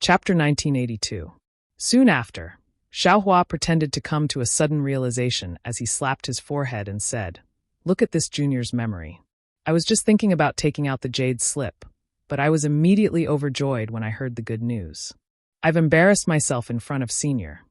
Chapter 1982. Soon after, Xiaohua pretended to come to a sudden realization as he slapped his forehead and said, "Look at this junior's memory. I was just thinking about taking out the jade slip, but I was immediately overjoyed when I heard the good news. I've embarrassed myself in front of senior."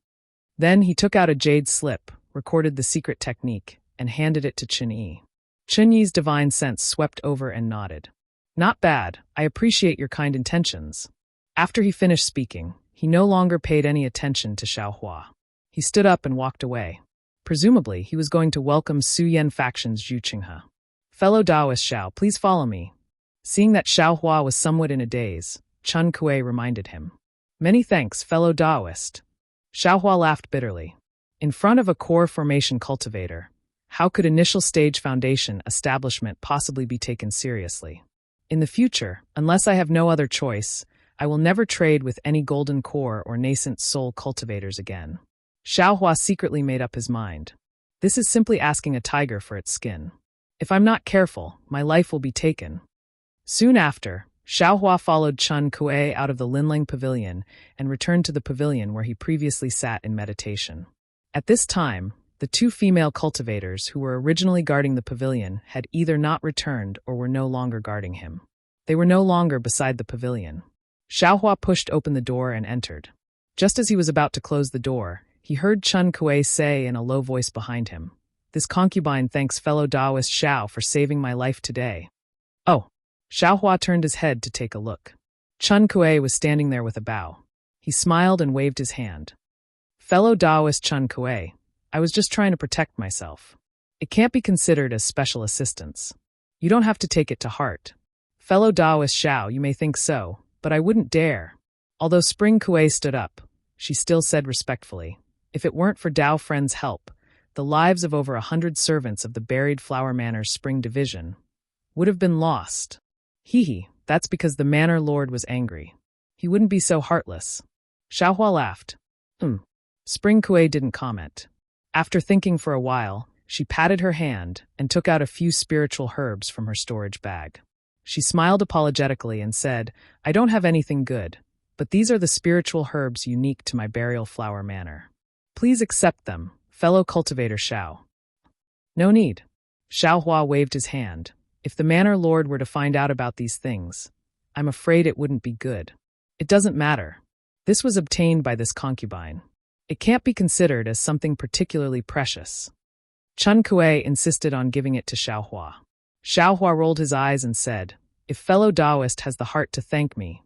Then he took out a jade slip, recorded the secret technique, and handed it to Chunyi. Chunyi's divine sense swept over and nodded. "Not bad, I appreciate your kind intentions." After he finished speaking, he no longer paid any attention to Xiaohua. He stood up and walked away. Presumably, he was going to welcome Su Yan faction's Zhu Qinghe. "Fellow Taoist Xiao, please follow me." Seeing that Xiaohua was somewhat in a daze, Chun Kuei reminded him. "Many thanks, fellow Taoist." Xiaohua laughed bitterly. In front of a core formation cultivator, how could initial stage foundation establishment possibly be taken seriously? In the future, unless I have no other choice, I will never trade with any golden core or nascent soul cultivators again. Xiaohua secretly made up his mind. This is simply asking a tiger for its skin. If I'm not careful, my life will be taken. Soon after, Xiaohua followed Chun Kuei out of the Linling Pavilion and returned to the pavilion where he previously sat in meditation. At this time, the two female cultivators who were originally guarding the pavilion had either not returned or were no longer guarding him. They were no longer beside the pavilion. Xiaohua pushed open the door and entered. Just as he was about to close the door, he heard Chun Kuei say in a low voice behind him, "This concubine thanks fellow Taoist Xiao for saving my life today." "Oh." Xiaohua turned his head to take a look. Chun Kuei was standing there with a bow. He smiled and waved his hand. "Fellow Taoist Chun Kuei, I was just trying to protect myself. It can't be considered as special assistance. You don't have to take it to heart. Fellow Taoist Xiao, you may think so, but I wouldn't dare." Although Spring Kuei stood up, she still said respectfully, "If it weren't for Dao Friend's help, the lives of over 100 servants of the buried Flower Manor's Spring Division would have been lost." "Hee, that's because the Manor Lord was angry. He wouldn't be so heartless." Xiaohua laughed. Spring Kuei didn't comment. After thinking for a while, she patted her hand and took out a few spiritual herbs from her storage bag. She smiled apologetically and said, "I don't have anything good, but these are the spiritual herbs unique to my burial flower manor. Please accept them, fellow cultivator Xiao." "No need." Xiaohua waved his hand. "If the manor lord were to find out about these things, I'm afraid it wouldn't be good. It doesn't matter. This was obtained by this concubine. It can't be considered as something particularly precious." Chun Kuei insisted on giving it to Xiaohua. Xiaohua rolled his eyes and said, "If fellow Taoist has the heart to thank me,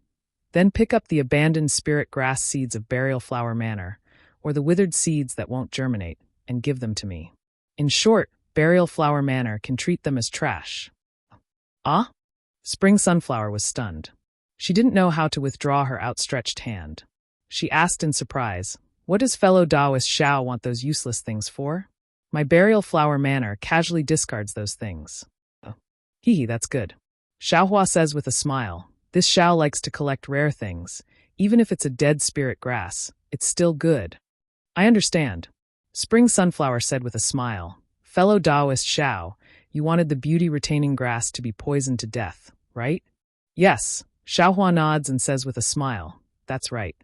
then pick up the abandoned spirit grass seeds of Burial Flower Manor, or the withered seeds that won't germinate, and give them to me. In short, Burial Flower Manor can treat them as trash." "Ah?" Spring Sunflower was stunned. She didn't know how to withdraw her outstretched hand. She asked in surprise, "What does fellow Taoist Xiao want those useless things for? My Burial Flower Manor casually discards those things." "Hee, that's good." Xiaohua says with a smile, "This Xiao likes to collect rare things. Even if it's a dead spirit grass, it's still good." "I understand." Spring Sunflower said with a smile, "Fellow Taoist Xiao, you wanted the beauty-retaining grass to be poisoned to death, right?" "Yes." Xiaohua nods and says with a smile, "That's right.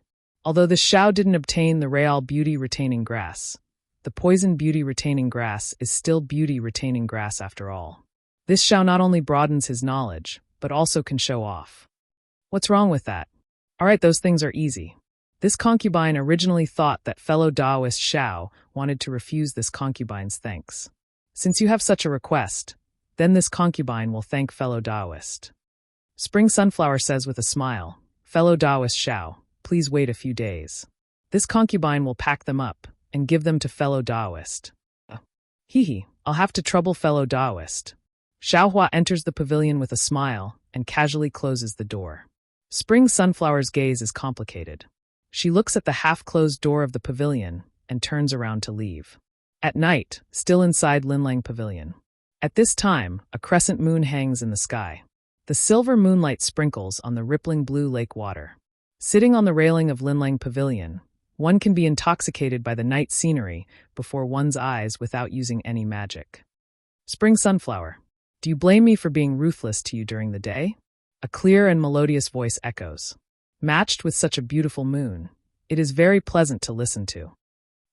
Although the Xiao didn't obtain the real beauty-retaining grass, the poison beauty-retaining grass is still beauty-retaining grass after all. This Xiao not only broadens his knowledge, but also can show off." "What's wrong with that?" "All right, those things are easy. This concubine originally thought that fellow Taoist Xiao wanted to refuse this concubine's thanks. Since you have such a request, then this concubine will thank fellow Taoist." Spring Sunflower says with a smile, "Fellow Taoist Xiao, please wait a few days. This concubine will pack them up and give them to fellow Taoist." "Hee, I'll have to trouble fellow Taoist." Xiaohua enters the pavilion with a smile and casually closes the door. Spring Sunflower's gaze is complicated. She looks at the half-closed door of the pavilion and turns around to leave. At night, still inside Linlang Pavilion. At this time, a crescent moon hangs in the sky. The silver moonlight sprinkles on the rippling blue lake water. Sitting on the railing of Linlang Pavilion, one can be intoxicated by the night scenery before one's eyes without using any magic. "Spring Sunflower, do you blame me for being ruthless to you during the day?" A clear and melodious voice echoes. matched with such a beautiful moon. It is very pleasant to listen to.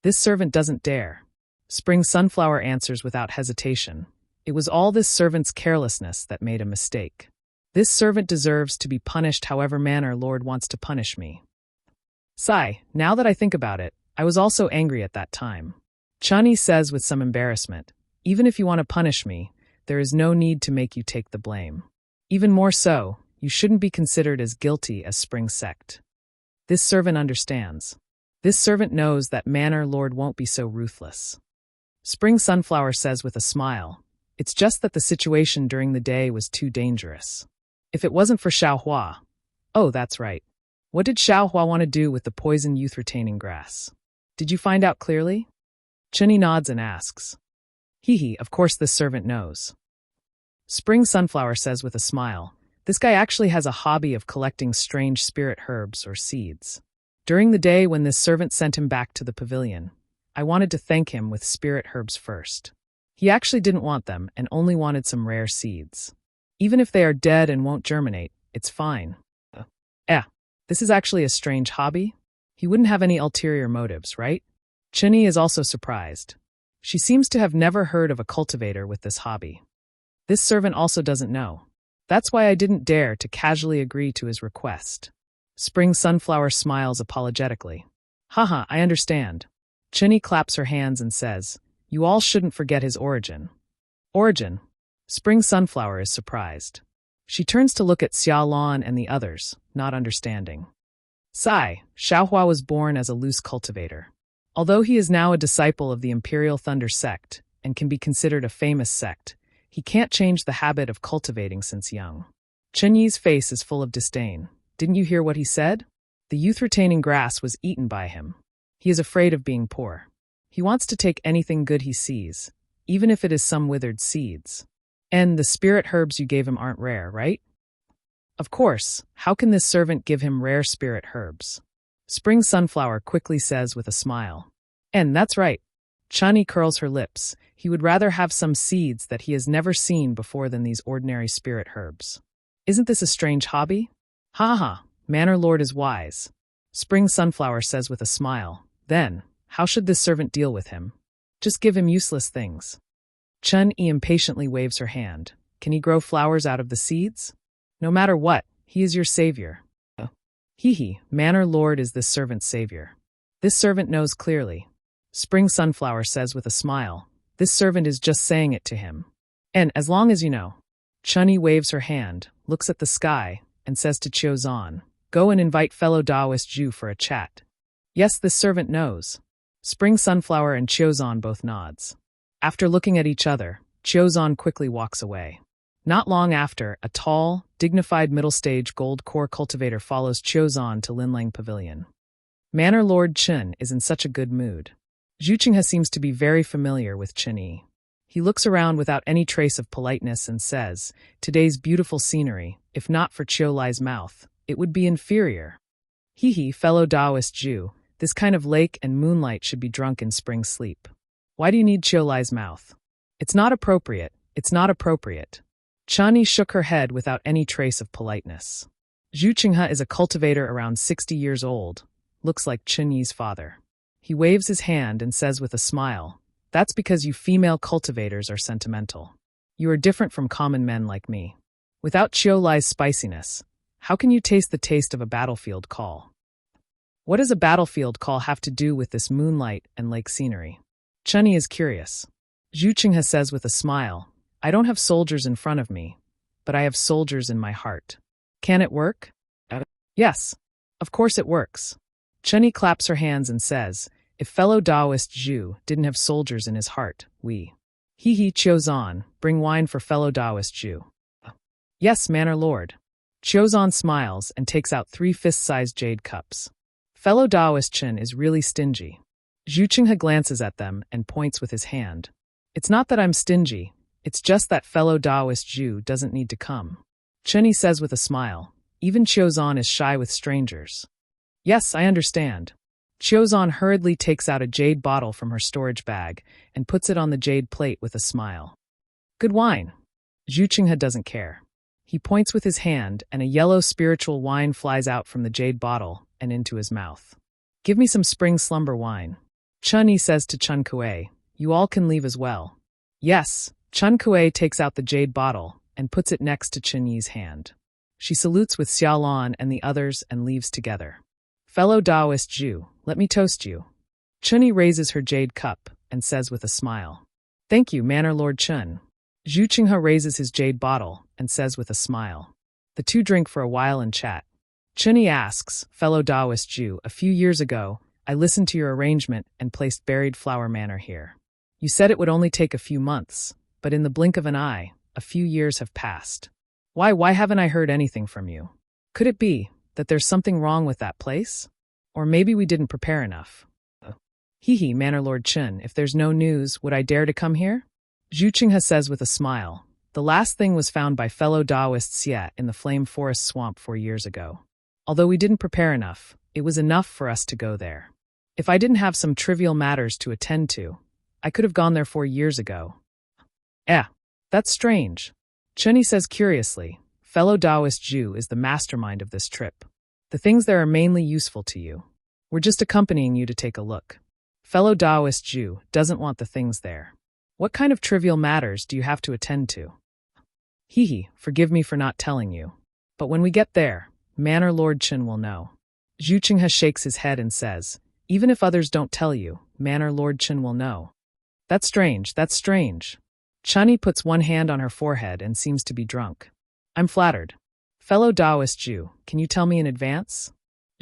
This servant doesn't dare. Spring Sunflower answers without hesitation. It was all this servant's carelessness that made a mistake. This servant deserves to be punished however manner Lord wants to punish me. Sigh, now that I think about it, I was also angry at that time. Chani says with some embarrassment, even if you want to punish me, there is no need to make you take the blame. Even more so, you shouldn't be considered as guilty as Spring Sect. This servant understands. This servant knows that Manor Lord won't be so ruthless. Spring Sunflower says with a smile, it's just that the situation during the day was too dangerous. If it wasn't for Xiaohua. Oh, that's right. What did Xiaohua want to do with the poison youth-retaining grass? Did you find out clearly? Chunyi nods and asks. Hee, of course this servant knows. Spring Sunflower says with a smile, this guy actually has a hobby of collecting strange spirit herbs or seeds. During the day when this servant sent him back to the pavilion, I wanted to thank him with spirit herbs first. He actually didn't want them and only wanted some rare seeds. Even if they are dead and won't germinate, it's fine. This is actually a strange hobby. He wouldn't have any ulterior motives, right? Chunyi is also surprised. She seems to have never heard of a cultivator with this hobby. This servant also doesn't know. That's why I didn't dare to casually agree to his request. Spring Sunflower smiles apologetically. Haha, I understand. Chunyi claps her hands and says, you all shouldn't forget his origin. Origin? Spring Sunflower is surprised. She turns to look at Xiaolan and the others, not understanding. Sigh, Xiaohua was born as a loose cultivator. Although he is now a disciple of the Imperial Thunder sect and can be considered a famous sect, he can't change the habit of cultivating since young. Chunyi's face is full of disdain. Didn't you hear what he said? The youth-retaining grass was eaten by him. He is afraid of being poor. He wants to take anything good he sees, even if it is some withered seeds. And the spirit herbs you gave him aren't rare, right? Of course, how can this servant give him rare spirit herbs? Spring Sunflower quickly says with a smile. And that's right. Chunyi curls her lips. He would rather have some seeds that he has never seen before than these ordinary spirit herbs. Isn't this a strange hobby? Ha, Manor Lord is wise. Spring Sunflower says with a smile. Then, how should this servant deal with him? Just give him useless things. Chunyi impatiently waves her hand. Can he grow flowers out of the seeds? No matter what, he is your savior. Manor Lord is this servant's savior. This servant knows clearly. Spring Sunflower says with a smile. This servant is just saying it to him. And as long as you know. Chunyi waves her hand, looks at the sky, and says to Qiuzhan, go and invite fellow Taoist Ju for a chat. Yes, this servant knows. Spring Sunflower and Qiuzhan both nods. After looking at each other, Qiuzhan quickly walks away. Not long after, a tall, dignified middle-stage gold core cultivator follows Qiuzhan to Linlang Pavilion. Manor Lord Chen is in such a good mood. Zhu Qinghe seems to be very familiar with Chunyi. He looks around without any trace of politeness and says, today's beautiful scenery, if not for Qiulai's mouth, it would be inferior. Fellow Taoist Ju, this kind of lake and moonlight should be drunk in spring sleep. Why do you need Qiulai's mouth? It's not appropriate. Chunyi shook her head without any trace of politeness. Zhu Qinghe is a cultivator around 60 years old, looks like Chunyi's father. He waves his hand and says with a smile, that's because you female cultivators are sentimental. You are different from common men like me. Without Qiulai's spiciness, how can you taste the taste of a battlefield call? What does a battlefield call have to do with this moonlight and lake scenery? Chunyi is curious. Zhu Qinghe says with a smile, I don't have soldiers in front of me, but I have soldiers in my heart. Can it work? Yes, of course it works. Chunyi claps her hands and says, if fellow Taoist Zhu didn't have soldiers in his heart, we. Qiuzhan, bring wine for fellow Taoist Zhu. Yes, Manor Lord. Qiuzhan smiles and takes out 3 fist-sized jade cups. Fellow Taoist Chen is really stingy. Zhu Qinghe glances at them and points with his hand. It's not that I'm stingy, it's just that fellow Taoist Zhu doesn't need to come. Chunyi says with a smile, even Qiuzhan is shy with strangers. Yes, I understand. Qiuzhan hurriedly takes out a jade bottle from her storage bag and puts it on the jade plate with a smile. Good wine. Zhu Qinghe doesn't care. He points with his hand, and a yellow spiritual wine flies out from the jade bottle and into his mouth. Give me some spring slumber wine. Chun-Yi says to Chun Kuei, you all can leave as well. Yes, Chun Kuei takes out the jade bottle and puts it next to Chun-Yi's hand. She salutes with Xiaolon and the others and leaves together. Fellow Taoist Zhu, let me toast you. Chun-Yi raises her jade cup and says with a smile. Thank you, Manor Lord Chun. Zhu Qinghe raises his jade bottle and says with a smile. The two drink for a while and chat. Chun-Yi asks, fellow Taoist Zhu, a few years ago, I listened to your arrangement and placed Buried Flower Manor here. You said it would only take a few months, but in the blink of an eye, a few years have passed. Why haven't I heard anything from you? Could it be that there's something wrong with that place? Or maybe we didn't prepare enough. Hee, Manor Lord Chun, if there's no news, would I dare to come here? Zhu Qinghe says with a smile. The last thing was found by fellow Taoist Xie in the Flame Forest Swamp 4 years ago. Although we didn't prepare enough, it was enough for us to go there. If I didn't have some trivial matters to attend to, I could have gone there 4 years ago. That's strange. Chun-Yi says curiously, fellow Taoist Zhu is the mastermind of this trip. The things there are mainly useful to you. We're just accompanying you to take a look. Fellow Taoist Zhu doesn't want the things there. What kind of trivial matters do you have to attend to? Forgive me for not telling you. But when we get there, Manor Lord Chun will know. Zhu Qinghe shakes his head and says, even if others don't tell you, Manor Lord Chun will know. That's strange. Chun-Yi puts one hand on her forehead and seems to be drunk. I'm flattered. Fellow Taoist Zhu, can you tell me in advance?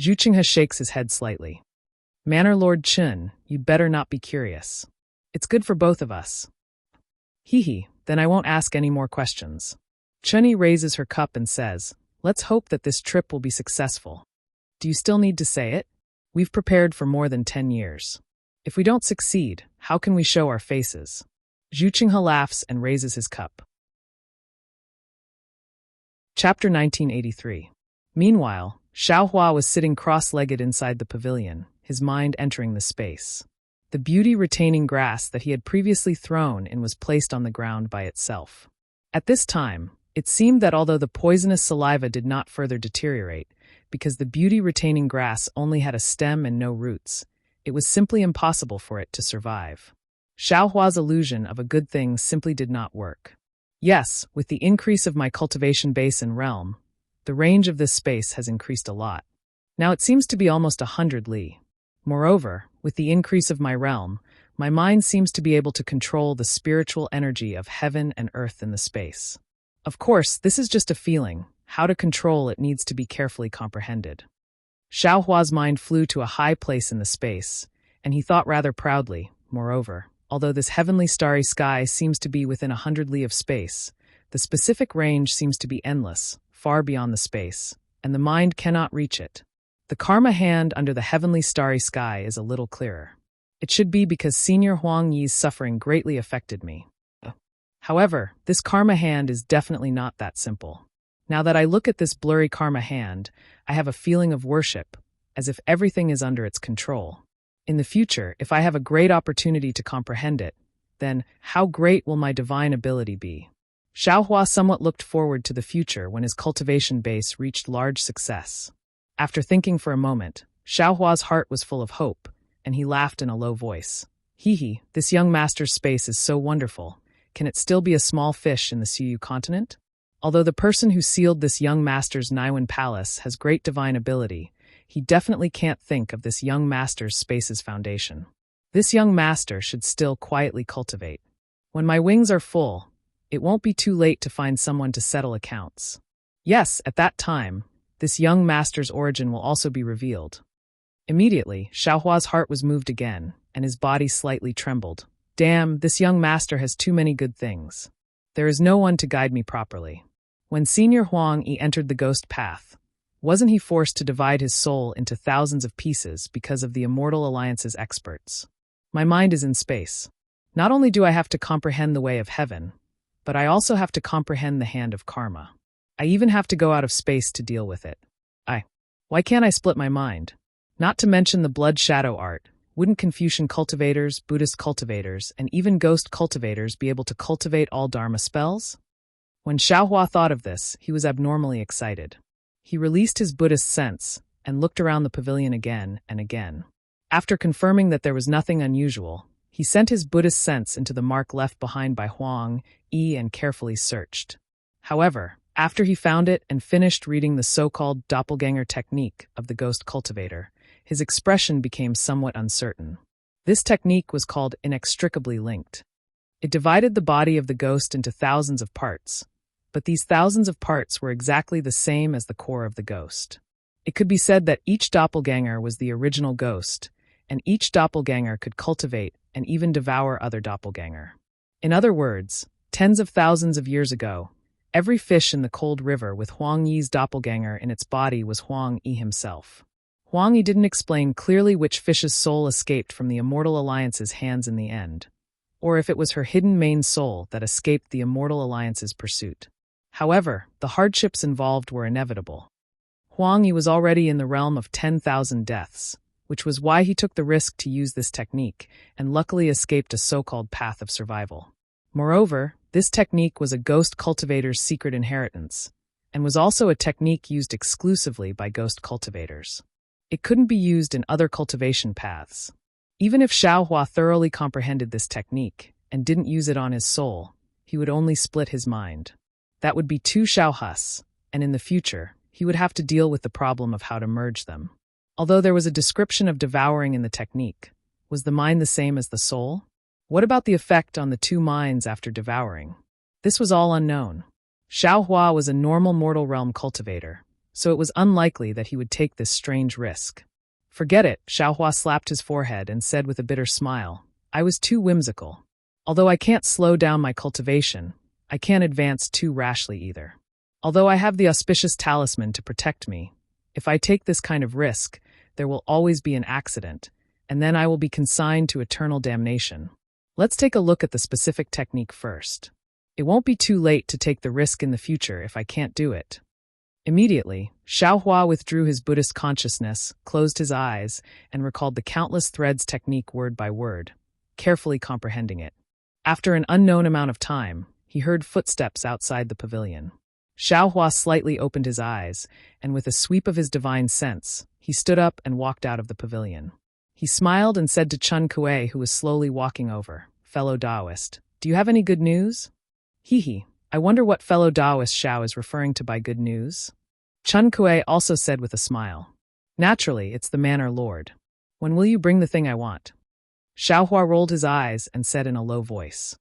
Zhu Qinghe shakes his head slightly. Manor Lord Chun, you'd better not be curious. It's good for both of us. Then I won't ask any more questions. Chun-Yi raises her cup and says, let's hope that this trip will be successful. Do you still need to say it? We've prepared for more than 10 years. If we don't succeed, how can we show our faces? Zhu Qinghe laughs and raises his cup. Chapter 1983. Meanwhile, Xiaohua was sitting cross-legged inside the pavilion, his mind entering the space. The beauty-retaining grass that he had previously thrown in was placed on the ground by itself. At this time, it seemed that although the poisonous saliva did not further deteriorate, because the beauty-retaining grass only had a stem and no roots, it was simply impossible for it to survive. Xiaohua's illusion of a good thing simply did not work. Yes, with the increase of my cultivation base and realm, the range of this space has increased a lot. Now it seems to be almost 100 li. Moreover, with the increase of my realm, my mind seems to be able to control the spiritual energy of heaven and earth in the space. Of course, this is just a feeling. How to control it needs to be carefully comprehended. Xiaohua's mind flew to a high place in the space, and he thought rather proudly, moreover, although this heavenly starry sky seems to be within 100 li of space, the specific range seems to be endless, far beyond the space, and the mind cannot reach it. The karma hand under the heavenly starry sky is a little clearer. It should be because Senior Huang Yi's suffering greatly affected me. However, this karma hand is definitely not that simple. Now that I look at this blurry karma hand, I have a feeling of worship, as if everything is under its control. In the future, if I have a great opportunity to comprehend it, then how great will my divine ability be? Xiaohua somewhat looked forward to the future when his cultivation base reached large success. After thinking for a moment, Xiaohua's heart was full of hope, and he laughed in a low voice. This young master's space is so wonderful. Can it still be a small fish in the Suyu continent? Although the person who sealed this young master's Naiwan palace has great divine ability, he definitely can't think of this young master's space's foundation. This young master should still quietly cultivate. When my wings are full, it won't be too late to find someone to settle accounts. Yes, at that time, this young master's origin will also be revealed. Immediately, Xiaohua's heart was moved again, and his body slightly trembled. Damn, this young master has too many good things. There is no one to guide me properly. When Senior Huang Yi entered the ghost path, wasn't he forced to divide his soul into thousands of pieces because of the Immortal Alliance's experts? My mind is in space. Not only do I have to comprehend the way of heaven, but I also have to comprehend the hand of karma. I even have to go out of space to deal with it. Why can't I split my mind? Not to mention the blood shadow art. Wouldn't Confucian cultivators, Buddhist cultivators, and even ghost cultivators be able to cultivate all Dharma spells? When Xiaohua thought of this, he was abnormally excited. He released his Buddhist sense and looked around the pavilion again and again. After confirming that there was nothing unusual, he sent his Buddhist sense into the mark left behind by Huang Yi and carefully searched. However, after he found it and finished reading the so-called doppelganger technique of the ghost cultivator, his expression became somewhat uncertain. This technique was called inextricably linked. It divided the body of the ghost into thousands of parts, but these thousands of parts were exactly the same as the core of the ghost. It could be said that each doppelganger was the original ghost, and each doppelganger could cultivate and even devour other doppelganger. In other words, tens of thousands of years ago, every fish in the cold river with Huang Yi's doppelganger in its body was Huang Yi himself. Huang Yi didn't explain clearly which fish's soul escaped from the Immortal Alliance's hands in the end, or if it was her hidden main soul that escaped the Immortal Alliance's pursuit. However, the hardships involved were inevitable. Huang Yi was already in the realm of 10,000 deaths, which was why he took the risk to use this technique and luckily escaped a so-called path of survival. Moreover, this technique was a ghost cultivator's secret inheritance, and was also a technique used exclusively by ghost cultivators. It couldn't be used in other cultivation paths. Even if Xiaohua thoroughly comprehended this technique and didn't use it on his soul, he would only split his mind. That would be two Xiaohus, and in the future, he would have to deal with the problem of how to merge them. Although there was a description of devouring in the technique, was the mind the same as the soul? What about the effect on the two minds after devouring? This was all unknown. Xiaohua was a normal mortal realm cultivator, so it was unlikely that he would take this strange risk. Forget it, Xiaohua slapped his forehead and said with a bitter smile, I was too whimsical. Although I can't slow down my cultivation, I can't advance too rashly either. Although I have the auspicious talisman to protect me, if I take this kind of risk, there will always be an accident, and then I will be consigned to eternal damnation. Let's take a look at the specific technique first. It won't be too late to take the risk in the future if I can't do it. Immediately, Xiaohua withdrew his Buddhist consciousness, closed his eyes, and recalled the countless threads technique word by word, carefully comprehending it. After an unknown amount of time, he heard footsteps outside the pavilion. Xiaohua slightly opened his eyes, and with a sweep of his divine sense, he stood up and walked out of the pavilion. He smiled and said to Chun Kuei, who was slowly walking over, Fellow Taoist, do you have any good news? Hee, I wonder what fellow Taoist Xiao is referring to by good news? Chun Kuei also said with a smile, Naturally, it's the Manor Lord. When will you bring the thing I want? Xiaohua rolled his eyes and said in a low voice,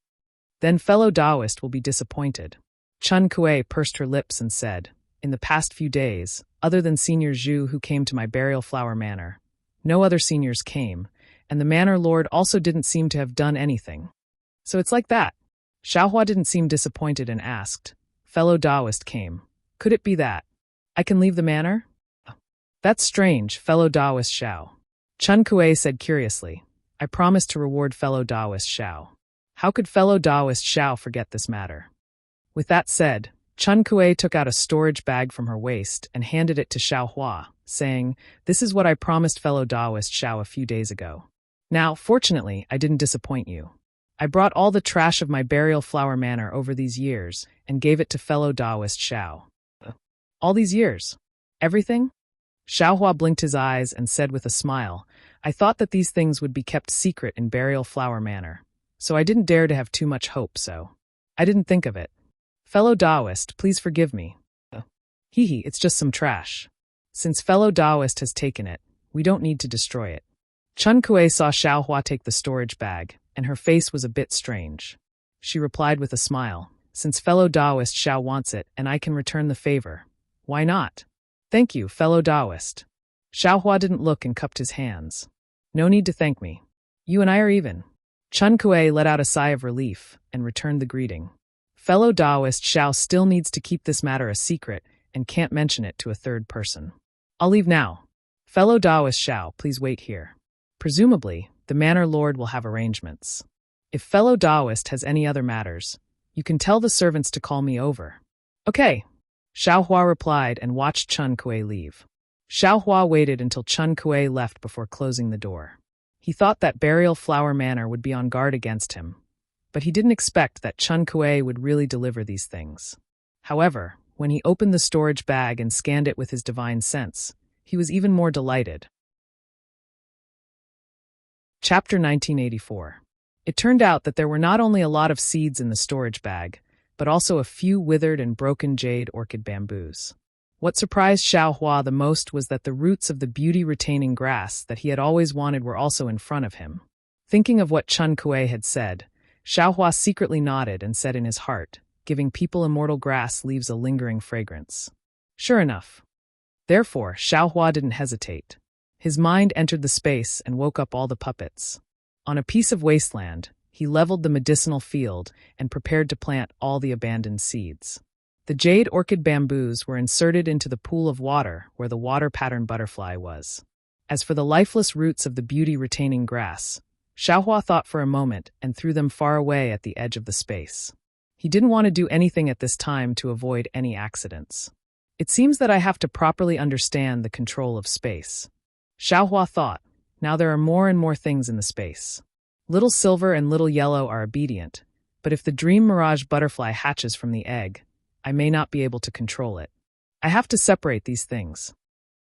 Then fellow Taoist will be disappointed. Chun Kuei pursed her lips and said, In the past few days, other than Senior Zhu who came to my burial flower manor, no other seniors came, and the Manor Lord also didn't seem to have done anything. So it's like that. Xiaohua didn't seem disappointed and asked, Fellow Taoist came. Could it be that I can leave the manor? That's strange, fellow Taoist Xiao. Chun Kuei said curiously, I promised to reward fellow Taoist Xiao. How could fellow Taoist Xiao forget this matter? With that said, Chun Kuei took out a storage bag from her waist and handed it to Xiaohua, saying, This is what I promised fellow Taoist Xiao a few days ago. Now, fortunately, I didn't disappoint you. I brought all the trash of my burial flower manor over these years and gave it to fellow Taoist Xiao. All these years? Everything? Xiaohua blinked his eyes and said with a smile, I thought that these things would be kept secret in burial flower manor, so I didn't dare to have too much hope, so I didn't think of it. Fellow Taoist, please forgive me. Hee, it's just some trash. Since fellow Taoist has taken it, we don't need to destroy it. Chun Kuei saw Xiaohua take the storage bag, and her face was a bit strange. She replied with a smile, Since fellow Taoist Xiao wants it and I can return the favor, why not? Thank you, fellow Taoist. Xiaohua didn't look and cupped his hands. No need to thank me. You and I are even. Chun Kuei let out a sigh of relief and returned the greeting. Fellow Taoist Xiao still needs to keep this matter a secret and can't mention it to a third person. I'll leave now. Fellow Taoist Xiao, please wait here. Presumably, the Manor Lord will have arrangements. If fellow Taoist has any other matters, you can tell the servants to call me over. Okay. Xiaohua replied and watched Chun Kuei leave. Xiaohua waited until Chun Kuei left before closing the door. He thought that Burial Flower Manor would be on guard against him, but he didn't expect that Chun Kuei would really deliver these things. However, when he opened the storage bag and scanned it with his divine sense, he was even more delighted. Chapter 1984. It turned out that there were not only a lot of seeds in the storage bag, but also a few withered and broken jade orchid bamboos. What surprised Xiaohua the most was that the roots of the beauty-retaining grass that he had always wanted were also in front of him. Thinking of what Chun Kuei had said, Xiaohua secretly nodded and said in his heart, "Giving people immortal grass leaves a lingering fragrance." Sure enough. Therefore, Xiaohua didn't hesitate. His mind entered the space and woke up all the puppets. On a piece of wasteland, he leveled the medicinal field and prepared to plant all the abandoned seeds. The jade orchid bamboos were inserted into the pool of water where the water-pattern butterfly was. As for the lifeless roots of the beauty-retaining grass, Xiaohua thought for a moment and threw them far away at the edge of the space. He didn't want to do anything at this time to avoid any accidents. It seems that I have to properly understand the control of space. Xiaohua thought, now there are more and more things in the space. Little silver and little yellow are obedient, but if the dream mirage butterfly hatches from the egg, I may not be able to control it. I have to separate these things.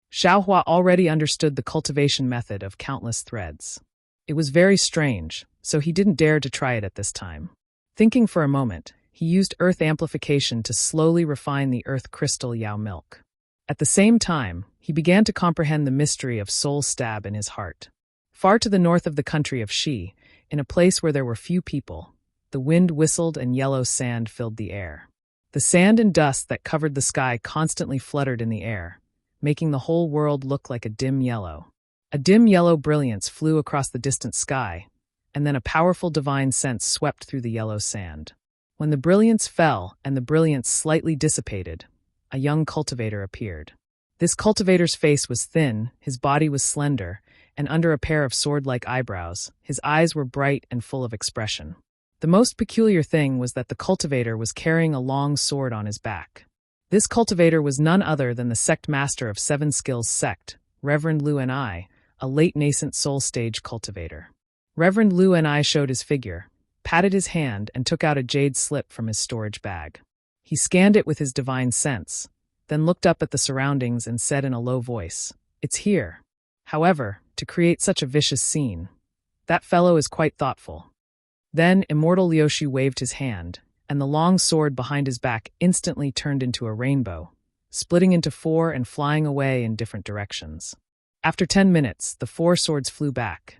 Xiaohua already understood the cultivation method of countless threads. It was very strange, so he didn't dare to try it at this time. Thinking for a moment, he used earth amplification to slowly refine the earth crystal Yao milk. At the same time, he began to comprehend the mystery of soul stab in his heart. Far to the north of the country of Shi, in a place where there were few people, the wind whistled and yellow sand filled the air. The sand and dust that covered the sky constantly fluttered in the air, making the whole world look like a dim yellow. A dim yellow brilliance flew across the distant sky, and then a powerful divine sense swept through the yellow sand. When the brilliance fell and the brilliance slightly dissipated, a young cultivator appeared. This cultivator's face was thin, his body was slender, and under a pair of sword-like eyebrows, his eyes were bright and full of expression. The most peculiar thing was that the cultivator was carrying a long sword on his back. This cultivator was none other than the sect master of Seven Skills Sect, Reverend Liu Ni, a late nascent soul stage cultivator. Reverend Liu Ni showed his figure, patted his hand, and took out a jade slip from his storage bag. He scanned it with his divine sense, then looked up at the surroundings and said in a low voice, "It's here." However, to create such a vicious scene, that fellow is quite thoughtful. Then immortal Liushi waved his hand, and the long sword behind his back instantly turned into a rainbow, splitting into four and flying away in different directions. After 10 minutes, the four swords flew back.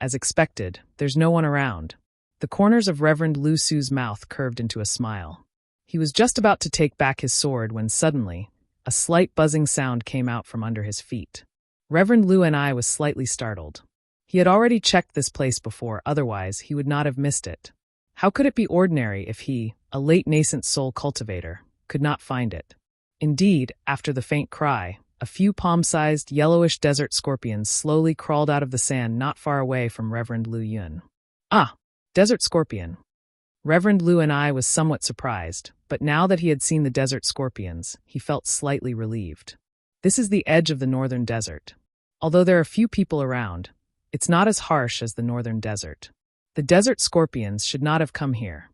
As expected, there's no one around. The corners of Reverend Lu Su's mouth curved into a smile. He was just about to take back his sword when suddenly, a slight buzzing sound came out from under his feet. Reverend Liu Ni was slightly startled. He had already checked this place before, otherwise he would not have missed it. How could it be ordinary if he, a late nascent soul cultivator, could not find it? Indeed, after the faint cry, a few palm-sized, yellowish desert scorpions slowly crawled out of the sand not far away from Reverend Liu Yun. Ah, desert scorpion. Reverend Liu Ni was somewhat surprised, but now that he had seen the desert scorpions, he felt slightly relieved. This is the edge of the northern desert. Although there are few people around, it's not as harsh as the northern desert. The desert scorpions should not have come here.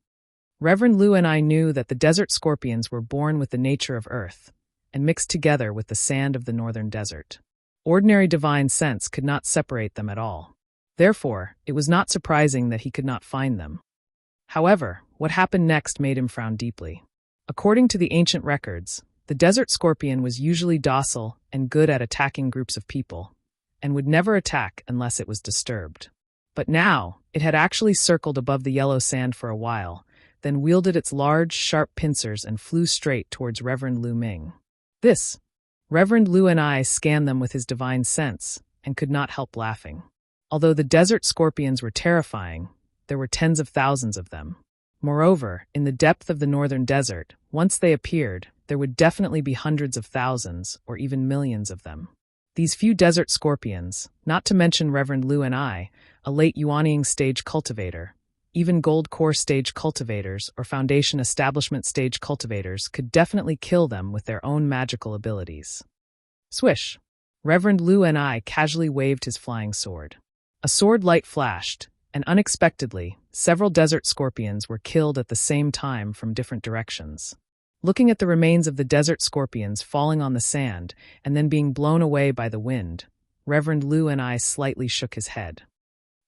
Reverend Liu Ni knew that the desert scorpions were born with the nature of earth and mixed together with the sand of the northern desert. Ordinary divine sense could not separate them at all. Therefore, it was not surprising that he could not find them. However, what happened next made him frown deeply. According to the ancient records, the desert scorpion was usually docile and good at attacking groups of people, and would never attack unless it was disturbed. But now, it had actually circled above the yellow sand for a while, then wielded its large, sharp pincers and flew straight towards Reverend Lu Ming. Reverend Liu Ni scanned them with his divine sense, and could not help laughing. Although the desert scorpions were terrifying, there were tens of thousands of them. Moreover, in the depth of the northern desert, once they appeared, there would definitely be hundreds of thousands, or even millions of them. These few desert scorpions, not to mention Reverend Liu Ni, a late Yuanying stage cultivator, even gold core stage cultivators or foundation establishment stage cultivators could definitely kill them with their own magical abilities. Swish! Reverend Liu Ni casually waved his flying sword. A sword light flashed, and unexpectedly, several desert scorpions were killed at the same time from different directions. Looking at the remains of the desert scorpions falling on the sand and then being blown away by the wind, Reverend Lu and I slightly shook his head.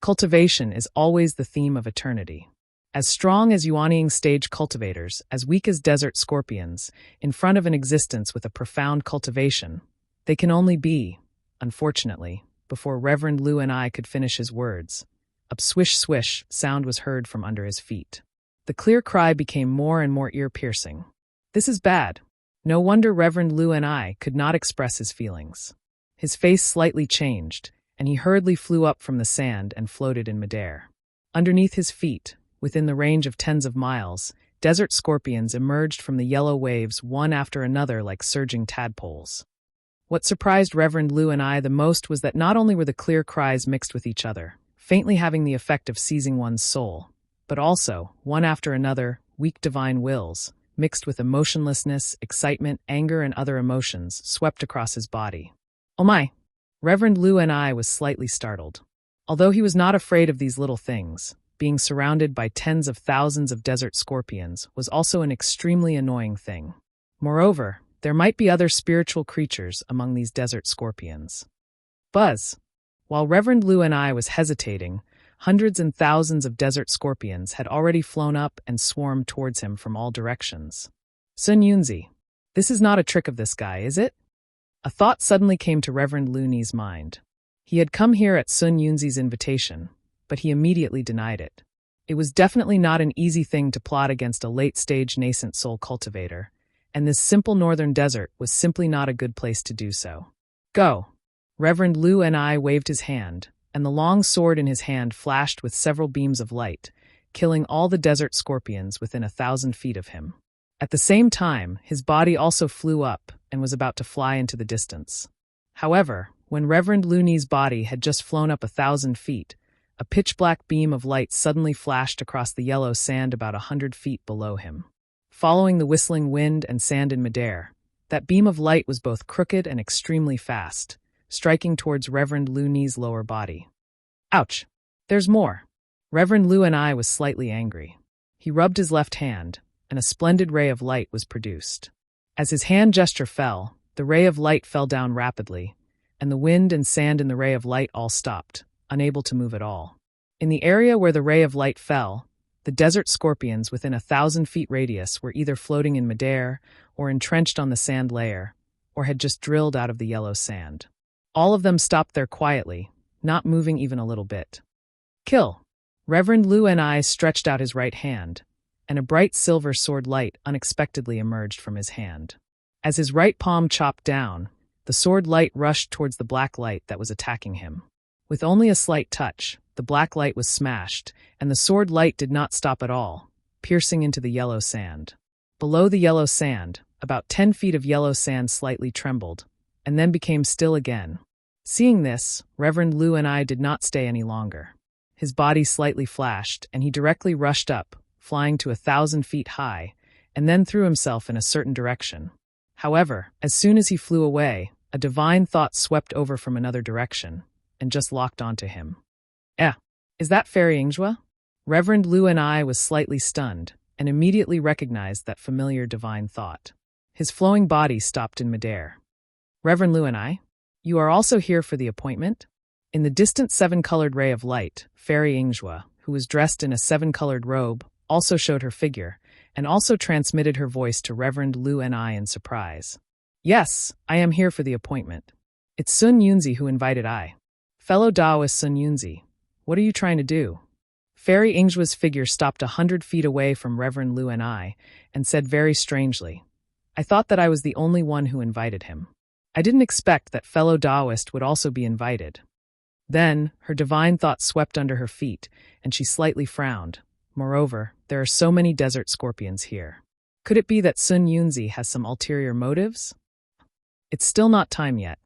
Cultivation is always the theme of eternity. As strong as Yuanying stage cultivators, as weak as desert scorpions, in front of an existence with a profound cultivation, they can only be, unfortunately, before Reverend Lu and I could finish his words. A swish-swish sound was heard from under his feet. The clear cry became more and more ear-piercing. This is bad. No wonder Reverend Lu and I could not express his feelings. His face slightly changed, and he hurriedly flew up from the sand and floated in midair. Underneath his feet, within the range of tens of miles, desert scorpions emerged from the yellow waves one after another like surging tadpoles. What surprised Reverend Lu and I the most was that not only were the clear cries mixed with each other, faintly having the effect of seizing one's soul, but also, one after another, weak divine wills, mixed with emotionlessness, excitement, anger, and other emotions, swept across his body. Oh my! Reverend Lu and I was slightly startled. Although he was not afraid of these little things, being surrounded by tens of thousands of desert scorpions was also an extremely annoying thing. Moreover, there might be other spiritual creatures among these desert scorpions. Buzz! While Reverend Lu and I was hesitating, hundreds and thousands of desert scorpions had already flown up and swarmed towards him from all directions. Sun Yunzi, this is not a trick of this guy, is it? A thought suddenly came to Reverend Lu Ni's mind. He had come here at Sun Yunzi's invitation, but he immediately denied it. It was definitely not an easy thing to plot against a late-stage nascent soul cultivator, and this simple northern desert was simply not a good place to do so. Go! Reverend Lu and I waved his hand, and the long sword in his hand flashed with several beams of light, killing all the desert scorpions within 1,000 feet of him. At the same time, his body also flew up and was about to fly into the distance. However, when Reverend Lu Ni's body had just flown up 1,000 feet, a pitch-black beam of light suddenly flashed across the yellow sand about 100 feet below him. Following the whistling wind and sand in midair, that beam of light was both crooked and extremely fast, striking towards Reverend Lu Ni's lower body. Ouch! There's more! Reverend Lu and I was slightly angry. He rubbed his left hand, and a splendid ray of light was produced. As his hand gesture fell, the ray of light fell down rapidly, and the wind and sand in the ray of light all stopped, unable to move at all. In the area where the ray of light fell, the desert scorpions within 1,000 feet radius were either floating in midair, or entrenched on the sand layer, or had just drilled out of the yellow sand. All of them stopped there quietly, not moving even a little bit. Kill! Reverend Lu and I stretched out his right hand, and a bright silver sword light unexpectedly emerged from his hand. As his right palm chopped down, the sword light rushed towards the black light that was attacking him. With only a slight touch, the black light was smashed, and the sword light did not stop at all, piercing into the yellow sand. Below the yellow sand, about 10 feet of yellow sand slightly trembled, and then became still again. Seeing this, Reverend Lu and I did not stay any longer. His body slightly flashed, and he directly rushed up, flying to 1,000 feet high, and then threw himself in a certain direction. However, as soon as he flew away, a divine thought swept over from another direction, and just locked onto him. Is that Fairy Ingzhua? Reverend Lu and I was slightly stunned, and immediately recognized that familiar divine thought. His flowing body stopped in midair. Reverend Lu and I? You are also here for the appointment? In the distant 7-colored ray of light, Fairy Ingzhua, who was dressed in a 7-colored robe, also showed her figure, and also transmitted her voice to Reverend Lu and I in surprise. Yes, I am here for the appointment. It's Sun Yunzi who invited I. Fellow Taoist Sun Yunzi, what are you trying to do? Fairy Ingzhua's figure stopped 100 feet away from Reverend Lu and I, and said very strangely, I thought that I was the only one who invited him. I didn't expect that fellow Taoist would also be invited. Then, her divine thought swept under her feet, and she slightly frowned. Moreover, there are so many desert scorpions here. Could it be that Sun Yunzi has some ulterior motives? It's still not time yet.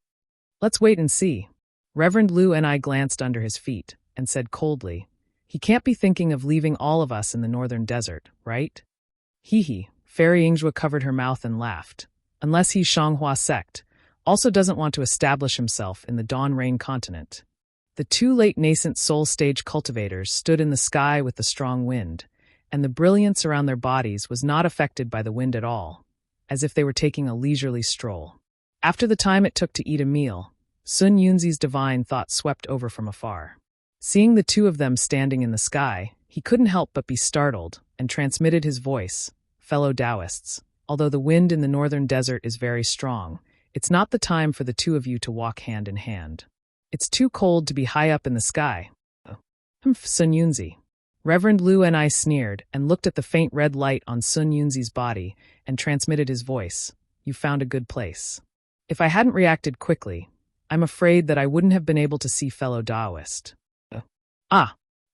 Let's wait and see. Reverend Lu and I glanced under his feet, and said coldly, he can't be thinking of leaving all of us in the northern desert, right? Hee. Fairy Ingzhua covered her mouth and laughed. Unless he's Shanghua sect, also doesn't want to establish himself in the Dawn Rain continent. The two late nascent soul stage cultivators stood in the sky with the strong wind, and the brilliance around their bodies was not affected by the wind at all, as if they were taking a leisurely stroll. After the time it took to eat a meal, Sun Yunzi's divine thought swept over from afar. Seeing the two of them standing in the sky, he couldn't help but be startled and transmitted his voice, "Fellow Taoists, although the wind in the northern desert is very strong, it's not the time for the two of you to walk hand in hand. It's too cold to be high up in the sky." Sun Yunzi. Reverend Lu and I sneered and looked at the faint red light on Sun Yunzi's body and transmitted his voice, "You found a good place." If I hadn't reacted quickly, I'm afraid that I wouldn't have been able to see fellow Taoist.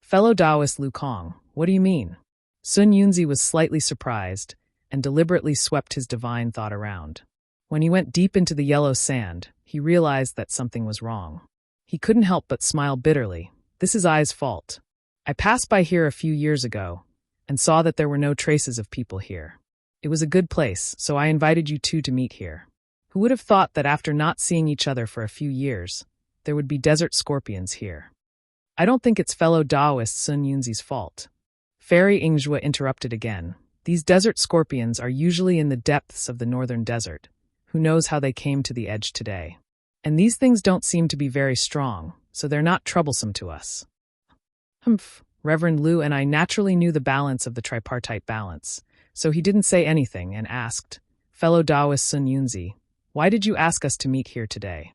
Fellow Taoist Lu Kong, what do you mean? Sun Yunzi was slightly surprised and deliberately swept his divine thought around. When he went deep into the yellow sand, he realized that something was wrong. He couldn't help but smile bitterly. This is I's fault. I passed by here a few years ago and saw that there were no traces of people here. It was a good place, so I invited you two to meet here. Who would have thought that after not seeing each other for a few years, there would be desert scorpions here? I don't think it's fellow Taoist Sun Yunzi's fault. Fairy Ingzhua interrupted again. These desert scorpions are usually in the depths of the northern desert. Who knows how they came to the edge today? And these things don't seem to be very strong, so they're not troublesome to us. Reverend Lu and I naturally knew the balance of the tripartite balance, so he didn't say anything and asked, "Fellow Taoist Sun Yunzi, why did you ask us to meet here today?"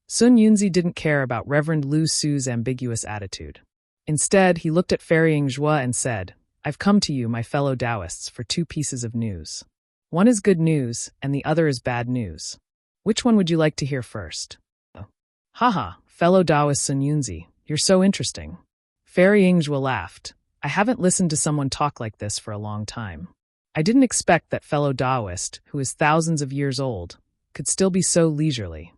Sun Yunzi didn't care about Reverend Lu Su's ambiguous attitude. Instead, he looked at Fairy Ingzhua and said, "I've come to you, my fellow Taoists, for two pieces of news. One is good news, and the other is bad news. Which one would you like to hear first?" Fellow Taoist Sun Yunzi, you're so interesting. Fairy Ingzhua laughed. I haven't listened to someone talk like this for a long time. I didn't expect that fellow Taoist, who is thousands of years old, could still be so leisurely.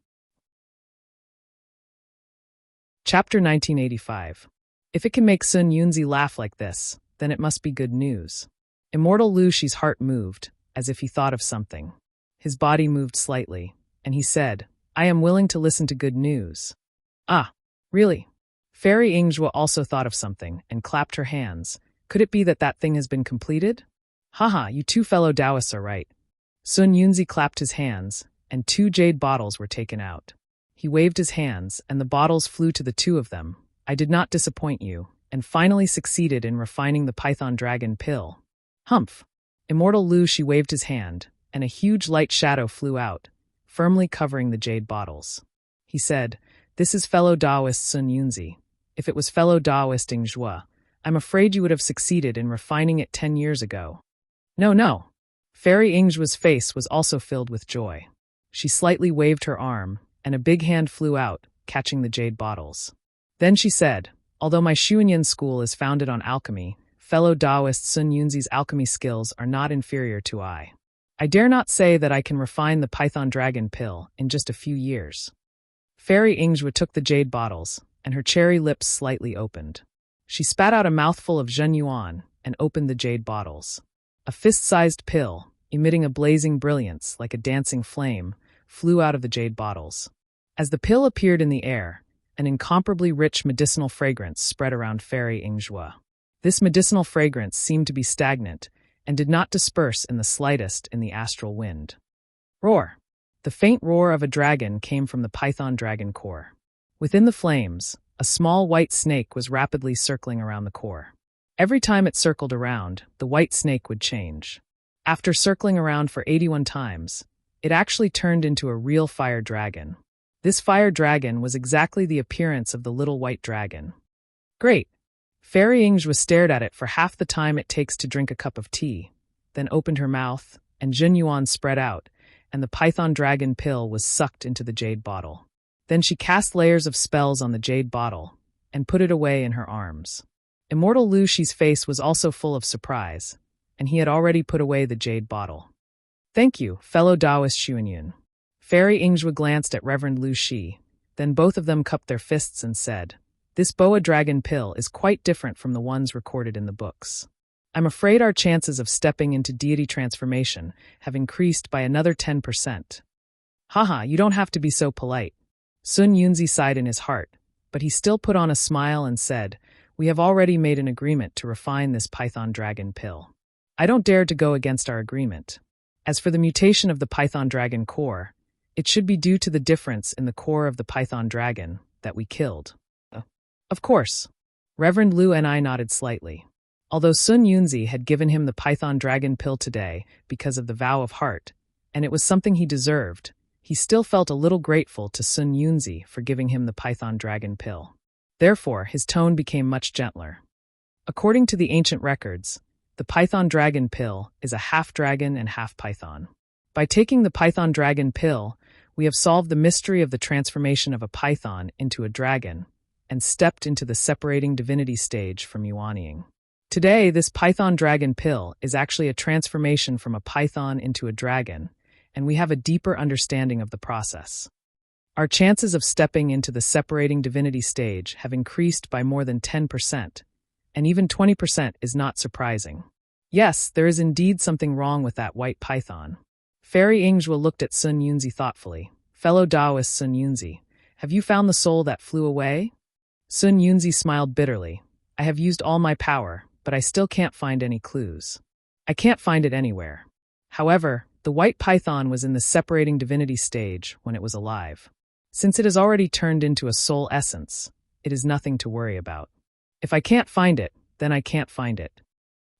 Chapter 1985. If it can make Sun Yunzi laugh like this, then it must be good news. Immortal Lu Shi's heart moved, as if he thought of something. His body moved slightly, and he said, "I am willing to listen to good news." Really? Fairy Ingzhua also thought of something and clapped her hands. Could it be that that thing has been completed? You two fellow Taoists are right. Sun Yunzi clapped his hands, and 2 jade bottles were taken out. He waved his hands, and the bottles flew to the two of them. I did not disappoint you, and finally succeeded in refining the Python Dragon pill. Immortal Lu Shi waved his hand, and a huge light shadow flew out, firmly covering the jade bottles. He said, "This is fellow Taoist Sun Yunzi. If it was fellow Taoist Ingzhua, I'm afraid you would have succeeded in refining it 10 years ago." No. Fairy Ingzhua's face was also filled with joy. She slightly waved her arm, and a big hand flew out, catching the jade bottles. Then she said, "Although my Xuanyan school is founded on alchemy, fellow Taoist Sun Yunzi's alchemy skills are not inferior to I. I dare not say that I can refine the Python Dragon pill in just a few years." Fairy Ingzhua took the jade bottles, and her cherry lips slightly opened. She spat out a mouthful of Zhen Yuan and opened the jade bottles. A fist-sized pill, emitting a blazing brilliance like a dancing flame, flew out of the jade bottles. As the pill appeared in the air, an incomparably rich medicinal fragrance spread around Fairy Ingzhua. This medicinal fragrance seemed to be stagnant and did not disperse in the slightest in the astral wind. Roar! The faint roar of a dragon came from the Python Dragon core. Within the flames, a small white snake was rapidly circling around the core. Every time it circled around, the white snake would change. After circling around for 81 times, it actually turned into a real fire dragon. This fire dragon was exactly the appearance of the little white dragon. Great! Fairy Ingzhua stared at it for half the time it takes to drink a cup of tea, then opened her mouth, and Zhen Yuan spread out, and the Python Dragon pill was sucked into the jade bottle. Then she cast layers of spells on the jade bottle, and put it away in her arms. Immortal Lu Shi's face was also full of surprise, and he had already put away the jade bottle. "Thank you, fellow Taoist Xuanyun." Fairy Ingzhua glanced at Reverend Lu Shi, then both of them cupped their fists and said, "This boa dragon pill is quite different from the ones recorded in the books. I'm afraid our chances of stepping into deity transformation have increased by another 10%. You don't have to be so polite." Sun Yunzi sighed in his heart, but he still put on a smile and said, "We have already made an agreement to refine this Python Dragon pill. I don't dare to go against our agreement. As for the mutation of the python dragon core, it should be due to the difference in the core of the python dragon that we killed. Of course. Reverend Liu and I nodded slightly. Although Sun Yunzi had given him the python dragon pill today because of the vow of heart, and it was something he deserved, he still felt a little grateful to Sun Yunzi for giving him the python dragon pill. Therefore, his tone became much gentler. According to the ancient records, the python dragon pill is a half dragon and half python. By taking the python dragon pill, we have solved the mystery of the transformation of a python into a dragon and stepped into the separating divinity stage from Yuanying. Today, this python dragon pill is actually a transformation from a python into a dragon, and we have a deeper understanding of the process. Our chances of stepping into the separating divinity stage have increased by more than 10%, and even 20% is not surprising. Yes, there is indeed something wrong with that white python. Fairy Ingzhua looked at Sun Yunzi thoughtfully. Fellow Taoist Sun Yunzi, have you found the soul that flew away? Sun Yunzi smiled bitterly. I have used all my power, but I still can't find any clues. I can't find it anywhere. However, the white python was in the separating divinity stage when it was alive. Since it has already turned into a soul essence, it is nothing to worry about. If I can't find it, then I can't find it.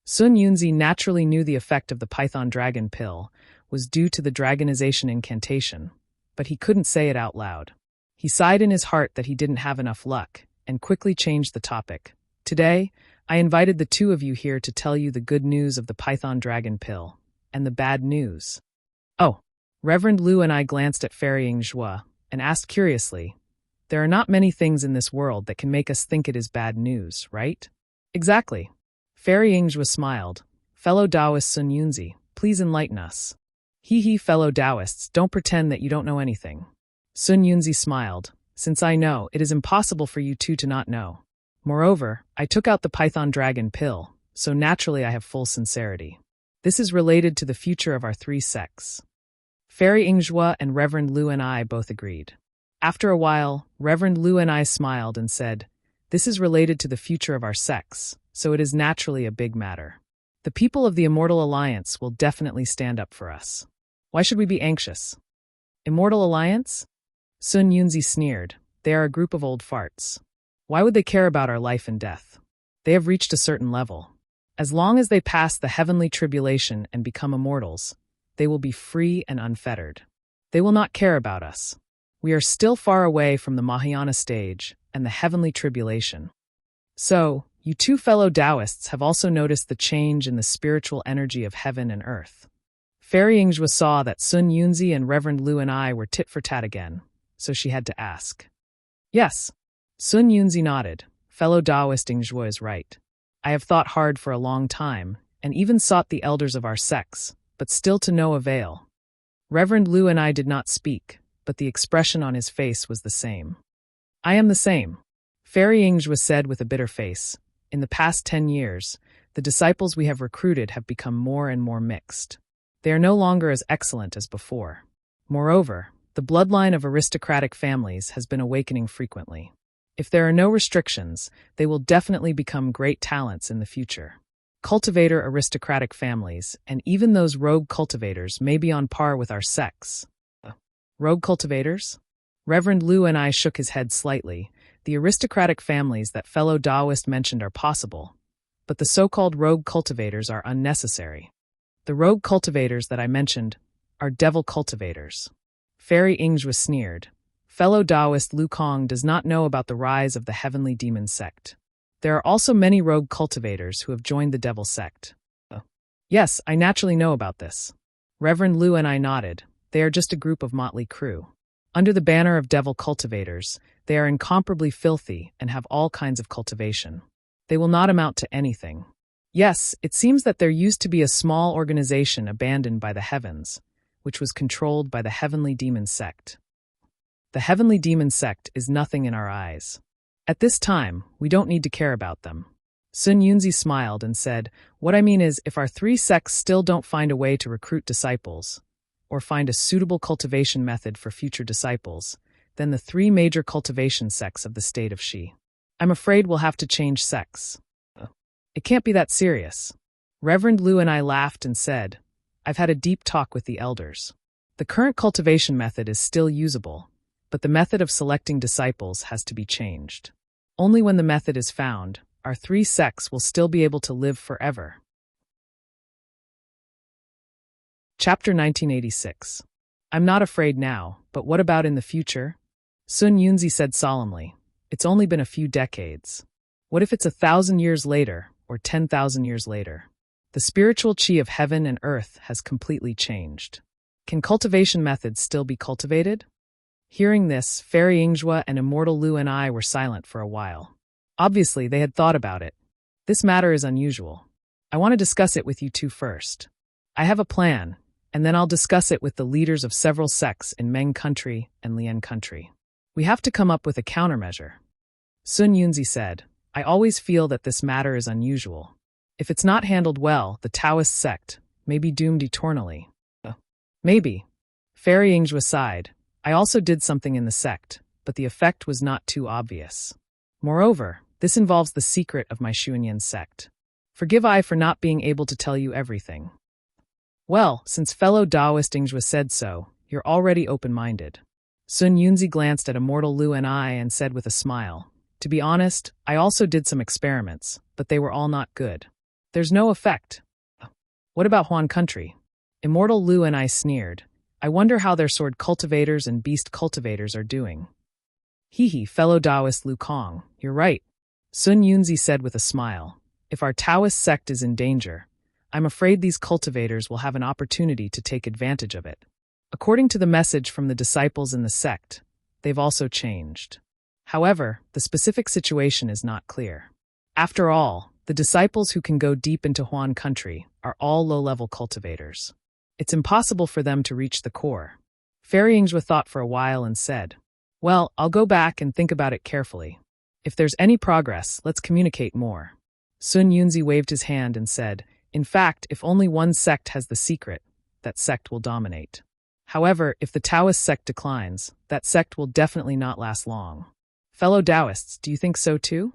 Sun Yunzi naturally knew the effect of the python dragon pill was due to the dragonization incantation, but he couldn't say it out loud. He sighed in his heart that he didn't have enough luck, and quickly changed the topic. Today, I invited the two of you here to tell you the good news of the python dragon pill, and the bad news. Oh, Reverend Liu and I glanced at Fairy Ingzhua and asked curiously, there are not many things in this world that can make us think it is bad news, right? Exactly. Fairy Ingzhua smiled. Fellow Taoist Sun Yunzi, please enlighten us. Hee, fellow Taoists, don't pretend that you don't know anything. Sun Yunzi smiled. Since I know, it is impossible for you two to not know. Moreover, I took out the python dragon pill, so naturally I have full sincerity. This is related to the future of our three sects. Fairy Ingzhua and Reverend Liu and I both agreed. After a while, Reverend Liu and I smiled and said, this is related to the future of our sects, so it is naturally a big matter. The people of the Immortal Alliance will definitely stand up for us. Why should we be anxious? Immortal Alliance? Sun Yunzi sneered. They are a group of old farts. Why would they care about our life and death? They have reached a certain level. As long as they pass the heavenly tribulation and become immortals, they will be free and unfettered. They will not care about us. We are still far away from the Mahayana stage and the heavenly tribulation. So, you two fellow Taoists have also noticed the change in the spiritual energy of heaven and earth. Fairy Ingzhua saw that Sun Yunzi and Reverend Liu and I were tit-for-tat again, so she had to ask. Yes. Sun Yunzi nodded. Fellow Taoist Ingzhua is right. I have thought hard for a long time, and even sought the elders of our sects, but still to no avail. Reverend Liu and I did not speak, but the expression on his face was the same. I am the same. Fairy Ingzhua said with a bitter face. In the past 10 years, the disciples we have recruited have become more and more mixed. They are no longer as excellent as before. Moreover, the bloodline of aristocratic families has been awakening frequently. If there are no restrictions, they will definitely become great talents in the future. Cultivator aristocratic families, and even those rogue cultivators, may be on par with our sects. Rogue cultivators? Reverend Liu and I shook his head slightly. The aristocratic families that fellow Taoist mentioned are possible, but the so-called rogue cultivators are unnecessary. The rogue cultivators that I mentioned are devil cultivators. Fairy Ingzhua sneered. Fellow Taoist Lu Kong does not know about the rise of the heavenly demon sect. There are also many rogue cultivators who have joined the devil sect. Yes, I naturally know about this. Reverend Liu and I nodded. They are just a group of motley crew. Under the banner of devil cultivators, they are incomparably filthy and have all kinds of cultivation. They will not amount to anything. Yes, it seems that there used to be a small organization abandoned by the heavens, which was controlled by the heavenly demon sect. The heavenly demon sect is nothing in our eyes. At this time, we don't need to care about them. Sun Yunzi smiled and said, what I mean is, if our three sects still don't find a way to recruit disciples, or find a suitable cultivation method for future disciples, then the three major cultivation sects of the state of Shi. I'm afraid we'll have to change sects. It can't be that serious. Reverend Liu and I laughed and said, I've had a deep talk with the elders. The current cultivation method is still usable, but the method of selecting disciples has to be changed. Only when the method is found, our 3 sects will still be able to live forever. Chapter 1986. I'm not afraid now, but what about in the future? Sun Yunzi said solemnly, it's only been a few decades. What if it's 1,000 years later, or 10,000 years later? The spiritual chi of heaven and earth has completely changed. Can cultivation methods still be cultivated? Hearing this, Fairy Yingjue and Immortal Lu and I were silent for a while. Obviously, they had thought about it. This matter is unusual. I want to discuss it with you two first. I have a plan, and then I'll discuss it with the leaders of several sects in Meng country and Lian country. We have to come up with a countermeasure. Sun Yunzi said, I always feel that this matter is unusual. If it's not handled well, the Taoist sect may be doomed eternally. Maybe. Fairy Yingjue sighed. I also did something in the sect, but the effect was not too obvious. Moreover, this involves the secret of my Xuanyan sect. Forgive I for not being able to tell you everything. Well, since fellow Taoist Yingjue said so, you're already open-minded. Sun Yunzi glanced at Immortal Lu and I and said with a smile, to be honest, I also did some experiments, but they were all not good. There's no effect. What about Huan country? Immortal Lu and I sneered. I wonder how their sword cultivators and beast cultivators are doing. Hee, fellow Taoist Lu Kong, you're right. Sun Yunzi said with a smile. If our Taoist sect is in danger, I'm afraid these cultivators will have an opportunity to take advantage of it. According to the message from the disciples in the sect, they've also changed. However, the specific situation is not clear. After all, the disciples who can go deep into Huan country are all low-level cultivators. It's impossible for them to reach the core. Fairy Yingjue thought for a while and said, well, I'll go back and think about it carefully. If there's any progress, let's communicate more. Sun Yunzi waved his hand and said, in fact, if only one sect has the secret, that sect will dominate. However, if the Taoist sect declines, that sect will definitely not last long. Fellow Taoists, do you think so too?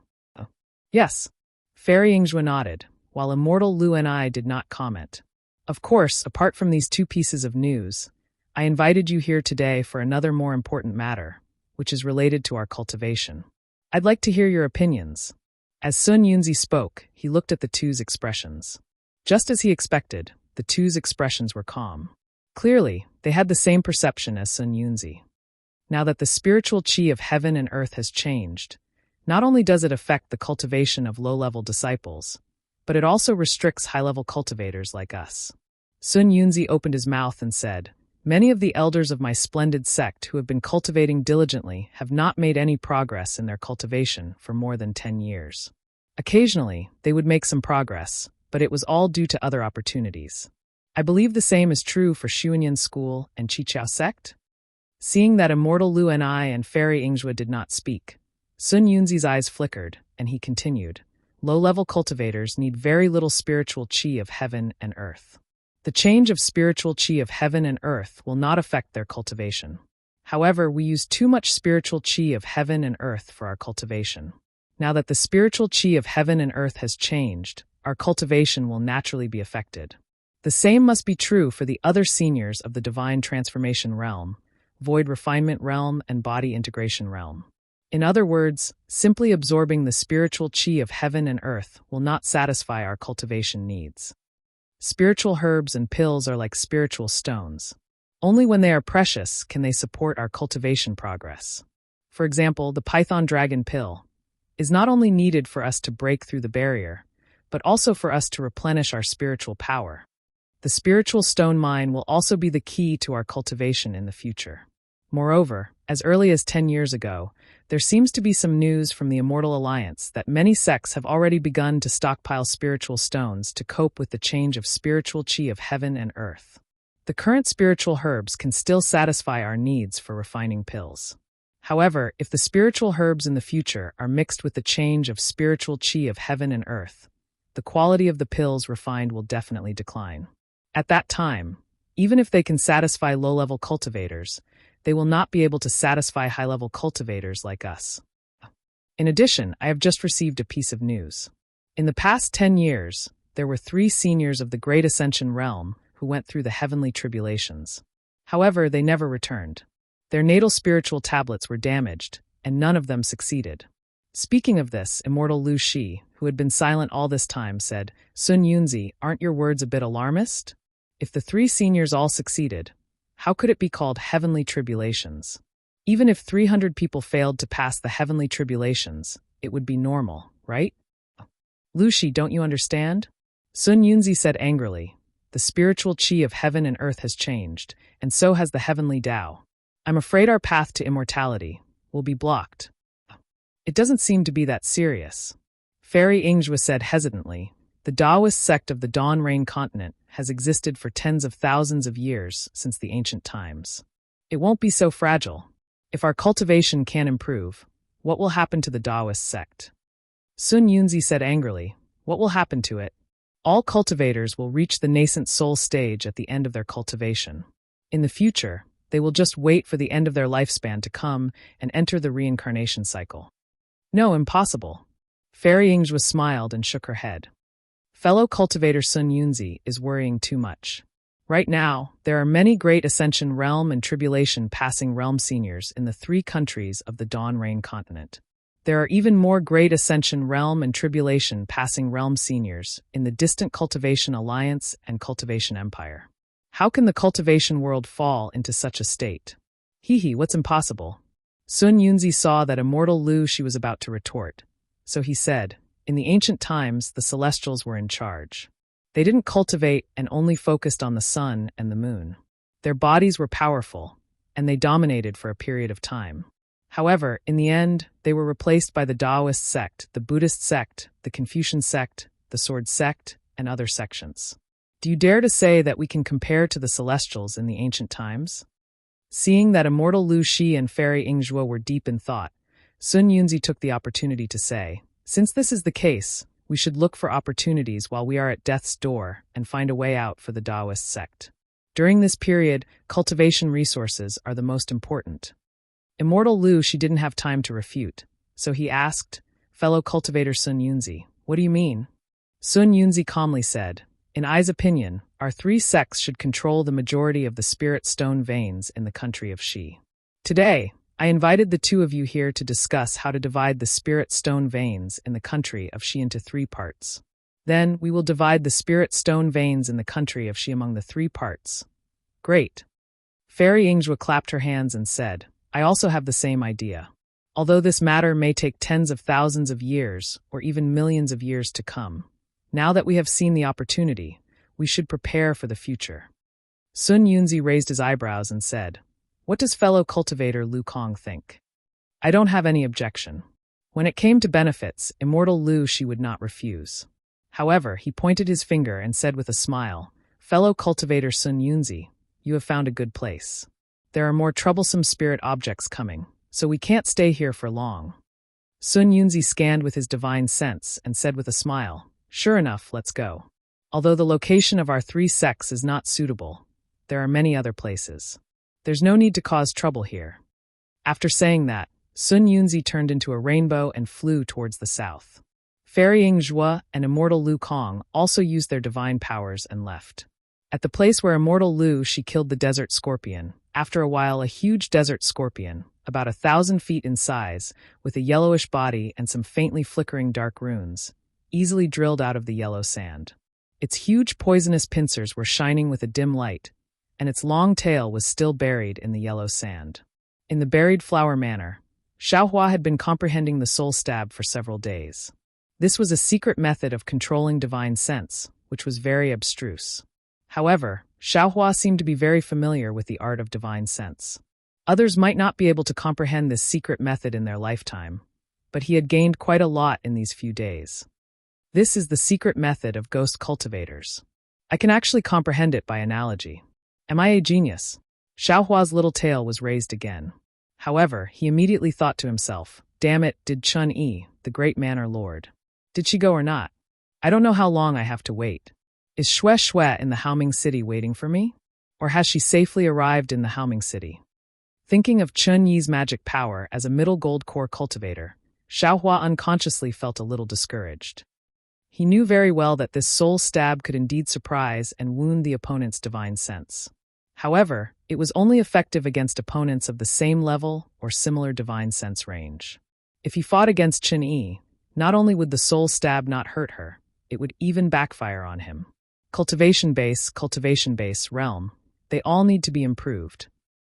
Yes. Fairy Yingjue nodded, while Immortal Lu and I did not comment. Of course, apart from these 2 pieces of news, I invited you here today for another more important matter, which is related to our cultivation. I'd like to hear your opinions. As Sun Yunzi spoke, he looked at the two's expressions. Just as he expected, the two's expressions were calm. Clearly, they had the same perception as Sun Yunzi. Now that the spiritual chi of heaven and earth has changed, not only does it affect the cultivation of low-level disciples, but it also restricts high-level cultivators like us. Sun Yunzi opened his mouth and said, many of the elders of my splendid sect who have been cultivating diligently have not made any progress in their cultivation for more than 10 years. Occasionally, they would make some progress, but it was all due to other opportunities. I believe the same is true for Xuanyan School and Qiqiao sect. Seeing that Immortal Lu and I and Fairy Yingjue did not speak, Sun Yunzi's eyes flickered, and he continued, low-level cultivators need very little spiritual chi of heaven and earth. The change of spiritual chi of heaven and earth will not affect their cultivation. However, we use too much spiritual chi of heaven and earth for our cultivation. Now that the spiritual chi of heaven and earth has changed, our cultivation will naturally be affected. The same must be true for the other seniors of the divine transformation realm, void refinement realm, and body integration realm. In other words, simply absorbing the spiritual chi of heaven and earth will not satisfy our cultivation needs. Spiritual herbs and pills are like spiritual stones. Only when they are precious can they support our cultivation progress. For example, the Python Dragon pill is not only needed for us to break through the barrier, but also for us to replenish our spiritual power. The spiritual stone mine will also be the key to our cultivation in the future. Moreover, as early as 10 years ago, there seems to be some news from the Immortal Alliance that many sects have already begun to stockpile spiritual stones to cope with the change of spiritual chi of heaven and earth. The current spiritual herbs can still satisfy our needs for refining pills. However, if the spiritual herbs in the future are mixed with the change of spiritual chi of heaven and earth, the quality of the pills refined will definitely decline. At that time, even if they can satisfy low-level cultivators, they will not be able to satisfy high-level cultivators like us. In addition, I have just received a piece of news. In the past 10 years, there were 3 seniors of the Great Ascension realm who went through the heavenly tribulations. However, they never returned. Their natal spiritual tablets were damaged, and none of them succeeded. Speaking of this, immortal Lu Shi, who had been silent all this time, said, "Sun Yunzi, aren't your words a bit alarmist? If the three seniors all succeeded, how could it be called heavenly tribulations? Even if 300 people failed to pass the heavenly tribulations, it would be normal, right?" "Lu Shi, don't you understand?" Sun Yunzi said angrily. "The spiritual qi of heaven and earth has changed, and so has the heavenly Tao. I'm afraid our path to immortality will be blocked." "It doesn't seem to be that serious." Fairy Yingjue said hesitantly. "The Taoist sect of the Dawn Rain continent has existed for tens of thousands of years since the ancient times. It won't be so fragile. If our cultivation can improve, what will happen to the Taoist sect?" Sun Yunzi said angrily, "What will happen to it? All cultivators will reach the nascent soul stage at the end of their cultivation. In the future, they will just wait for the end of their lifespan to come and enter the reincarnation cycle." "No, impossible." Fairy Yingjue smiled and shook her head. "Fellow cultivator Sun Yunzi is worrying too much. Right now, there are many great Ascension Realm and Tribulation Passing Realm seniors in the 3 countries of the Dawn Rain continent. There are even more great Ascension Realm and Tribulation Passing Realm seniors in the distant Cultivation Alliance and Cultivation Empire. How can the cultivation world fall into such a state? What's impossible?" Sun Yunzi saw that immortal Lu Shi was about to retort, so he said, "In the ancient times, the Celestials were in charge. They didn't cultivate and only focused on the sun and the moon. Their bodies were powerful, and they dominated for a period of time. However, in the end, they were replaced by the Taoist sect, the Buddhist sect, the Confucian sect, the Sword sect, and other sections. Do you dare to say that we can compare to the Celestials in the ancient times?" Seeing that immortal Lu Shi and Fairy Yingjue were deep in thought, Sun Yunzi took the opportunity to say, "Since this is the case, we should look for opportunities while we are at death's door and find a way out for the Taoist sect. During this period, cultivation resources are the most important." Immortal Lu Shi didn't have time to refute, so he asked, "Fellow cultivator Sun Yunzi, what do you mean?" Sun Yunzi calmly said, "In I's opinion, our 3 sects should control the majority of the spirit stone veins in the country of Shi. Today, I invited the 2 of you here to discuss how to divide the spirit stone veins in the country of Shi into 3 parts. Then, we will divide the spirit stone veins in the country of Shi among the 3 parts." "Great." Fairy Yingjue clapped her hands and said, "I also have the same idea. Although this matter may take tens of thousands of years or even millions of years to come, now that we have seen the opportunity, we should prepare for the future." Sun Yunzi raised his eyebrows and said, "What does fellow cultivator Lu Kong think?" "I don't have any objection." When it came to benefits, immortal Lu Shi would not refuse. However, he pointed his finger and said with a smile, "Fellow cultivator Sun Yunzi, you have found a good place. There are more troublesome spirit objects coming, so we can't stay here for long." Sun Yunzi scanned with his divine sense and said with a smile, "Sure enough, let's go. Although the location of our 3 sects is not suitable, there are many other places. There's no need to cause trouble here." After saying that, Sun Yunzi turned into a rainbow and flew towards the south. Fairy Yingjue and immortal Lu Kong also used their divine powers and left. At the place where immortal Lu Shi killed the desert scorpion, after a while a huge desert scorpion, about 1,000 feet in size, with a yellowish body and some faintly flickering dark runes, easily drilled out of the yellow sand. Its huge poisonous pincers were shining with a dim light, and its long tail was still buried in the yellow sand. In the buried flower manner, Xiaohua had been comprehending the soul stab for several days. This was a secret method of controlling divine sense, which was very abstruse. However, Xiaohua seemed to be very familiar with the art of divine sense. Others might not be able to comprehend this secret method in their lifetime, but he had gained quite a lot in these few days. This is the secret method of ghost cultivators. I can actually comprehend it by analogy. Am I a genius? Xiaohua's little tail was raised again. However, he immediately thought to himself, "Damn it, did Chun-Yi, the great manor lord. Did she go or not? I don't know how long I have to wait. Is Xue Xue in the Haoming City waiting for me? Or has she safely arrived in the Haoming City?" Thinking of Chun-Yi's magic power as a middle gold core cultivator, Xiaohua unconsciously felt a little discouraged. He knew very well that this soul stab could indeed surprise and wound the opponent's divine sense. However, it was only effective against opponents of the same level or similar divine sense range. If he fought against Chen Yi, not only would the soul stab not hurt her, it would even backfire on him. Cultivation base, realm, they all need to be improved.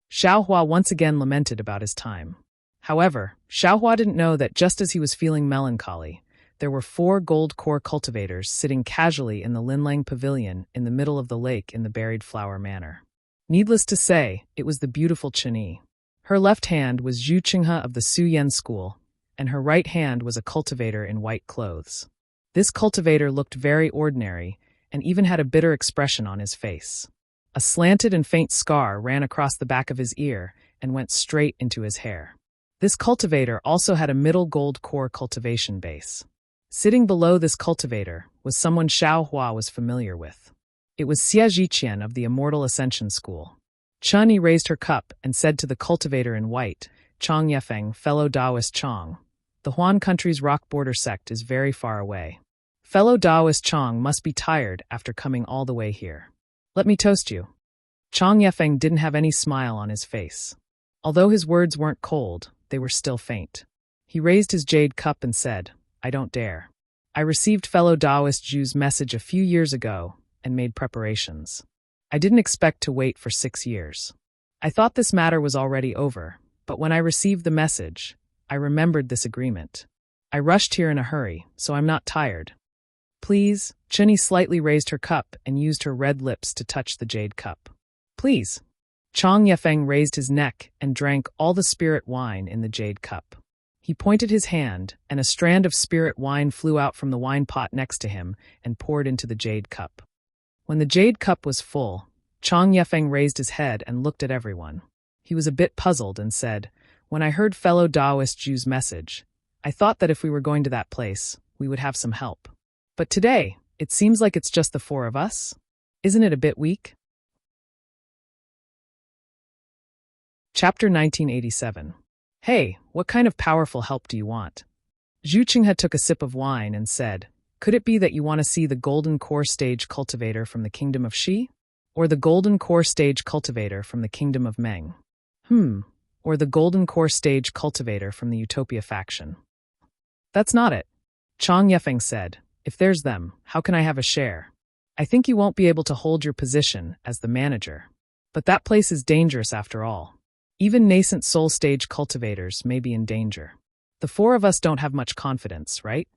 Xiaohua once again lamented about his time. However, Xiaohua didn't know that just as he was feeling melancholy, there were 4 gold core cultivators sitting casually in the Linlang Pavilion in the middle of the lake in the Buried Flower Manor. Needless to say, it was the beautiful Chen Yi. Her left hand was Zhu Qinghe of the Su Yan school, and her right hand was a cultivator in white clothes. This cultivator looked very ordinary and even had a bitter expression on his face. A slanted and faint scar ran across the back of his ear and went straight into his hair. This cultivator also had a middle gold core cultivation base. Sitting below this cultivator was someone Xiaohua was familiar with. It was Xie Zhiqian of the Immortal Ascension School. Chen Yi raised her cup and said to the cultivator in white, "Chong Yefeng, fellow Taoist Chong. The Huan country's rock border sect is very far away. Fellow Taoist Chong must be tired after coming all the way here. Let me toast you." Chong Yefeng didn't have any smile on his face. Although his words weren't cold, they were still faint. He raised his jade cup and said, "I don't dare. I received fellow Taoist Zhu's message a few years ago and made preparations. I didn't expect to wait for 6 years. I thought this matter was already over, but when I received the message, I remembered this agreement. I rushed here in a hurry, so I'm not tired. Please." Chen Yi slightly raised her cup and used her red lips to touch the jade cup. "Please." Chong Yefeng raised his neck and drank all the spirit wine in the jade cup. He pointed his hand, and a strand of spirit wine flew out from the wine pot next to him and poured into the jade cup. When the jade cup was full, Chong Yefeng raised his head and looked at everyone. He was a bit puzzled and said, "When I heard fellow Taoist Zhu's message, I thought that if we were going to that place, we would have some help. But today, it seems like it's just the 4 of us? Isn't it a bit weak?" Chapter 1987. Hey, what kind of powerful help do you want? Zhu Qinghe took a sip of wine and said, "Could it be that you want to see the Golden Core Stage cultivator from the Kingdom of Xi? Or the Golden Core Stage cultivator from the Kingdom of Meng? Or the Golden Core Stage cultivator from the Utopia faction?" "That's not it," Chong Yefeng said. "If there's them, how can I have a share? I think you won't be able to hold your position as the manager. But that place is dangerous after all. Even nascent soul stage cultivators may be in danger. The 4 of us don't have much confidence, right?"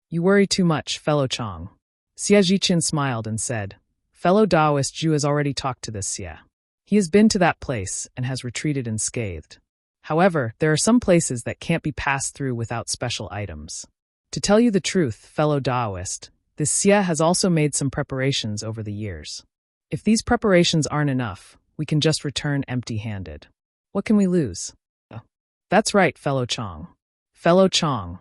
"You worry too much, fellow Chong." Xie Zhiqian smiled and said, "Fellow Taoist Zhu has already talked to this Xie. He has been to that place and has retreated unscathed. However, there are some places that can't be passed through without special items. To tell you the truth, fellow Taoist, this Xie has also made some preparations over the years. If these preparations aren't enough, we can just return empty-handed. What can we lose?" "That's right, fellow Chong. Fellow Chong,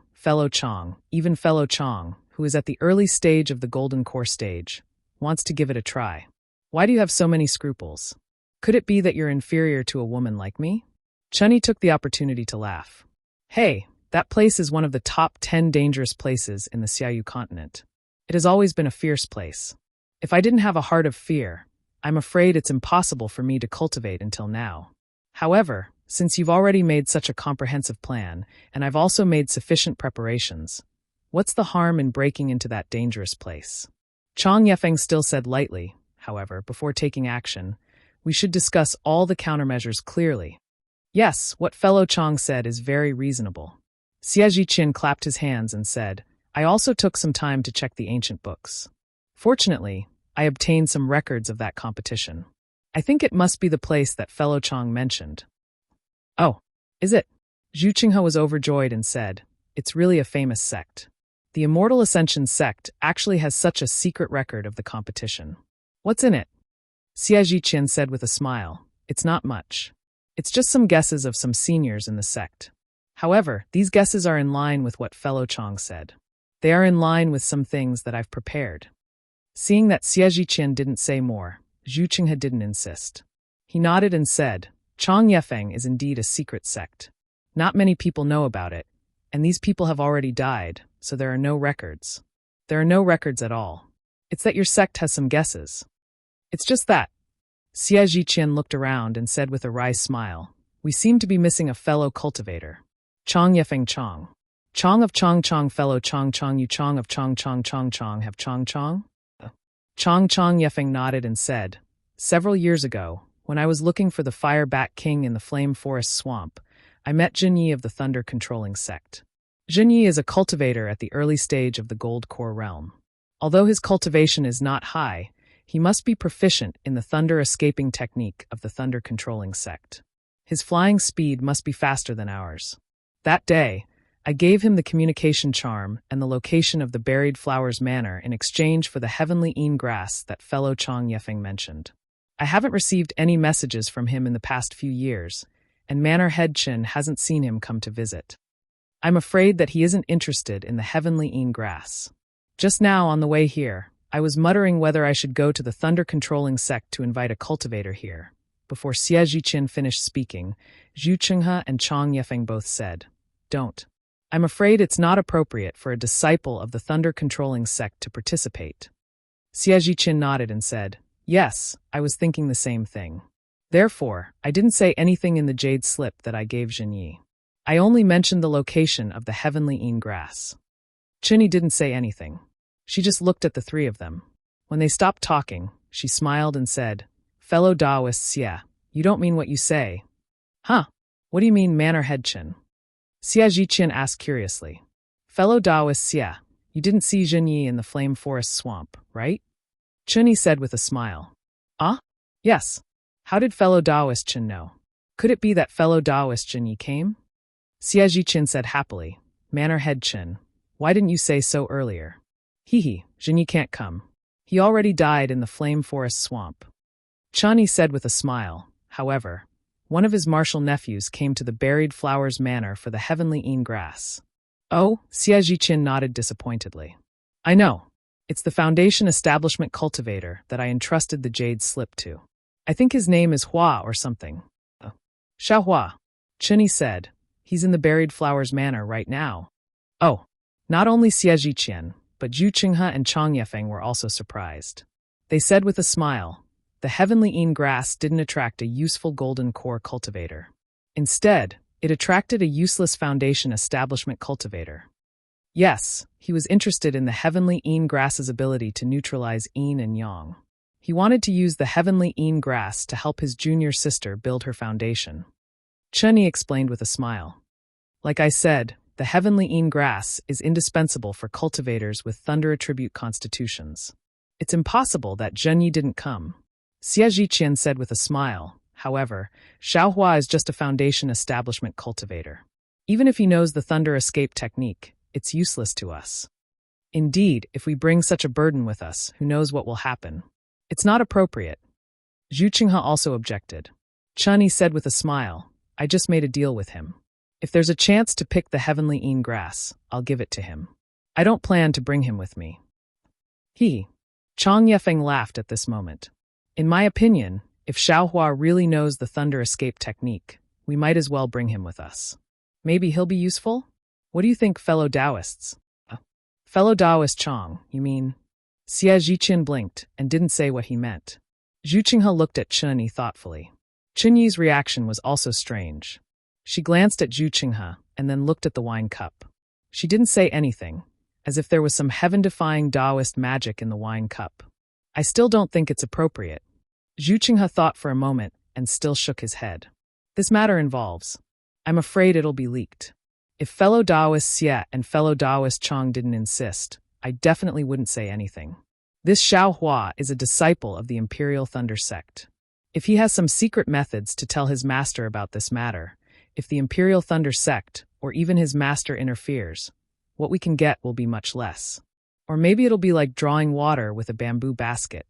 even fellow Chong, who is at the early stage of the Golden Core stage, wants to give it a try. Why do you have so many scruples? Could it be that you're inferior to a woman like me?" Chen Yi took the opportunity to laugh. "Hey, that place is one of the top 10 dangerous places in the Xiaoyu continent. It has always been a fierce place. If I didn't have a heart of fear, I'm afraid it's impossible for me to cultivate until now. However, since you've already made such a comprehensive plan, and I've also made sufficient preparations, what's the harm in breaking into that dangerous place?" Chong Yefeng still said lightly, however, before taking action, "We should discuss all the countermeasures clearly." "Yes, what fellow Chong said is very reasonable." Xie Zhiqian clapped his hands and said, "I also took some time to check the ancient books. Fortunately, I obtained some records of that competition. I think it must be the place that fellow Chong mentioned." "Oh, is it?" Zhu Qinghe was overjoyed and said, "It's really a famous sect. The Immortal Ascension sect actually has such a secret record of the competition." "What's in it?" Xie Zhiqian said with a smile, "It's not much. It's just some guesses of some seniors in the sect. However, these guesses are in line with what fellow Chong said. They are in line with some things that I've prepared." Seeing that Xie Zhiqian didn't say more, Zhu Qinghe didn't insist. He nodded and said, "Chong Yefeng is indeed a secret sect. Not many people know about it, and these people have already died, so there are no records. There are no records at all. It's that your sect has some guesses. It's just that. Xie Zhiqian looked around and said with a wry smile, "We seem to be missing a fellow cultivator. Chong Yefeng Chong. Chong of Chong Chong fellow Chong Chong you Chong of Chong Chong Chong Chong have Chong Chong?" Chong Chong Yefeng nodded and said, "Several years ago, when I was looking for the Fire Bat King in the Flame Forest Swamp, I met Zhenyi of the Thunder Controlling Sect. Zhenyi is a cultivator at the early stage of the Gold Core realm. Although his cultivation is not high, he must be proficient in the thunder escaping technique of the Thunder Controlling Sect. His flying speed must be faster than ours. That day, I gave him the communication charm and the location of the Buried Flowers Manor in exchange for the heavenly een grass that fellow Chong Yefeng mentioned. I haven't received any messages from him in the past few years, and Manor Head Chin hasn't seen him come to visit. I'm afraid that he isn't interested in the heavenly een grass. Just now on the way here, I was muttering whether I should go to the thunder-controlling sect to invite a cultivator here. Before Xie Zhiqian finished speaking, Zhu Chenghe and Chong Yefeng both said, "Don't. I'm afraid it's not appropriate for a disciple of the thunder-controlling sect to participate." Xie Zhiqian nodded and said, "Yes, I was thinking the same thing. Therefore, I didn't say anything in the jade slip that I gave Zhenyi. I only mentioned the location of the heavenly een grass." Chinny didn't say anything. She just looked at the three of them. When they stopped talking, she smiled and said, "Fellow Taoists, yeah, you don't mean what you say." "Huh? What do you mean, Manor Head Chin?" Xie Zhiqian asked curiously. "Fellow Taoists, yeah, you didn't see Zhenyi in the Flame Forest Swamp, right?" Chunyi said with a smile. "Ah? Yes. How did fellow Taoist Chin know? Could it be that fellow Taoist Zhenyi came?" Xie Zhiqian said happily, "Manor Head Chin, why didn't you say so earlier? Hee, Zhenyi can't come. He already died in the Flame Forest Swamp." Chani said with a smile, however, one of his martial nephews came to the Buried Flowers Manor for the heavenly een grass. "Oh," Xie Zhiqian nodded disappointedly. "I know. It's the Foundation Establishment cultivator that I entrusted the jade slip to. I think his name is Hua or something." "Xiao Hua," Chunyi said. "He's in the Buried Flowers Manor right now." Oh, not only Xie Zhiqian, but Zhu Chenghe and Chong Yefeng were also surprised. They said with a smile, the heavenly een grass didn't attract a useful golden core cultivator. Instead, it attracted a useless Foundation Establishment cultivator. Yes, he was interested in the heavenly een grass's ability to neutralize yin and yang. He wanted to use the heavenly een grass to help his junior sister build her foundation. Chunyi explained with a smile. "Like I said, the heavenly een grass is indispensable for cultivators with thunder attribute constitutions. It's impossible that Zhenyi didn't come." Xie Zhiqian said with a smile, however, Xiaohua is just a Foundation Establishment cultivator. Even if he knows the thunder escape technique, it's useless to us. Indeed, if we bring such a burden with us, who knows what will happen? It's not appropriate. Zhu Chenghe also objected. Chunyi said with a smile, "I just made a deal with him. If there's a chance to pick the heavenly een grass, I'll give it to him. I don't plan to bring him with me." Chong Yefeng laughed at this moment. "In my opinion, if Xiaohua really knows the thunder escape technique, we might as well bring him with us. Maybe he'll be useful? What do you think, fellow Taoists?" "Fellow Taoist Chong, you mean?" Xie Zhiqian blinked and didn't say what he meant. Zhu Chenghe looked at Chunyi thoughtfully. Chunyi's reaction was also strange. She glanced at Zhu Chenghe and then looked at the wine cup. She didn't say anything, as if there was some heaven-defying Taoist magic in the wine cup. "I still don't think it's appropriate." Zhu Chenghe thought for a moment and still shook his head. "This matter involves. I'm afraid it'll be leaked. If fellow Taoist Xie and fellow Taoist Chong didn't insist, I definitely wouldn't say anything. This Xiao Hua is a disciple of the Imperial Thunder Sect. If he has some secret methods to tell his master about this matter, if the Imperial Thunder Sect, or even his master interferes, what we can get will be much less. Or maybe it'll be like drawing water with a bamboo basket."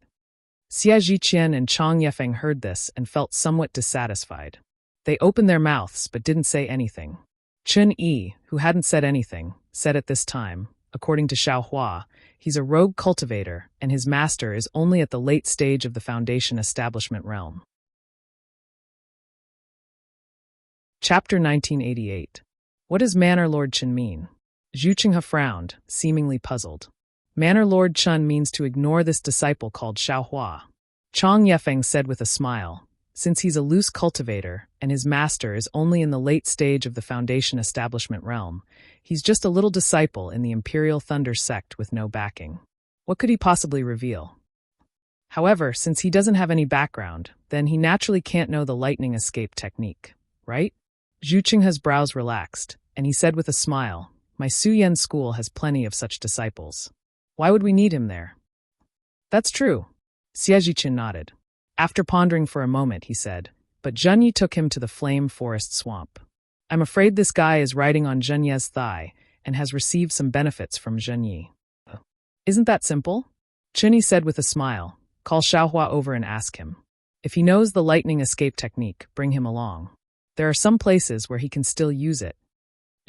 Xie Zhiqian and Chong Yefeng heard this and felt somewhat dissatisfied. They opened their mouths but didn't say anything. Chun Yi, who hadn't said anything, said at this time, according to Xiao Hua, he's a rogue cultivator and his master is only at the late stage of the Foundation Establishment realm. Chapter 1988. What does Manor Lord Chin mean? Zhu Chenghe frowned, seemingly puzzled. Manor Lord Chun means to ignore this disciple called Xiaohua. Chang Yefeng said with a smile, since he's a loose cultivator and his master is only in the late stage of the Foundation establishment realm, he's just a little disciple in the Imperial Thunder sect with no backing. What could he possibly reveal? However, since he doesn't have any background, then he naturally can't know the lightning escape technique, right? Zhu Qinghe's brows relaxed, and he said with a smile, my Su Yan school has plenty of such disciples. Why would we need him there? That's true. Xie Zhiqian nodded. After pondering for a moment, he said, but Zhenyi took him to the Flame Forest Swamp. I'm afraid this guy is riding on Zhenye's thigh and has received some benefits from Zhenyi. Isn't that simple? Chunyi said with a smile, call Xiaohua over and ask him. If he knows the lightning escape technique, bring him along. There are some places where he can still use it.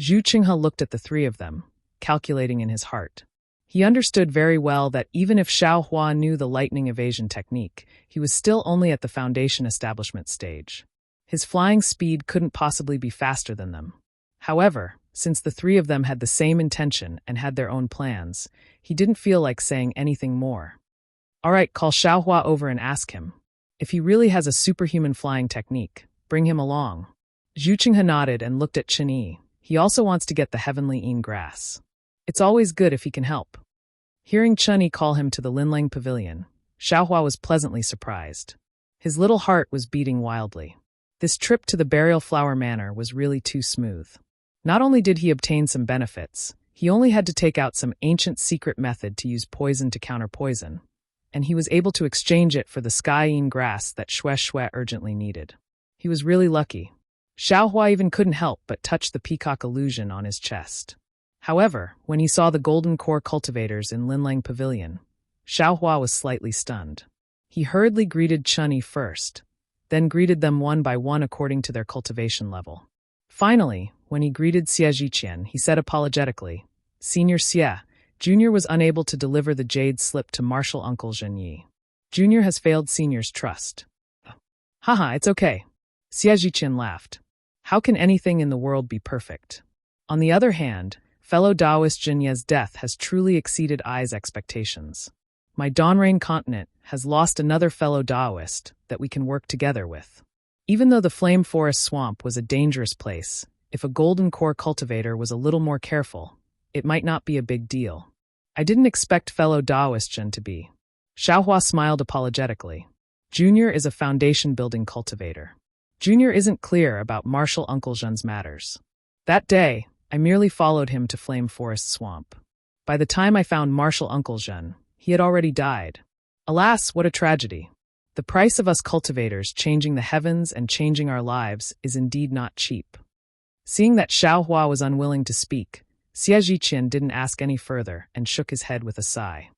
Zhu Qinghe looked at the three of them, calculating in his heart. He understood very well that even if Xiaohua knew the lightning evasion technique, he was still only at the Foundation establishment stage. His flying speed couldn't possibly be faster than them. However, since the three of them had the same intention and had their own plans, he didn't feel like saying anything more. All right, call Xiaohua over and ask him. If he really has a superhuman flying technique, bring him along. Zhu Qinghe nodded and looked at Chunyi. He also wants to get the heavenly Yin grass. It's always good if he can help. Hearing Chunyi call him to the Linlang Pavilion, Xiaohua was pleasantly surprised. His little heart was beating wildly. This trip to the Burial Flower Manor was really too smooth. Not only did he obtain some benefits, he only had to take out some ancient secret method to use poison to counter poison, and he was able to exchange it for the Sky Yin grass that Xue Xue urgently needed. He was really lucky. Xiaohua even couldn't help but touch the peacock illusion on his chest. However, when he saw the golden core cultivators in Linlang Pavilion, Xiaohua was slightly stunned. He hurriedly greeted Chunyi first, then greeted them one by one according to their cultivation level. Finally, when he greeted Xie Zhiqian, he said apologetically, Senior Xie, Junior was unable to deliver the jade slip to Martial Uncle Zhenyi. Junior has failed Senior's trust. Haha, it's okay. Xie Zhiqian laughed. How can anything in the world be perfect? On the other hand, fellow Taoist Zhenye's death has truly exceeded Ai's expectations. My Dawnrain continent has lost another fellow Taoist that we can work together with. Even though the Flame Forest Swamp was a dangerous place, if a golden core cultivator was a little more careful, it might not be a big deal. I didn't expect fellow Taoist Zhen to be. Xiaohua smiled apologetically. Junior is a foundation-building cultivator. Junior isn't clear about Martial Uncle Zhen's matters. That day, I merely followed him to Flame Forest Swamp. By the time I found Martial Uncle Zhen, he had already died. Alas, what a tragedy. The price of us cultivators changing the heavens and changing our lives is indeed not cheap. Seeing that Xiaohua was unwilling to speak, Xie Zhiqian didn't ask any further and shook his head with a sigh.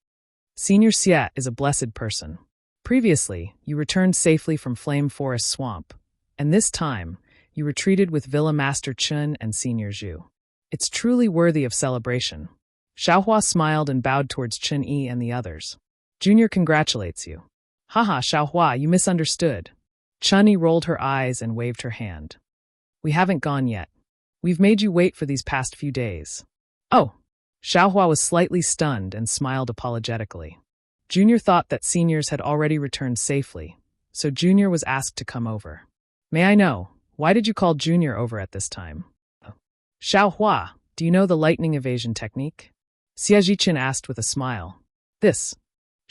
Senior Xie is a blessed person. Previously, you returned safely from Flame Forest Swamp, and this time, you retreated with Villa Master Chun and Senior Zhu. It's truly worthy of celebration. Xiaohua smiled and bowed towards Chunyi and the others. Junior congratulates you. Haha, Xiaohua, you misunderstood. Chunyi rolled her eyes and waved her hand. We haven't gone yet. We've made you wait for these past few days. Oh. Xiaohua was slightly stunned and smiled apologetically. Junior thought that seniors had already returned safely, so Junior was asked to come over. May I know, why did you call Junior over at this time? Xiaohua, do you know the lightning evasion technique? Xie Zhiqian asked with a smile. This.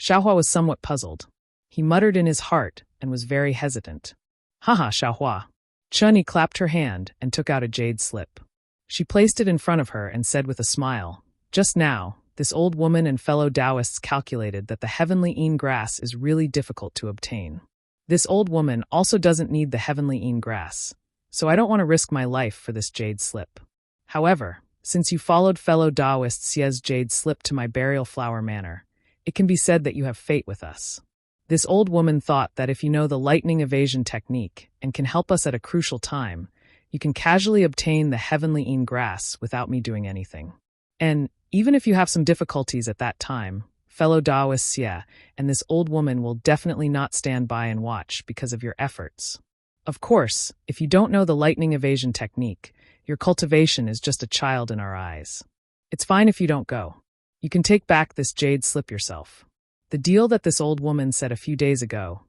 Xiaohua was somewhat puzzled. He muttered in his heart and was very hesitant. Haha, Xiaohua. Chunyi clapped her hand and took out a jade slip. She placed it in front of her and said with a smile, just now, this old woman and fellow Taoists calculated that the heavenly Yin grass is really difficult to obtain. This old woman also doesn't need the heavenly Yin grass, so I don't want to risk my life for this jade slip. However, since you followed fellow Taoist Xie's jade slip to my Burial Flower Manor, it can be said that you have fate with us. This old woman thought that if you know the lightning evasion technique and can help us at a crucial time, you can casually obtain the heavenly Yin grass without me doing anything. And even if you have some difficulties at that time, fellow Taoist Xie and this old woman will definitely not stand by and watch because of your efforts. Of course, if you don't know the lightning evasion technique, your cultivation is just a child in our eyes. It's fine if you don't go. You can take back this jade slip yourself. The deal that this old woman said a few days ago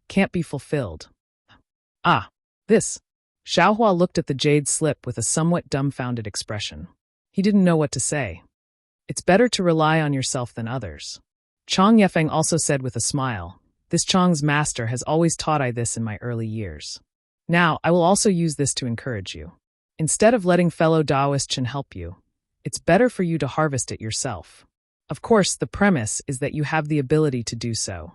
can't be fulfilled. Ah, this. Xiaohua looked at the jade slip with a somewhat dumbfounded expression. He didn't know what to say. It's better to rely on yourself than others. Chang Yefeng also said with a smile, this Chang's master has always taught I this in my early years. Now, I will also use this to encourage you. Instead of letting fellow Taoist Chen help you, it's better for you to harvest it yourself. Of course, the premise is that you have the ability to do so.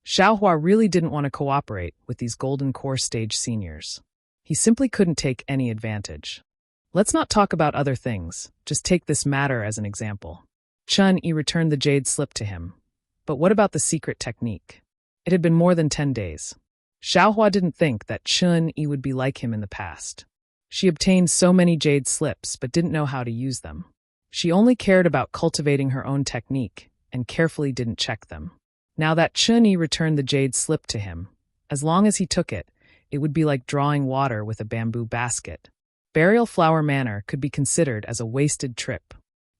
Xiaohua really didn't want to cooperate with these golden core stage seniors. He simply couldn't take any advantage. Let's not talk about other things, just take this matter as an example. Chun Yi returned the jade slip to him. But what about the secret technique? It had been more than 10 days. Xiaohua didn't think that Chun Yi would be like him in the past. She obtained so many jade slips but didn't know how to use them. She only cared about cultivating her own technique and carefully didn't check them. Now that Chun Yi returned the jade slip to him, as long as he took it, it would be like drawing water with a bamboo basket. Burial Flower Manor could be considered as a wasted trip.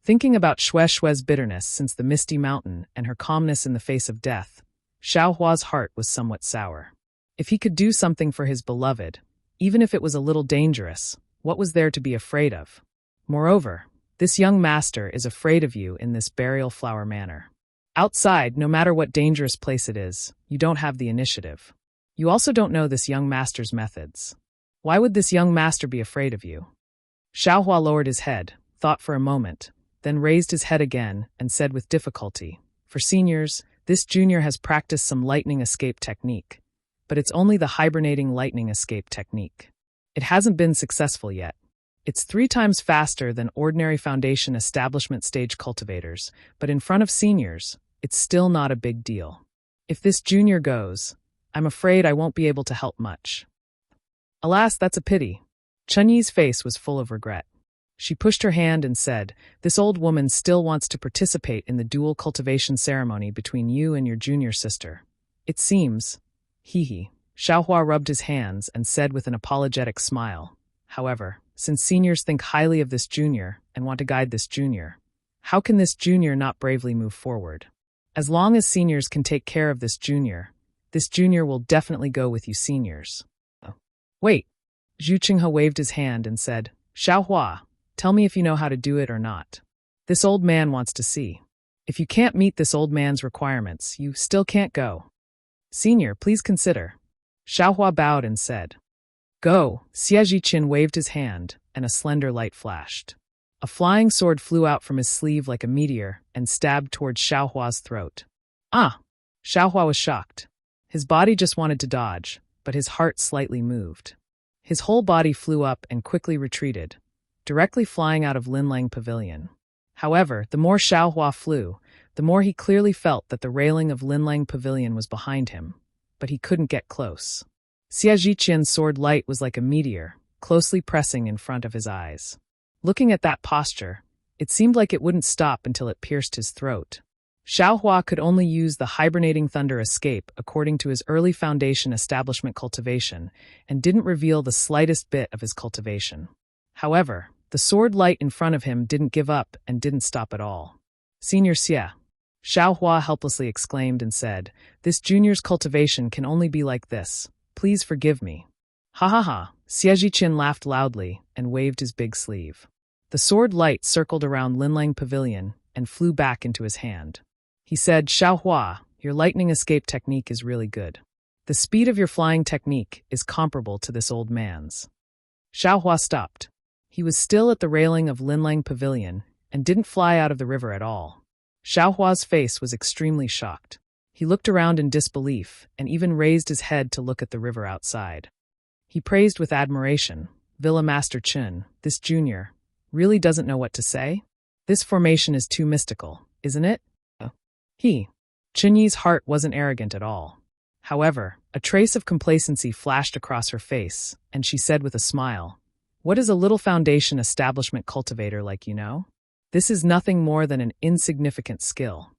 Thinking about Xue Xue's bitterness since the Misty Mountain and her calmness in the face of death, Xiaohua's heart was somewhat sour. If he could do something for his beloved, even if it was a little dangerous, what was there to be afraid of? Moreover, this young master is afraid of you in this Burial Flower Manor. Outside, no matter what dangerous place it is, you don't have the initiative. You also don't know this young master's methods. Why would this young master be afraid of you? Xiaohua lowered his head, thought for a moment, then raised his head again and said with difficulty, for seniors, this junior has practiced some lightning escape technique, but it's only the hibernating lightning escape technique. It hasn't been successful yet. It's 3 times faster than ordinary foundation establishment stage cultivators, but in front of seniors, it's still not a big deal. If this junior goes, I'm afraid I won't be able to help much. Alas, that's a pity. Chun Yi's face was full of regret. She pushed her hand and said, this old woman still wants to participate in the dual cultivation ceremony between you and your junior sister. It seems. Hee. Xiaohua rubbed his hands and said with an apologetic smile, however, since seniors think highly of this junior and want to guide this junior, how can this junior not bravely move forward? As long as seniors can take care of this junior will definitely go with you seniors. Wait. Zhu Qinghe waved his hand and said, Xiaohua, tell me if you know how to do it or not. This old man wants to see. If you can't meet this old man's requirements, you still can't go. Senior, please consider. Xiaohua bowed and said, Go. Xie Zhiqin waved his hand, and a slender light flashed. A flying sword flew out from his sleeve like a meteor and stabbed towards Xiaohua's throat. Ah! Xiaohua was shocked. His body just wanted to dodge, but his heart slightly moved. His whole body flew up and quickly retreated, directly flying out of Linlang Pavilion. However, the more Xiaohua flew, the more he clearly felt that the railing of Linlang Pavilion was behind him, but he couldn't get close. Xie Zhiqian's sword light was like a meteor, closely pressing in front of his eyes. Looking at that posture, it seemed like it wouldn't stop until it pierced his throat. Xiaohua could only use the hibernating thunder escape according to his early foundation establishment cultivation and didn't reveal the slightest bit of his cultivation. However, the sword light in front of him didn't give up and didn't stop at all. Senior Xie. Xiaohua helplessly exclaimed and said, this junior's cultivation can only be like this. Please forgive me. Ha ha ha. Xie Zhiqin laughed loudly and waved his big sleeve. The sword light circled around Linlang Pavilion and flew back into his hand. He said, Xiaohua, your lightning escape technique is really good. The speed of your flying technique is comparable to this old man's. Xiaohua stopped. He was still at the railing of Linlang Pavilion and didn't fly out of the river at all. Xiaohua's face was extremely shocked. He looked around in disbelief and even raised his head to look at the river outside. He praised with admiration, Villa Master Chun, this junior, really doesn't know what to say? This formation is too mystical, isn't it? Chun Yi's heart wasn't arrogant at all. However, a trace of complacency flashed across her face, and she said with a smile, what is a little foundation establishment cultivator like you know? This is nothing more than an insignificant skill.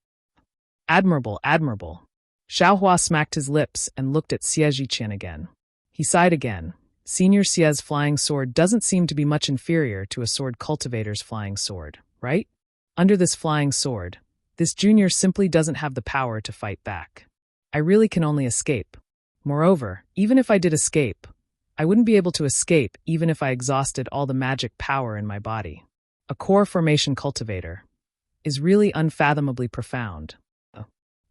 Admirable, admirable. Xiaohua smacked his lips and looked at Xie Zhiqian again. He sighed again. Senior Xie's flying sword doesn't seem to be much inferior to a sword cultivator's flying sword, right? Under this flying sword, this junior simply doesn't have the power to fight back. I really can only escape. Moreover, even if I did escape, I wouldn't be able to escape even if I exhausted all the magic power in my body. A core formation cultivator is really unfathomably profound.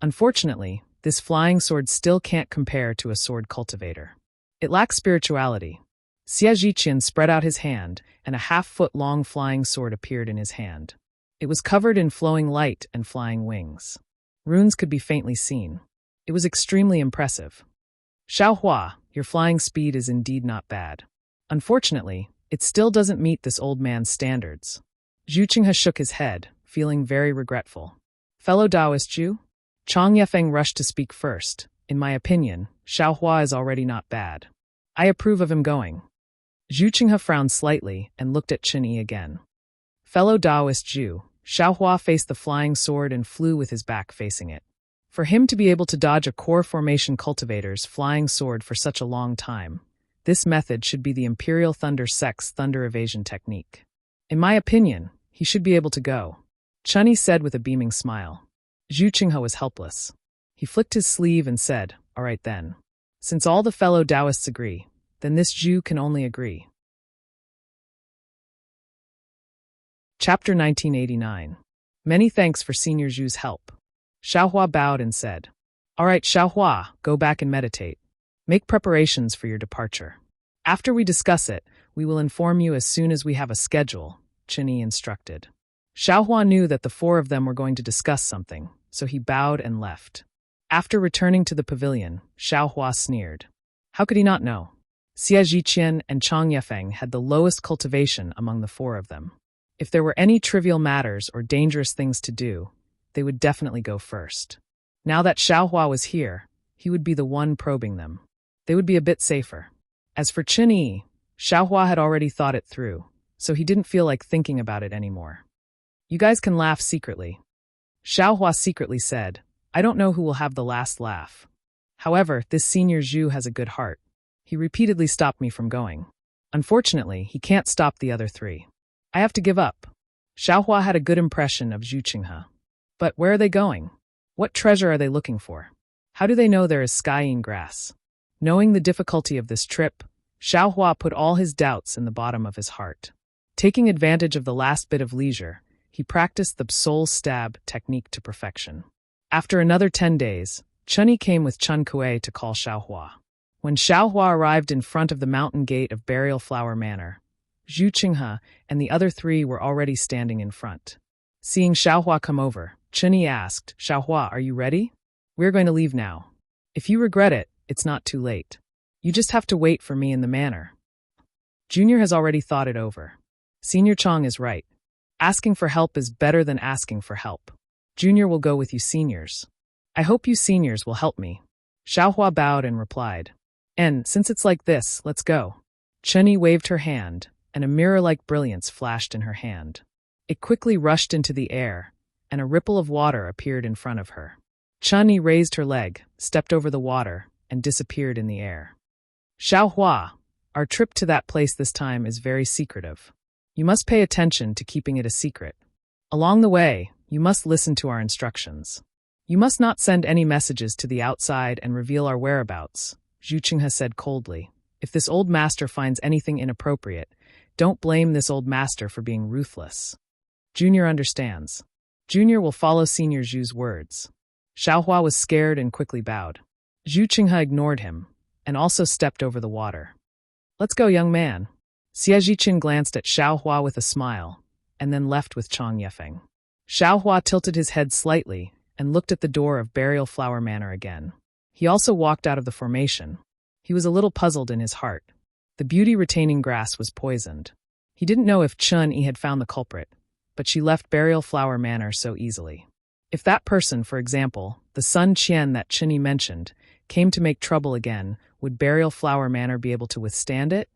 Unfortunately, this flying sword still can't compare to a sword cultivator. It lacks spirituality. Xie Zhiqian spread out his hand, and a half-foot-long flying sword appeared in his hand. It was covered in flowing light and flying wings. Runes could be faintly seen. It was extremely impressive. Xiaohua, your flying speed is indeed not bad. Unfortunately, it still doesn't meet this old man's standards. Zhu Qinghe shook his head, feeling very regretful. Fellow Taoist Zhu? Chang Yefeng rushed to speak first. In my opinion, Xiaohua is already not bad. I approve of him going. Zhu Qinghe frowned slightly and looked at Chen Yi again. Fellow Taoist Zhu, Xiaohua faced the flying sword and flew with his back facing it. For him to be able to dodge a core formation cultivator's flying sword for such a long time, this method should be the Imperial Thunder Sect's thunder evasion technique. In my opinion, he should be able to go, Chen Yi said with a beaming smile. Zhu Qinghe was helpless. He flicked his sleeve and said, "All right then. Since all the fellow Taoists agree, then this Zhu can only agree." Chapter 1989. Many thanks for Senior Zhu's help. Xiaohua bowed and said, "All right, Xiaohua, go back and meditate. Make preparations for your departure. After we discuss it, we will inform you as soon as we have a schedule," Chen Yi instructed. Xiaohua knew that the four of them were going to discuss something, so he bowed and left. After returning to the pavilion, Xiaohua sneered. How could he not know? Xie Zhiqian and Chang Yefeng had the lowest cultivation among the four of them. If there were any trivial matters or dangerous things to do, they would definitely go first. Now that Xiaohua was here, he would be the one probing them. They would be a bit safer. As for Chen Yi, Xiaohua had already thought it through, so he didn't feel like thinking about it anymore. You guys can laugh secretly. Xiaohua secretly said, I don't know who will have the last laugh. However, this Senior Zhu has a good heart. He repeatedly stopped me from going. Unfortunately, he can't stop the other three. I have to give up. Xiaohua had a good impression of Zhu Qinghe. But where are they going? What treasure are they looking for? How do they know there is skying grass? Knowing the difficulty of this trip, Xiaohua put all his doubts in the bottom of his heart. Taking advantage of the last bit of leisure, he practiced the soul stab technique to perfection. After another 10 days, Chen Yi came with Chen Kuei to call Xiaohua. When Xiaohua arrived in front of the mountain gate of Burial Flower Manor, Zhu Qinghe and the other three were already standing in front. Seeing Xiaohua come over, Chen Yi asked, Xiaohua, are you ready? We're going to leave now. If you regret it, it's not too late. You just have to wait for me in the manor. Junior has already thought it over. Senior Chang is right. Asking for help is better than asking for help. Junior will go with you seniors. I hope you seniors will help me. Xiaohua bowed and replied. And since it's like this, let's go. Chen Yi waved her hand, and a mirror-like brilliance flashed in her hand. It quickly rushed into the air, and a ripple of water appeared in front of her. Chen Yi raised her leg, stepped over the water, and disappeared in the air. Xiaohua, our trip to that place this time is very secretive. You must pay attention to keeping it a secret. Along the way, you must listen to our instructions. You must not send any messages to the outside and reveal our whereabouts, Zhu Qinghe said coldly. If this old master finds anything inappropriate, don't blame this old master for being ruthless. Junior understands. Junior will follow Senior Zhu's words. Xiaohua was scared and quickly bowed. Zhu Qinghe ignored him, and also stepped over the water. Let's go, young man. Xie Zhiqian glanced at Xiaohua with a smile, and then left with Chang Yefeng. Xiaohua tilted his head slightly and looked at the door of Burial Flower Manor again. He also walked out of the formation. He was a little puzzled in his heart. The beauty-retaining grass was poisoned. He didn't know if Chen Yi had found the culprit, but she left Burial Flower Manor so easily. If that person, for example, the Sun Qian that Chen Yi mentioned, came to make trouble again, would Burial Flower Manor be able to withstand it?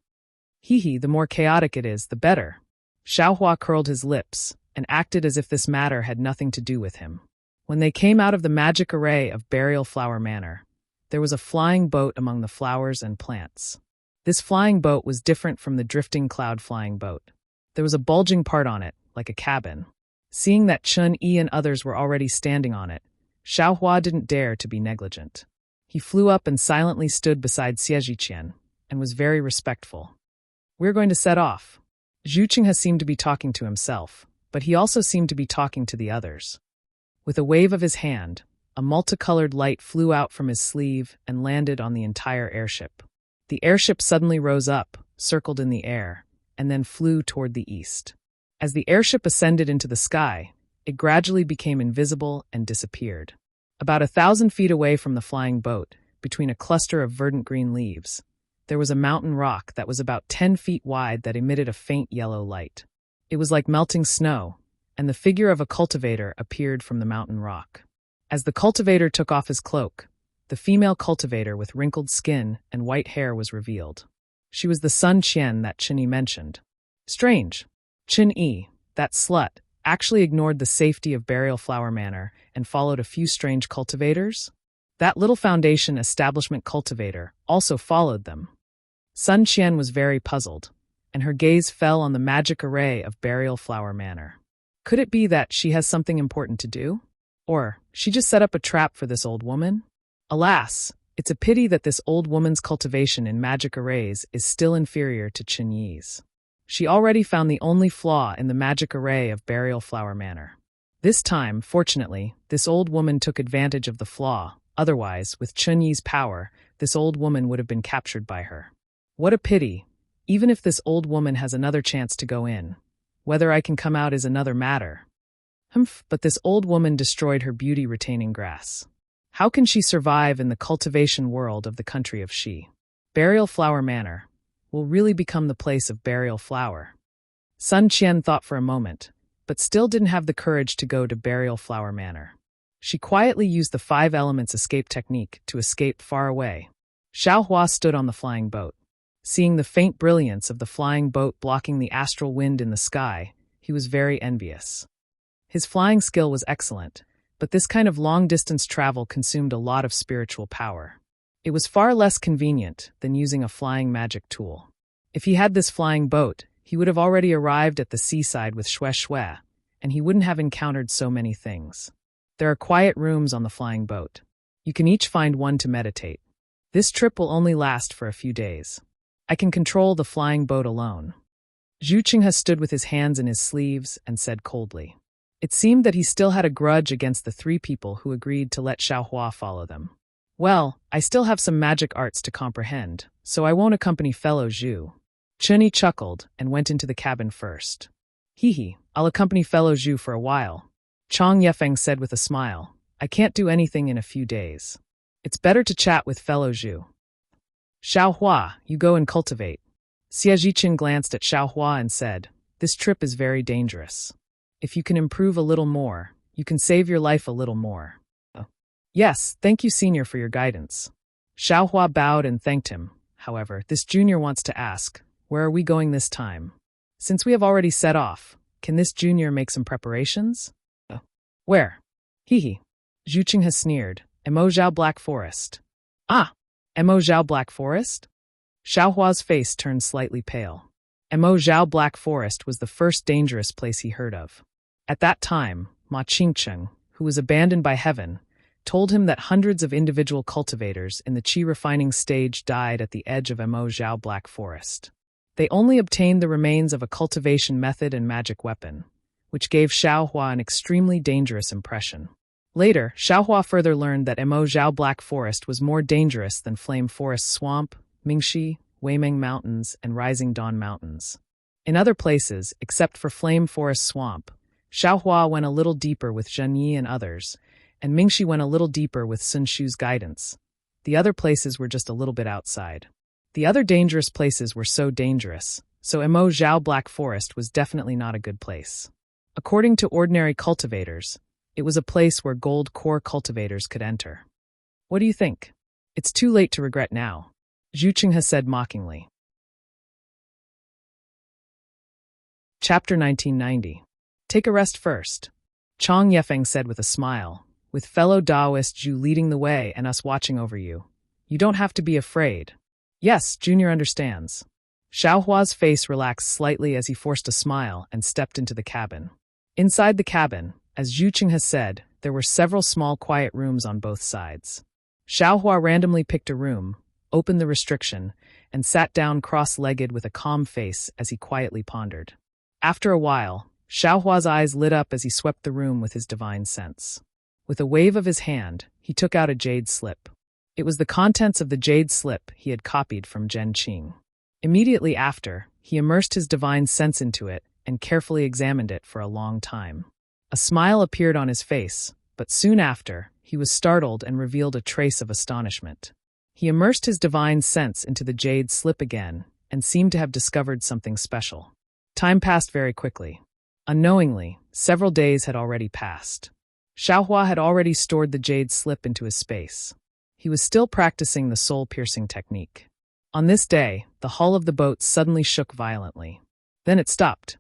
The more chaotic it is, the better. Xiaohua curled his lips and acted as if this matter had nothing to do with him. When they came out of the magic array of Burial Flower Manor, there was a flying boat among the flowers and plants. This flying boat was different from the drifting cloud flying boat. There was a bulging part on it, like a cabin. Seeing that Chun Yi and others were already standing on it, Xiaohua didn't dare to be negligent. He flew up and silently stood beside Xie Zhiqian, and was very respectful. "We're going to set off." Zhu Qinghe seemed to be talking to himself, but he also seemed to be talking to the others. With a wave of his hand, a multicolored light flew out from his sleeve and landed on the entire airship. The airship suddenly rose up, circled in the air, and then flew toward the east. As the airship ascended into the sky, it gradually became invisible and disappeared. About 1,000 feet away from the flying boat, between a cluster of verdant green leaves, there was a mountain rock that was about 10 feet wide that emitted a faint yellow light. It was like melting snow, and the figure of a cultivator appeared from the mountain rock. As the cultivator took off his cloak, the female cultivator with wrinkled skin and white hair was revealed. She was the Sun Qian that Chen Yi mentioned. Strange. Chen Yi, that slut, actually ignored the safety of Burial Flower Manor and followed a few strange cultivators? That little foundation establishment cultivator also followed them. Sun Qian was very puzzled, and her gaze fell on the magic array of Burial Flower Manor. Could it be that she has something important to do? Or she just set up a trap for this old woman? Alas, it's a pity that this old woman's cultivation in magic arrays is still inferior to Chen Yi's. She already found the only flaw in the magic array of Burial Flower Manor. This time, fortunately, this old woman took advantage of the flaw. Otherwise, with Chen Yi's power, this old woman would have been captured by her. What a pity. Even if this old woman has another chance to go in, whether I can come out is another matter. But this old woman destroyed her beauty-retaining grass. How can she survive in the cultivation world of the country of Shi? Burial Flower Manor will really become the place of burial flower. Sun Qian thought for a moment, but still didn't have the courage to go to Burial Flower Manor. She quietly used the 5 elements escape technique to escape far away. Xiaohua stood on the flying boat. Seeing the faint brilliance of the flying boat blocking the astral wind in the sky, he was very envious. His flying skill was excellent, but this kind of long-distance travel consumed a lot of spiritual power. It was far less convenient than using a flying magic tool. If he had this flying boat, he would have already arrived at the seaside with Xue Xue, and he wouldn't have encountered so many things. There are quiet rooms on the flying boat. You can each find one to meditate. This trip will only last for a few days. I can control the flying boat alone. Zhu Qinghe stood with his hands in his sleeves and said coldly. It seemed that he still had a grudge against the 3 people who agreed to let Xiaohua follow them. Well, I still have some magic arts to comprehend, so I won't accompany fellow Zhu. Chen Yi chuckled and went into the cabin first. Hee, I'll accompany fellow Zhu for a while. Chang Yefeng said with a smile. I can't do anything in a few days. It's better to chat with fellow Zhu. Xiaohua, you go and cultivate. Xie Zhiqian glanced at Xiaohua and said, this trip is very dangerous. If you can improve a little more, you can save your life a little more. Yes, thank you, Senior, for your guidance. Xiaohua bowed and thanked him. However, this junior wants to ask, where are we going this time? Since we have already set off, can this junior make some preparations? Where? Hee. Zhu Qinghe sneered. Emozhao Black Forest. Ah! Emozhao Black Forest? Xiaohua's face turned slightly pale. Emozhao Black Forest was the first dangerous place he heard of. At that time, Ma Qingcheng, who was abandoned by heaven, told him that hundreds of individual cultivators in the qi refining stage died at the edge of Emozhao Black Forest. They only obtained the remains of a cultivation method and magic weapon, which gave Xiaohua an extremely dangerous impression. Later, Xiaohua further learned that Emozhao Black Forest was more dangerous than Flame Forest Swamp, Mingxi, Weimeng Mountains, and Rising Dawn Mountains. In other places, except for Flame Forest Swamp, Xiaohua went a little deeper with Zhen Yi and others, and Mingxi went a little deeper with Sun Shu's guidance. The other places were just a little bit outside. The other dangerous places were so dangerous, so Emozhao Black Forest was definitely not a good place. According to ordinary cultivators, it was a place where gold core cultivators could enter. What do you think? It's too late to regret now, Zhu Qinghe said mockingly. Chapter 1990. Take a rest first, Chang Yefeng said with a smile. With fellow Taoist Zhu leading the way and us watching over you, you don't have to be afraid. Yes, Junior understands. Xiaohua's face relaxed slightly as he forced a smile and stepped into the cabin. Inside the cabin, as Zhu Qing has said, there were several small quiet rooms on both sides. Xiaohua randomly picked a room, opened the restriction, and sat down cross-legged with a calm face as he quietly pondered. After a while, Xiaohua's eyes lit up as he swept the room with his divine sense. With a wave of his hand, he took out a jade slip. It was the contents of the jade slip he had copied from Zhen Qing. Immediately after, he immersed his divine sense into it and carefully examined it for a long time. A smile appeared on his face, but soon after, he was startled and revealed a trace of astonishment. He immersed his divine sense into the jade slip again and seemed to have discovered something special. Time passed very quickly. Unknowingly, several days had already passed. Xiaohua had already stored the jade slip into his space. He was still practicing the soul-piercing technique. On this day, the hull of the boat suddenly shook violently. Then it stopped.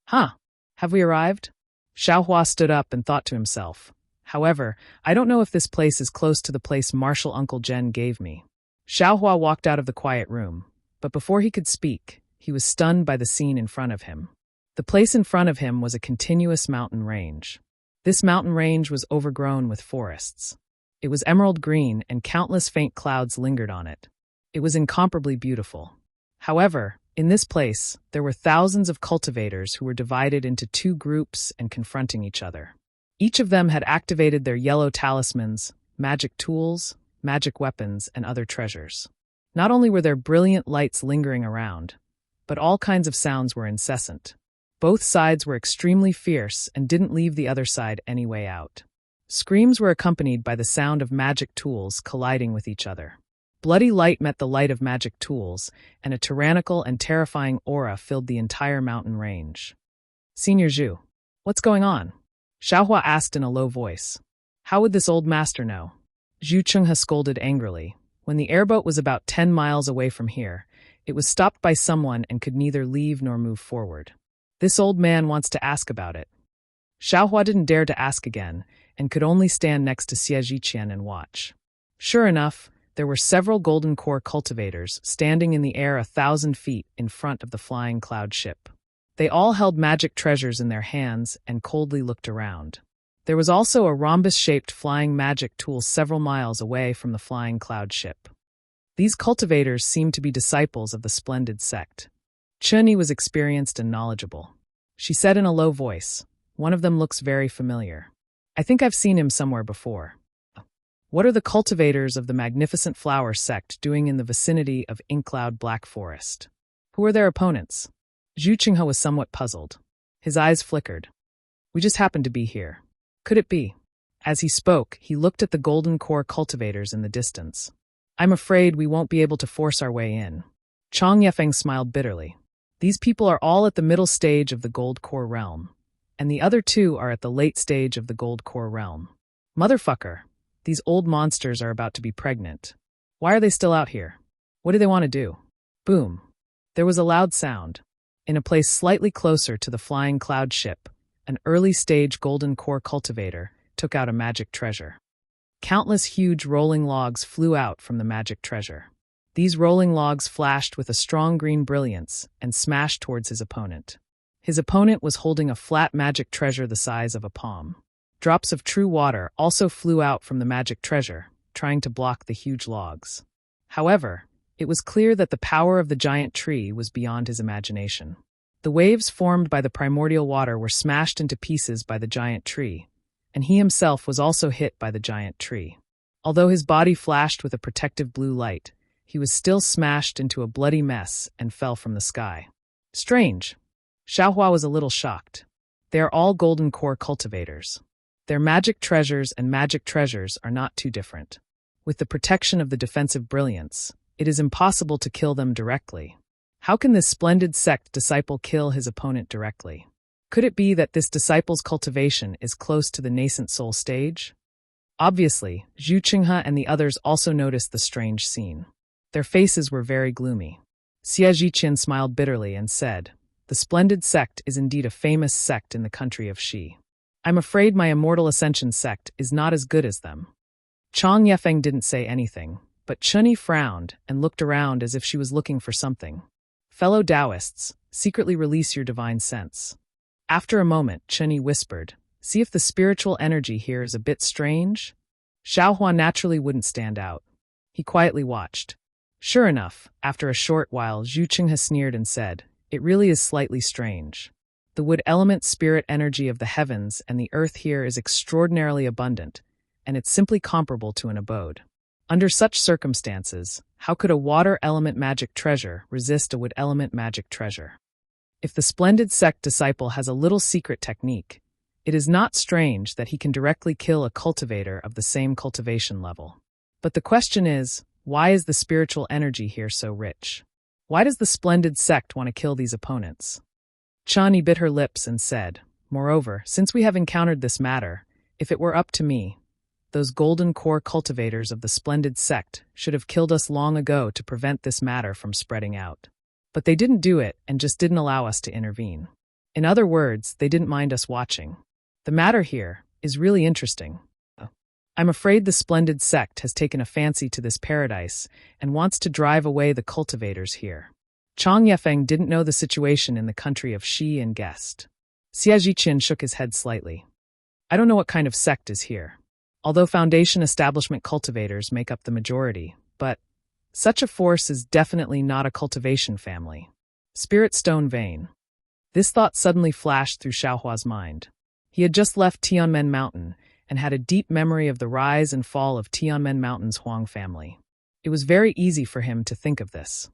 Huh, have we arrived? Xiaohua stood up and thought to himself. However, I don't know if this place is close to the place Marshal Uncle Jen gave me. Xiaohua walked out of the quiet room, but before he could speak, he was stunned by the scene in front of him. The place in front of him was a continuous mountain range. This mountain range was overgrown with forests. It was emerald green and countless faint clouds lingered on it. It was incomparably beautiful. However, in this place, there were thousands of cultivators who were divided into two groups and confronting each other. Each of them had activated their yellow talismans, magic tools, magic weapons, and other treasures. Not only were there brilliant lights lingering around, but all kinds of sounds were incessant. Both sides were extremely fierce and didn't leave the other side any way out. Screams were accompanied by the sound of magic tools colliding with each other. Bloody light met the light of magic tools, and a tyrannical and terrifying aura filled the entire mountain range. Senior Zhu, what's going on? Xiaohua asked in a low voice. How would this old master know? Zhu Chenghe scolded angrily. When the airboat was about 10 miles away from here, it was stopped by someone and could neither leave nor move forward. This old man wants to ask about it. Xiaohua didn't dare to ask again, and could only stand next to Xie Zhiqian and watch. Sure enough, there were several golden core cultivators standing in the air 1,000 feet in front of the flying cloud ship. They all held magic treasures in their hands and coldly looked around. There was also a rhombus-shaped flying magic tool several miles away from the flying cloud ship. These cultivators seemed to be disciples of the splendid sect. Chunyi was experienced and knowledgeable. She said in a low voice, "One of them looks very familiar. I think I've seen him somewhere before." What are the cultivators of the magnificent flower sect doing in the vicinity of Inkcloud Black Forest? Who are their opponents? Zhu Qinghe was somewhat puzzled. His eyes flickered. We just happened to be here. Could it be? As he spoke, he looked at the golden core cultivators in the distance. I'm afraid we won't be able to force our way in. Chang Yefeng smiled bitterly. These people are all at the middle stage of the gold core realm, and the other two are at the late stage of the gold core realm. Motherfucker, these old monsters are about to be pregnant. Why are they still out here? What do they want to do? Boom. There was a loud sound. In a place slightly closer to the flying cloud ship, an early-stage golden core cultivator took out a magic treasure. Countless huge rolling logs flew out from the magic treasure. These rolling logs flashed with a strong green brilliance and smashed towards his opponent. His opponent was holding a flat magic treasure the size of a palm. Drops of true water also flew out from the magic treasure, trying to block the huge logs. However, it was clear that the power of the giant tree was beyond his imagination. The waves formed by the primordial water were smashed into pieces by the giant tree, and he himself was also hit by the giant tree. Although his body flashed with a protective blue light, he was still smashed into a bloody mess and fell from the sky. Strange. Xiaohua was a little shocked. They are all golden core cultivators. Their magic treasures and magic treasures are not too different. With the protection of the defensive brilliance, it is impossible to kill them directly. How can this splendid sect disciple kill his opponent directly? Could it be that this disciple's cultivation is close to the nascent soul stage? Obviously, Zhu Qinghe and the others also noticed the strange scene. Their faces were very gloomy. Xie Zhiqian smiled bitterly and said, "The splendid sect is indeed a famous sect in the country of Xi. I'm afraid my Immortal Ascension sect is not as good as them." Chang Yefeng didn't say anything, but Chunyi frowned and looked around as if she was looking for something. Fellow Taoists, secretly release your divine sense. After a moment, Chunyi whispered, "See if the spiritual energy here is a bit strange?" Xiaohua naturally wouldn't stand out. He quietly watched. Sure enough, after a short while, Zhu Qinghe sneered and said, "It really is slightly strange. The wood element spirit energy of the heavens and the earth here is extraordinarily abundant, and it's simply comparable to an abode. Under such circumstances, how could a water element magic treasure resist a wood element magic treasure? If the splendid sect disciple has a little secret technique, it is not strange that he can directly kill a cultivator of the same cultivation level. But the question is, why is the spiritual energy here so rich? Why does the splendid sect want to kill these opponents?" Chani bit her lips and said, "Moreover, since we have encountered this matter, if it were up to me, those golden core cultivators of the splendid sect should have killed us long ago to prevent this matter from spreading out. But they didn't do it and just didn't allow us to intervene. In other words, they didn't mind us watching. The matter here is really interesting. I'm afraid the splendid sect has taken a fancy to this paradise and wants to drive away the cultivators here." Chang Yefeng didn't know the situation in the country of Shi and Guest. Xia Zhiqin shook his head slightly. "I don't know what kind of sect is here. Although Foundation establishment cultivators make up the majority, but such a force is definitely not a cultivation family. Spirit stone vein." This thought suddenly flashed through Xiaohua's mind. He had just left Tianmen Mountain and had a deep memory of the rise and fall of Tianmen Mountain's Huang family. It was very easy for him to think of this.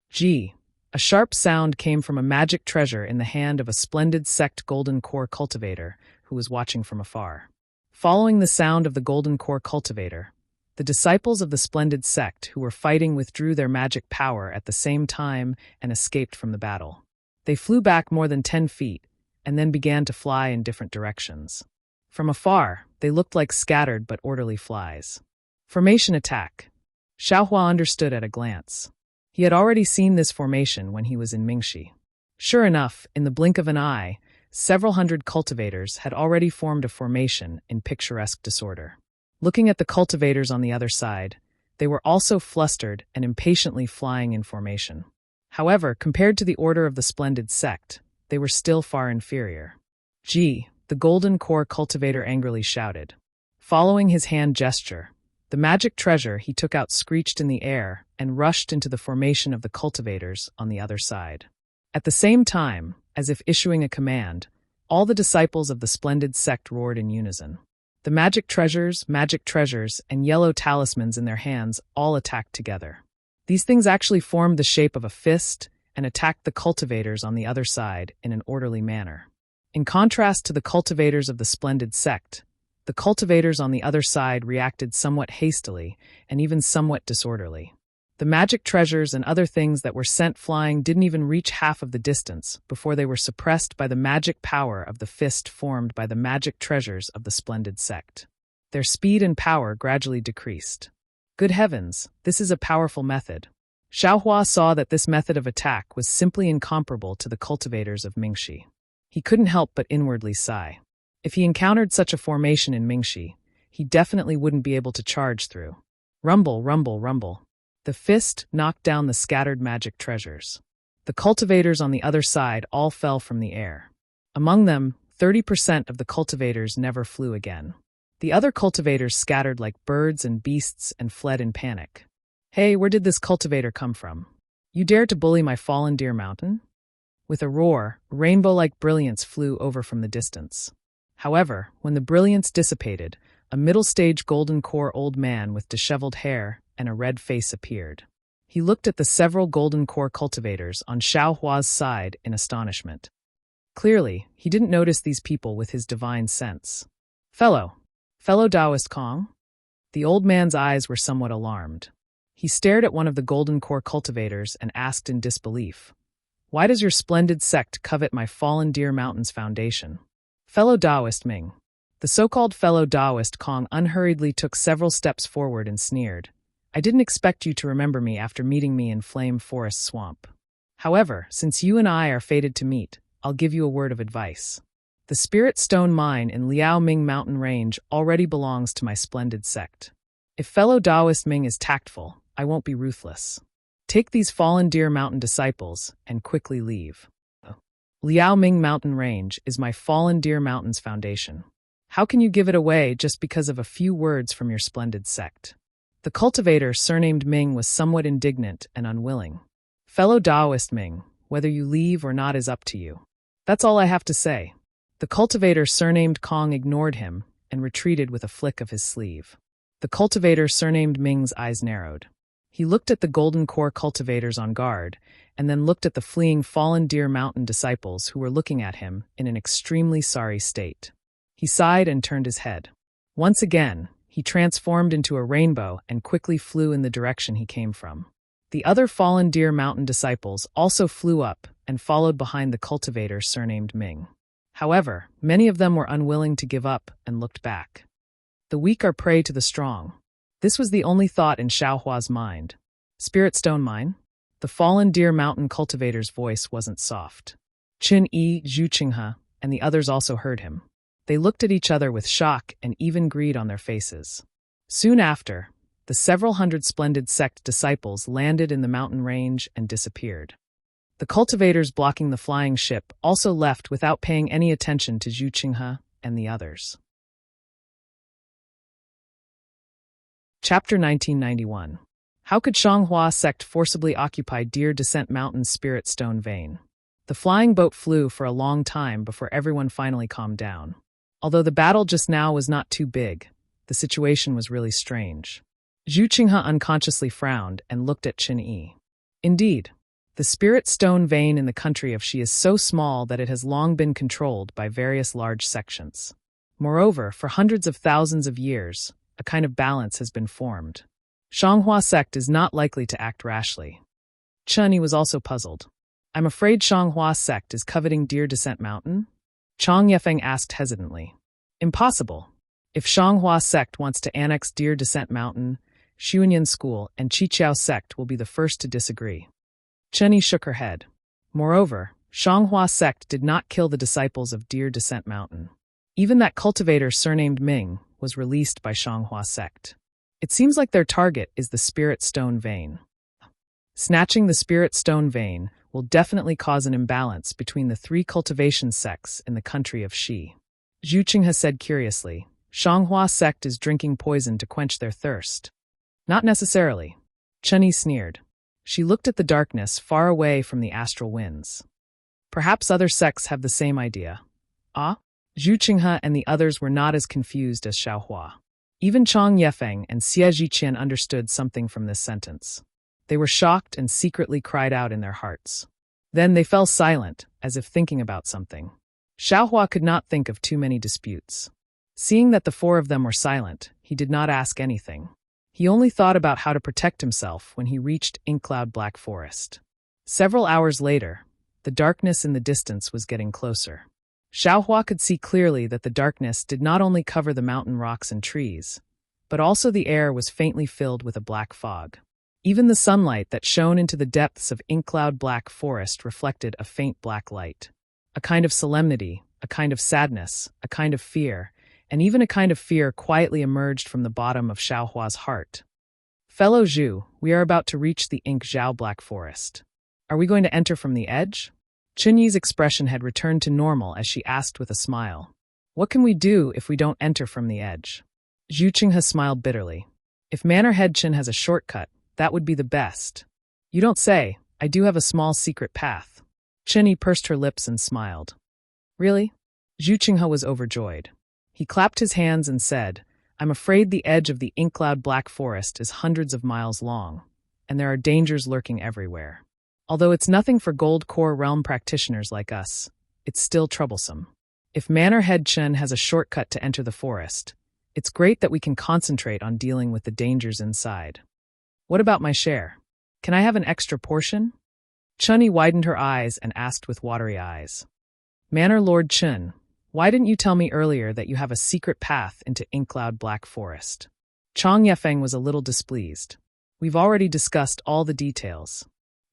Gee, a sharp sound came from a magic treasure in the hand of a splendid sect golden core cultivator who was watching from afar. Following the sound of the golden core cultivator, the disciples of the splendid sect who were fighting withdrew their magic power at the same time and escaped from the battle. They flew back more than 10 feet and then began to fly in different directions. From afar, they looked like scattered but orderly flies. Formation attack. Xiaohua understood at a glance. He had already seen this formation when he was in Mingxi. Sure enough, in the blink of an eye, several hundred cultivators had already formed a formation in picturesque disorder. Looking at the cultivators on the other side, they were also flustered and impatiently flying in formation. However, compared to the order of the splendid sect, they were still far inferior. "Gee," the golden core cultivator angrily shouted. Following his hand gesture, the magic treasure he took out screeched in the air and rushed into the formation of the cultivators on the other side. At the same time, as if issuing a command, all the disciples of the splendid sect roared in unison. The magic treasures, and yellow talismans in their hands all attacked together. These things actually formed the shape of a fist and attacked the cultivators on the other side in an orderly manner. In contrast to the cultivators of the splendid sect, the cultivators on the other side reacted somewhat hastily and even somewhat disorderly. The magic treasures and other things that were sent flying didn't even reach half of the distance before they were suppressed by the magic power of the fist formed by the magic treasures of the splendid sect. Their speed and power gradually decreased. Good heavens, this is a powerful method. Xiaohua saw that this method of attack was simply incomparable to the cultivators of Mingxi. He couldn't help but inwardly sigh. If he encountered such a formation in Mingxi, he definitely wouldn't be able to charge through. Rumble, rumble, rumble. The fist knocked down the scattered magic treasures. The cultivators on the other side all fell from the air. Among them, 30% of the cultivators never flew again. The other cultivators scattered like birds and beasts and fled in panic. "Hey, where did this cultivator come from? You dare to bully my fallen deer mountain?" With a roar, rainbow-like brilliance flew over from the distance. However, when the brilliance dissipated, a middle-stage golden core old man with disheveled hair and a red face appeared. He looked at the several golden core cultivators on Xiaohua's side in astonishment. Clearly, he didn't notice these people with his divine sense. Fellow Taoist Kong?" The old man's eyes were somewhat alarmed. He stared at one of the golden core cultivators and asked in disbelief, "Why does your splendid sect covet my fallen deer mountain's foundation?" "Fellow Taoist Ming." The so-called fellow Taoist Kong unhurriedly took several steps forward and sneered, "I didn't expect you to remember me after meeting me in Flame Forest Swamp. However, since you and I are fated to meet, I'll give you a word of advice. The Spirit Stone Mine in Liao Ming Mountain Range already belongs to my splendid sect. If fellow Taoist Ming is tactful, I won't be ruthless. Take these fallen deer mountain disciples and quickly leave." Liaoming Mountain Range is my fallen deer mountain's foundation. How can you give it away just because of a few words from your splendid sect? The cultivator, surnamed Ming, was somewhat indignant and unwilling. Fellow Taoist Ming, whether you leave or not is up to you. That's all I have to say. The cultivator, surnamed Kong, ignored him and retreated with a flick of his sleeve. The cultivator, surnamed Ming's eyes narrowed. He looked at the golden core cultivators on guard, and then looked at the fleeing fallen deer mountain disciples who were looking at him in an extremely sorry state. He sighed and turned his head. Once again, he transformed into a rainbow and quickly flew in the direction he came from. The other fallen deer mountain disciples also flew up and followed behind the cultivator surnamed Ming. However, many of them were unwilling to give up and looked back. The weak are prey to the strong. This was the only thought in Xiaohua's mind. Spirit stone mine? The fallen deer mountain cultivator's voice wasn't soft. Qin Yi, Zhu Qinghe, and the others also heard him. They looked at each other with shock and even greed on their faces. Soon after, the several hundred splendid sect disciples landed in the mountain range and disappeared. The cultivators blocking the flying ship also left without paying any attention to Zhu Qinghe and the others. Chapter 1991. How could Xianghua sect forcibly occupy Deer Descent Mountain's spirit stone vein? The flying boat flew for a long time before everyone finally calmed down. Although the battle just now was not too big, the situation was really strange. Zhu Qinghe unconsciously frowned and looked at Qin Yi. Indeed, the spirit stone vein in the country of Xi is so small that it has long been controlled by various large sections. Moreover, for hundreds of thousands of years, a kind of balance has been formed. Xianghua sect is not likely to act rashly. Chen Yi was also puzzled. I'm afraid Xianghua sect is coveting Deer Descent Mountain? Chang Yefeng asked hesitantly. Impossible. If Xianghua sect wants to annex Deer Descent Mountain, Xuanyan School and Qiqiao sect will be the first to disagree. Chen Yi shook her head. Moreover, Xianghua sect did not kill the disciples of Deer Descent Mountain. Even that cultivator surnamed Ming was released by Xianghua sect. It seems like their target is the spirit stone vein. Snatching the spirit stone vein will definitely cause an imbalance between the three cultivation sects in the country of Xi. Zhu Qinghe said curiously, Xianghua sect is drinking poison to quench their thirst. Not necessarily. Chen Yi sneered. She looked at the darkness far away from the astral winds. Perhaps other sects have the same idea. Ah? Zhu Qinghe and the others were not as confused as Xiaohua. Even Chang Yefeng and Xie Zhiqian understood something from this sentence. They were shocked and secretly cried out in their hearts. Then they fell silent, as if thinking about something. Xiaohua could not think of too many disputes. Seeing that the four of them were silent, he did not ask anything. He only thought about how to protect himself when he reached Inkcloud Black Forest. Several hours later, the darkness in the distance was getting closer. Xiaohua could see clearly that the darkness did not only cover the mountain rocks and trees, but also the air was faintly filled with a black fog. Even the sunlight that shone into the depths of Inkcloud Black Forest reflected a faint black light. A kind of solemnity, a kind of sadness, a kind of fear, and even a kind of fear quietly emerged from the bottom of Xiaohua's heart. Fellow Zhu, we are about to reach the Ink Zhao Black Forest. Are we going to enter from the edge? Qin Yi's expression had returned to normal as she asked with a smile. What can we do if we don't enter from the edge? Zhu Qinghe smiled bitterly. If Manor Head Qin has a shortcut, that would be the best. You don't say. I do have a small secret path. Qin Yi pursed her lips and smiled. Really? Zhu Qinghe was overjoyed. He clapped his hands and said, I'm afraid the edge of the Inkcloud Black Forest is hundreds of miles long, and there are dangers lurking everywhere. Although it's nothing for Gold Core Realm practitioners like us, it's still troublesome. If Manor Head Qin has a shortcut to enter the forest, it's great that we can concentrate on dealing with the dangers inside. What about my share? Can I have an extra portion? Chen Yi widened her eyes and asked with watery eyes. Manor Lord Qin, why didn't you tell me earlier that you have a secret path into Inkcloud Black Forest? Chang Yefeng was a little displeased. We've already discussed all the details.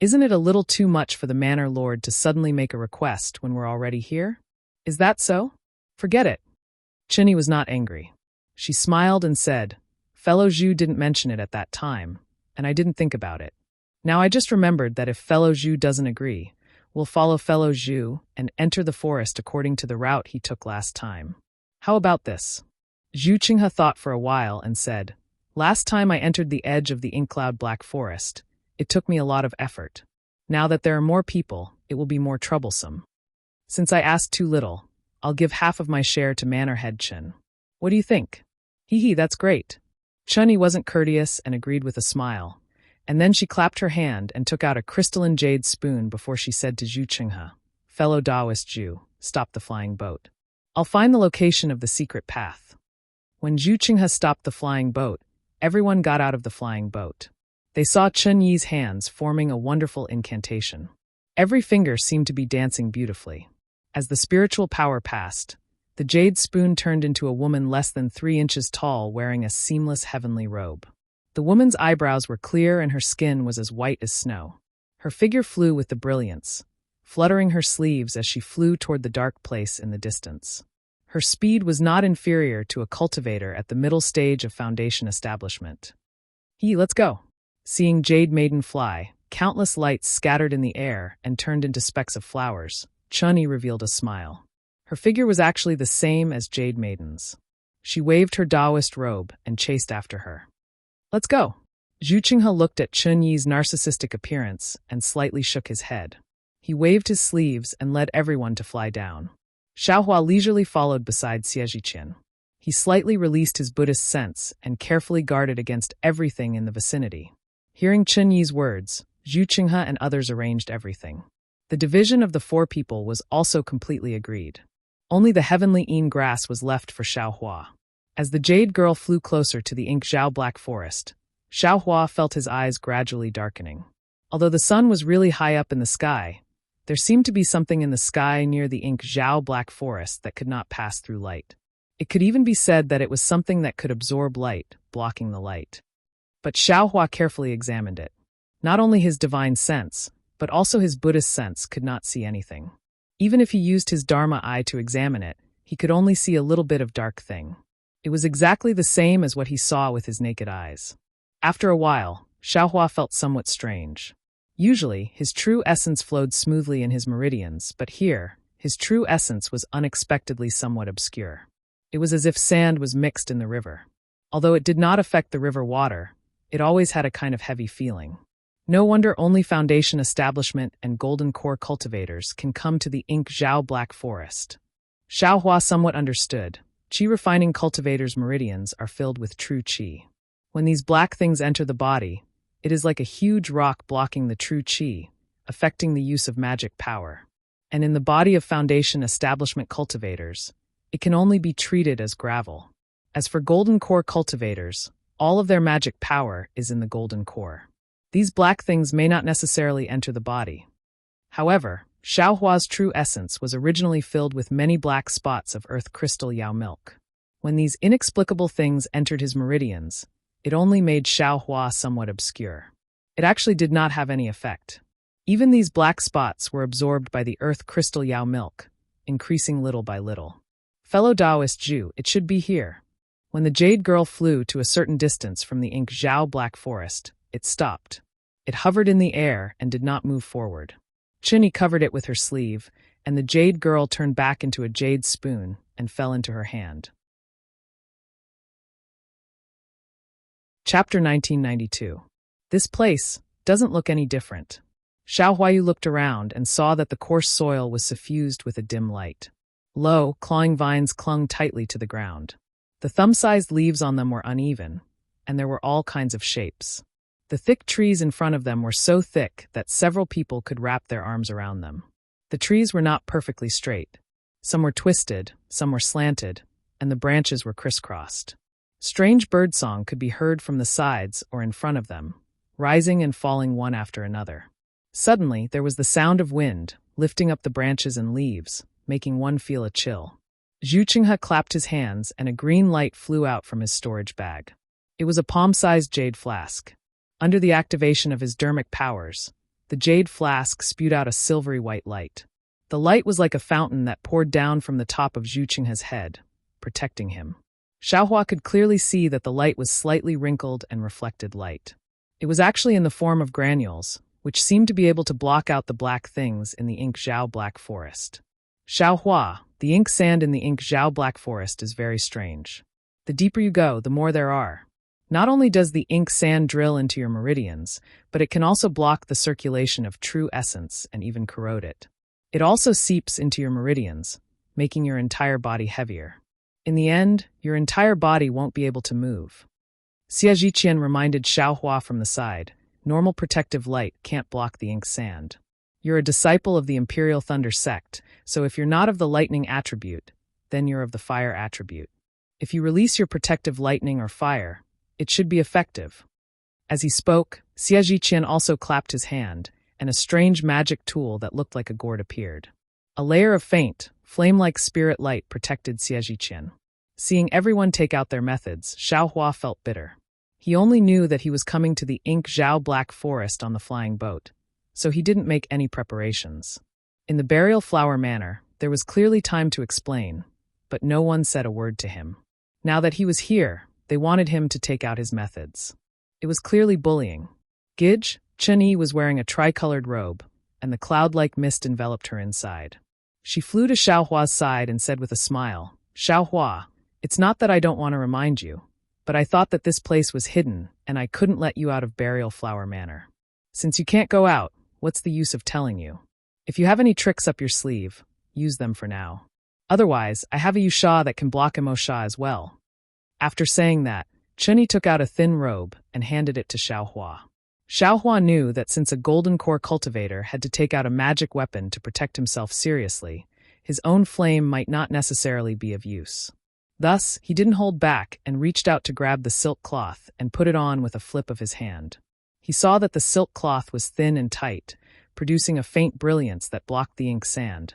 Isn't it a little too much for the Manor Lord to suddenly make a request when we're already here? Is that so? Forget it. Qin Yi was not angry. She smiled and said, Fellow Zhu didn't mention it at that time, and I didn't think about it. Now I just remembered that if Fellow Zhu doesn't agree, We'll follow fellow Zhu and enter the forest according to the route he took last time. How about this? Zhu Qinghe thought for a while and said, Last time I entered the edge of the ink-cloud black forest, it took me a lot of effort. Now that there are more people, it will be more troublesome. Since I asked too little, I'll give half of my share to Manor Head Chen. What do you think? Hee, that's great. Chunyi wasn't courteous and agreed with a smile, and then she clapped her hand and took out a crystalline jade spoon before she said to Zhu Qinghe, Fellow Taoist Zhu, stop the flying boat. I'll find the location of the secret path. When Zhu Qinghe stopped the flying boat, everyone got out of the flying boat. They saw Chunyi's hands forming a wonderful incantation. Every finger seemed to be dancing beautifully. As the spiritual power passed, the jade spoon turned into a woman less than 3 inches tall wearing a seamless heavenly robe. The woman's eyebrows were clear and her skin was as white as snow. Her figure flew with the brilliance, fluttering her sleeves as she flew toward the dark place in the distance. Her speed was not inferior to a cultivator at the middle stage of foundation establishment. Let's go. Seeing Jade Maiden fly, countless lights scattered in the air and turned into specks of flowers, Chunyi revealed a smile. Her figure was actually the same as Jade Maiden's. She waved her Taoist robe and chased after her. Let's go. Zhu Qinghe looked at Chunyi's narcissistic appearance and slightly shook his head. He waved his sleeves and led everyone to fly down. Xiaohua leisurely followed beside Xie Zhiqian. He slightly released his Buddhist sense and carefully guarded against everything in the vicinity. Hearing Chunyi's words, Zhu Qinghe and others arranged everything. The division of the 4 people was also completely agreed. Only the heavenly Yin grass was left for Xiaohua. As the jade girl flew closer to the ink Zhao black forest, Xiaohua felt his eyes gradually darkening. Although the sun was really high up in the sky, there seemed to be something in the sky near the ink Zhao black forest that could not pass through light. It could even be said that it was something that could absorb light, blocking the light. But Xiaohua carefully examined it. Not only his divine sense, but also his Buddhist sense could not see anything. Even if he used his Dharma eye to examine it, he could only see a little bit of dark thing. It was exactly the same as what he saw with his naked eyes. After a while, Xiaohua felt somewhat strange. Usually, his true essence flowed smoothly in his meridians, but here, his true essence was unexpectedly somewhat obscure. It was as if sand was mixed in the river. Although it did not affect the river water, it always had a kind of heavy feeling. No wonder only foundation establishment and golden core cultivators can come to the ink Zhao black forest. Xiaohua somewhat understood. Qi refining cultivators' meridians are filled with true qi. When these black things enter the body, it is like a huge rock blocking the true qi, affecting the use of magic power. And in the body of foundation establishment cultivators, it can only be treated as gravel. As for golden core cultivators, all of their magic power is in the golden core. These black things may not necessarily enter the body. However, Xiaohua's true essence was originally filled with many black spots of earth crystal Yao milk. When these inexplicable things entered his meridians, it only made Xiaohua somewhat obscure. It actually did not have any effect. Even these black spots were absorbed by the earth crystal Yao milk, increasing little by little. Fellow Taoist Zhu, it should be here. When the jade girl flew to a certain distance from the ink Zhao black forest, it stopped. It hovered in the air and did not move forward. Chunyi covered it with her sleeve, and the jade girl turned back into a jade spoon and fell into her hand. Chapter 1992. This place doesn't look any different. Xiao Huayu looked around and saw that the coarse soil was suffused with a dim light. Low, clawing vines clung tightly to the ground. The thumb-sized leaves on them were uneven, and there were all kinds of shapes. The thick trees in front of them were so thick that several people could wrap their arms around them. The trees were not perfectly straight. Some were twisted, some were slanted, and the branches were crisscrossed. Strange birdsong could be heard from the sides or in front of them, rising and falling one after another. Suddenly, there was the sound of wind, lifting up the branches and leaves, making one feel a chill. Zhu Qinghe clapped his hands and a green light flew out from his storage bag. It was a palm-sized jade flask. Under the activation of his dermic powers, the jade flask spewed out a silvery white light. The light was like a fountain that poured down from the top of Zhu Qinghe's head, protecting him. Xiaohua could clearly see that the light was slightly wrinkled and reflected light. It was actually in the form of granules, which seemed to be able to block out the black things in the ink Zhao Black Forest. Xiaohua, the ink sand in the ink Zhao Black Forest is very strange. The deeper you go, the more there are. Not only does the ink sand drill into your meridians, but it can also block the circulation of true essence and even corrode it. It also seeps into your meridians, making your entire body heavier. In the end, your entire body won't be able to move. Xie Zhiqian reminded Xiaohua from the side, normal protective light can't block the ink sand. You're a disciple of the Imperial Thunder sect, so if you're not of the lightning attribute, then you're of the fire attribute. If you release your protective lightning or fire, it should be effective. As he spoke, Xie Zhiqian also clapped his hand, and a strange magic tool that looked like a gourd appeared. A layer of faint, flame-like spirit light protected Xie Zhiqian. Seeing everyone take out their methods, Xiaohua felt bitter. He only knew that he was coming to the ink Zhao Black Forest on the flying boat, so he didn't make any preparations. In the burial flower manor, there was clearly time to explain, but no one said a word to him. Now that he was here, they wanted him to take out his methods. It was clearly bullying. Gij, Chen-Yi was wearing a tricolored robe, and the cloud-like mist enveloped her inside. She flew to Xiaohua's side and said with a smile, "Xiaohua, it's not that I don't want to remind you, but I thought that this place was hidden, and I couldn't let you out of Burial Flower Manor. Since you can't go out, what's the use of telling you? If you have any tricks up your sleeve, use them for now. Otherwise, I have a Yusha that can block Imo Sha as well." After saying that, Chen-Yi took out a thin robe and handed it to Xiaohua. Xiaohua knew that since a golden core cultivator had to take out a magic weapon to protect himself seriously, his own flame might not necessarily be of use. Thus, he didn't hold back and reached out to grab the silk cloth and put it on with a flip of his hand. He saw that the silk cloth was thin and tight, producing a faint brilliance that blocked the ink sand,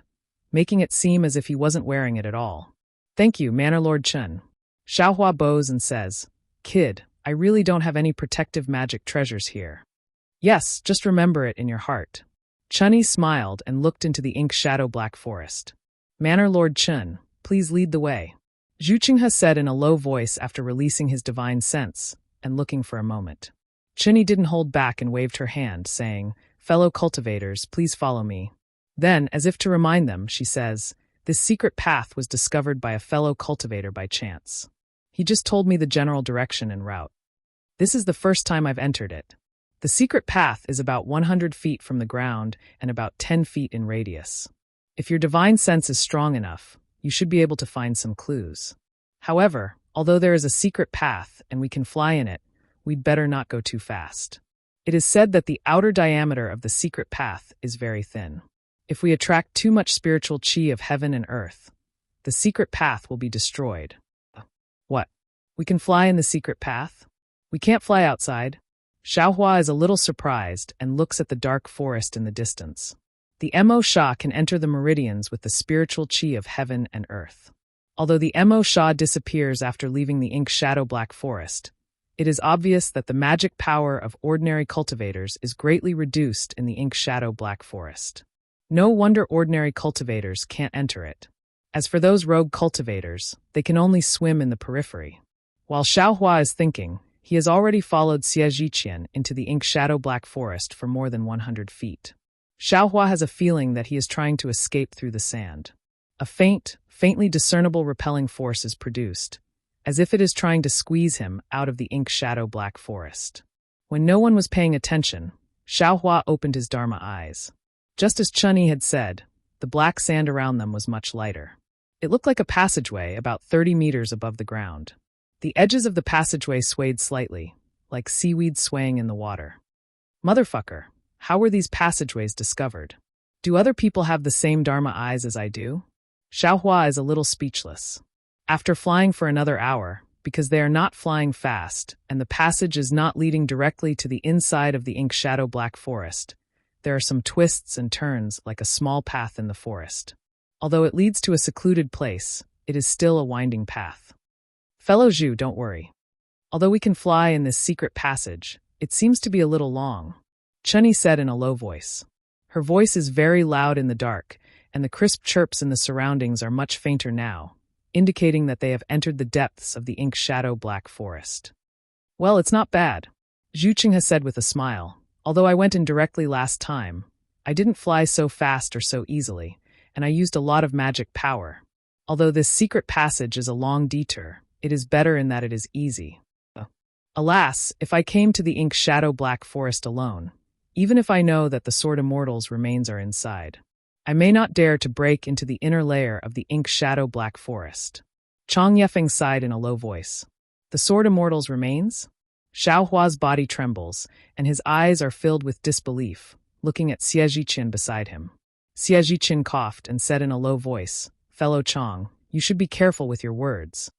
making it seem as if he wasn't wearing it at all. "Thank you, Manor Lord Chen." Xiaohua bows and says, "Kid, I really don't have any protective magic treasures here." "Yes, just remember it in your heart." Chen-Yi smiled and looked into the ink shadow black forest. "Manor Lord Chen, please lead the way," Zhu Qinghe said in a low voice after releasing his divine sense and looking for a moment. Chen-Yi didn't hold back and waved her hand, saying, "Fellow cultivators, please follow me." Then, as if to remind them, she says, "This secret path was discovered by a fellow cultivator by chance. He just told me the general direction and route. This is the first time I've entered it. The secret path is about 100 feet from the ground and about 10 feet in radius. If your divine sense is strong enough, you should be able to find some clues. However, although there is a secret path and we can fly in it, we'd better not go too fast. It is said that the outer diameter of the secret path is very thin. If we attract too much spiritual chi of heaven and earth, the secret path will be destroyed." "What? We can fly in the secret path? We can't fly outside?" Xiaohua is a little surprised and looks at the dark forest in the distance. The Mo Sha can enter the meridians with the spiritual chi of heaven and earth. Although the Mo Sha disappears after leaving the ink shadow black forest, it is obvious that the magic power of ordinary cultivators is greatly reduced in the ink shadow black forest. No wonder ordinary cultivators can't enter it. As for those rogue cultivators, they can only swim in the periphery. While Xiaohua is thinking, he has already followed Xie Zhiqian into the ink shadow black forest for more than 100 feet. Xiaohua has a feeling that he is trying to escape through the sand. A faintly discernible repelling force is produced, as if it is trying to squeeze him out of the ink shadow black forest. When no one was paying attention, Xiaohua opened his Dharma eyes. Just as Chen-Yi had said, the black sand around them was much lighter. It looked like a passageway about 30 meters above the ground. The edges of the passageway swayed slightly, like seaweed swaying in the water. "Motherfucker, how were these passageways discovered? Do other people have the same Dharma eyes as I do?" Xiaohua is a little speechless. After flying for another hour, because they are not flying fast and the passage is not leading directly to the inside of the ink shadow black forest, there are some twists and turns like a small path in the forest. Although it leads to a secluded place, it is still a winding path. "Fellow Zhu, don't worry. Although we can fly in this secret passage, it seems to be a little long," Chen-Yi said in a low voice. Her voice is very loud in the dark, and the crisp chirps in the surroundings are much fainter now, indicating that they have entered the depths of the ink shadow black forest. "Well, it's not bad," Zhu Qinghe said with a smile, Although I went in directly last time, I didn't fly so fast or so easily, and I used a lot of magic power. Although this secret passage is a long detour, it is better in that it is easy. Alas, if I came to the ink shadow black forest alone, even if I know that the Sword Immortal's remains are inside, I may not dare to break into the inner layer of the ink shadow black forest. Chang Yefeng sighed in a low voice. The Sword Immortal's remains? Xiao Hua's body trembles, and his eyes are filled with disbelief, looking at Xie Zhiqin beside him. Xie Zhiqin coughed and said in a low voice, "Fellow Chang, you should be careful with your words.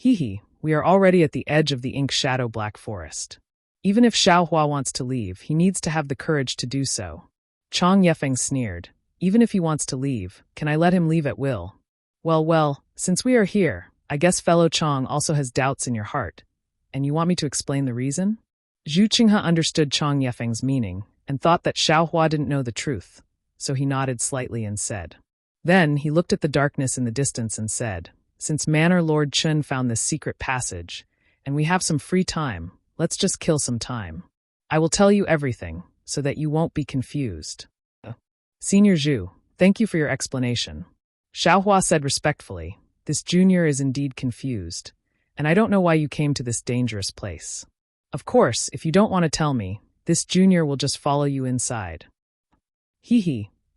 We are already at the edge of the ink shadow black forest. Even if Xiao Hua wants to leave, he needs to have the courage to do so." Chang Yefeng sneered. "Even if he wants to leave, can I let him leave at will?" Well, since we are here, I guess fellow Chang also has doubts in your heart. And you want me to explain the reason? Zhu Qinghe understood Chang Yefeng's meaning and thought that Xiao Hua didn't know the truth, so he nodded slightly and said. Then he looked at the darkness in the distance and said, "Since Manor Lord Chen found this secret passage, and we have some free time, let's just kill some time. I will tell you everything, so that you won't be confused." Senior Zhu, thank you for your explanation. Xiao Hua said respectfully, "This junior is indeed confused, and I don't know why you came to this dangerous place. Of course, if you don't want to tell me, this junior will just follow you inside."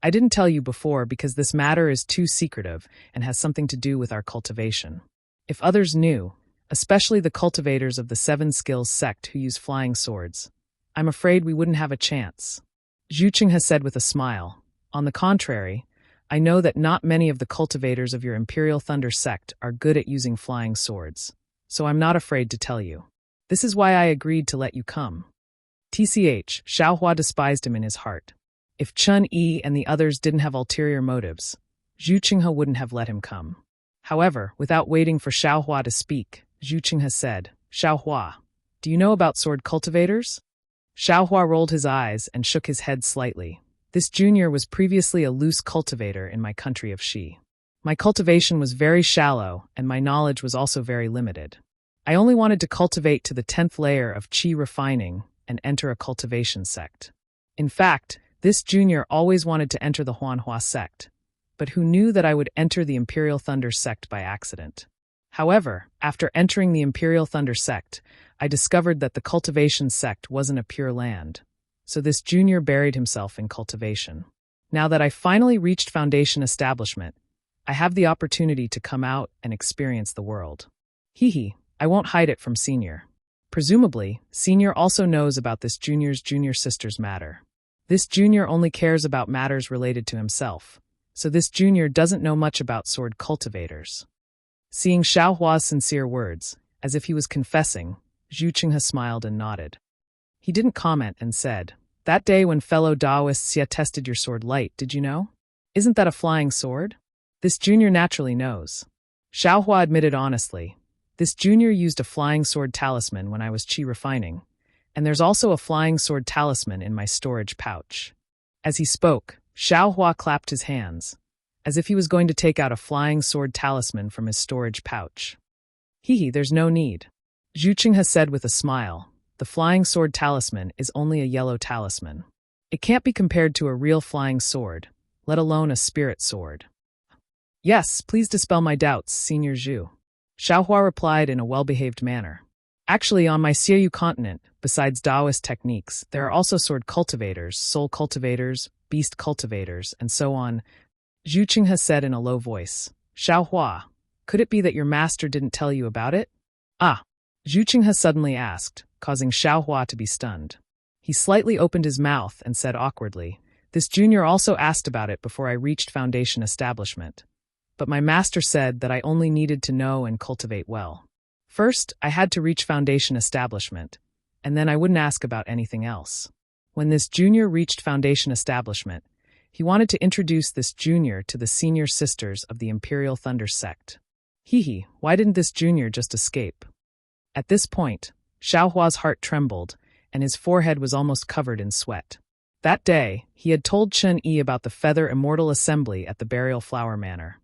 I didn't tell you before because this matter is too secretive and has something to do with our cultivation. If others knew, especially the cultivators of the 7 Skills sect who use flying swords, I'm afraid we wouldn't have a chance. Zhu Qinghe said with a smile. On the contrary, I know that not many of the cultivators of your Imperial Thunder sect are good at using flying swords, so I'm not afraid to tell you. This is why I agreed to let you come. TCH, Xiao Hua despised him in his heart. If Chun Yi and the others didn't have ulterior motives, Zhu Qinghe wouldn't have let him come. However, without waiting for Xiao Hua to speak, Zhu Qinghe said, "Xiao Hua, do you know about sword cultivators?" Xiao Hua rolled his eyes and shook his head slightly. This junior was previously a loose cultivator in my country of Xi. My cultivation was very shallow, and my knowledge was also very limited. I only wanted to cultivate to the 10th layer of Qi refining and enter a cultivation sect. In fact, this junior always wanted to enter the Huanhua sect, but who knew that I would enter the Imperial Thunder sect by accident? However, after entering the Imperial Thunder sect, I discovered that the cultivation sect wasn't a pure land, so this junior buried himself in cultivation. Now that I finally reached Foundation establishment, I have the opportunity to come out and experience the world. I won't hide it from Senior. Presumably, Senior also knows about this junior's junior sister's matter. This junior only cares about matters related to himself, so this junior doesn't know much about sword cultivators. Seeing Xiao Hua's sincere words, as if he was confessing, Zhu Qinghe smiled and nodded. He didn't comment and said, "That day when fellow Daoists tested your sword light, did you know? Isn't that a flying sword?" This junior naturally knows. Xiao Hua admitted honestly, "This junior used a flying sword talisman when I was Qi refining, and there's also a flying sword talisman in my storage pouch." As he spoke, Xiao Hua clapped his hands, as if he was going to take out a flying sword talisman from his storage pouch. There's no need. Zhu Qinghe said with a smile, "The flying sword talisman is only a yellow talisman. It can't be compared to a real flying sword, let alone a spirit sword." "Yes, please dispel my doubts, Senior Zhu." Xiao Hua replied in a well-behaved manner. "Actually, on my Xiaoyu continent, besides Daoist techniques, there are also sword cultivators, soul cultivators, beast cultivators, and so on." Zhu Qinghe said in a low voice, "Xiao Hua, could it be that your master didn't tell you about it?" Zhu Qinghe suddenly asked, causing Xiao Hua to be stunned. He slightly opened his mouth and said awkwardly, "This junior also asked about it before I reached Foundation establishment. But my master said that I only needed to know and cultivate well. First, I had to reach Foundation establishment, and then I wouldn't ask about anything else." When this junior reached Foundation establishment, he wanted to introduce this junior to the senior sisters of the Imperial Thunder sect. Why didn't this junior just escape? At this point, Xiao Hua's heart trembled, and his forehead was almost covered in sweat. That day, he had told Chen Yi about the Feather Immortal Assembly at the Burial Flower Manor,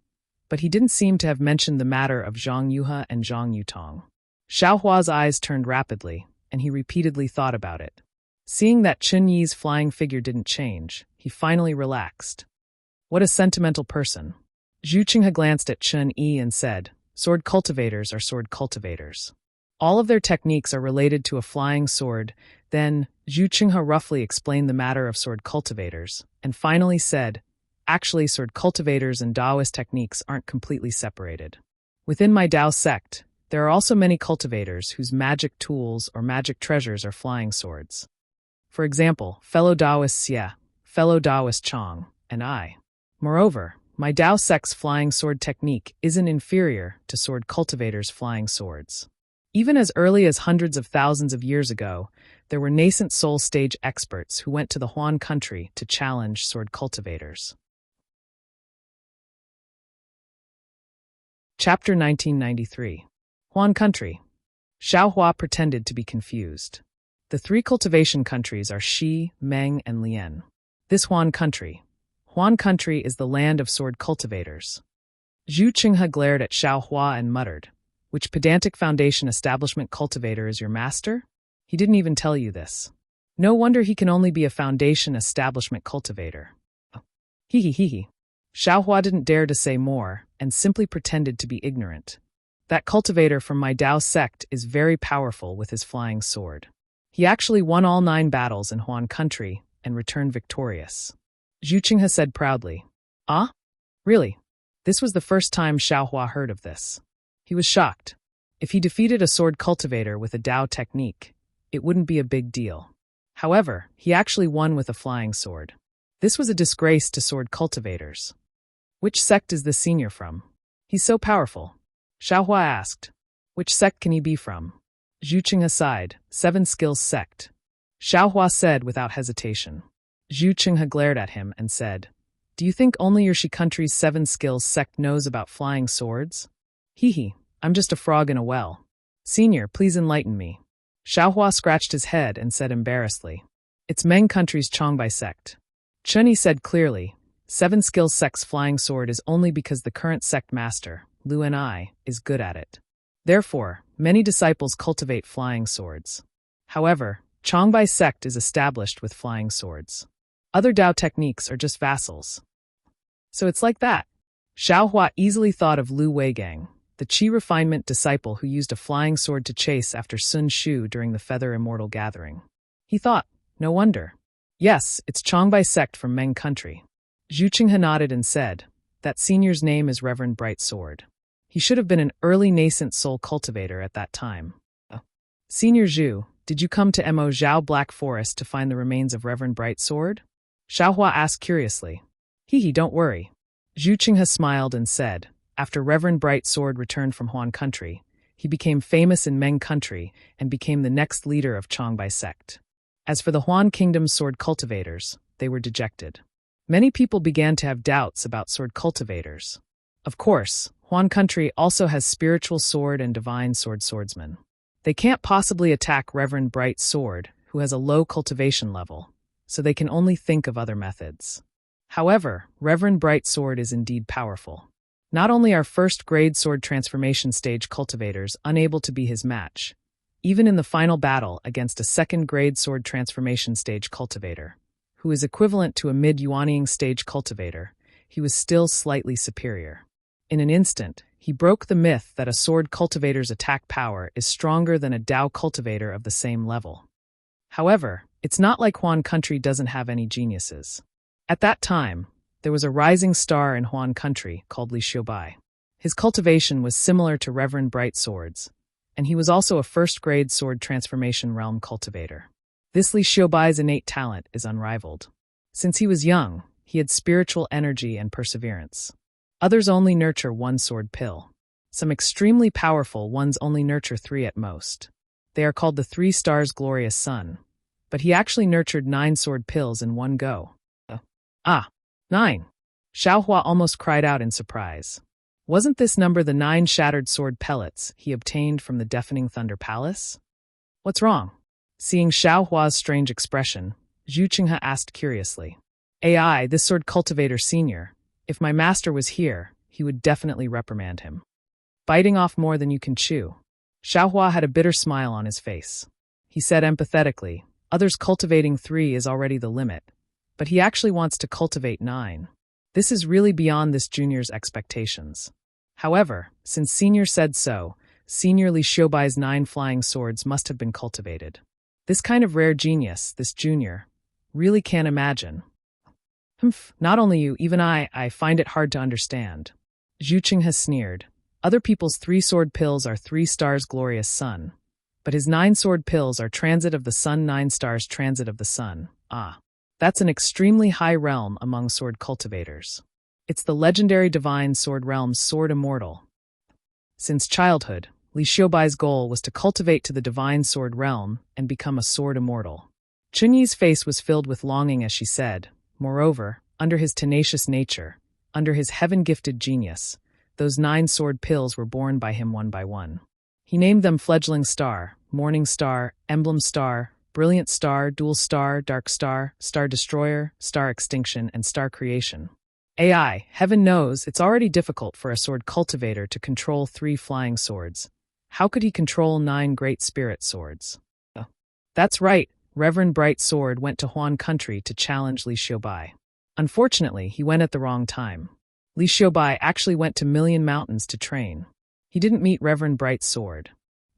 but he didn't seem to have mentioned the matter of Zhang Yuhe and Zhang Yutong. Xiao Hua's eyes turned rapidly, and he repeatedly thought about it. Seeing that Chun Yi's flying figure didn't change, he finally relaxed. What a sentimental person. Zhu Qinghe glanced at Chun Yi and said, sword cultivators are sword cultivators. All of their techniques are related to a flying sword. Then, Zhu Qinghe roughly explained the matter of sword cultivators, and finally said, actually, sword cultivators and Taoist techniques aren't completely separated. Within my Tao sect, there are also many cultivators whose magic tools or magic treasures are flying swords. For example, fellow Taoist Xie, fellow Taoist Chong, and I. Moreover, my Tao sect's flying sword technique isn't inferior to sword cultivators' flying swords. Even as early as hundreds of thousands of years ago, there were nascent soul stage experts who went to the Huan country to challenge sword cultivators. Chapter 1993. Huan Country. Xiaohua pretended to be confused. The three cultivation countries are Shi, Meng, and Lian. This Huan Country is the land of sword cultivators. Zhu Qinghe glared at Xiaohua and muttered, which pedantic foundation establishment cultivator is your master? He didn't even tell you this. No wonder he can only be a foundation establishment cultivator. Hee. Xiaohua didn't dare to say more, and simply pretended to be ignorant. That cultivator from my Tao sect is very powerful with his flying sword. He actually won all 9 battles in Huan Country and returned victorious. Zhu Qinghe said proudly. Ah? Really? This was the first time Xiaohua heard of this. He was shocked. If he defeated a sword cultivator with a Tao technique, it wouldn't be a big deal. However, he actually won with a flying sword. This was a disgrace to sword cultivators. Which sect is this senior from? He's so powerful. Xiaohua asked. Which sect can he be from? Zhu Qinghe sighed. 7 Skills Sect. Xiaohua said without hesitation. Zhu Qinghe glared at him and said, do you think only your Shi country's 7 Skills Sect knows about flying swords? Hee, I'm just a frog in a well. Senior, please enlighten me. Xiaohua scratched his head and said embarrassedly, it's Meng country's Chongbai sect. Chun Yi said clearly, 7 Skills Sect's flying sword is only because the current sect master, Lu and I, is good at it. Therefore, many disciples cultivate flying swords. However, Chongbai sect is established with flying swords. Other Tao techniques are just vassals. So it's like that. Xiaohua easily thought of Lu Weigang, the Qi refinement disciple who used a flying sword to chase after Sun Shu during the Feather Immortal Gathering. He thought, no wonder. Yes, it's Chongbai sect from Meng country. Zhu Qinghe nodded and said, that senior's name is Reverend Bright Sword. He should have been an early nascent soul cultivator at that time. Senior Zhu, did you come to Mo Zhao Black Forest to find the remains of Reverend Bright Sword? Xiaohua asked curiously. Hee, don't worry. Zhu Qinghe smiled and said, after Reverend Bright Sword returned from Huan country, he became famous in Meng country and became the next leader of Chongbai sect. As for the Huan kingdom's sword cultivators, they were dejected. Many people began to have doubts about sword cultivators. Of course, Huan country also has spiritual sword and divine sword swordsmen. They can't possibly attack Reverend Bright Sword, who has a low cultivation level, so they can only think of other methods. However, Reverend Bright Sword is indeed powerful. Not only are first-grade sword transformation stage cultivators unable to be his match, even in the final battle against a second-grade sword transformation stage cultivator, who is equivalent to a mid-Yuanying stage cultivator, he was still slightly superior. In an instant, he broke the myth that a sword cultivator's attack power is stronger than a Tao cultivator of the same level. However, it's not like Huan country doesn't have any geniuses. At that time, there was a rising star in Huan country called Li Xiubai. His cultivation was similar to Reverend Bright Sword's, and he was also a first-grade sword transformation realm cultivator. This Li Xiubai's innate talent is unrivaled. Since he was young, he had spiritual energy and perseverance. Others only nurture 1 sword pill. Some extremely powerful ones only nurture 3 at most. They are called the 3 stars glorious sun. But he actually nurtured 9 sword pills in one go. 9. Xiaohua almost cried out in surprise. Wasn't this number the 9 shattered sword pellets he obtained from the Deafening Thunder Palace? What's wrong? Seeing Xiaohua's strange expression, Zhu Qinghe asked curiously. AI, this sword cultivator senior, if my master was here, he would definitely reprimand him. Biting off more than you can chew. Xiaohua had a bitter smile on his face. He said empathetically, Others cultivating 3 is already the limit, but he actually wants to cultivate 9. This is really beyond this junior's expectations. However, since senior said so, senior Li Xiaobai's 9 flying swords must have been cultivated. This kind of rare genius, this junior, really can't imagine. Humph, not only you, even I find it hard to understand. Zhu Qing has sneered. Other people's 3-sword pills are 3 stars glorious sun. But his 9-sword pills are transit of the sun, 9 stars transit of the sun. Ah, that's an extremely high realm among sword cultivators. It's the legendary divine sword realm's sword immortal. Since childhood, Li Xiaobai's goal was to cultivate to the divine sword realm and become a sword immortal. Chunyi's face was filled with longing as she said, moreover, under his tenacious nature, under his heaven-gifted genius, those 9 sword pills were born by him one by one. He named them Fledgling Star, Morning Star, Emblem Star, Brilliant Star, Dual Star, Dark Star, Star Destroyer, Star Extinction, and Star Creation. AI, heaven knows, it's already difficult for a sword cultivator to control 3 flying swords. How could he control 9 great spirit swords? That's right, Reverend Bright Sword went to Huan country to challenge Li Xiaobai. Unfortunately, he went at the wrong time. Li Xiaobai actually went to Million Mountains to train. He didn't meet Reverend Bright Sword.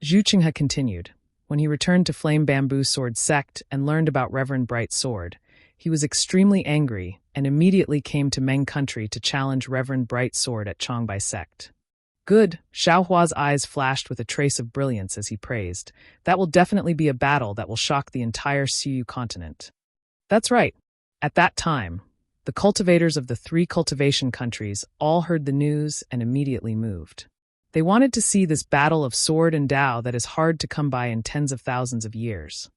Zhu Qinghe continued. When he returned to Flame Bamboo Sword sect and learned about Reverend Bright Sword, he was extremely angry and immediately came to Meng country to challenge Reverend Bright Sword at Chongbai sect. Good, Xiaohua's eyes flashed with a trace of brilliance as he praised. That will definitely be a battle that will shock the entire Siyu continent. That's right. At that time, the cultivators of the 3 cultivation countries all heard the news and immediately moved. They wanted to see this battle of sword and Dao that is hard to come by in tens of thousands of years.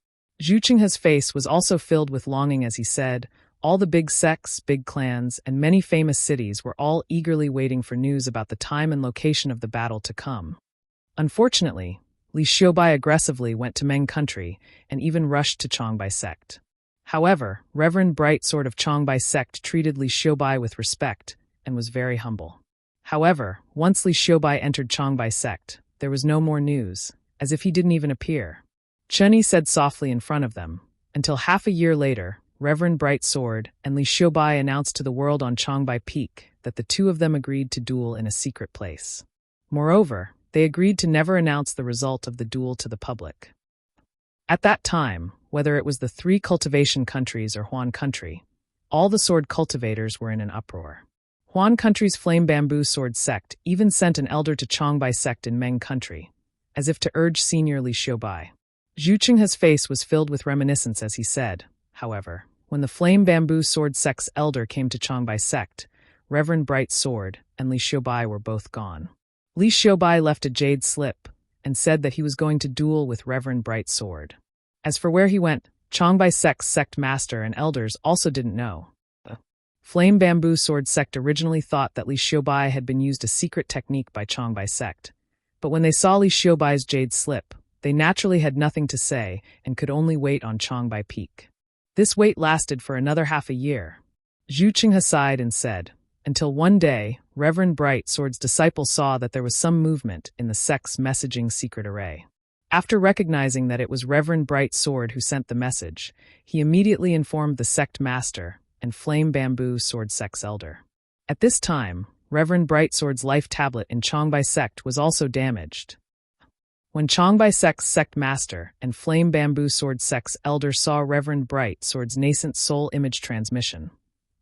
Zhu Qinghe's face was also filled with longing as he said, all the big sects, big clans, and many famous cities were all eagerly waiting for news about the time and location of the battle to come. Unfortunately, Li Xiaobai aggressively went to Meng country and even rushed to Chongbai sect. However, Reverend Bright Sword of Chongbai sect treated Li Xiaobai with respect and was very humble. However, once Li Xiaobai entered Chongbai sect, there was no more news, as if he didn't even appear. Chunyi said softly in front of them, until half a year later, Reverend Bright Sword and Li Xiaobai announced to the world on Chongbai Peak that the 2 of them agreed to duel in a secret place. Moreover, they agreed to never announce the result of the duel to the public. At that time, whether it was the 3 cultivation countries or Huan country, all the sword cultivators were in an uproar. Huan country's Flame Bamboo Sword sect even sent an elder to Chongbai sect in Meng country, as if to urge senior Li Xiaobai. Zhu Qinghe's face was filled with reminiscence as he said, however, when the Flame Bamboo Sword sect's elder came to Chongbai sect, Reverend Bright Sword and Li Xiaobai were both gone. Li Xiaobai left a jade slip and said that he was going to duel with Reverend Bright Sword. As for where he went, Chongbai sect's sect master and elders also didn't know. Flame Bamboo Sword sect originally thought that Li Xiaobai had been used a secret technique by Chongbai sect, but when they saw Li Xiaobai's jade slip, they naturally had nothing to say and could only wait on Chongbai Peak. This wait lasted for another half a year. Zhu Qinghe sighed and said, until one day, Reverend Bright Sword's disciple saw that there was some movement in the sect's messaging secret array. After recognizing that it was Reverend Bright Sword who sent the message, he immediately informed the sect master and Flame Bamboo Sword sect's elder. At this time, Reverend Bright Sword's life tablet in Chongbai sect was also damaged. When Chongbai sect's sect master and Flame Bamboo Sword sect's elder saw Reverend Bright Sword's nascent soul image transmission,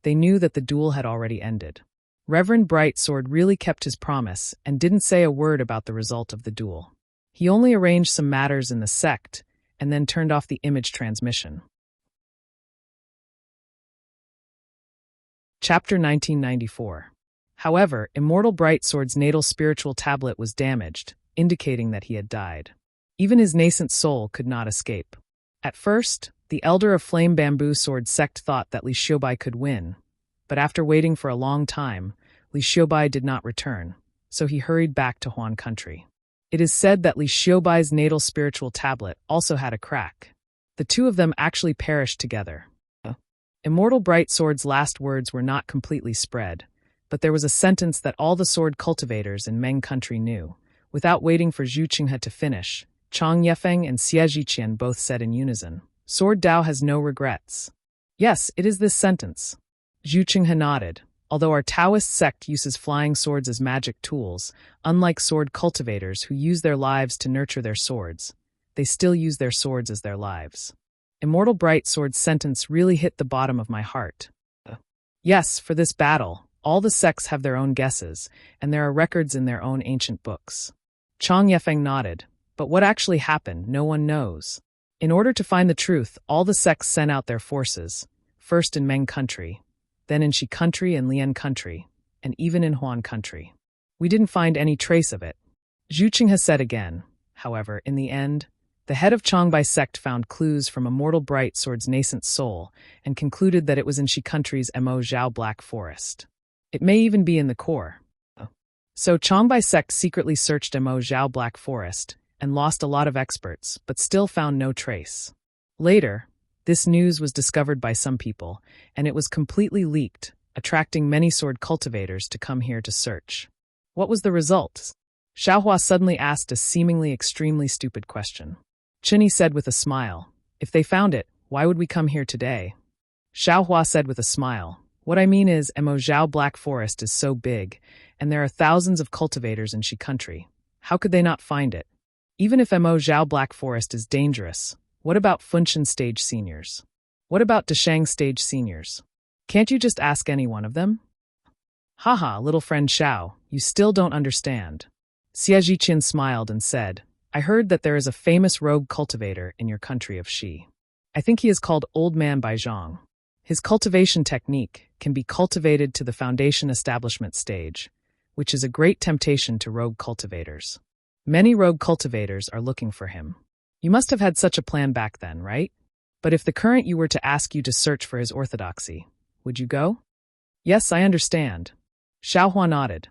they knew that the duel had already ended. Reverend Bright Sword really kept his promise and didn't say a word about the result of the duel. He only arranged some matters in the sect and then turned off the image transmission. Chapter 1994. However, Immortal Bright Sword's natal spiritual tablet was damaged, indicating that he had died. Even his nascent soul could not escape. At first, the elder of Flame Bamboo Sword sect thought that Li Xiaobai could win, but after waiting for a long time, Li Xiaobai did not return, so he hurried back to Huan country. It is said that Li Xiaobai's natal spiritual tablet also had a crack. The 2 of them actually perished together. Immortal Bright Sword's last words were not completely spread, but there was a sentence that all the sword cultivators in Meng country knew. Without waiting for Zhu Qinghe to finish, Chang Yefeng and Xie Zhiqian both said in unison, Sword Dao has no regrets. Yes, it is this sentence. Zhu Qinghe nodded. Although our Taoist sect uses flying swords as magic tools, unlike sword cultivators who use their lives to nurture their swords, they still use their swords as their lives. Immortal Bright Sword's sentence really hit the bottom of my heart. Yes, for this battle, all the sects have their own guesses, and there are records in their own ancient books. Chang Yefeng nodded. But what actually happened, no one knows. In order to find the truth, all the sects sent out their forces, first in Meng country, then in Shi country and Lian country, and even in Huan country. We didn't find any trace of it. Zhu Qinghe said again. However, in the end, the head of Changbai sect found clues from Immortal Bright Sword's nascent soul and concluded that it was in Shi country's Mo Zhao Black Forest. It may even be in the core. So Changbai sect secretly searched Mo Zhao Black Forest and lost a lot of experts, but still found no trace. Later, this news was discovered by some people, and it was completely leaked, attracting many sword cultivators to come here to search. What was the result? Xiaohua suddenly asked a seemingly extremely stupid question. Chini said with a smile, "If they found it, why would we come here today?" Xiaohua said with a smile, "What I mean is, Mo Zhao Black Forest is so big, and there are thousands of cultivators in Shi country. How could they not find it? Even if Mo Zhao Black Forest is dangerous, what about Funshan stage seniors? What about Deshang stage seniors? Can't you just ask any one of them?" "Haha, little friend Xiao, you still don't understand." Xie Zhiqian smiled and said, "I heard that there is a famous rogue cultivator in your country of Shi. I think he is called Old Man Baizhang. His cultivation technique can be cultivated to the foundation establishment stage, which is a great temptation to rogue cultivators. Many rogue cultivators are looking for him. You must have had such a plan back then, right? But if the current you were to ask you to search for his orthodoxy, would you go?" "Yes, I understand." Xiaohua nodded.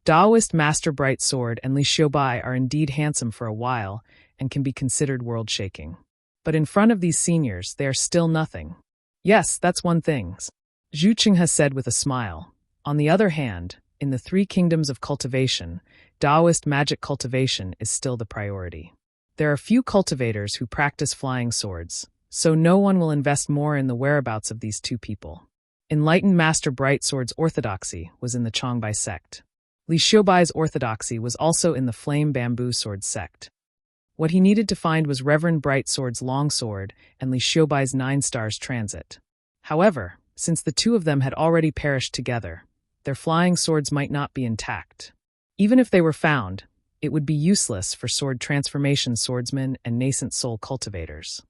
Daoist Master Bright Sword and Li Xiubai are indeed handsome for a while and can be considered world-shaking. But in front of these seniors, they are still nothing. "Yes, that's one thing," Zhu Qinghe said with a smile. "On the other hand, in the three kingdoms of cultivation, Daoist magic cultivation is still the priority. There are few cultivators who practice flying swords, so no one will invest more in the whereabouts of these two people. Enlightened Master Bright Sword's orthodoxy was in the Changbai sect. Li Xiubai's orthodoxy was also in the Flame Bamboo Sword sect. What he needed to find was Reverend Bright Sword's longsword and Li Xiubai's 9 stars transit. However, since the two of them had already perished together, their flying swords might not be intact. Even if they were found, it would be useless for sword transformation swordsmen and nascent soul cultivators."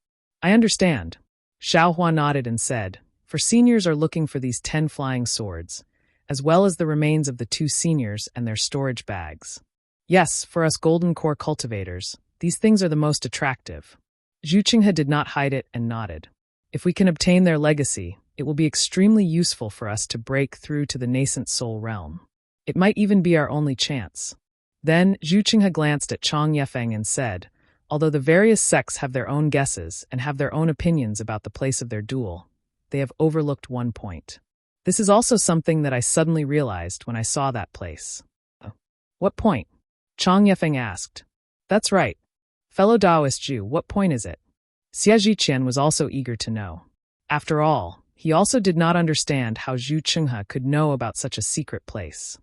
"I understand." Xiaohua nodded and said, "For seniors are looking for these 10 flying swords, as well as the remains of the 2 seniors and their storage bags. Yes, for us Golden Core cultivators, these things are the most attractive." Zhu Qinghe did not hide it and nodded. "If we can obtain their legacy, it will be extremely useful for us to break through to the nascent soul realm. It might even be our only chance." Then Zhu Qinghe glanced at Chang Yefeng and said, "Although the various sects have their own guesses and have their own opinions about the place of their duel, they have overlooked one point. This is also something that I suddenly realized when I saw that place." "What point?" Chang Yefeng asked. "That's right. Fellow Taoist Jew, what point is it?" Xie Zhiqian was also eager to know. After all, he also did not understand how Zhu Qinghe could know about such a secret place.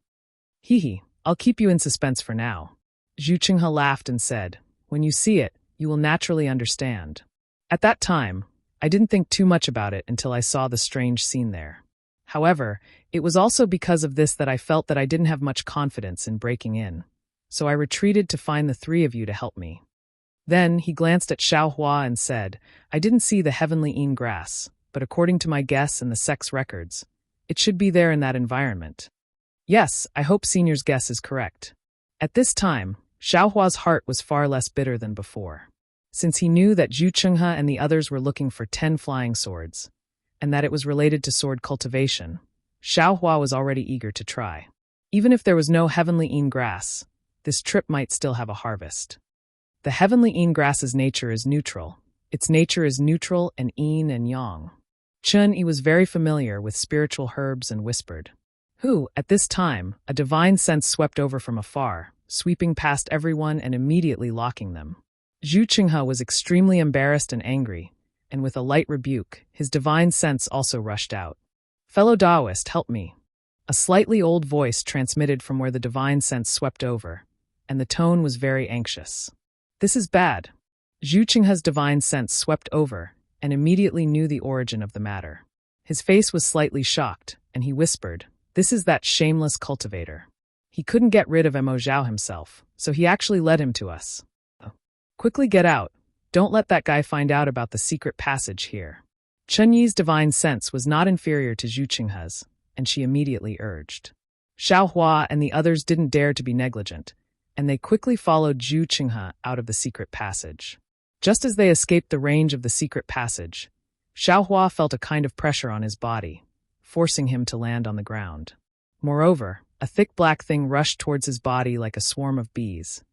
"Hee, I'll keep you in suspense for now." Zhu Qinghe laughed and said, "When you see it, you will naturally understand." At that time, I didn't think too much about it until I saw the strange scene there. However, it was also because of this that I felt that I didn't have much confidence in breaking in, so I retreated to find the 3 of you to help me. Then he glanced at Xiaohua and said, "I didn't see the heavenly een grass, but according to my guess and the sect's records, it should be there in that environment." Yes, I hope Senior's guess is correct. At this time, Xiaohua's heart was far less bitter than before. Since he knew that Zhu Qinghe and the others were looking for 10 flying swords, and that it was related to sword cultivation, Xiaohua was already eager to try. Even if there was no heavenly een grass, this trip might still have a harvest. The heavenly een grass's nature is neutral. Its nature is neutral and yin and yang. Chun Yi was very familiar with spiritual herbs and whispered. Who, at this time, a divine sense swept over from afar, sweeping past everyone and immediately locking them. Zhu Qinghe was extremely embarrassed and angry, and with a light rebuke, his divine sense also rushed out. "Fellow Taoist, help me." A slightly old voice transmitted from where the divine sense swept over, and the tone was very anxious. "This is bad." Zhu Qinghe's divine sense swept over, and immediately knew the origin of the matter. His face was slightly shocked, and he whispered, "This is that shameless cultivator. He couldn't get rid of Mo Zhao himself, so he actually led him to us. Quickly get out. Don't let that guy find out about the secret passage here." Chen Yi's divine sense was not inferior to Zhu Qinghe's, and she immediately urged. Xiao Hua and the others didn't dare to be negligent, and they quickly followed Zhu Qinghe out of the secret passage. Just as they escaped the range of the secret passage, Xiao Hua felt a kind of pressure on his body, forcing him to land on the ground. Moreover, a thick black thing rushed towards his body like a swarm of bees,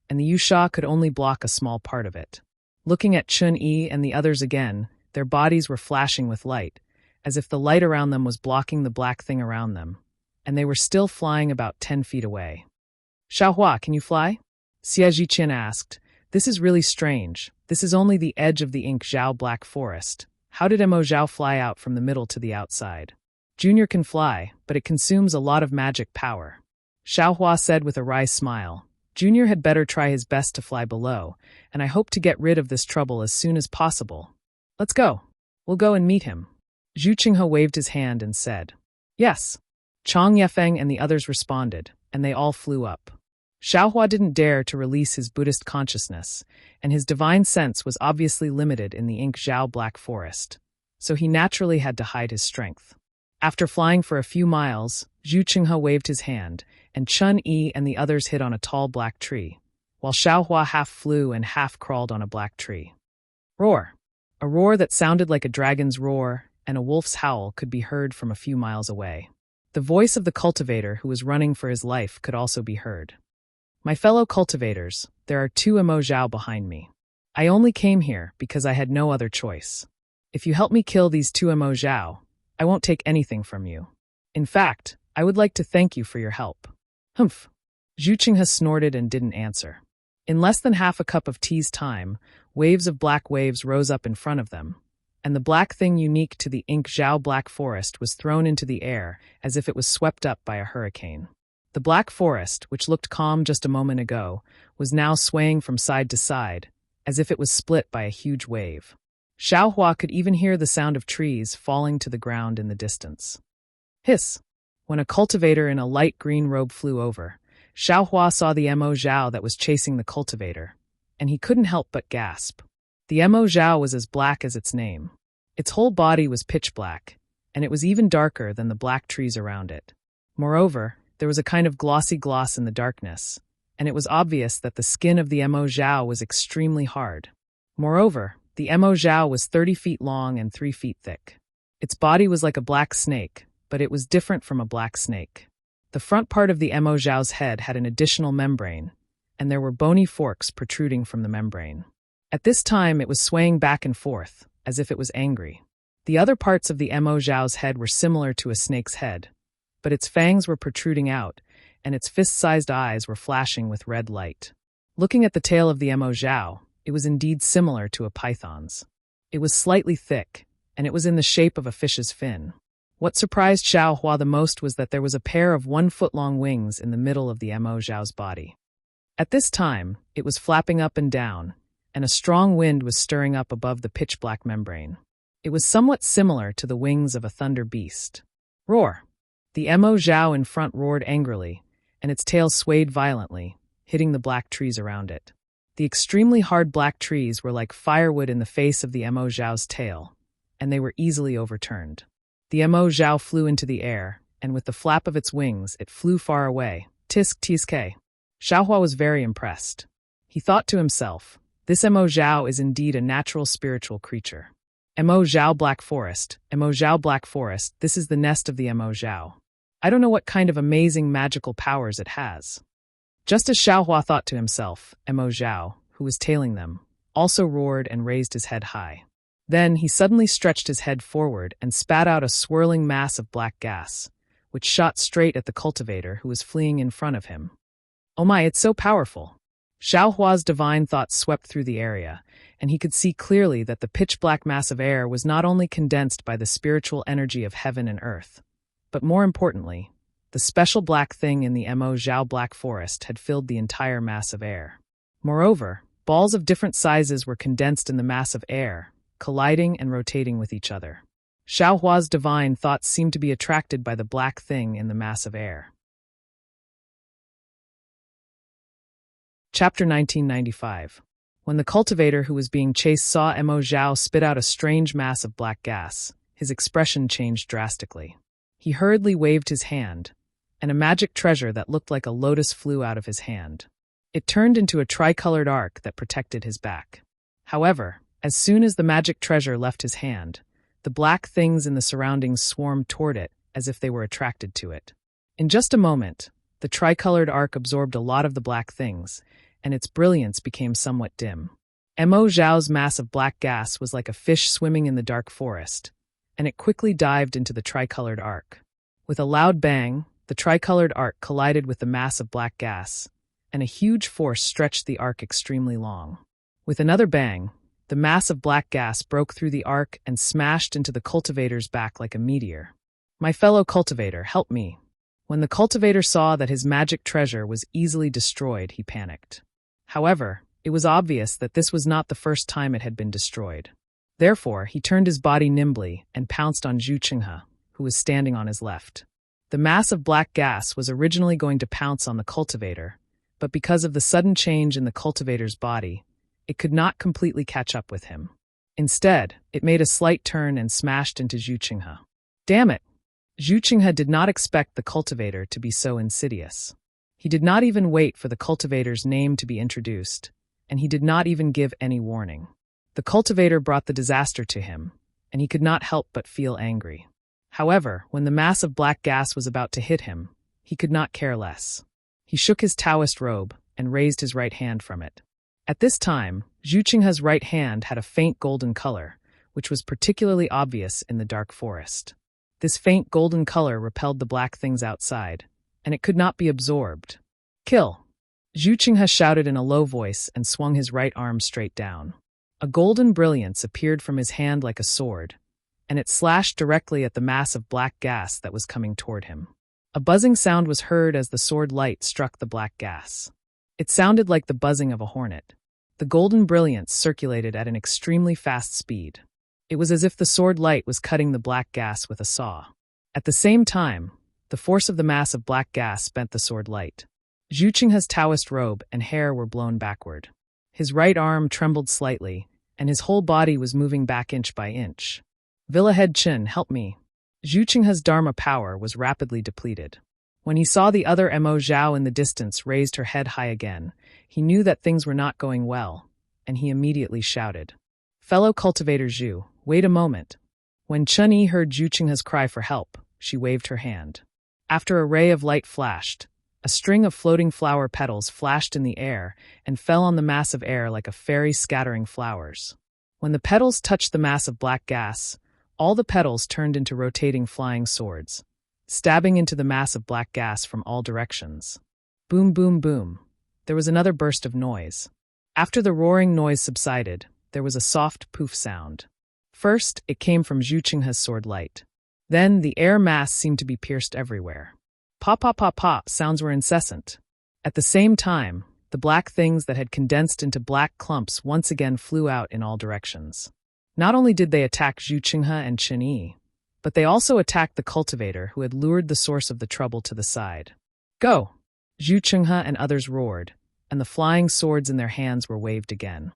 and the Yusha could only block a small part of it. Looking at Chen Yi and the others again, their bodies were flashing with light, as if the light around them was blocking the black thing around them, and they were still flying about 10 feet away. "Xiao Hua, can you fly?" Xie Zhiqian asked. "This is really strange. This is only the edge of the Ink Zhao Black Forest. How did Mo Zhao fly out from the middle to the outside?" "Junior can fly, but it consumes a lot of magic power," Xiao Hua said with a wry smile. "Junior had better try his best to fly below, and I hope to get rid of this trouble as soon as possible. Let's go. We'll go and meet him." Zhu Qinghe waved his hand and said, "Yes." Chang Yefeng and the others responded, and they all flew up. Xiao Hua didn't dare to release his Buddhist consciousness, and his divine sense was obviously limited in the Ink Zhao Black Forest, so he naturally had to hide his strength. After flying for a few miles, Zhu Qinghe waved his hand, and Chen Yi and the others hit on a tall black tree, while Xiao Hua half flew and half crawled on a black tree. Roar! A roar that sounded like a dragon's roar and a wolf's howl could be heard from a few miles away. The voice of the cultivator who was running for his life could also be heard. "My fellow cultivators, there are 2 Mo Zhao behind me. I only came here because I had no other choice. If you help me kill these 2 Mo Zhao, I won't take anything from you. In fact, I would like to thank you for your help." "Humph." Zhu Qinghe snorted and didn't answer. In less than half a cup of tea's time, waves of black waves rose up in front of them, and the black thing unique to the Ink Zhao Black Forest was thrown into the air as if it was swept up by a hurricane. The Black Forest, which looked calm just a moment ago, was now swaying from side to side, as if it was split by a huge wave. Xiao Hua could even hear the sound of trees falling to the ground in the distance. Hiss! When a cultivator in a light green robe flew over, Xiao Hua saw the Mo Zhao that was chasing the cultivator, and he couldn't help but gasp. The Mo Zhao was as black as its name. Its whole body was pitch black, and it was even darker than the black trees around it. Moreover, there was a kind of glossy gloss in the darkness, and it was obvious that the skin of the Mo Zhao was extremely hard. Moreover, the Mo Zhao was 30 feet long and 3 feet thick. Its body was like a black snake, but it was different from a black snake. The front part of the Mo Zhao's head had an additional membrane, and there were bony forks protruding from the membrane. At this time, it was swaying back and forth, as if it was angry. The other parts of the Mo Zhao's head were similar to a snake's head, but its fangs were protruding out, and its fist-sized eyes were flashing with red light. Looking at the tail of the Mo Zhao, it was indeed similar to a python's. It was slightly thick, and it was in the shape of a fish's fin. What surprised Xiao Hua the most was that there was a pair of 1-foot-long wings in the middle of the Mo Zhao's body. At this time, it was flapping up and down, and a strong wind was stirring up above the pitch-black membrane. It was somewhat similar to the wings of a thunder beast. Roar! The Mo Zhao in front roared angrily, and its tail swayed violently, hitting the black trees around it. The extremely hard black trees were like firewood in the face of the Mo Zhao's tail, and they were easily overturned. The Mo Zhao flew into the air, and with the flap of its wings, it flew far away. Tisk tisk. Xiao Hua was very impressed. He thought to himself, this Mo Zhao is indeed a natural spiritual creature. Mo Zhao Black Forest, Mo Zhao Black Forest, this is the nest of the Mo Zhao. I don't know what kind of amazing magical powers it has. Just as Xiao Hua thought to himself, Mo Zhao, who was tailing them, also roared and raised his head high. Then he suddenly stretched his head forward and spat out a swirling mass of black gas, which shot straight at the cultivator who was fleeing in front of him. Oh my, it's so powerful! Xiao Hua's divine thoughts swept through the area, and he could see clearly that the pitch-black mass of air was not only condensed by the spiritual energy of heaven and earth, but more importantly, the special black thing in the Mo Zhao Black Forest had filled the entire mass of air. Moreover, balls of different sizes were condensed in the mass of air, colliding and rotating with each other. Xiao Hua's divine thoughts seemed to be attracted by the black thing in the mass of air. Chapter 1995. When the cultivator who was being chased saw Mo Zhao spit out a strange mass of black gas, his expression changed drastically. He hurriedly waved his hand, and a magic treasure that looked like a lotus flew out of his hand. It turned into a tricolored arc that protected his back. However, as soon as the magic treasure left his hand, the black things in the surroundings swarmed toward it as if they were attracted to it. In just a moment, the tricolored arc absorbed a lot of the black things, and its brilliance became somewhat dim. Mo Zhao's mass of black gas was like a fish swimming in the dark forest, and it quickly dived into the tricolored arc. With a loud bang, the tricolored arc collided with the mass of black gas, and a huge force stretched the arc extremely long. With another bang, the mass of black gas broke through the arc and smashed into the cultivator's back like a meteor. "My fellow cultivator, help me." When the cultivator saw that his magic treasure was easily destroyed, he panicked. However, it was obvious that this was not the first time it had been destroyed. Therefore, he turned his body nimbly and pounced on Zhu Qinghe, who was standing on his left. The mass of black gas was originally going to pounce on the cultivator, but because of the sudden change in the cultivator's body, it could not completely catch up with him. Instead, it made a slight turn and smashed into Zhu Qinghe. Damn it! Zhu Qinghe did not expect the cultivator to be so insidious. He did not even wait for the cultivator's name to be introduced, and he did not even give any warning. The cultivator brought the disaster to him, and he could not help but feel angry. However, when the mass of black gas was about to hit him, he could not care less. He shook his Taoist robe and raised his right hand from it. At this time, Zhu Qinghe's right hand had a faint golden color, which was particularly obvious in the dark forest. This faint golden color repelled the black things outside, and it could not be absorbed. "Kill!" Zhu Qinghe shouted in a low voice and swung his right arm straight down. A golden brilliance appeared from his hand like a sword, and it slashed directly at the mass of black gas that was coming toward him. A buzzing sound was heard as the sword light struck the black gas. It sounded like the buzzing of a hornet. The golden brilliance circulated at an extremely fast speed. It was as if the sword light was cutting the black gas with a saw. At the same time, the force of the mass of black gas bent the sword light. Zhu Qinghe's Taoist robe and hair were blown backward. His right arm trembled slightly, and his whole body was moving back inch by inch. "Villahead Qin, help me." Zhu Qinghe's Dharma power was rapidly depleted. When he saw the other Mo Zhao in the distance raised her head high again, he knew that things were not going well, and he immediately shouted, "Fellow cultivator Zhu, wait a moment." When Chun-Yi heard Zhu Qinghe's cry for help, she waved her hand. After a ray of light flashed, a string of floating flower petals flashed in the air and fell on the mass of air like a fairy scattering flowers. When the petals touched the mass of black gas, all the petals turned into rotating flying swords, stabbing into the mass of black gas from all directions. Boom, boom, boom. There was another burst of noise. After the roaring noise subsided, there was a soft poof sound. First, it came from Zhu Qinghe's sword light. Then, the air mass seemed to be pierced everywhere. Pop, pop, pop, pop sounds were incessant. At the same time, the black things that had condensed into black clumps once again flew out in all directions. Not only did they attack Zhu Qinghe and Chen-Yi, but they also attacked the cultivator who had lured the source of the trouble to the side. "Go!" Zhu Qinghe and others roared, and the flying swords in their hands were waved again.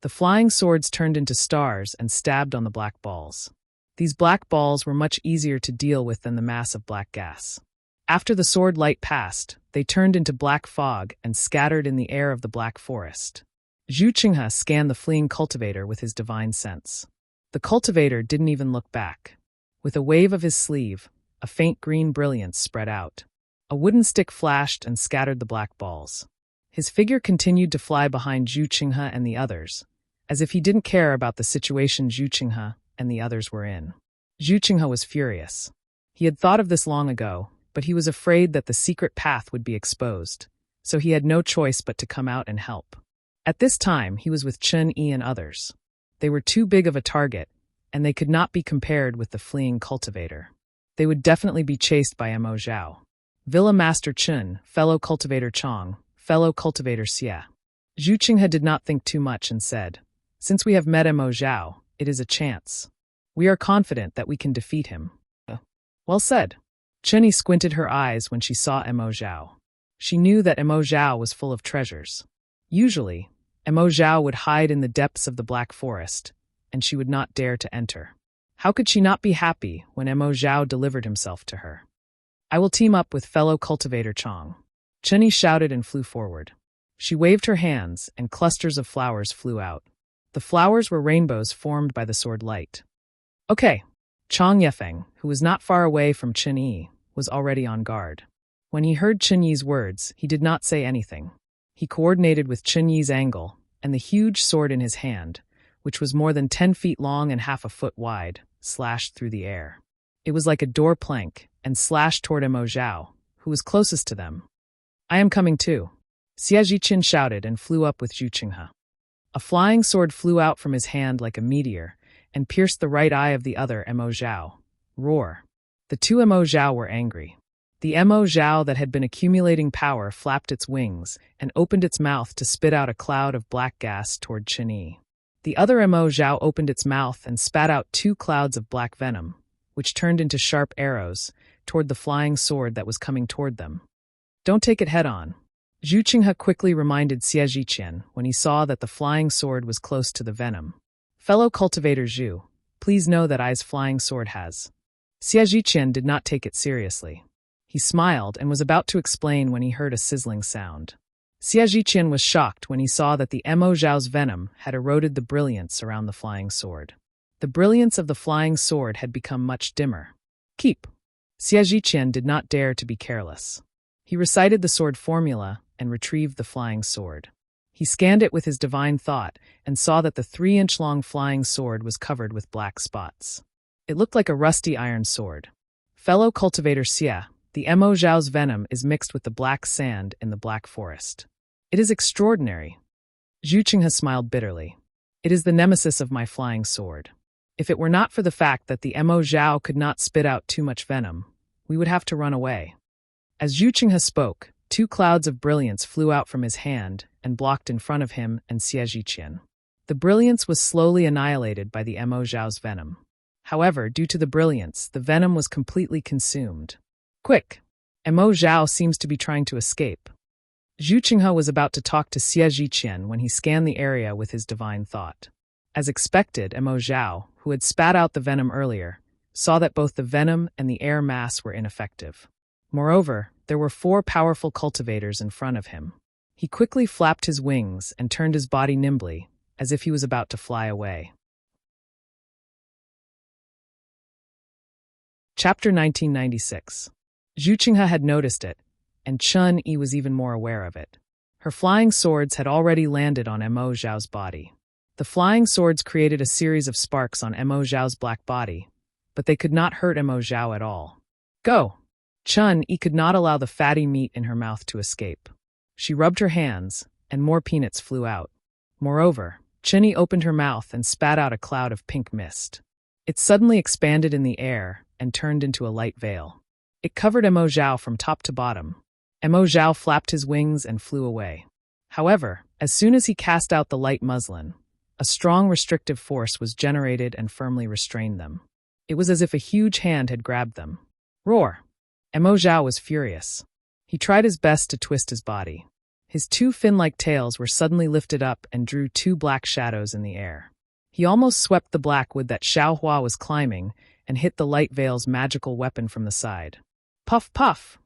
The flying swords turned into stars and stabbed on the black balls. These black balls were much easier to deal with than the mass of black gas. After the sword light passed, they turned into black fog and scattered in the air of the black forest. Zhu Qinghe scanned the fleeing cultivator with his divine sense. The cultivator didn't even look back. With a wave of his sleeve, a faint green brilliance spread out. A wooden stick flashed and scattered the black balls. His figure continued to fly behind Zhu Qinghe and the others, as if he didn't care about the situation Zhu Qinghe and the others were in. Zhu Qinghe was furious. He had thought of this long ago, but he was afraid that the secret path would be exposed, so he had no choice but to come out and help. At this time, he was with Chen Yi and others. They were too big of a target, and they could not be compared with the fleeing cultivator. They would definitely be chased by Mo Zhao. Villa Master Chen, fellow cultivator Chong, fellow cultivator Xie. Zhu Qinghe did not think too much and said, "Since we have met Mo Zhao, it is a chance. We are confident that we can defeat him." Well said. Chen Yi squinted her eyes when she saw Mo Zhao. She knew that Mo Zhao was full of treasures. Usually, Mo Zhao would hide in the depths of the Black Forest, and she would not dare to enter. How could she not be happy when Mo Zhao delivered himself to her? "I will team up with fellow cultivator Chong." Chen Yi shouted and flew forward. She waved her hands, and clusters of flowers flew out. The flowers were rainbows formed by the sword light. Okay. Chong Yefeng, who was not far away from Chen Yi, was already on guard. When he heard Chen Yi's words, he did not say anything. He coordinated with Chen Yi's angle, and the huge sword in his hand, which was more than 10 feet long and half a foot wide, slashed through the air. It was like a door plank, and slashed toward Mo Zhao, who was closest to them. "I am coming too." Xie Zhiqian shouted and flew up with Zhu Qinghe. A flying sword flew out from his hand like a meteor, and pierced the right eye of the other Mo Zhao. Roar. The two Mo Zhao were angry. The Mo Zhao that had been accumulating power flapped its wings and opened its mouth to spit out a cloud of black gas toward Chen Yi. The other Mo Zhao opened its mouth and spat out 2 clouds of black venom, which turned into sharp arrows toward the flying sword that was coming toward them. "Don't take it head-on." Zhu Qinghe quickly reminded Xie Zhiqian when he saw that the flying sword was close to the venom. "Fellow cultivator Zhu, please know that I's flying sword has." Xie Zhiqian did not take it seriously. He smiled and was about to explain when he heard a sizzling sound. Xie Zhiqian was shocked when he saw that the Mo Zhao's venom had eroded the brilliance around the flying sword. The brilliance of the flying sword had become much dimmer. "Keep." Xie Zhiqian did not dare to be careless. He recited the sword formula and retrieved the flying sword. He scanned it with his divine thought and saw that the 3-inch-long flying sword was covered with black spots. It looked like a rusty iron sword. "Fellow cultivator Xie, the Mo Zhao's venom is mixed with the black sand in the Black Forest. It is extraordinary." Zhu Qinghe smiled bitterly. "It is the nemesis of my flying sword. If it were not for the fact that the Mo Zhao could not spit out too much venom, we would have to run away." As Zhu Qinghe spoke, 2 clouds of brilliance flew out from his hand and blocked in front of him and Xie Zhiqian. The brilliance was slowly annihilated by the Mo Zhao's venom. However, due to the brilliance, the venom was completely consumed. "Quick! Mo Zhao seems to be trying to escape." Zhu Qinghe was about to talk to Xie Zhiqian when he scanned the area with his divine thought. As expected, Mo Zhao, who had spat out the venom earlier, saw that both the venom and the air mass were ineffective. Moreover, there were 4 powerful cultivators in front of him. He quickly flapped his wings and turned his body nimbly, as if he was about to fly away. Chapter 1996. Zhu Qinghe had noticed it, and Chen Yi was even more aware of it. Her flying swords had already landed on Mo Zhao's body. The flying swords created a series of sparks on Mo Zhao's black body, but they could not hurt Mo Zhao at all. "Go!" Chen Yi could not allow the fatty meat in her mouth to escape. She rubbed her hands, and more peanuts flew out. Moreover, Chen Yi opened her mouth and spat out a cloud of pink mist. It suddenly expanded in the air and turned into a light veil. It covered Mo Zhao from top to bottom. Mo Zhao flapped his wings and flew away. However, as soon as he cast out the light muslin, a strong restrictive force was generated and firmly restrained them. It was as if a huge hand had grabbed them. Roar! Mo Zhao was furious. He tried his best to twist his body. His 2 fin-like tails were suddenly lifted up and drew 2 black shadows in the air. He almost swept the black wood that Xiaohua was climbing and hit the light veil's magical weapon from the side. Puff, puff!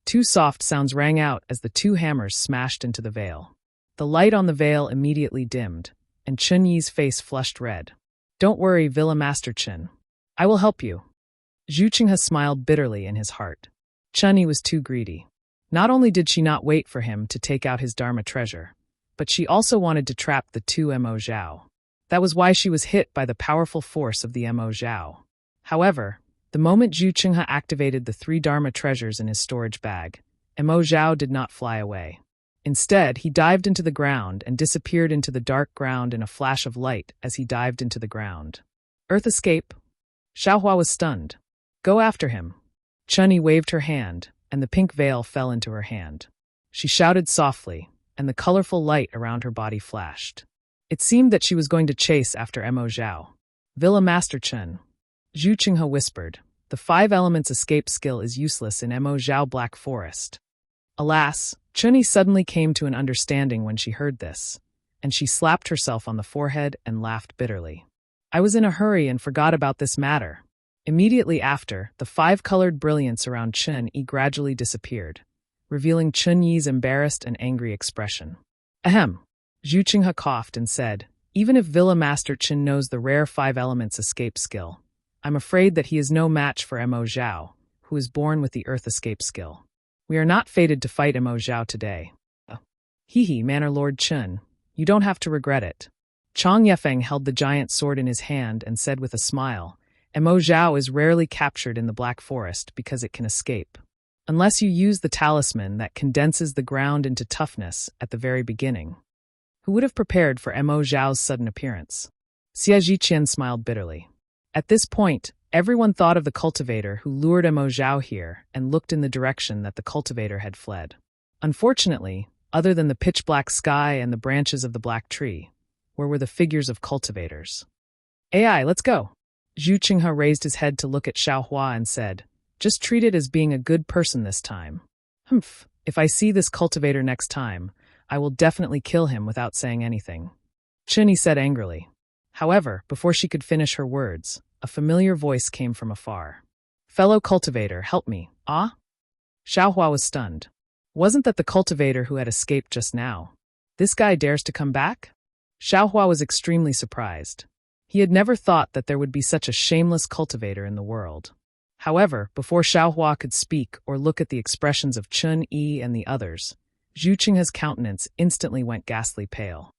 2 soft sounds rang out as the 2 hammers smashed into the veil. The light on the veil immediately dimmed, and Chen Yi's face flushed red. "Don't worry, Villa Master Chen. I will help you." Zhu Qinghe smiled bitterly in his heart. Chen Yi was too greedy. Not only did she not wait for him to take out his Dharma treasure, but she also wanted to trap the 2 Mo Zhao. That was why she was hit by the powerful force of the Mo Zhao. However, the moment Zhu Qinghe activated the 3 Dharma treasures in his storage bag, Mo Zhao did not fly away. Instead, he dived into the ground and disappeared into the dark ground in a flash of light as he dived into the ground. Earth escape? Xiaohua was stunned. Go after him. Chun-Yi waved her hand, and the pink veil fell into her hand. She shouted softly, and the colorful light around her body flashed. It seemed that she was going to chase after Mo Zhao. Villa Master Chen. Zhu Qinghe whispered, the 5 elements escape skill is useless in Mo Zhao Black Forest. Alas, Chun-Yi suddenly came to an understanding when she heard this, and she slapped herself on the forehead and laughed bitterly. I was in a hurry and forgot about this matter. Immediately after, the 5-colored brilliance around Chun-Yi gradually disappeared, revealing Chun-Yi's embarrassed and angry expression. Ahem. Zhu Qinghe coughed and said, even if Villa Master Chen knows the rare 5 elements escape skill, I'm afraid that he is no match for Mo Zhao, who is born with the earth escape skill. We are not fated to fight Mo Zhao today. Hee Manor Lord Chen, you don't have to regret it. Chang Yefeng held the giant sword in his hand and said with a smile, Mo Zhao is rarely captured in the Black Forest because it can escape. Unless you use the talisman that condenses the ground into toughness at the very beginning. Who would have prepared for Mo Zhao's sudden appearance? Xie Zhiqian smiled bitterly. At this point, everyone thought of the cultivator who lured Mo Zhao here and looked in the direction that the cultivator had fled. Unfortunately, other than the pitch-black sky and the branches of the black tree, where were the figures of cultivators? AI, let's go. Zhu Qinghe raised his head to look at Xiaohua and said, just treat it as being a good person this time. Humph, if I see this cultivator next time, I will definitely kill him without saying anything. Chun-Yi said angrily. However, before she could finish her words, a familiar voice came from afar. Fellow cultivator, help me. Ah? Xiaohua was stunned. Wasn't that the cultivator who had escaped just now? This guy dares to come back? Xiaohua was extremely surprised. He had never thought that there would be such a shameless cultivator in the world. However, before Xiaohua could speak or look at the expressions of Chun-Yi and the others, Zhu Qinghe's countenance instantly went ghastly pale.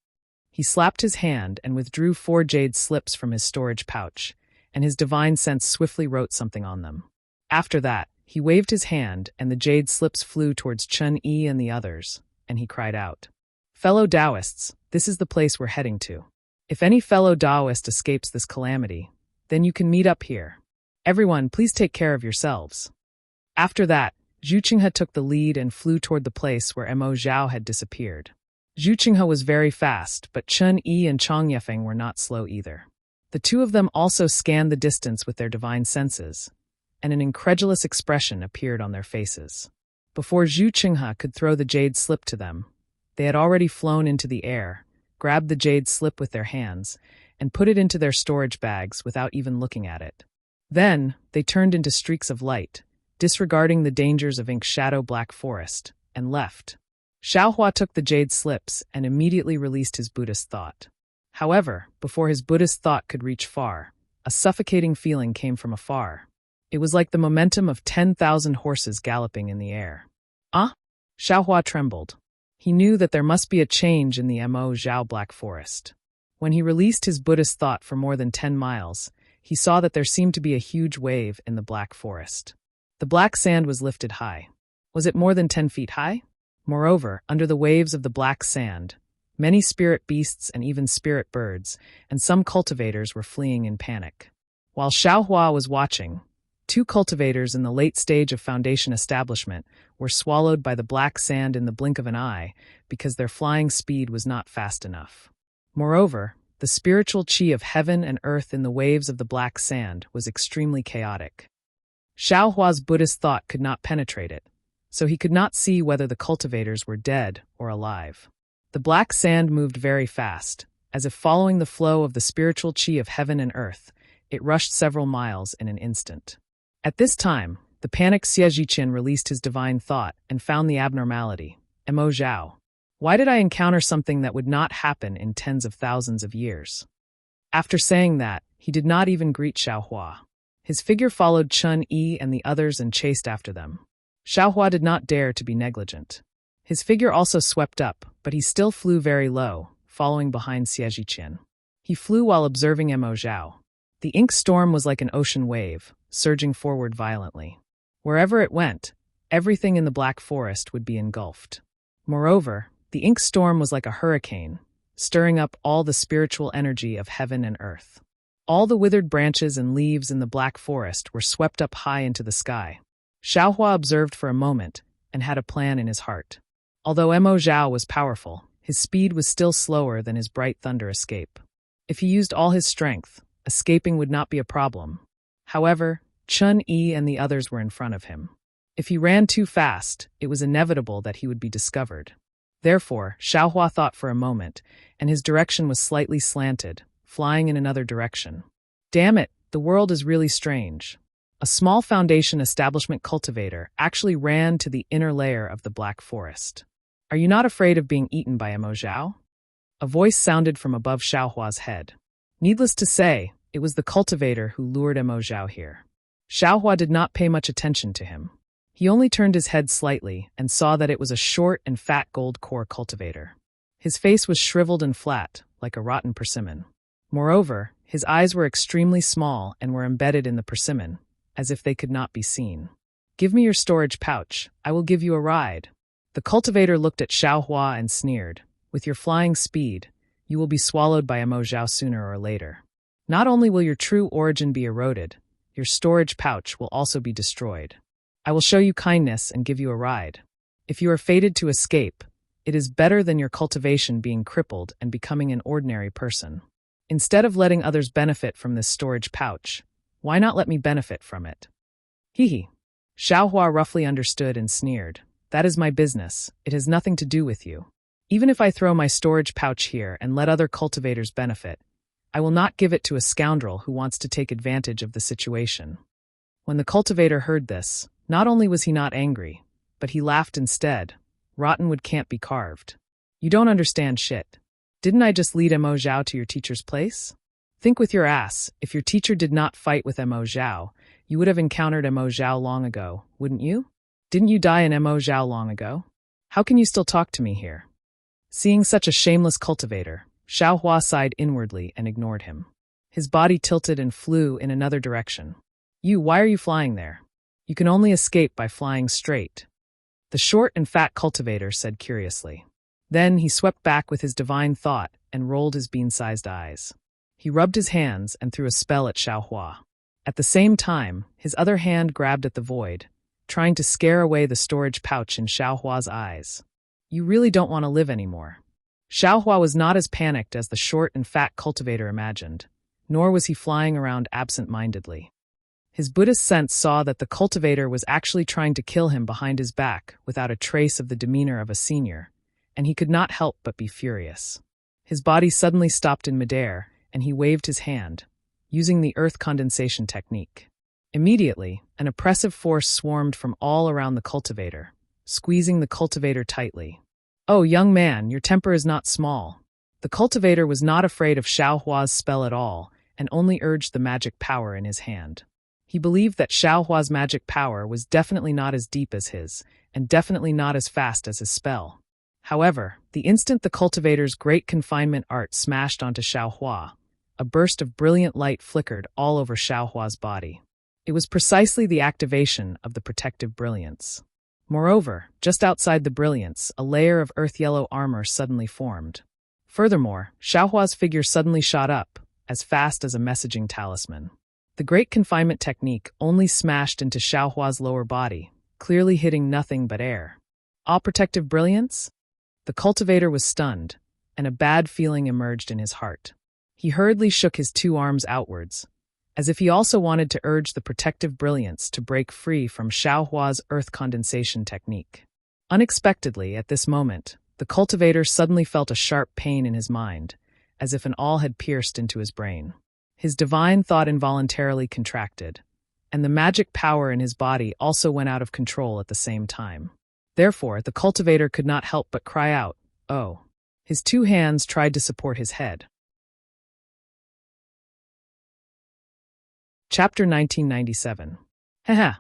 He slapped his hand and withdrew 4 jade slips from his storage pouch, and his divine sense swiftly wrote something on them. After that, he waved his hand and the jade slips flew towards Chun-Yi and the others, and he cried out, Fellow Taoists, this is the place we're heading to. If any fellow Taoist escapes this calamity, then you can meet up here. Everyone, please take care of yourselves. After that, Zhu Qinghe took the lead and flew toward the place where Mo Zhao had disappeared. Zhu Qinghe was very fast, but Chun-Yi and Chang Yefeng were not slow either. The two of them also scanned the distance with their divine senses, and an incredulous expression appeared on their faces. Before Zhu Qinghe could throw the jade slip to them, they had already flown into the air, grabbed the jade slip with their hands, and put it into their storage bags without even looking at it. Then, they turned into streaks of light, disregarding the dangers of Ink Shadow Black Forest, and left. Xiaohua took the jade slips and immediately released his Buddhist thought. However, before his Buddhist thought could reach far, a suffocating feeling came from afar. It was like the momentum of 10,000 horses galloping in the air. Ah? Xiaohua trembled. He knew that there must be a change in the Mo Zhao Black Forest. When he released his Buddhist thought for more than 10 miles, he saw that there seemed to be a huge wave in the Black Forest. The black sand was lifted high. Was it more than 10 feet high? Moreover, under the waves of the black sand, many spirit beasts and even spirit birds, and some cultivators were fleeing in panic. While Xiaohua was watching, 2 cultivators in the late stage of foundation establishment were swallowed by the black sand in the blink of an eye because their flying speed was not fast enough. Moreover, the spiritual chi of heaven and earth in the waves of the black sand was extremely chaotic. Xiaohua's Buddhist thought could not penetrate it, so he could not see whether the cultivators were dead or alive. The black sand moved very fast, as if following the flow of the spiritual chi of heaven and earth. It rushed several miles in an instant. At this time, the panicked Xie Zhiqian released his divine thought and found the abnormality. Mo Zhao. Why did I encounter something that would not happen in tens of thousands of years? After saying that, he did not even greet Xiaohua. His figure followed Chun-Yi and the others and chased after them. Xiaohua did not dare to be negligent. His figure also swept up, but he still flew very low, following behind Xie Zhiqian. He flew while observing Mo Zhao. The ink storm was like an ocean wave, surging forward violently. Wherever it went, everything in the Black Forest would be engulfed. Moreover, The ink storm was like a hurricane, stirring up all the spiritual energy of heaven and earth. All the withered branches and leaves in the black forest were swept up high into the sky. Xiaohua observed for a moment and had a plan in his heart. Although Mo Zhao was powerful, his speed was still slower than his bright thunder escape. If he used all his strength, escaping would not be a problem. However, Chun Yi and the others were in front of him. If he ran too fast, it was inevitable that he would be discovered. Therefore, Xiaohua thought for a moment, and his direction was slightly slanted, flying in another direction. Damn it, the world is really strange. A small foundation establishment cultivator actually ran to the inner layer of the black forest. Are you not afraid of being eaten by Mo Zhao? A voice sounded from above Xiaohua's head. Needless to say, it was the cultivator who lured Mo Zhao here. Xiaohua did not pay much attention to him. He only turned his head slightly and saw that it was a short and fat gold core cultivator. His face was shriveled and flat, like a rotten persimmon. Moreover, his eyes were extremely small and were embedded in the persimmon, as if they could not be seen. Give me your storage pouch, I will give you a ride. The cultivator looked at Xiaohua and sneered. With your flying speed, you will be swallowed by Mo Zhao sooner or later. Not only will your true origin be eroded, your storage pouch will also be destroyed. I will show you kindness and give you a ride. If you are fated to escape, it is better than your cultivation being crippled and becoming an ordinary person. Instead of letting others benefit from this storage pouch, why not let me benefit from it? Hee. Xiaohua roughly understood and sneered. That is my business. It has nothing to do with you. Even if I throw my storage pouch here and let other cultivators benefit, I will not give it to a scoundrel who wants to take advantage of the situation. When the cultivator heard this, not only was he not angry, but he laughed instead. Rottenwood can't be carved. You don't understand shit. Didn't I just lead Mo Zhao to your teacher's place? Think with your ass, if your teacher did not fight with Mo Zhao, you would have encountered Mo Zhao long ago, wouldn't you? Didn't you die in Mo Zhao long ago? How can you still talk to me here? Seeing such a shameless cultivator, Xiaohua sighed inwardly and ignored him. His body tilted and flew in another direction. Why are you flying there? You can only escape by flying straight. The short and fat cultivator said curiously. Then he swept back with his divine thought and rolled his bean-sized eyes. He rubbed his hands and threw a spell at Xiaohua. At the same time, his other hand grabbed at the void, trying to scare away the storage pouch in Xiaohua's eyes. You really don't want to live anymore. Xiaohua was not as panicked as the short and fat cultivator imagined, nor was he flying around absent-mindedly. His Buddhist sense saw that the cultivator was actually trying to kill him behind his back without a trace of the demeanor of a senior, and he could not help but be furious. His body suddenly stopped in midair, and he waved his hand, using the earth condensation technique. Immediately, an oppressive force swarmed from all around the cultivator, squeezing the cultivator tightly. Oh, young man, your temper is not small. The cultivator was not afraid of Xiaohua's spell at all, and only urged the magic power in his hand. He believed that Xiaohua's magic power was definitely not as deep as his, and definitely not as fast as his spell. However, the instant the cultivator's great confinement art smashed onto Xiaohua, a burst of brilliant light flickered all over Xiaohua's body. It was precisely the activation of the protective brilliance. Moreover, just outside the brilliance, a layer of earth-yellow armor suddenly formed. Furthermore, Xiaohua's figure suddenly shot up, as fast as a messaging talisman. The great confinement technique only smashed into Xiaohua's lower body, clearly hitting nothing but air. All protective brilliance? The cultivator was stunned, and a bad feeling emerged in his heart. He hurriedly shook his two arms outwards, as if he also wanted to urge the protective brilliance to break free from Xiaohua's earth condensation technique. Unexpectedly, at this moment, the cultivator suddenly felt a sharp pain in his mind, as if an awl had pierced into his brain. His divine thought involuntarily contracted, and the magic power in his body also went out of control at the same time. Therefore, the cultivator could not help but cry out, "Oh!" His two hands tried to support his head. Chapter 1997. Haha.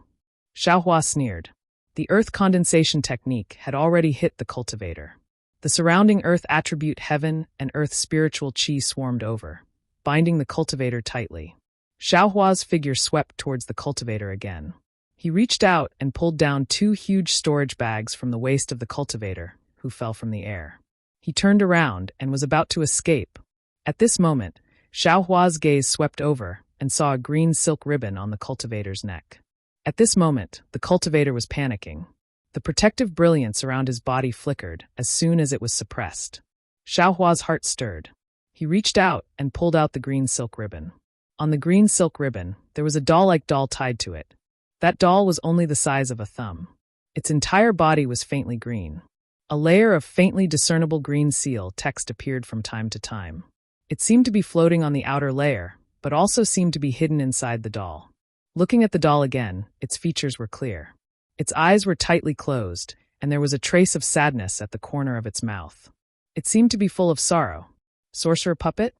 Xiaohua sneered. The earth condensation technique had already hit the cultivator. The surrounding earth attribute heaven and earth spiritual chi swarmed over, binding the cultivator tightly. Xiaohua's figure swept towards the cultivator again. He reached out and pulled down two huge storage bags from the waist of the cultivator, who fell from the air. He turned around and was about to escape. At this moment, Xiaohua's gaze swept over and saw a green silk ribbon on the cultivator's neck. At this moment, the cultivator was panicking. The protective brilliance around his body flickered as soon as it was suppressed. Xiaohua's heart stirred. He reached out and pulled out the green silk ribbon. On the green silk ribbon, there was a doll-like doll tied to it. That doll was only the size of a thumb. Its entire body was faintly green. A layer of faintly discernible green seal text appeared from time to time. It seemed to be floating on the outer layer, but also seemed to be hidden inside the doll. Looking at the doll again, its features were clear. Its eyes were tightly closed, and there was a trace of sadness at the corner of its mouth. It seemed to be full of sorrow. Sorcerer puppet?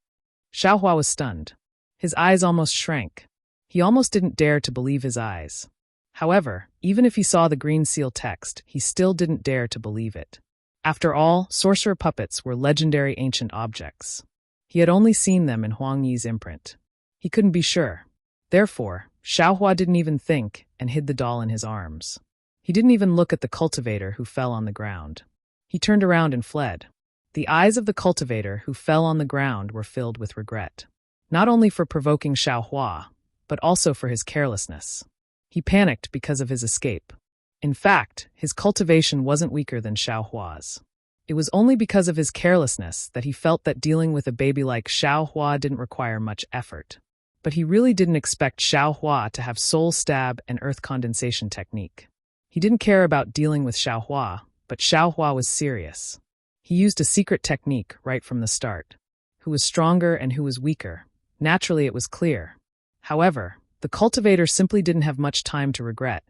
Xiaohua was stunned. His eyes almost shrank. He almost didn't dare to believe his eyes. However, even if he saw the green seal text, he still didn't dare to believe it. After all, sorcerer puppets were legendary ancient objects. He had only seen them in Huang Yi's imprint. He couldn't be sure. Therefore, Xiaohua didn't even think and hid the doll in his arms. He didn't even look at the cultivator who fell on the ground. He turned around and fled. The eyes of the cultivator who fell on the ground were filled with regret. Not only for provoking Xiaohua, but also for his carelessness. He panicked because of his escape. In fact, his cultivation wasn't weaker than Xiaohua's. It was only because of his carelessness that he felt that dealing with a baby like Xiaohua didn't require much effort. But he really didn't expect Xiaohua to have soul stab and earth condensation technique. He didn't care about dealing with Xiaohua, but Xiaohua was serious. He used a secret technique right from the start. Who was stronger and who was weaker? Naturally, it was clear. However, the cultivator simply didn't have much time to regret,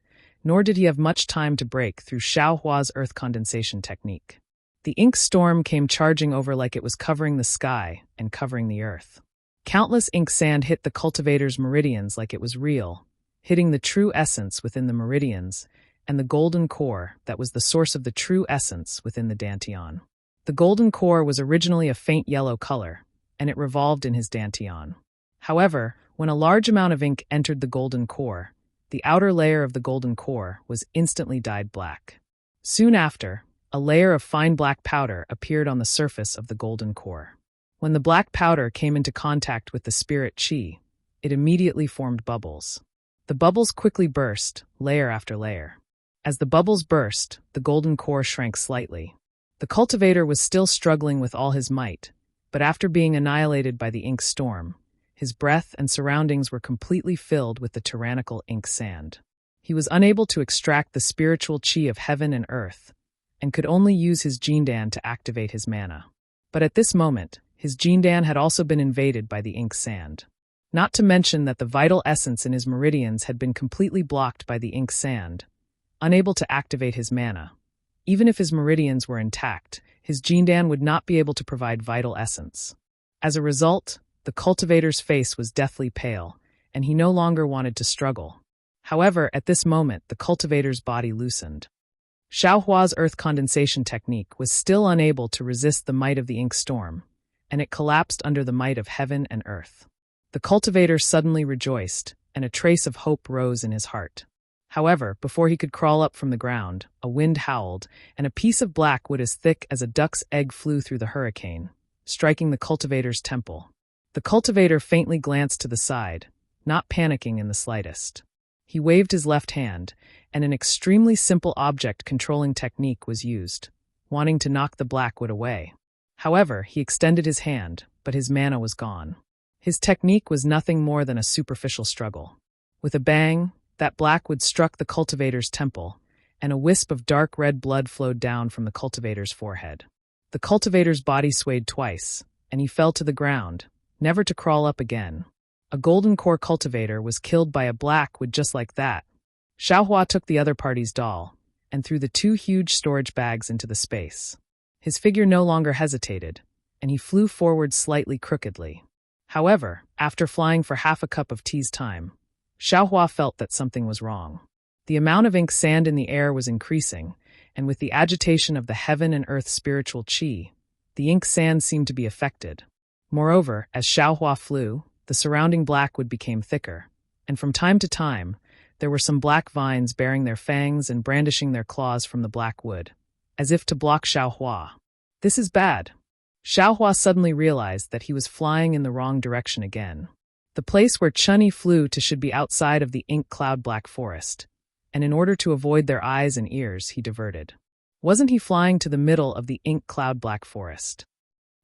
nor did he have much time to break through Xiaohua's earth condensation technique. The ink storm came charging over like it was covering the sky and covering the earth. Countless ink sand hit the cultivator's meridians like it was real, hitting the true essence within the meridians and the golden core that was the source of the true essence within the dantian. The golden core was originally a faint yellow color, and it revolved in his dantian. However, when a large amount of ink entered the golden core, the outer layer of the golden core was instantly dyed black. Soon after, a layer of fine black powder appeared on the surface of the golden core. When the black powder came into contact with the spirit qi, it immediately formed bubbles. The bubbles quickly burst, layer after layer. As the bubbles burst, the golden core shrank slightly. The cultivator was still struggling with all his might, but after being annihilated by the ink storm, his breath and surroundings were completely filled with the tyrannical ink sand. He was unable to extract the spiritual qi of heaven and earth, and could only use his jindan to activate his mana. But at this moment, his jindan had also been invaded by the ink sand. Not to mention that the vital essence in his meridians had been completely blocked by the ink sand, unable to activate his mana. Even if his meridians were intact, his jindan would not be able to provide vital essence. As a result, the cultivator's face was deathly pale, and he no longer wanted to struggle. However, at this moment, the cultivator's body loosened. Xiaohua's earth condensation technique was still unable to resist the might of the ink storm, and it collapsed under the might of heaven and earth. The cultivator suddenly rejoiced, and a trace of hope rose in his heart. However, before he could crawl up from the ground, a wind howled, and a piece of black wood as thick as a duck's egg flew through the hurricane, striking the cultivator's temple. The cultivator faintly glanced to the side, not panicking in the slightest. He waved his left hand, and an extremely simple object-controlling technique was used, wanting to knock the black wood away. However, he extended his hand, but his mana was gone. His technique was nothing more than a superficial struggle. With a bang, that black wood struck the cultivator's temple, and a wisp of dark red blood flowed down from the cultivator's forehead. The cultivator's body swayed twice, and he fell to the ground, never to crawl up again. A golden core cultivator was killed by a black wood just like that. Xiaohua took the other party's doll, and threw the two huge storage bags into the space. His figure no longer hesitated, and he flew forward slightly crookedly. However, after flying for half a cup of tea's time, Xiaohua felt that something was wrong. The amount of ink sand in the air was increasing, and with the agitation of the heaven and earth spiritual qi, the ink sand seemed to be affected. Moreover, as Xiaohua flew, the surrounding black wood became thicker, and from time to time, there were some black vines bearing their fangs and brandishing their claws from the black wood, as if to block Xiaohua. This is bad. Xiaohua suddenly realized that he was flying in the wrong direction again. The place where Chunyi flew to should be outside of the ink cloud black forest, and in order to avoid their eyes and ears, he diverted. Wasn't he flying to the middle of the ink cloud black forest?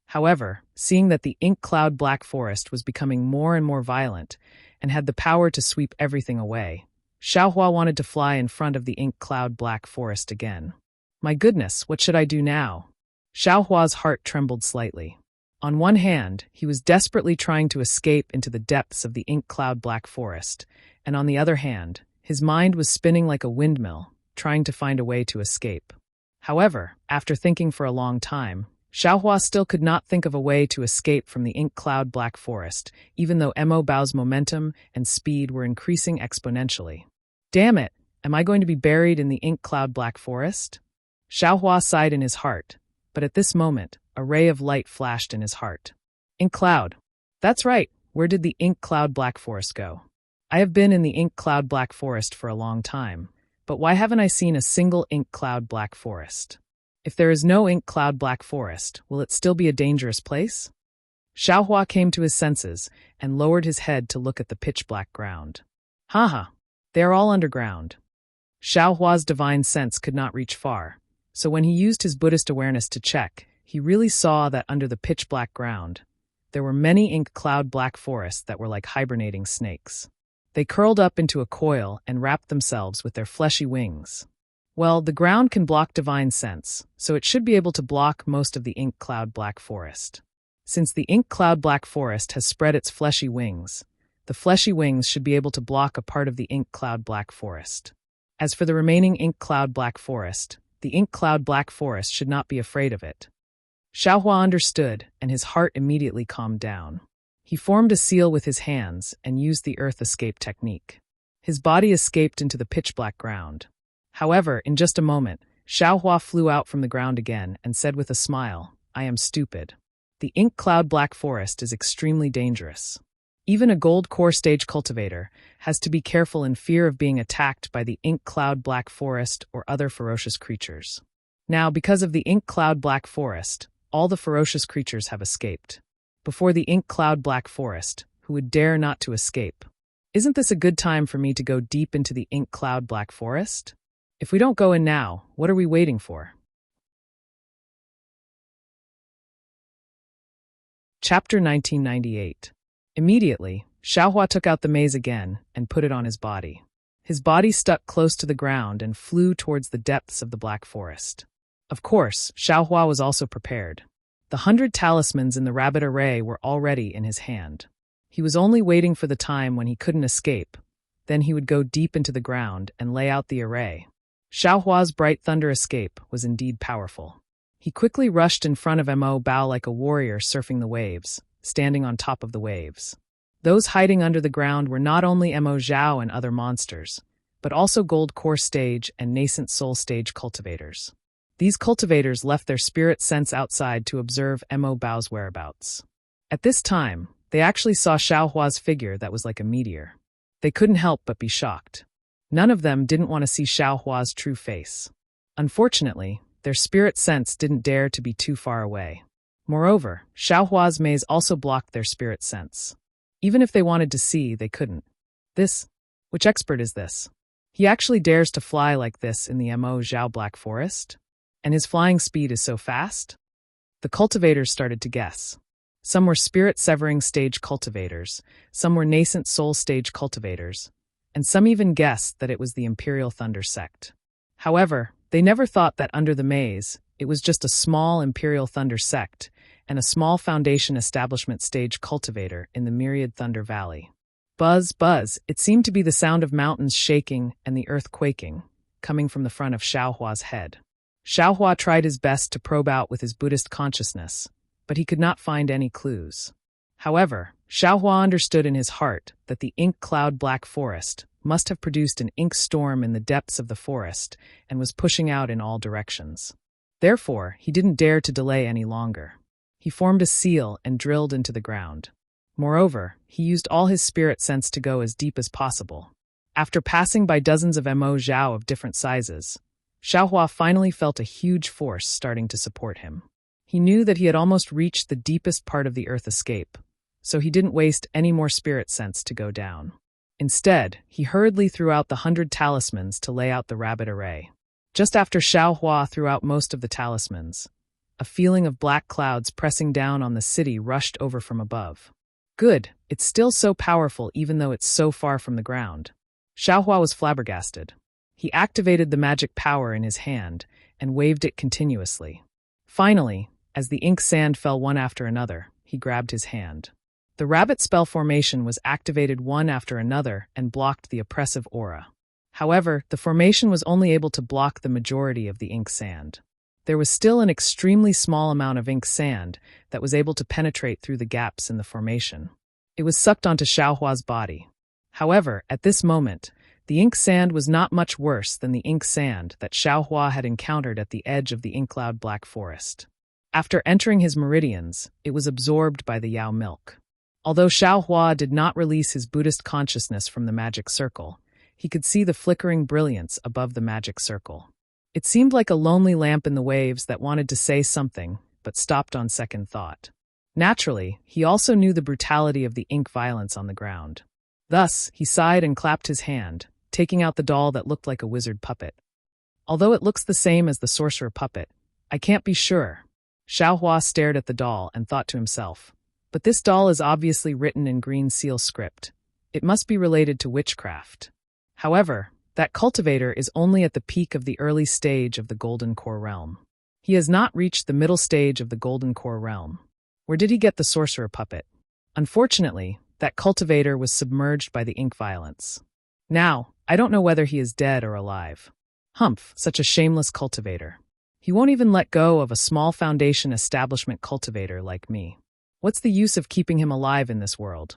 However, seeing that the ink cloud black forest was becoming more and more violent and had the power to sweep everything away, Xiaohua wanted to fly in front of the ink cloud black forest again. My goodness, what should I do now? Xiaohua's heart trembled slightly. On one hand, he was desperately trying to escape into the depths of the ink cloud black forest, and on the other hand, his mind was spinning like a windmill, trying to find a way to escape. However, after thinking for a long time, Xiaohua still could not think of a way to escape from the ink cloud black forest, even though Mo Bao's momentum and speed were increasing exponentially. Damn it, am I going to be buried in the ink cloud black forest? Xiaohua sighed in his heart, but at this moment, a ray of light flashed in his heart. Ink cloud. That's right, where did the ink cloud black forest go? I have been in the ink cloud black forest for a long time, but why haven't I seen a single ink cloud black forest? If there is no ink cloud black forest, will it still be a dangerous place? Xiaohua came to his senses and lowered his head to look at the pitch-black ground. Haha, they are all underground. Xiaohua's divine sense could not reach far, so when he used his Buddhist awareness to check, he really saw that under the pitch-black ground, there were many ink cloud black forests that were like hibernating snakes. They curled up into a coil and wrapped themselves with their fleshy wings. Well, the ground can block divine sense, so it should be able to block most of the ink cloud black forest. Since the ink cloud black forest has spread its fleshy wings, the fleshy wings should be able to block a part of the ink cloud black forest. As for the remaining ink cloud black forest, the ink cloud black forest should not be afraid of it. Xiaohua understood, and his heart immediately calmed down. He formed a seal with his hands and used the earth escape technique. His body escaped into the pitch-black ground. However, in just a moment, Xiaohua flew out from the ground again and said with a smile, I am stupid. The ink cloud black forest is extremely dangerous. Even a gold core stage cultivator has to be careful in fear of being attacked by the ink cloud black forest or other ferocious creatures. Now, because of the ink cloud black forest, all the ferocious creatures have escaped. Before the ink cloud black forest, who would dare not to escape? Isn't this a good time for me to go deep into the ink cloud black forest? If we don't go in now, what are we waiting for? Chapter 1998. Immediately, Xiaohua took out the maze again and put it on his body. His body stuck close to the ground and flew towards the depths of the black forest. Of course, Xiaohua was also prepared. The 100 talismans in the rabbit array were already in his hand. He was only waiting for the time when he couldn't escape. Then he would go deep into the ground and lay out the array. Xiaohua's bright thunder escape was indeed powerful. He quickly rushed in front of Mo Bao like a warrior surfing the waves, standing on top of the waves. Those hiding under the ground were not only Mo Zhao and other monsters, but also Gold Core Stage and Nascent Soul Stage cultivators. These cultivators left their spirit sense outside to observe Mo Bao's whereabouts. At this time, they actually saw Xiaohua's figure that was like a meteor. They couldn't help but be shocked. None of them didn't want to see Xiaohua's true face. Unfortunately, their spirit sense didn't dare to be too far away. Moreover, Xiaohua's maze also blocked their spirit sense. Even if they wanted to see, they couldn't. Which expert is this? He actually dares to fly like this in the Mo Zhao Black Forest? And his flying speed is so fast? The cultivators started to guess. Some were spirit-severing stage cultivators, some were nascent soul stage cultivators, and some even guessed that it was the Imperial Thunder sect. However, they never thought that under the maze, it was just a small Imperial Thunder sect and a small Foundation Establishment stage cultivator in the Myriad Thunder Valley. Buzz, buzz, it seemed to be the sound of mountains shaking and the earth quaking, coming from the front of Xiaohua's head. Xiaohua tried his best to probe out with his Buddhist consciousness, but he could not find any clues. However, Xiaohua understood in his heart that the ink cloud black forest must have produced an ink storm in the depths of the forest and was pushing out in all directions. Therefore, he didn't dare to delay any longer. He formed a seal and drilled into the ground. Moreover, he used all his spirit sense to go as deep as possible. After passing by dozens of Mo Zhao of different sizes, Xiaohua finally felt a huge force starting to support him. He knew that he had almost reached the deepest part of the earth escape, so he didn't waste any more spirit sense to go down. Instead, he hurriedly threw out the 100 talismans to lay out the rabbit array. Just after Xiaohua threw out most of the talismans, a feeling of black clouds pressing down on the city rushed over from above. Good, it's still so powerful even though it's so far from the ground. Xiaohua was flabbergasted. He activated the magic power in his hand and waved it continuously. Finally, as the ink sand fell one after another, he grabbed his hand. The rabbit spell formation was activated one after another and blocked the oppressive aura. However, the formation was only able to block the majority of the ink sand. There was still an extremely small amount of ink sand that was able to penetrate through the gaps in the formation. It was sucked onto Xiaohua's body. However, at this moment, the ink sand was not much worse than the ink sand that Xiaohua had encountered at the edge of the ink cloud black forest. After entering his meridians, it was absorbed by the Yao milk. Although Xiaohua did not release his Buddhist consciousness from the magic circle, he could see the flickering brilliance above the magic circle. It seemed like a lonely lamp in the waves that wanted to say something, but stopped on second thought. Naturally, he also knew the brutality of the ink violence on the ground. Thus, he sighed and clapped his hand, taking out the doll that looked like a wizard puppet. Although it looks the same as the sorcerer puppet, I can't be sure. Xiaohua stared at the doll and thought to himself, but this doll is obviously written in green seal script. It must be related to witchcraft. However, that cultivator is only at the peak of the early stage of the Golden Core realm. He has not reached the middle stage of the Golden Core realm. Where did he get the sorcerer puppet? Unfortunately, that cultivator was submerged by the ink violence. Now, I don't know whether he is dead or alive. Humph, such a shameless cultivator. He won't even let go of a small foundation establishment cultivator like me. What's the use of keeping him alive in this world?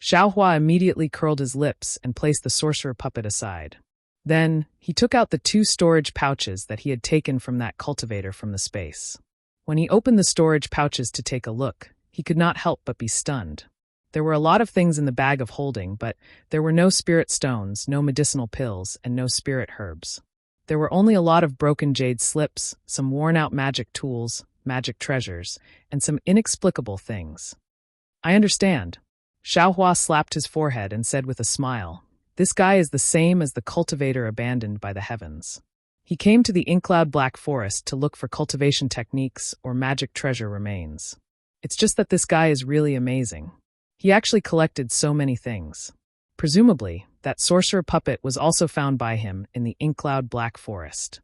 Xiaohua immediately curled his lips and placed the sorcerer puppet aside. Then, he took out the 2 storage pouches that he had taken from that cultivator from the space. When he opened the storage pouches to take a look, he could not help but be stunned. There were a lot of things in the bag of holding, but there were no spirit stones, no medicinal pills, and no spirit herbs. There were only a lot of broken jade slips, some worn-out magic tools, magic treasures, and some inexplicable things. I understand. Xiaohua slapped his forehead and said with a smile, "This guy is the same as the cultivator abandoned by the heavens. He came to the Inkcloud Black Forest to look for cultivation techniques or magic treasure remains. It's just that this guy is really amazing. He actually collected so many things. Presumably, that sorcerer puppet was also found by him in the Inkcloud Black Forest.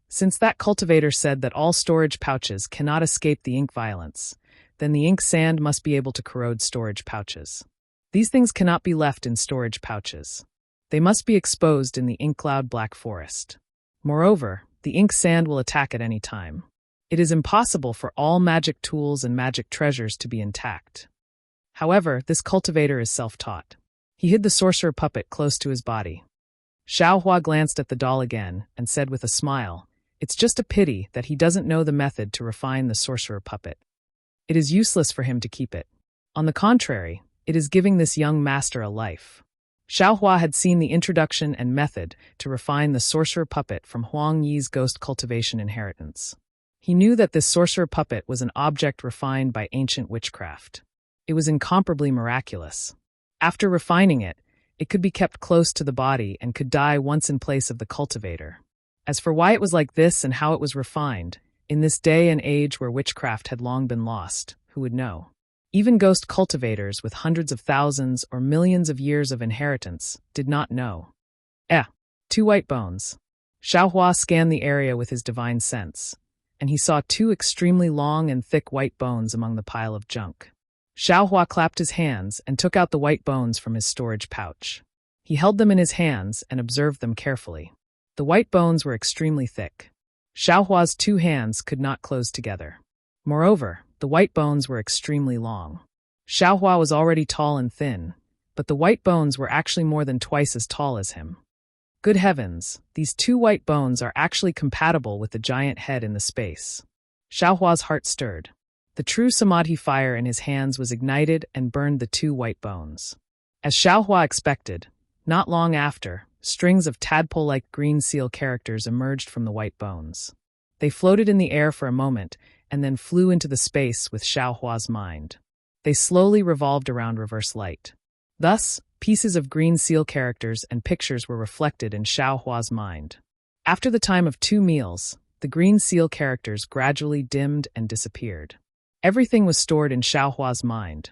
Since that cultivator said that all storage pouches cannot escape the ink violence, then the ink sand must be able to corrode storage pouches. These things cannot be left in storage pouches. They must be exposed in the Inkcloud Black Forest. Moreover, the ink sand will attack at any time. It is impossible for all magic tools and magic treasures to be intact. However, this cultivator is self-taught. He hid the sorcerer puppet close to his body. Xiaohua glanced at the doll again and said with a smile, "It's just a pity that he doesn't know the method to refine the sorcerer puppet. It is useless for him to keep it. On the contrary, it is giving this young master a life." Xiaohua had seen the introduction and method to refine the sorcerer puppet from Huang Yi's ghost cultivation inheritance. He knew that this sorcerer puppet was an object refined by ancient witchcraft. It was incomparably miraculous. After refining it, it could be kept close to the body and could die once in place of the cultivator. As for why it was like this and how it was refined, in this day and age where witchcraft had long been lost, who would know? Even ghost cultivators with hundreds of thousands or millions of years of inheritance did not know. 2 white bones. Xiaohua scanned the area with his divine sense, and he saw 2 extremely long and thick white bones among the pile of junk. Xiaohua clapped his hands and took out the white bones from his storage pouch. He held them in his hands and observed them carefully. The white bones were extremely thick. Xiaohua's 2 hands could not close together. Moreover, the white bones were extremely long. Xiaohua was already tall and thin, but the white bones were actually more than twice as tall as him. Good heavens, these 2 white bones are actually compatible with the giant head in the space. Xiaohua's heart stirred. The true samadhi fire in his hands was ignited and burned the 2 white bones. As Xiaohua expected, not long after, strings of tadpole-like green seal characters emerged from the white bones. They floated in the air for a moment and then flew into the space with Xiaohua's mind. They slowly revolved around reverse light. Thus, pieces of green seal characters and pictures were reflected in Xiaohua's mind. After the time of 2 meals, the green seal characters gradually dimmed and disappeared. Everything was stored in Xiaohua's mind.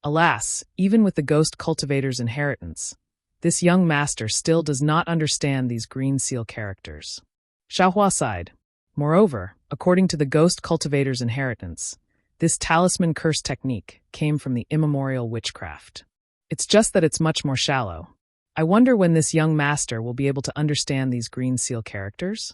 Alas, even with the ghost cultivator's inheritance, this young master still does not understand these green seal characters. Xiaohua sighed. Moreover, according to the ghost cultivator's inheritance, this talisman curse technique came from the immemorial witchcraft. It's just that it's much more shallow. I wonder when this young master will be able to understand these green seal characters?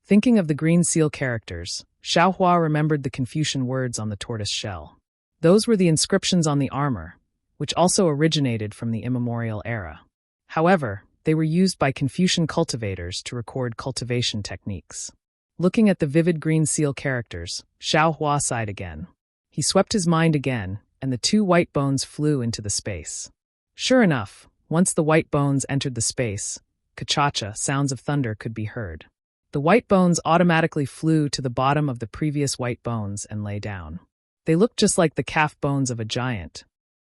Thinking of the green seal characters, Xiaohua remembered the Confucian words on the tortoise shell. Those were the inscriptions on the armor, which also originated from the immemorial era. However, they were used by Confucian cultivators to record cultivation techniques. Looking at the vivid green seal characters, Xiaohua sighed again. He swept his mind again, and the 2 white bones flew into the space. Sure enough, once the white bones entered the space, ka-cha-cha, sounds of thunder could be heard. The white bones automatically flew to the bottom of the previous white bones and lay down. They looked just like the calf bones of a giant.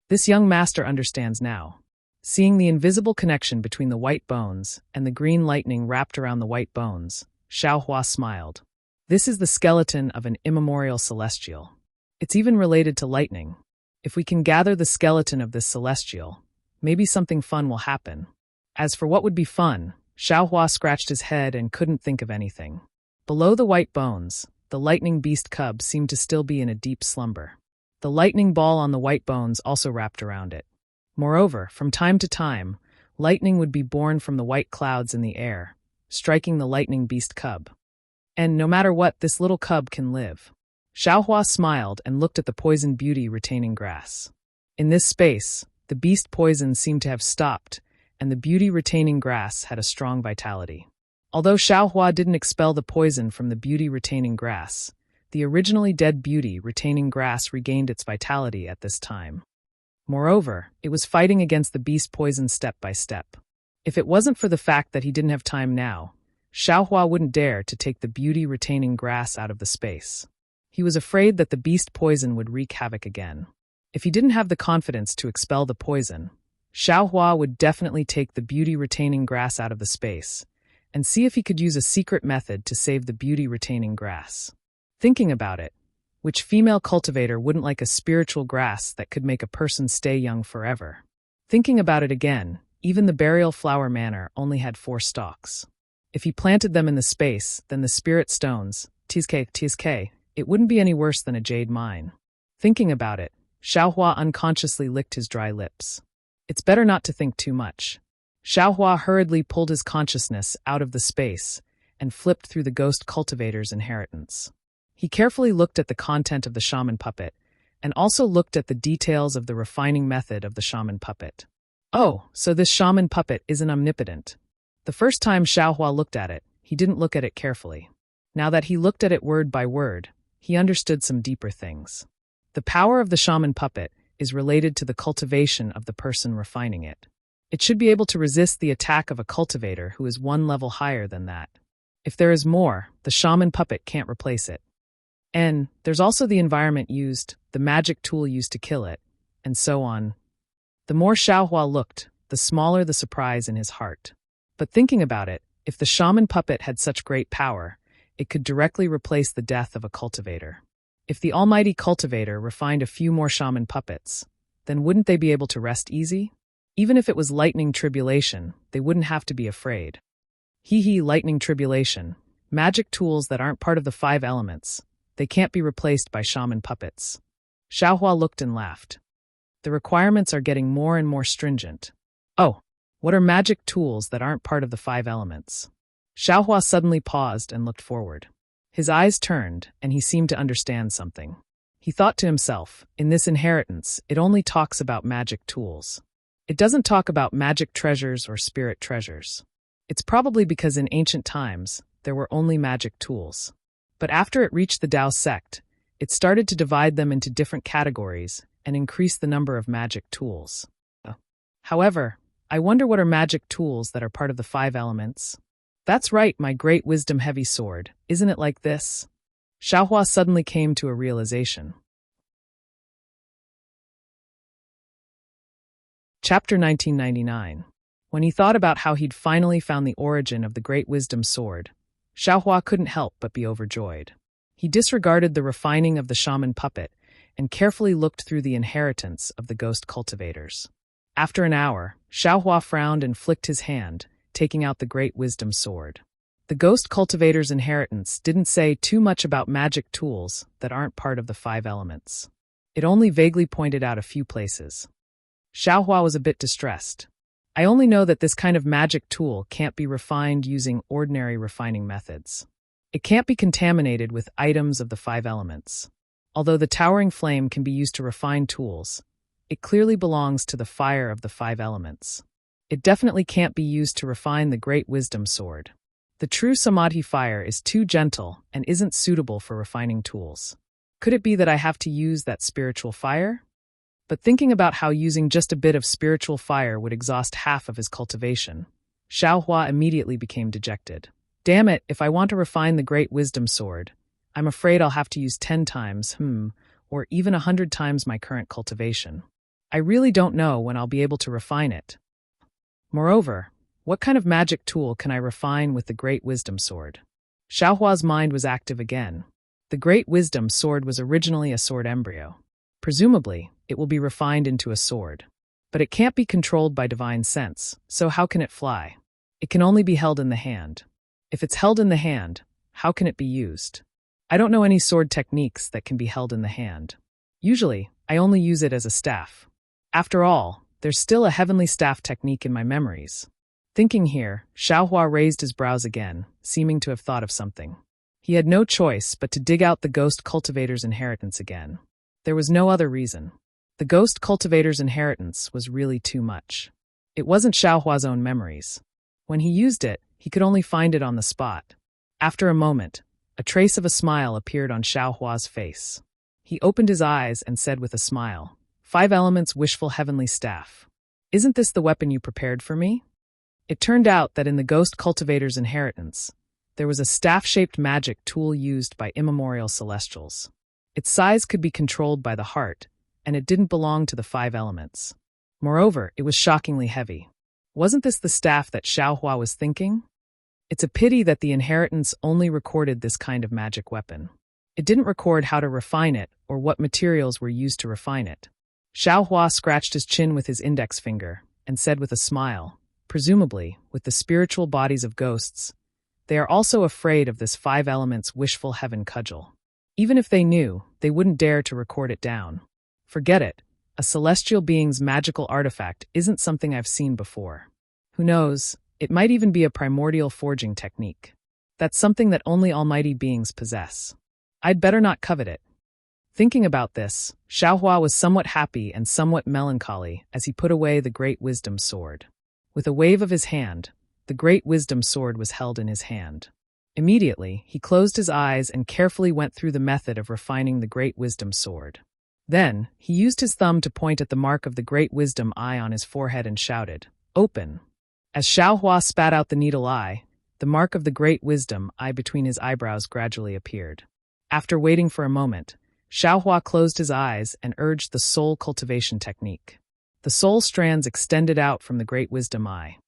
This young master understands now. Seeing the invisible connection between the white bones and the green lightning wrapped around the white bones, Xiaohua smiled. This is the skeleton of an immemorial celestial. It's even related to lightning. If we can gather the skeleton of this celestial, maybe something fun will happen. As for what would be fun, Xiaohua scratched his head and couldn't think of anything. Below the white bones, the lightning beast cub seemed to still be in a deep slumber. The lightning ball on the white bones also wrapped around it. Moreover, from time to time, lightning would be born from the white clouds in the air, striking the lightning beast cub. And no matter what, this little cub can live. Xiaohua smiled and looked at the poison beauty retaining grass. In this space, the beast poison seemed to have stopped, and the beauty retaining grass had a strong vitality. Although Xiaohua didn't expel the poison from the beauty retaining grass, the originally dead beauty retaining grass regained its vitality at this time. Moreover, it was fighting against the beast poison step by step. If it wasn't for the fact that he didn't have time now, Xiaohua wouldn't dare to take the beauty retaining grass out of the space. He was afraid that the beast poison would wreak havoc again. If he didn't have the confidence to expel the poison, Xiaohua would definitely take the beauty retaining grass out of the space and see if he could use a secret method to save the beauty retaining grass. Thinking about it, which female cultivator wouldn't like a spiritual grass that could make a person stay young forever? Thinking about it again, even the burial flower manor only had 4 stalks. If he planted them in the space, then the spirit stones, tsk, it wouldn't be any worse than a jade mine. Thinking about it, Xiaohua unconsciously licked his dry lips. It's better not to think too much. Xiaohua hurriedly pulled his consciousness out of the space and flipped through the ghost cultivator's inheritance. He carefully looked at the content of the shaman puppet and also looked at the details of the refining method of the shaman puppet. Oh, so this shaman puppet isn't omnipotent. The first time Xiaohua looked at it, he didn't look at it carefully. Now that he looked at it word by word, he understood some deeper things. The power of the shaman puppet is related to the cultivation of the person refining it. It should be able to resist the attack of a cultivator who is 1 level higher than that. If there is more, the shaman puppet can't replace it. And there's also the environment used, the magic tool used to kill it, and so on. The more Xiaohua looked, the smaller the surprise in his heart. But thinking about it, if the shaman puppet had such great power, it could directly replace the death of a cultivator. If the almighty cultivator refined a few more shaman puppets, then wouldn't they be able to rest easy? Even if it was lightning tribulation, they wouldn't have to be afraid. Lightning tribulation. Magic tools that aren't part of the 5 elements. They can't be replaced by shaman puppets. Xiaohua looked and laughed. The requirements are getting more and more stringent. Oh, what are magic tools that aren't part of the 5 elements? Xiaohua suddenly paused and looked forward. His eyes turned, and he seemed to understand something. He thought to himself, in this inheritance, it only talks about magic tools. It doesn't talk about magic treasures or spirit treasures. It's probably because in ancient times, there were only magic tools. But after it reached the Dao sect, it started to divide them into different categories and increase the number of magic tools. However, I wonder what are magic tools that are part of the 5 elements. That's right, my great wisdom heavy sword. Isn't it like this? Xiaohua suddenly came to a realization. Chapter 1999. When he thought about how he'd finally found the origin of the great wisdom sword, Xiaohua couldn't help but be overjoyed. He disregarded the refining of the shaman puppet and carefully looked through the inheritance of the ghost cultivators. After an hour, Xiaohua frowned and flicked his hand, taking out the great wisdom sword. The ghost cultivator's inheritance didn't say too much about magic tools that aren't part of the 5 elements. It only vaguely pointed out a few places. Xiaohua was a bit distressed. I only know that this kind of magic tool can't be refined using ordinary refining methods. It can't be contaminated with items of the 5 elements. Although the towering flame can be used to refine tools, it clearly belongs to the fire of the 5 elements. It definitely can't be used to refine the great wisdom sword. The true samadhi fire is too gentle and isn't suitable for refining tools. Could it be that I have to use that spiritual fire? But thinking about how using just a bit of spiritual fire would exhaust half of his cultivation, Xiaohua immediately became dejected. Damn it, if I want to refine the great wisdom sword, I'm afraid I'll have to use 10 times, or even 100 times my current cultivation. I really don't know when I'll be able to refine it. Moreover, what kind of magic tool can I refine with the great wisdom sword? Xiaohua's mind was active again. The great wisdom sword was originally a sword embryo. Presumably, it will be refined into a sword. But it can't be controlled by divine sense, so how can it fly? It can only be held in the hand. If it's held in the hand, how can it be used? I don't know any sword techniques that can be held in the hand. Usually, I only use it as a staff. After all, there's still a heavenly staff technique in my memories. Thinking here, Xiaohua raised his brows again, seeming to have thought of something. He had no choice but to dig out the ghost cultivator's inheritance again. There was no other reason. The ghost cultivator's inheritance was really too much. It wasn't Xiaohua's own memories. When he used it, he could only find it on the spot. After a moment, a trace of a smile appeared on Xiaohua's face. He opened his eyes and said with a smile, 5 elements wishful heavenly staff. Isn't this the weapon you prepared for me? It turned out that in the ghost cultivator's inheritance, there was a staff-shaped magic tool used by immemorial celestials. Its size could be controlled by the heart, and it didn't belong to the 5 elements. Moreover, it was shockingly heavy. Wasn't this the staff that Xiaohua was thinking? It's a pity that the inheritance only recorded this kind of magic weapon. It didn't record how to refine it or what materials were used to refine it. Xiaohua scratched his chin with his index finger and said with a smile, presumably, with the spiritual bodies of ghosts, they are also afraid of this 5 elements wishful heaven cudgel. Even if they knew, they wouldn't dare to record it down. Forget it. A celestial being's magical artifact isn't something I've seen before. Who knows, it might even be a primordial forging technique. That's something that only almighty beings possess. I'd better not covet it. Thinking about this, Xiaohua was somewhat happy and somewhat melancholy as he put away the great wisdom sword. With a wave of his hand, the great wisdom sword was held in his hand. Immediately, he closed his eyes and carefully went through the method of refining the great wisdom sword. Then, he used his thumb to point at the mark of the great wisdom eye on his forehead and shouted, "Open!" As Xiaohua spat out the needle eye, the mark of the great wisdom eye between his eyebrows gradually appeared. After waiting for a moment, Xiaohua closed his eyes and urged the soul cultivation technique. The soul strands extended out from the great wisdom eye.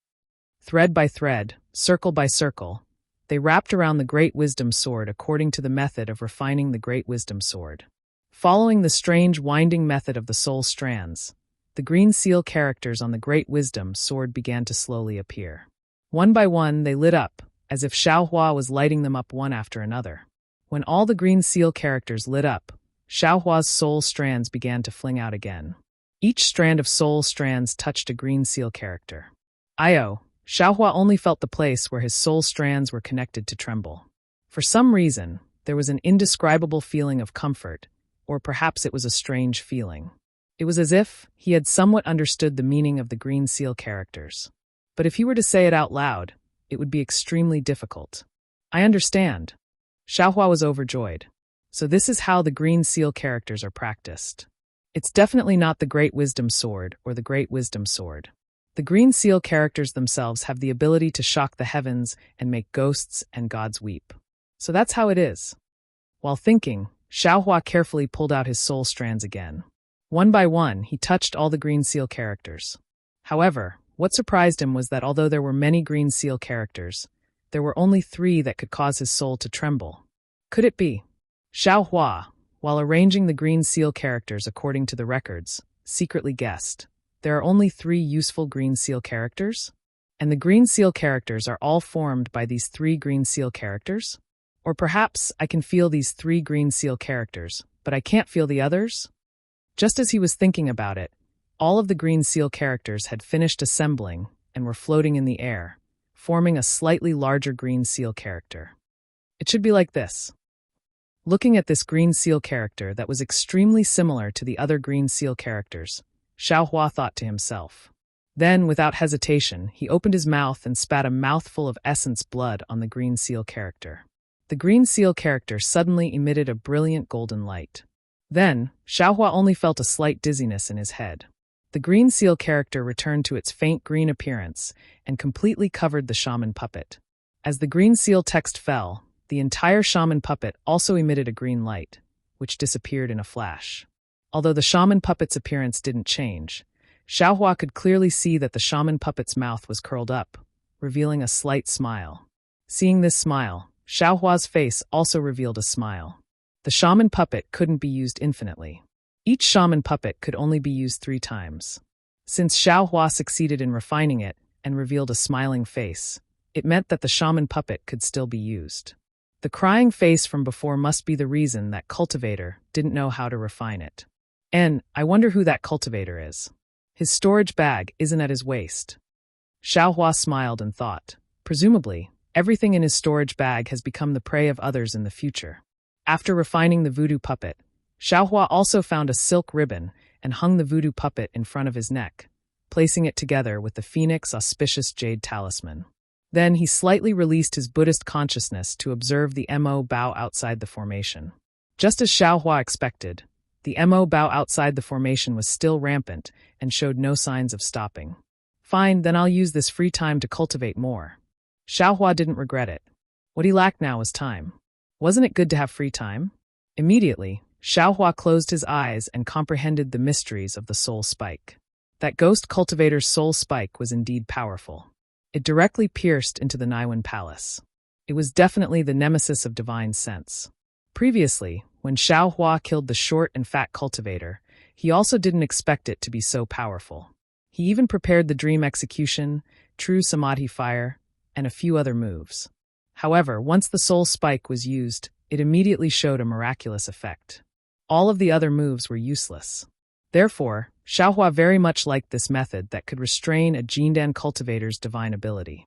Thread by thread, circle by circle, they wrapped around the great wisdom sword according to the method of refining the great wisdom sword. Following the strange winding method of the soul strands, the green seal characters on the great wisdom sword began to slowly appear. One by one they lit up, as if Xiaohua was lighting them up one after another. When all the green seal characters lit up, Xiaohua's soul strands began to fling out again. Each strand of soul strands touched a green seal character. Xiaohua only felt the place where his soul strands were connected to tremble. For some reason, there was an indescribable feeling of comfort, or perhaps it was a strange feeling. It was as if he had somewhat understood the meaning of the green seal characters. But if he were to say it out loud, it would be extremely difficult. I understand. Xiaohua was overjoyed. So this is how the green seal characters are practiced. It's definitely not the Great Wisdom Sword or the Great Wisdom Sword. The green seal characters themselves have the ability to shock the heavens and make ghosts and gods weep. So that's how it is. While thinking, Xiaohua carefully pulled out his soul strands again. One by one, he touched all the green seal characters. However, what surprised him was that although there were many green seal characters, there were only 3 that could cause his soul to tremble. Could it be? Xiaohua, while arranging the green seal characters according to the records, secretly guessed, there are only 3 useful green seal characters? And the green seal characters are all formed by these 3 green seal characters? Or perhaps I can feel these 3 green seal characters, but I can't feel the others? Just as he was thinking about it, all of the green seal characters had finished assembling and were floating in the air, forming a slightly larger green seal character. It should be like this. Looking at this green seal character that was extremely similar to the other green seal characters, Xiaohua thought to himself. Then, without hesitation, he opened his mouth and spat a mouthful of essence blood on the green seal character. The green seal character suddenly emitted a brilliant golden light. Then, Xiaohua only felt a slight dizziness in his head. The green seal character returned to its faint green appearance and completely covered the shaman puppet. As the green seal text fell, the entire shaman puppet also emitted a green light, which disappeared in a flash. Although the shaman puppet's appearance didn't change, Xiaohua could clearly see that the shaman puppet's mouth was curled up, revealing a slight smile. Seeing this smile, Xiaohua's face also revealed a smile. The shaman puppet couldn't be used infinitely. Each shaman puppet could only be used 3 times. Since Xiaohua succeeded in refining it and revealed a smiling face, it meant that the shaman puppet could still be used. The crying face from before must be the reason that Cultivator didn't know how to refine it. And I wonder who that Cultivator is. His storage bag isn't at his waist. Xiaohua smiled and thought, presumably, everything in his storage bag has become the prey of others in the future. After refining the voodoo puppet, Xiaohua also found a silk ribbon and hung the voodoo puppet in front of his neck, placing it together with the Phoenix auspicious jade talisman. Then he slightly released his Buddhist consciousness to observe the Mo bow outside the formation. Just as Xiaohua expected, the Mo bow outside the formation was still rampant and showed no signs of stopping. Fine, then I'll use this free time to cultivate more. Xiaohua didn't regret it. What he lacked now was time. Wasn't it good to have free time? Immediately, Xiaohua closed his eyes and comprehended the mysteries of the soul spike. That ghost cultivator's soul spike was indeed powerful. It directly pierced into the Naiwan palace. It was definitely the nemesis of divine sense. Previously, when Xiaohua killed the short and fat cultivator, he also didn't expect it to be so powerful. He even prepared the dream execution, true samadhi fire, and a few other moves. However, once the soul spike was used, it immediately showed a miraculous effect. All of the other moves were useless. Therefore, Xiaohua very much liked this method that could restrain a Jindan cultivator's divine ability.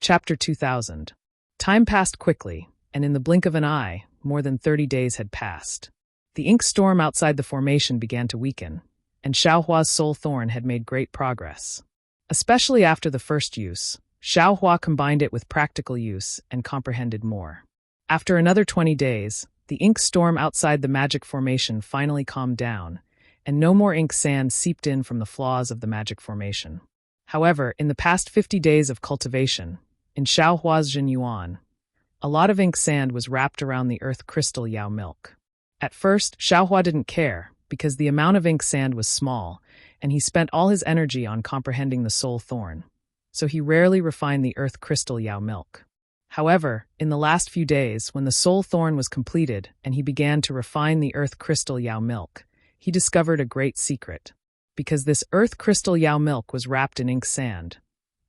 Chapter 2000. Time passed quickly, and in the blink of an eye, more than 30 days had passed. The ink storm outside the formation began to weaken, and Xiaohua's soul thorn had made great progress. Especially after the first use, Xiaohua combined it with practical use and comprehended more. After another 20 days, the ink storm outside the magic formation finally calmed down, and no more ink sand seeped in from the flaws of the magic formation. However, in the past 50 days of cultivation, in Xiaohua's Zhenyuan, a lot of ink sand was wrapped around the earth crystal Yao milk. At first, Xiaohua didn't care, because the amount of ink sand was small, and he spent all his energy on comprehending the soul thorn, so he rarely refined the earth crystal Yao milk. However, in the last few days, when the soul thorn was completed and he began to refine the earth crystal Yao milk, he discovered a great secret. Because this earth crystal Yao milk was wrapped in ink sand,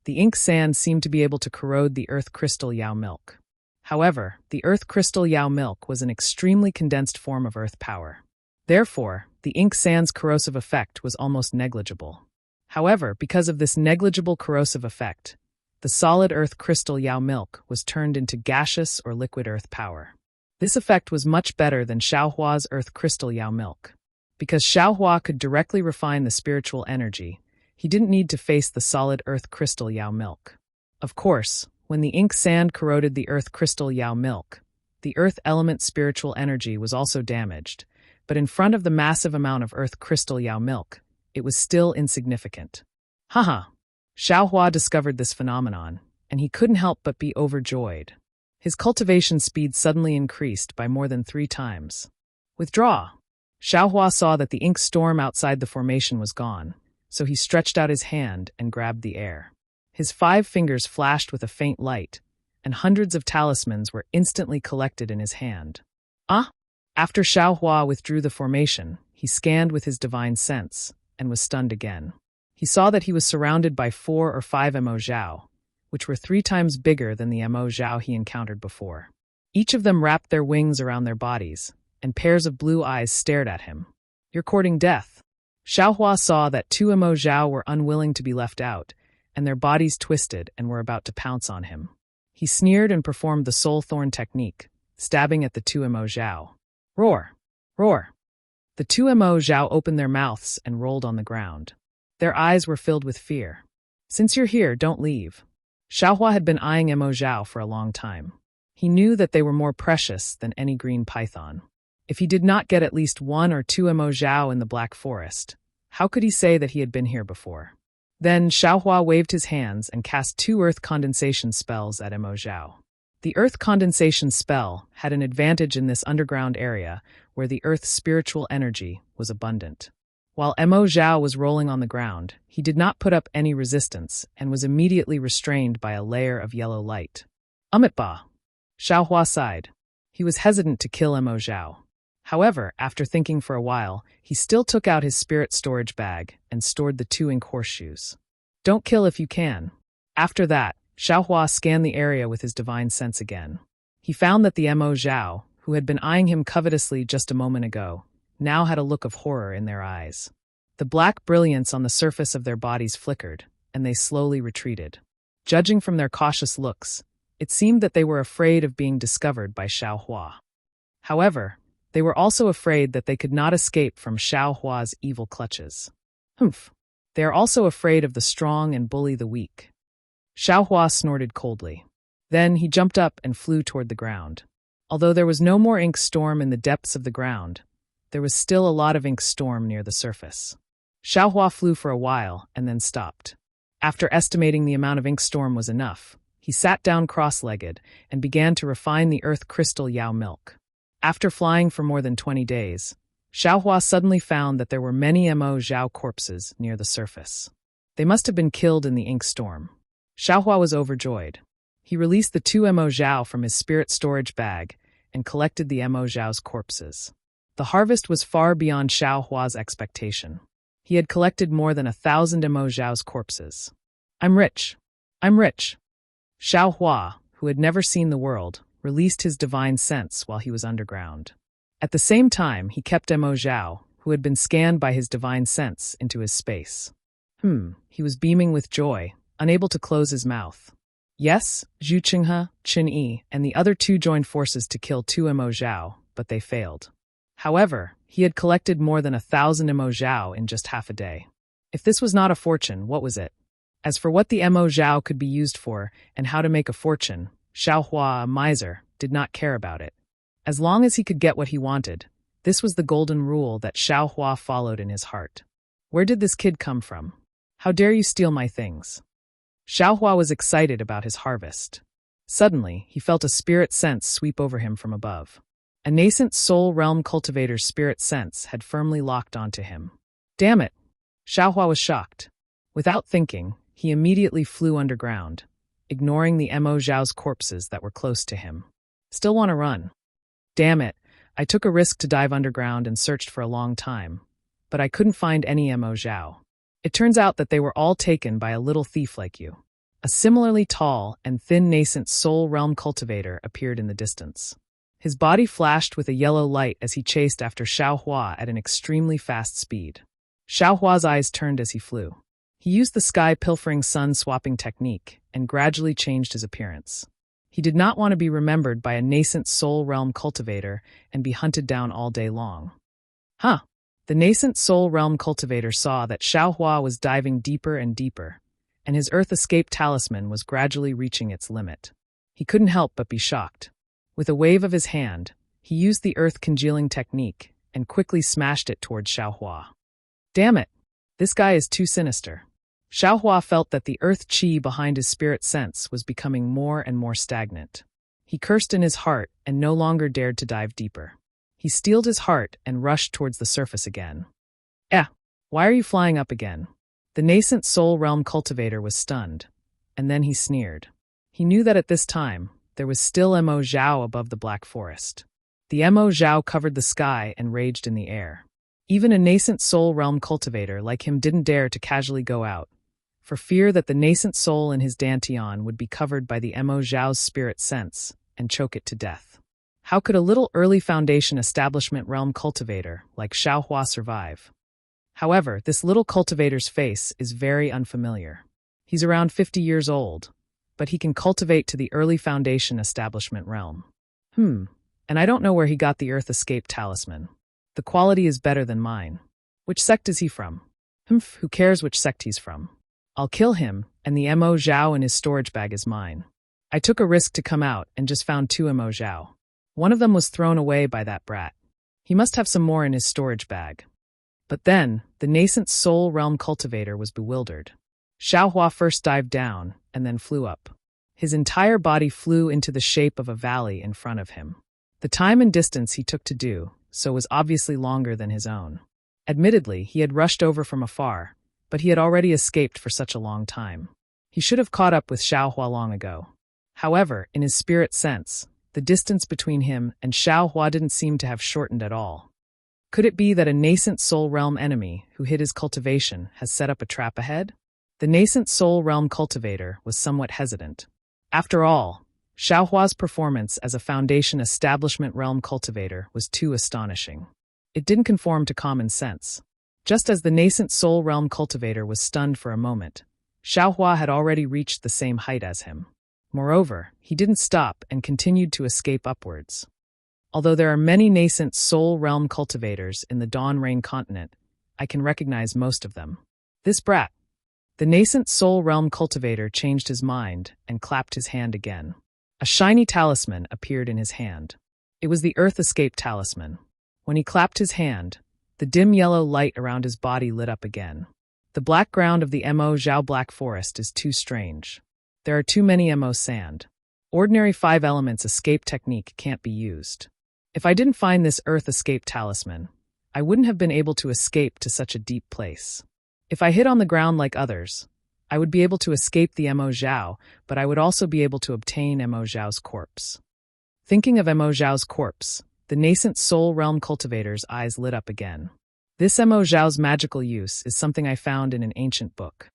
the ink sand seemed to be able to corrode the earth crystal Yao milk. However, the earth crystal Yao milk was an extremely condensed form of earth power. Therefore, the ink sand's corrosive effect was almost negligible. However, because of this negligible corrosive effect, the solid earth crystal Yao milk was turned into gaseous or liquid earth power. This effect was much better than Xiaohua's earth crystal Yao milk. Because Xiaohua could directly refine the spiritual energy, he didn't need to face the solid earth crystal Yao milk. Of course, when the ink sand corroded the earth crystal Yao milk, the earth element spiritual energy was also damaged, but in front of the massive amount of earth crystal Yao milk, it was still insignificant. Haha! Xiaohua discovered this phenomenon, and he couldn't help but be overjoyed. His cultivation speed suddenly increased by more than 3 times. Withdraw! Xiaohua saw that the ink storm outside the formation was gone, so he stretched out his hand and grabbed the air. His 5 fingers flashed with a faint light, and hundreds of talismans were instantly collected in his hand. After Xiaohua withdrew the formation, he scanned with his divine sense, and was stunned again. He saw that he was surrounded by 4 or 5 Mo Zhao, which were 3 times bigger than the Mo Zhao he encountered before. Each of them wrapped their wings around their bodies, and pairs of blue eyes stared at him. "You're courting death." Xiaohua saw that 2 Mo Zhao were unwilling to be left out, and their bodies twisted and were about to pounce on him. He sneered and performed the soul thorn technique, stabbing at the 2 Mo Zhao. Roar! Roar! The 2 Mo Zhao opened their mouths and rolled on the ground. Their eyes were filled with fear. "Since you're here, don't leave." Xiaohua had been eyeing Mo Zhao for a long time. He knew that they were more precious than any green python. If he did not get at least 1 or 2 Mo Zhao in the Black Forest, how could he say that he had been here before? Then Xiaohua waved his hands and cast 2 earth condensation spells at Mo Zhao. The earth condensation spell had an advantage in this underground area where the earth's spiritual energy was abundant. While Mo Zhao was rolling on the ground, he did not put up any resistance and was immediately restrained by a layer of yellow light. Ba! Xiaohua sighed. He was hesitant to kill Mo Zhao. However, after thinking for a while, he still took out his spirit storage bag and stored the 2 ink horseshoes. Don't kill if you can. After that, Xiaohua scanned the area with his divine sense again. He found that the Mo Zhao, who had been eyeing him covetously just a moment ago, now had a look of horror in their eyes. The black brilliance on the surface of their bodies flickered, and they slowly retreated. Judging from their cautious looks, it seemed that they were afraid of being discovered by Xiaohua. However, they were also afraid that they could not escape from Xiaohua's evil clutches. They are also afraid of the strong and bully the weak. Xiaohua snorted coldly. Then he jumped up and flew toward the ground. Although there was no more ink storm in the depths of the ground, there was still a lot of ink storm near the surface. Xiaohua flew for a while and then stopped. After estimating the amount of ink storm was enough, he sat down cross-legged and began to refine the earth crystal Yao milk. After flying for more than 20 days, Xiaohua suddenly found that there were many Mo Zhao corpses near the surface. They must have been killed in the ink storm. Xiaohua was overjoyed. He released the 2 Mo Zhao from his spirit storage bag and collected the Mo Zhao's corpses. The harvest was far beyond Xiaohua's expectation. He had collected more than 1,000 Mo Zhao's corpses. I'm rich. I'm rich. Xiaohua, who had never seen the world, released his divine sense while he was underground. At the same time, he kept Mo Zhao, who had been scanned by his divine sense, into his space. He was beaming with joy, unable to close his mouth. Yes, Zhu Qinghe, Qin Yi, and the other 2 joined forces to kill 2 Mo Zhao, but they failed. However, he had collected more than 1,000 Mo Zhao in just half a day. If this was not a fortune, what was it? As for what the Mo Zhao could be used for and how to make a fortune, Xiaohua, a miser, did not care about it. As long as he could get what he wanted, this was the golden rule that Xiaohua followed in his heart. Where did this kid come from? How dare you steal my things? Xiaohua was excited about his harvest. Suddenly, he felt a spirit sense sweep over him from above. A nascent soul realm cultivator's spirit sense had firmly locked onto him. Damn it! Xiaohua was shocked. Without thinking, he immediately flew underground, ignoring the Mo Zhao's corpses that were close to him. Still want to run. Damn it, I took a risk to dive underground and searched for a long time, but I couldn't find any Mo Zhao. It turns out that they were all taken by a little thief like you. A similarly tall and thin nascent soul realm cultivator appeared in the distance. His body flashed with a yellow light as he chased after Xiaohua at an extremely fast speed. Xiaohua's eyes turned as he flew. He used the sky-pilfering sun-swapping technique and gradually changed his appearance. He did not want to be remembered by a nascent soul realm cultivator and be hunted down all day long. The nascent soul realm cultivator saw that Xiaohua was diving deeper and deeper, and his earth escape talisman was gradually reaching its limit. He couldn't help but be shocked. With a wave of his hand, he used the earth congealing technique and quickly smashed it towards Xiaohua. Damn it! This guy is too sinister. Xiaohua felt that the earth qi behind his spirit sense was becoming more and more stagnant. He cursed in his heart and no longer dared to dive deeper. He steeled his heart and rushed towards the surface again. Why are you flying up again? The nascent soul realm cultivator was stunned, and then he sneered. He knew that at this time, there was still Mo Zhao above the black forest. The Mo Zhao covered the sky and raged in the air. Even a nascent soul realm cultivator like him didn't dare to casually go out, for fear that the nascent soul in his dantian would be covered by the Mo Zhao's spirit sense and choke it to death. How could a little early foundation establishment realm cultivator like Xiaohua survive? However, this little cultivator's face is very unfamiliar. He's around 50 years old, but he can cultivate to the early foundation establishment realm. And I don't know where he got the Earth Escape talisman. The quality is better than mine. Which sect is he from? Who cares which sect he's from? I'll kill him, and the Mo Zhao in his storage bag is mine. I took a risk to come out and just found 2 Mo Zhao. One of them was thrown away by that brat. He must have some more in his storage bag. But then, the nascent soul realm cultivator was bewildered. Xiaohua first dived down, and then flew up. His entire body flew into the shape of a valley in front of him. The time and distance he took to do so was obviously longer than his own. Admittedly, he had rushed over from afar, but he had already escaped for such a long time. He should have caught up with Xiaohua long ago. However, in his spirit sense, the distance between him and Xiaohua didn't seem to have shortened at all. Could it be that a nascent soul realm enemy who hid his cultivation has set up a trap ahead? The nascent soul realm cultivator was somewhat hesitant. After all, Xiaohua's performance as a foundation establishment realm cultivator was too astonishing. It didn't conform to common sense. Just as the nascent soul realm cultivator was stunned for a moment, Xiaohua had already reached the same height as him. Moreover, he didn't stop and continued to escape upwards. Although there are many nascent soul realm cultivators in the Dawn Rain continent, I can recognize most of them. This brat. The nascent soul realm cultivator changed his mind and clapped his hand again. A shiny talisman appeared in his hand. It was the Earth Escape talisman. When he clapped his hand, the dim yellow light around his body lit up again. The black ground of the Mo Zhao Black Forest is too strange. There are too many Mo sand. Ordinary 5 elements escape technique can't be used. If I didn't find this Earth Escape talisman, I wouldn't have been able to escape to such a deep place. If I hid on the ground like others, I would be able to escape the Mo Zhao, but I would also be able to obtain Mo Zhao's corpse. Thinking of Mo Zhao's corpse, the nascent soul realm cultivator's eyes lit up again. This Mo Zhao's magical use is something I found in an ancient book.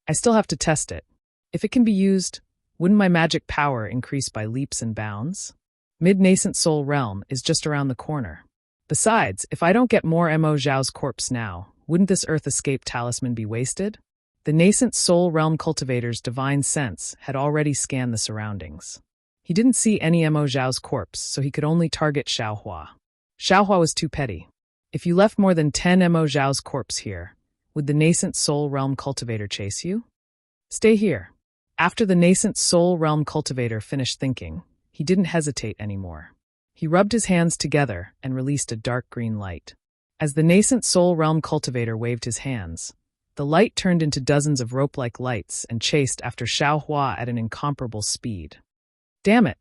I still have to test it. If it can be used, wouldn't my magic power increase by leaps and bounds? Mid-nascent soul realm is just around the corner. Besides, if I don't get more Mo Zhao's corpse now, wouldn't this Earth Escape talisman be wasted? The nascent soul realm cultivator's divine sense had already scanned the surroundings. He didn't see any Mo Zhao's corpse, so he could only target Xiaohua. Xiaohua was too petty. If you left more than 10 Mo Zhao's corpse here, would the nascent soul realm cultivator chase you? Stay here. After the nascent soul realm cultivator finished thinking, he didn't hesitate anymore. He rubbed his hands together and released a dark green light. As the nascent soul realm cultivator waved his hands, the light turned into dozens of rope-like lights and chased after Xiaohua at an incomparable speed. Damn it!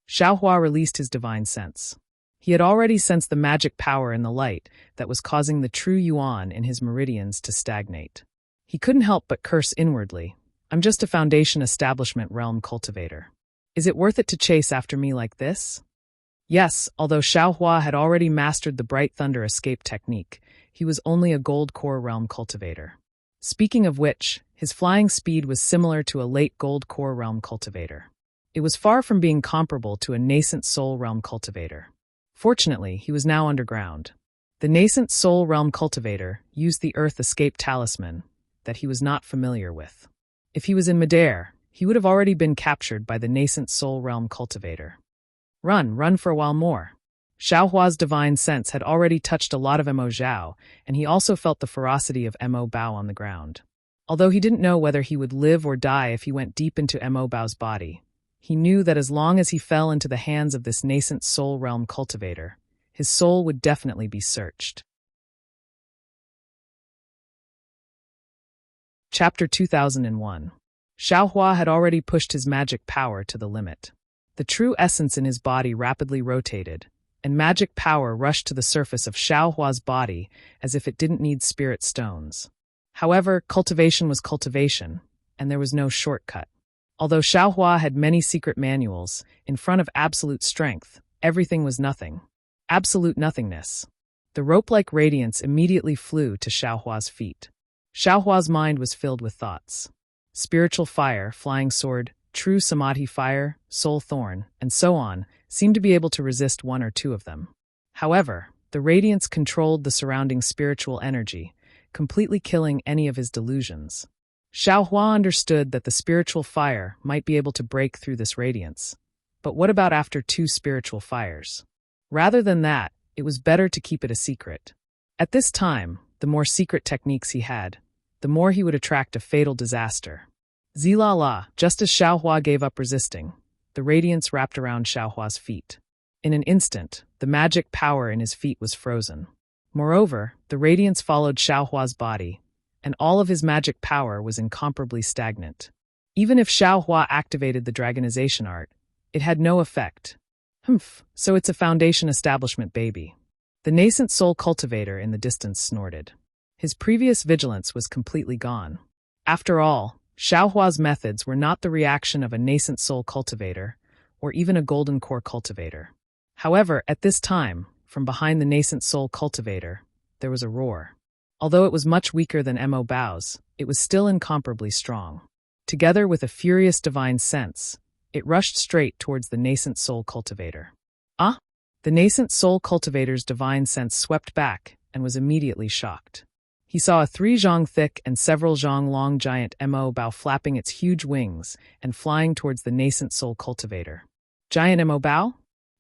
Xiaohua released his divine sense. He had already sensed the magic power in the light that was causing the true yuan in his meridians to stagnate. He couldn't help but curse inwardly. I'm just a foundation establishment realm cultivator. Is it worth it to chase after me like this? Yes, although Xiaohua had already mastered the Bright Thunder escape technique, he was only a gold core realm cultivator. Speaking of which, his flying speed was similar to a late gold core realm cultivator. It was far from being comparable to a nascent soul realm cultivator. Fortunately, he was now underground. The nascent soul realm cultivator used the Earth Escape talisman that he was not familiar with. If he was in midair, he would have already been captured by the nascent soul realm cultivator. Run for a while more. Xiaohua's divine sense had already touched a lot of Mo Zhao, and he also felt the ferocity of Mo Bao on the ground. Although he didn't know whether he would live or die if he went deep into Mo Bao's body, he knew that as long as he fell into the hands of this nascent soul realm cultivator, his soul would definitely be searched. Chapter 2001. Xiaohua had already pushed his magic power to the limit. The true essence in his body rapidly rotated, and magic power rushed to the surface of Xiaohua's body as if it didn't need spirit stones. However, cultivation was cultivation, and there was no shortcut. Although Xiaohua had many secret manuals, in front of absolute strength, everything was nothing. Absolute nothingness. The rope-like radiance immediately flew to Xiaohua's feet. Xiaohua's mind was filled with thoughts. Spiritual fire, flying sword, true samadhi fire, soul thorn, and so on, seemed to be able to resist one or two of them. However, the radiance controlled the surrounding spiritual energy, completely killing any of his delusions. Xiaohua understood that the spiritual fire might be able to break through this radiance. But what about after two spiritual fires? Rather than that, it was better to keep it a secret. At this time, the more secret techniques he had, the more he would attract a fatal disaster. Zilala, just as Xiaohua gave up resisting, the radiance wrapped around Xiaohua's feet. In an instant, the magic power in his feet was frozen. Moreover, the radiance followed Xiaohua's body, and all of his magic power was incomparably stagnant. Even if Xiaohua activated the dragonization art, it had no effect. So it's a foundation establishment baby. The nascent soul cultivator in the distance snorted. His previous vigilance was completely gone. After all, Xiaohua's methods were not the reaction of a nascent soul cultivator, or even a golden core cultivator. However, at this time, from behind the nascent soul cultivator, there was a roar. Although it was much weaker than Mo Bao's, it was still incomparably strong. Together with a furious divine sense, it rushed straight towards the nascent soul cultivator. The nascent soul cultivator's divine sense swept back and was immediately shocked. He saw a 3 zhang thick and several zhang long giant Mo Bao flapping its huge wings and flying towards the nascent soul cultivator. Giant Mo Bao?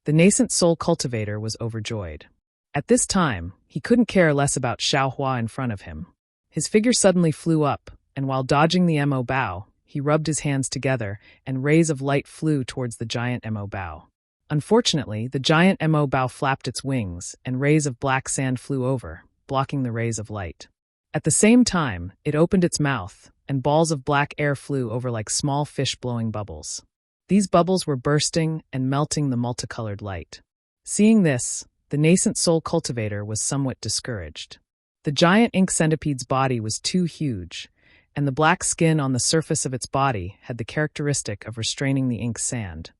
The nascent soul cultivator was overjoyed. At this time, he couldn't care less about Xiaohua in front of him. His figure suddenly flew up, and while dodging the Mo Bao, he rubbed his hands together, and rays of light flew towards the giant Mo Bao. Unfortunately, the giant Mo Bao flapped its wings, and rays of black sand flew over, blocking the rays of light. At the same time, it opened its mouth, and balls of black air flew over like small fish blowing bubbles. These bubbles were bursting and melting the multicolored light. Seeing this, the nascent soul cultivator was somewhat discouraged. The giant ink centipede's body was too huge, and the black skin on the surface of its body had the characteristic of restraining the ink sand.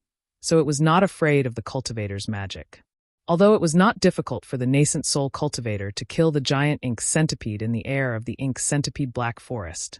So it was not afraid of the cultivator's magic. Although it was not difficult for the nascent soul cultivator to kill the giant ink centipede in the air of the ink centipede black forest,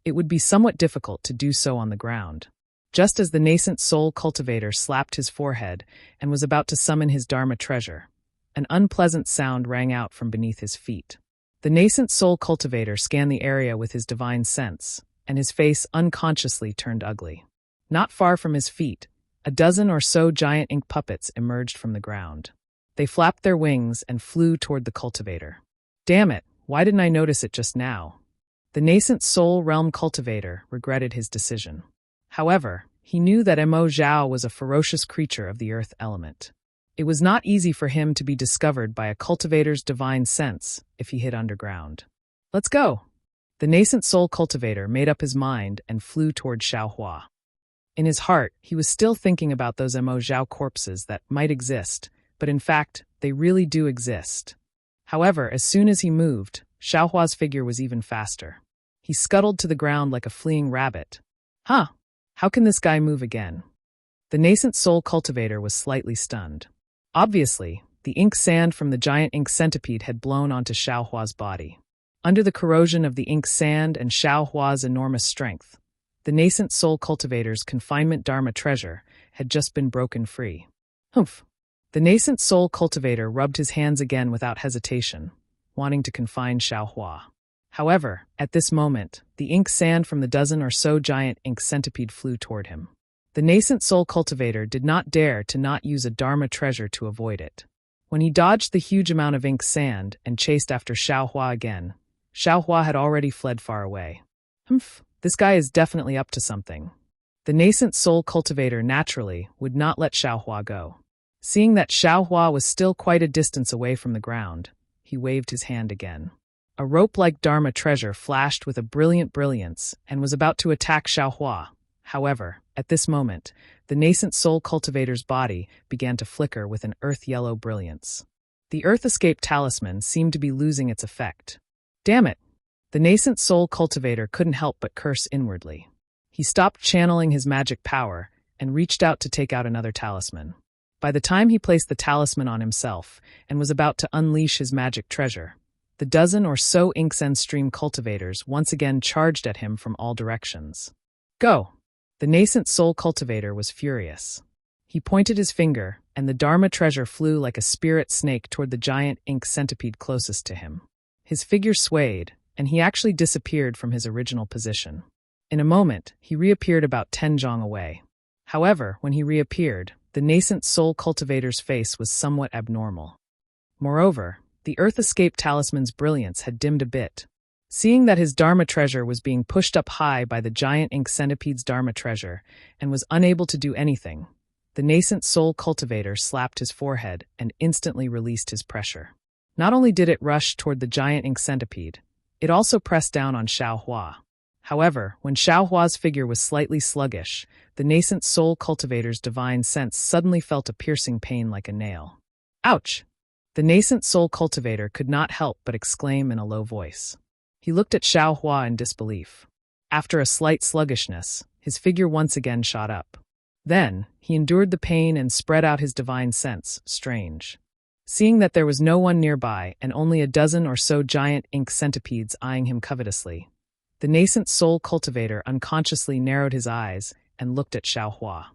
it would be somewhat difficult to do so on the ground. Just as the nascent soul cultivator slapped his forehead and was about to summon his Dharma treasure, an unpleasant sound rang out from beneath his feet. The nascent soul cultivator scanned the area with his divine sense, and his face unconsciously turned ugly. Not far from his feet, a dozen or so giant ink puppets emerged from the ground. They flapped their wings and flew toward the cultivator. Damn it, why didn't I notice it just now? The nascent soul realm cultivator regretted his decision. However, he knew that Mo Zhao was a ferocious creature of the earth element. It was not easy for him to be discovered by a cultivator's divine sense if he hid underground. Let's go! The nascent soul cultivator made up his mind and flew toward Xiaohua. In his heart, he was still thinking about those Mo Zhao corpses that might exist, but in fact, they really do exist. However, as soon as he moved, Xiaohua's figure was even faster. He scuttled to the ground like a fleeing rabbit. How can this guy move again? The nascent soul cultivator was slightly stunned. Obviously, the ink sand from the giant ink centipede had blown onto Xiaohua's body. Under the corrosion of the ink sand and Xiaohua's enormous strength, the nascent soul cultivator's confinement Dharma treasure had just been broken free. The nascent soul cultivator rubbed his hands again without hesitation, wanting to confine Xiaohua. However, at this moment, the ink sand from the dozen or so giant ink centipede flew toward him. The nascent soul cultivator did not dare to not use a Dharma treasure to avoid it. When he dodged the huge amount of ink sand and chased after Xiaohua again, Xiaohua had already fled far away. This guy is definitely up to something. The nascent soul cultivator naturally would not let Xiaohua go. Seeing that Xiaohua was still quite a distance away from the ground, he waved his hand again. A rope-like Dharma treasure flashed with a brilliant brilliance and was about to attack Xiaohua. However, at this moment, the nascent soul cultivator's body began to flicker with an earth-yellow brilliance. The Earth Escape talisman seemed to be losing its effect. Damn it! The nascent soul cultivator couldn't help but curse inwardly. He stopped channeling his magic power and reached out to take out another talisman. By the time he placed the talisman on himself and was about to unleash his magic treasure, the dozen or so Inksen stream cultivators once again charged at him from all directions. Go! The nascent soul cultivator was furious. He pointed his finger, and the Dharma treasure flew like a spirit snake toward the giant ink centipede closest to him. His figure swayed, and he actually disappeared from his original position. In a moment, he reappeared about 10 zhang away. However, when he reappeared, the nascent soul cultivator's face was somewhat abnormal. Moreover, the Earth Escape talisman's brilliance had dimmed a bit. Seeing that his Dharma treasure was being pushed up high by the giant ink centipede's Dharma treasure and was unable to do anything, the nascent soul cultivator slapped his forehead and instantly released his pressure. Not only did it rush toward the giant ink centipede, it also pressed down on Xiaohua. However, when Xiaohua's figure was slightly sluggish, the nascent soul cultivator's divine sense suddenly felt a piercing pain like a nail. Ouch! The nascent soul cultivator could not help but exclaim in a low voice. He looked at Xiaohua in disbelief. After a slight sluggishness, his figure once again shot up. Then, he endured the pain and spread out his divine sense, strange. Seeing that there was no one nearby and only a dozen or so giant ink centipedes eyeing him covetously, the nascent soul cultivator unconsciously narrowed his eyes and looked at Xiaohua.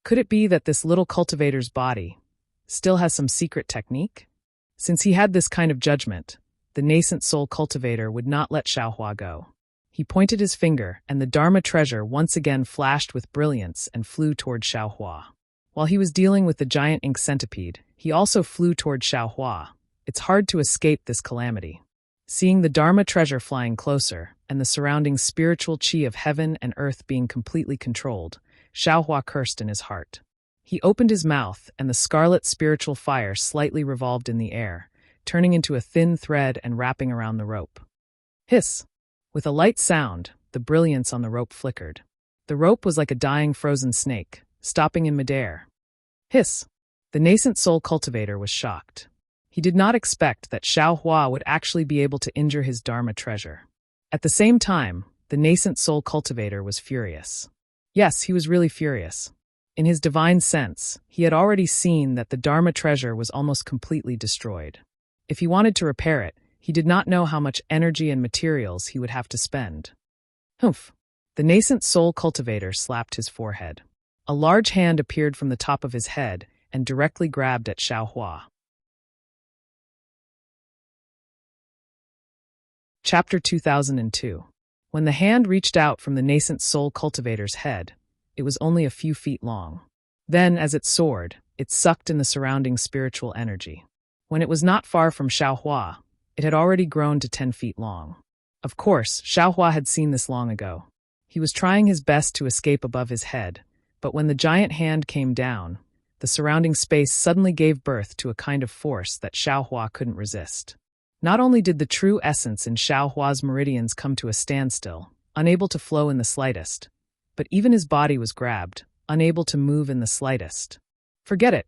Could it be that this little cultivator's body still has some secret technique? Since he had this kind of judgment, the nascent soul cultivator would not let Xiaohua go. He pointed his finger, and the Dharma treasure once again flashed with brilliance and flew toward Xiaohua. While he was dealing with the giant ink centipede, he also flew toward Xiaohua. It's hard to escape this calamity. Seeing the Dharma treasure flying closer, and the surrounding spiritual chi of heaven and earth being completely controlled, Xiaohua cursed in his heart. He opened his mouth, and the scarlet spiritual fire slightly revolved in the air, turning into a thin thread and wrapping around the rope. Hiss! With a light sound, the brilliance on the rope flickered. The rope was like a dying frozen snake, stopping in midair. Hiss! The nascent soul cultivator was shocked. He did not expect that Xiaohua would actually be able to injure his Dharma treasure. At the same time, the nascent soul cultivator was furious. Yes, he was really furious. In his divine sense, he had already seen that the Dharma treasure was almost completely destroyed. If he wanted to repair it, he did not know how much energy and materials he would have to spend. Humph! The nascent soul cultivator slapped his forehead. A large hand appeared from the top of his head and directly grabbed at Xiaohua. Chapter 2002. When the hand reached out from the nascent soul cultivator's head, it was only a few feet long. Then, as it soared, it sucked in the surrounding spiritual energy. When it was not far from Xiaohua, it had already grown to 10 feet long. Of course, Xiaohua had seen this long ago. He was trying his best to escape above his head, but when the giant hand came down, the surrounding space suddenly gave birth to a kind of force that Xiaohua couldn't resist. Not only did the true essence in Xiaohua's meridians come to a standstill, unable to flow in the slightest, but even his body was grabbed, unable to move in the slightest. Forget it.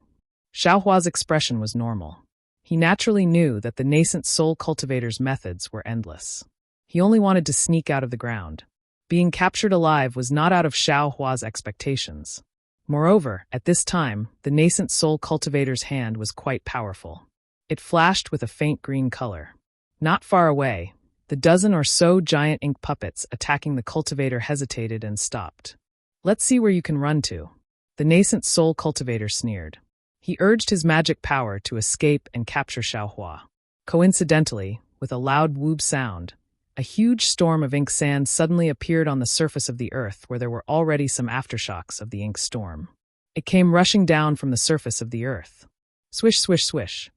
Xiaohua's expression was normal. He naturally knew that the nascent soul cultivator's methods were endless. He only wanted to sneak out of the ground. Being captured alive was not out of Xiaohua's expectations. Moreover, at this time, the nascent soul cultivator's hand was quite powerful. It flashed with a faint green color. Not far away, the dozen or so giant ink puppets attacking the cultivator hesitated and stopped. Let's see where you can run to. The nascent soul cultivator sneered. He urged his magic power to escape and capture Xiaohua. Coincidentally, with a loud whoop sound, a huge storm of ink sand suddenly appeared on the surface of the earth where there were already some aftershocks of the ink storm. It came rushing down from the surface of the earth. Swish, swish, swish.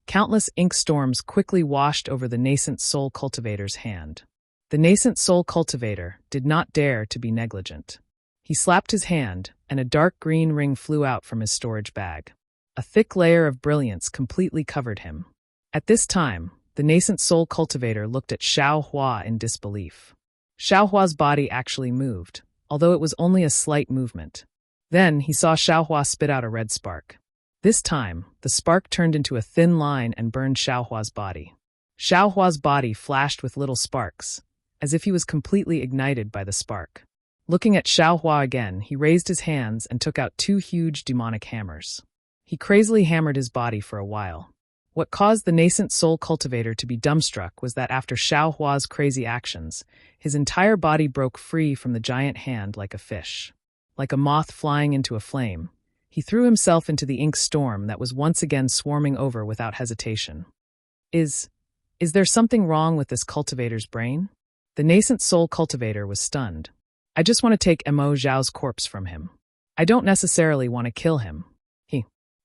Countless ink storms quickly washed over the nascent soul cultivator's hand. The nascent soul cultivator did not dare to be negligent. He slapped his hand, and a dark green ring flew out from his storage bag. A thick layer of brilliance completely covered him. At this time, the nascent soul cultivator looked at Xiao Hua in disbelief. Xiao Hua's body actually moved, although it was only a slight movement. Then he saw Xiao Hua spit out a red spark. This time, the spark turned into a thin line and burned Xiao Hua's body. Xiao Hua's body flashed with little sparks, as if he was completely ignited by the spark. Looking at Xiao Hua again, he raised his hands and took out two huge demonic hammers. He crazily hammered his body for a while. What caused the nascent soul cultivator to be dumbstruck was that after Xiao Hua's crazy actions, his entire body broke free from the giant hand like a fish. Like a moth flying into a flame, he threw himself into the ink storm that was once again swarming over without hesitation. Is there something wrong with this cultivator's brain? The nascent soul cultivator was stunned. I just want to take Mo Zhao's corpse from him. I don't necessarily want to kill him.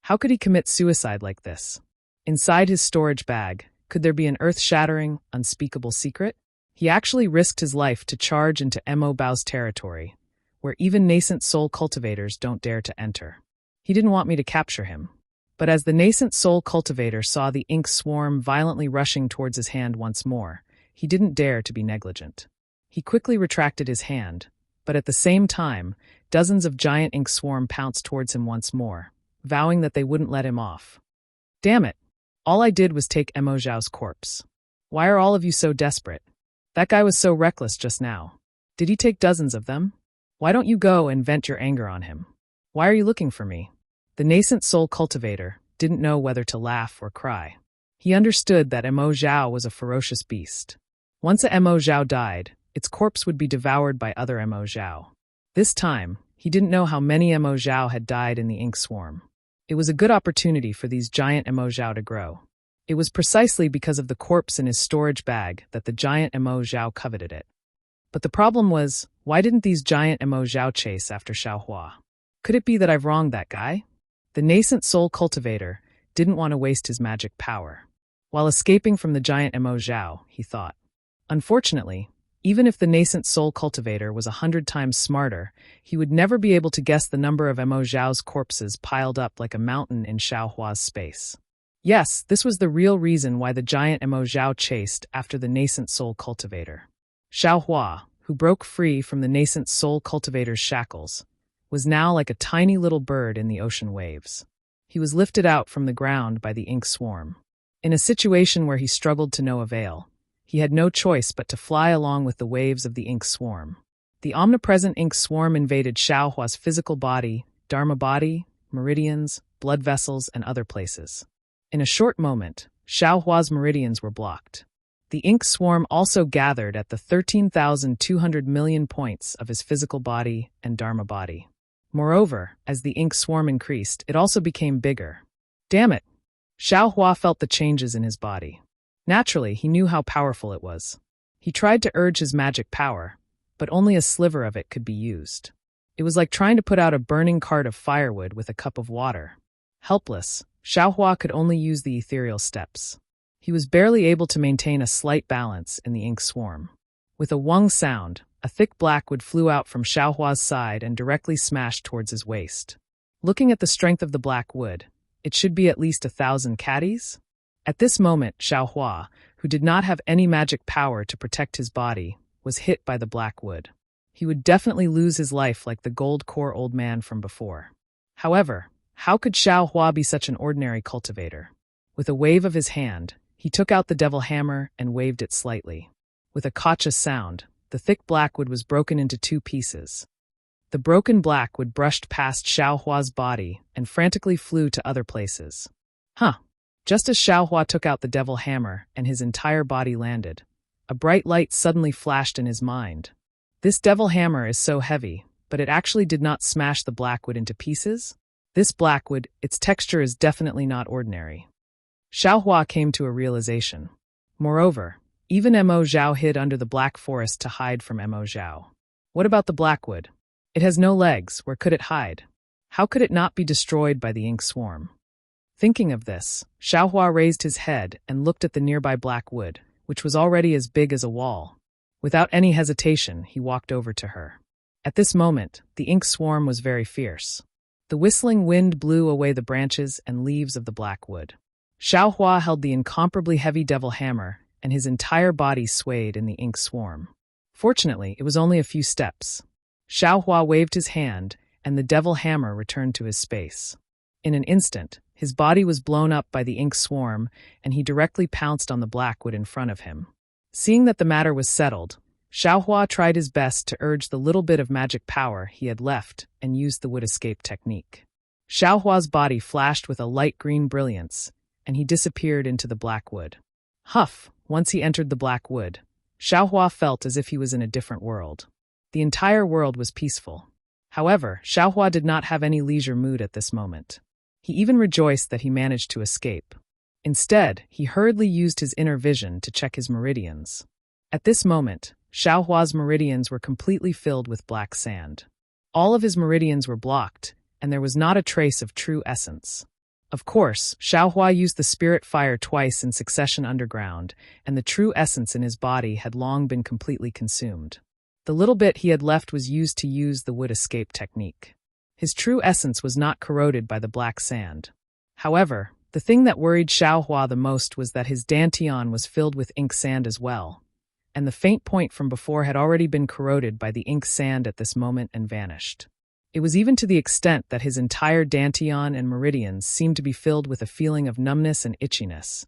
How could he commit suicide like this? Inside his storage bag, could there be an earth-shattering, unspeakable secret? He actually risked his life to charge into Mo Bao's territory, where even nascent soul cultivators don't dare to enter. He didn't want me to capture him. But as the nascent soul cultivator saw the ink swarm violently rushing towards his hand once more, he didn't dare to be negligent. He quickly retracted his hand, but at the same time, dozens of giant ink swarm pounced towards him once more, vowing that they wouldn't let him off. Damn it! All I did was take Mo Zhao's corpse. Why are all of you so desperate? That guy was so reckless just now. Did he take dozens of them? Why don't you go and vent your anger on him? Why are you looking for me? The nascent soul cultivator didn't know whether to laugh or cry. He understood that Mo Zhao was a ferocious beast. Once a Mo Zhao died, its corpse would be devoured by other Mo Zhao. This time, he didn't know how many Mo Zhao had died in the ink swarm. It was a good opportunity for these giant Mo Zhao to grow. It was precisely because of the corpse in his storage bag that the giant Mo Zhao coveted it. But the problem was, why didn't these giant Mo Zhao chase after Xiao Hua? Could it be that I've wronged that guy? The nascent soul cultivator didn't want to waste his magic power. While escaping from the giant Mo Zhao, he thought. Unfortunately, even if the nascent soul cultivator was 100 times smarter, he would never be able to guess the number of Mo Zhao's corpses piled up like a mountain in Xiao Hua's space. Yes, this was the real reason why the giant Mo Zhao chased after the nascent soul cultivator. Xiao Hua, who broke free from the nascent soul cultivator's shackles, was now like a tiny little bird in the ocean waves. He was lifted out from the ground by the ink swarm. In a situation where he struggled to no avail, he had no choice but to fly along with the waves of the ink swarm. The omnipresent ink swarm invaded Xiao Hua's physical body, dharma body, meridians, blood vessels, and other places. In a short moment, Xiao Hua's meridians were blocked. The ink swarm also gathered at the 13,200 million points of his physical body and dharma body. Moreover, as the ink swarm increased, it also became bigger. Damn it! Xiao Hua felt the changes in his body. Naturally, he knew how powerful it was. He tried to urge his magic power, but only a sliver of it could be used. It was like trying to put out a burning cart of firewood with a cup of water. Helpless, Xiao Hua could only use the ethereal steps. He was barely able to maintain a slight balance in the ink swarm. With a wung sound, a thick blackwood flew out from Xiao Hua's side and directly smashed towards his waist. Looking at the strength of the black wood, it should be at least 1,000 caddies? At this moment, Xiao Hua, who did not have any magic power to protect his body, was hit by the black wood. He would definitely lose his life like the gold core old man from before. However, how could Xiao Hua be such an ordinary cultivator? With a wave of his hand, he took out the devil hammer and waved it slightly. With a kacha sound, the thick blackwood was broken into 2 pieces. The broken blackwood brushed past Xiao Hua's body and frantically flew to other places. Just as Xiao Hua took out the devil hammer and his entire body landed, a bright light suddenly flashed in his mind. This devil hammer is so heavy, but it actually did not smash the blackwood into pieces? This blackwood, its texture is definitely not ordinary. Xiao Hua came to a realization. Moreover, even Mo Zhao hid under the black forest to hide from Mo Zhao. What about the blackwood? It has no legs, where could it hide? How could it not be destroyed by the ink swarm? Thinking of this, Xiao Hua raised his head and looked at the nearby black wood, which was already as big as a wall. Without any hesitation, he walked over to her. At this moment, the ink swarm was very fierce. The whistling wind blew away the branches and leaves of the black wood. Xiaohua held the incomparably heavy devil hammer, and his entire body swayed in the ink swarm. Fortunately, it was only a few steps. Xiaohua waved his hand, and the devil hammer returned to his space. In an instant, his body was blown up by the ink swarm, and he directly pounced on the blackwood in front of him. Seeing that the matter was settled, Xiaohua tried his best to urge the little bit of magic power he had left and used the wood escape technique. Xiaohua's body flashed with a light green brilliance, and he disappeared into the black wood. Huff! Once he entered the black wood, Xiaohua felt as if he was in a different world. The entire world was peaceful. However, Xiaohua did not have any leisure mood at this moment. He even rejoiced that he managed to escape. Instead, he hurriedly used his inner vision to check his meridians. At this moment, Xiaohua's meridians were completely filled with black sand. All of his meridians were blocked, and there was not a trace of true essence. Of course, Xiaohua used the spirit fire twice in succession underground, and the true essence in his body had long been completely consumed. The little bit he had left was used to use the wood escape technique. His true essence was not corroded by the black sand. However, the thing that worried Xiaohua the most was that his dantian was filled with ink sand as well, and the faint point from before had already been corroded by the ink sand at this moment and vanished. It was even to the extent that his entire dantian and meridians seemed to be filled with a feeling of numbness and itchiness,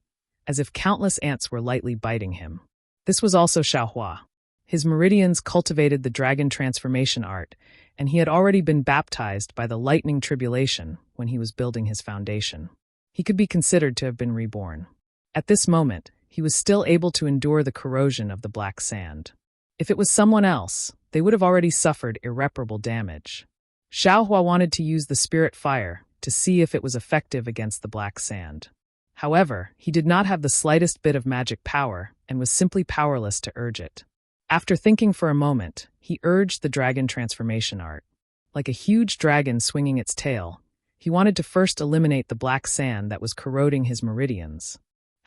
as if countless ants were lightly biting him. This was also Xiaohua. His meridians cultivated the dragon transformation art, and he had already been baptized by the lightning tribulation when he was building his foundation. He could be considered to have been reborn. At this moment, he was still able to endure the corrosion of the black sand. If it was someone else, they would have already suffered irreparable damage. Xiaohua wanted to use the spirit fire to see if it was effective against the black sand. However, he did not have the slightest bit of magic power and was simply powerless to urge it. After thinking for a moment, he urged the dragon transformation art. Like a huge dragon swinging its tail, he wanted to first eliminate the black sand that was corroding his meridians.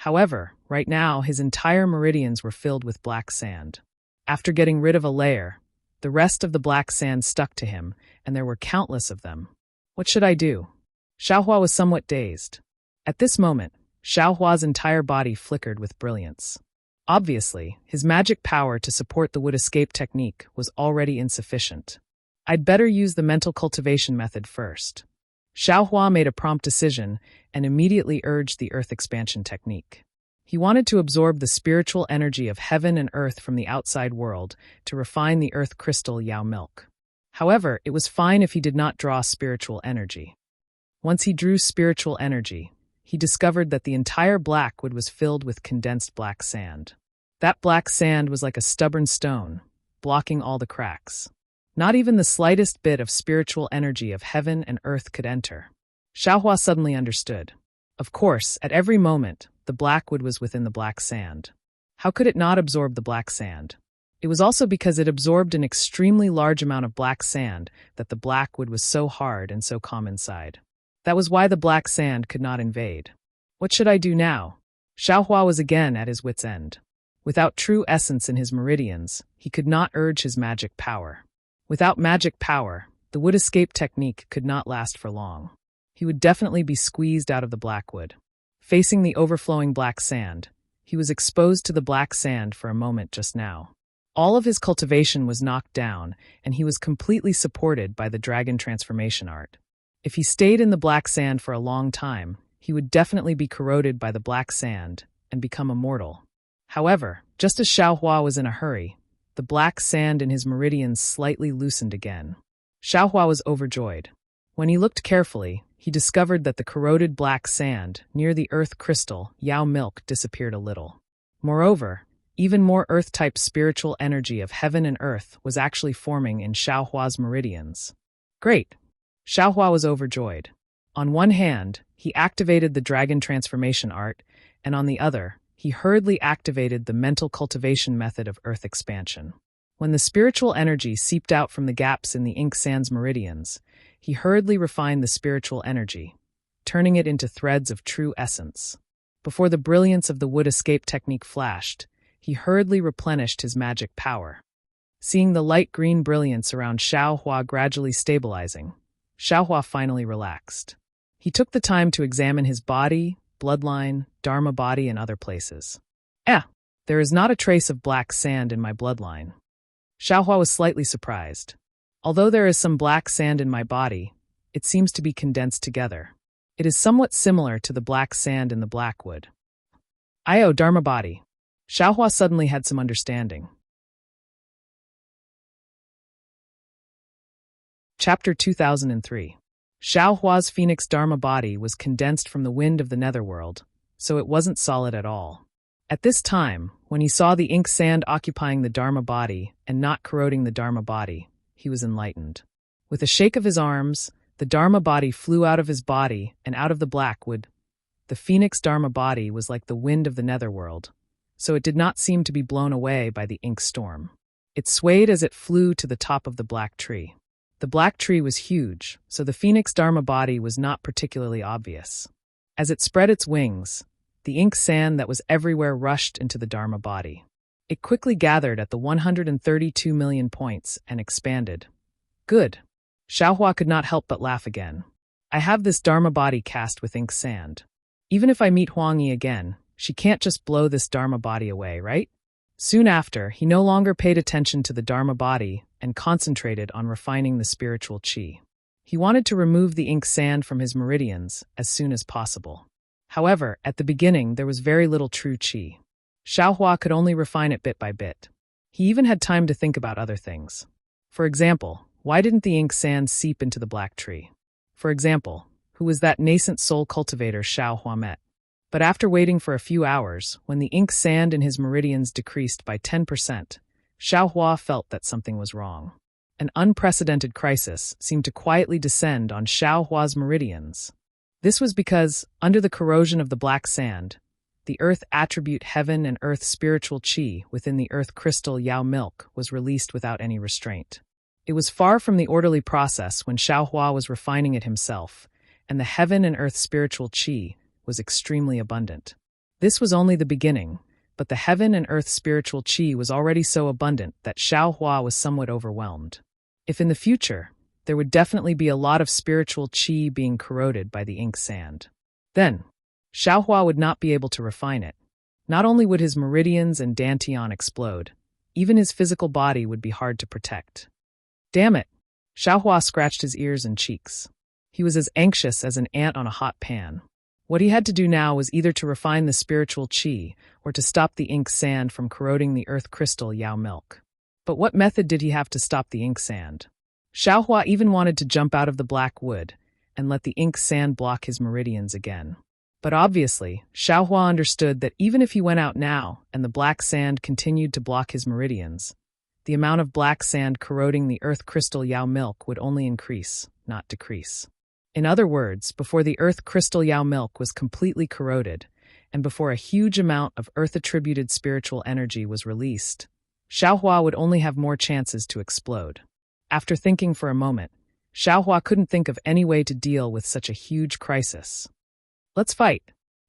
However, right now his entire meridians were filled with black sand. After getting rid of a layer, the rest of the black sand stuck to him, and there were countless of them. What should I do? Xiaohua was somewhat dazed. At this moment, Xiaohua's entire body flickered with brilliance. Obviously, his magic power to support the wood escape technique was already insufficient. I'd better use the mental cultivation method first. Xiaohua made a prompt decision and immediately urged the earth expansion technique. He wanted to absorb the spiritual energy of heaven and earth from the outside world to refine the earth crystal Yao milk. However, it was fine if he did not draw spiritual energy. Once he drew spiritual energy, he discovered that the entire blackwood was filled with condensed black sand. That black sand was like a stubborn stone, blocking all the cracks. Not even the slightest bit of spiritual energy of heaven and earth could enter. Xiaohua suddenly understood. Of course, at every moment, the blackwood was within the black sand. How could it not absorb the black sand? It was also because it absorbed an extremely large amount of black sand that the blackwood was so hard and so calm inside. That was why the black sand could not invade. What should I do now? Xiaohua was again at his wit's end. Without true essence in his meridians, he could not urge his magic power. Without magic power, the wood escape technique could not last for long. He would definitely be squeezed out of the blackwood. Facing the overflowing black sand, he was exposed to the black sand for a moment just now. All of his cultivation was knocked down, and he was completely supported by the dragon transformation art. If he stayed in the black sand for a long time, he would definitely be corroded by the black sand and become immortal. However, just as Xiaohua was in a hurry, the black sand in his meridians slightly loosened again. Xiaohua was overjoyed. When he looked carefully, he discovered that the corroded black sand near the earth crystal Yao milk disappeared a little. Moreover, even more earth-type spiritual energy of heaven and earth was actually forming in Xiaohua's meridians. Great! Xiaohua was overjoyed. On one hand, he activated the dragon transformation art, and on the other, he hurriedly activated the mental cultivation method of earth expansion. When the spiritual energy seeped out from the gaps in the ink sand's meridians, he hurriedly refined the spiritual energy, turning it into threads of true essence. Before the brilliance of the wood escape technique flashed, he hurriedly replenished his magic power. Seeing the light green brilliance around Xiaohua gradually stabilizing, Xiaohua finally relaxed. He took the time to examine his body, bloodline, Dharma body, and other places. There is not a trace of black sand in my bloodline. Xiaohua was slightly surprised. Although there is some black sand in my body, it seems to be condensed together. It is somewhat similar to the black sand in the blackwood. Dharma body. Xiaohua suddenly had some understanding. Chapter 2003. Xiaohua's phoenix Dharma body was condensed from the wind of the netherworld, so it wasn't solid at all. At this time, when he saw the ink sand occupying the Dharma body and not corroding the Dharma body, he was enlightened. With a shake of his arms, the Dharma body flew out of his body and out of the blackwood. The phoenix Dharma body was like the wind of the netherworld, so it did not seem to be blown away by the ink storm. It swayed as it flew to the top of the black tree. The black tree was huge, so the phoenix Dharma body was not particularly obvious. As it spread its wings, the ink sand that was everywhere rushed into the Dharma body. It quickly gathered at the 132 million points and expanded. Good. Xiaohua could not help but laugh again. I have this Dharma body cast with ink sand. Even if I meet Huangyi again, she can't just blow this Dharma body away, right? Soon after, he no longer paid attention to the Dharma body and concentrated on refining the spiritual qi. He wanted to remove the ink sand from his meridians as soon as possible. However, at the beginning there was very little true qi. Xiaohua could only refine it bit by bit. He even had time to think about other things. For example, why didn't the ink sand seep into the black tree? For example, who was that nascent soul cultivator Xiaohua met? But after waiting for a few hours, when the ink sand in his meridians decreased by 10%, Xiaohua felt that something was wrong. An unprecedented crisis seemed to quietly descend on Xiaohua's meridians. This was because, under the corrosion of the black sand, the earth attribute heaven and earth spiritual qi within the earth crystal Yao milk was released without any restraint. It was far from the orderly process when Xiaohua was refining it himself, and the heaven and earth spiritual qi was extremely abundant. This was only the beginning, but the heaven and earth spiritual qi was already so abundant that Xiaohua was somewhat overwhelmed. If in the future, there would definitely be a lot of spiritual qi being corroded by the ink sand. Then, Xiaohua would not be able to refine it. Not only would his meridians and dantian explode, even his physical body would be hard to protect. Damn it! Xiaohua scratched his ears and cheeks. He was as anxious as an ant on a hot pan. What he had to do now was either to refine the spiritual qi or to stop the ink sand from corroding the earth crystal Yao milk. But what method did he have to stop the ink sand? Xiaohua even wanted to jump out of the black wood and let the ink sand block his meridians again. But obviously, Xiaohua understood that even if he went out now and the black sand continued to block his meridians, the amount of black sand corroding the earth crystal Yao milk would only increase, not decrease. In other words, before the earth crystal Yao milk was completely corroded, and before a huge amount of earth-attributed spiritual energy was released, Xiaohua would only have more chances to explode. After thinking for a moment, Xiaohua couldn't think of any way to deal with such a huge crisis. Let's fight.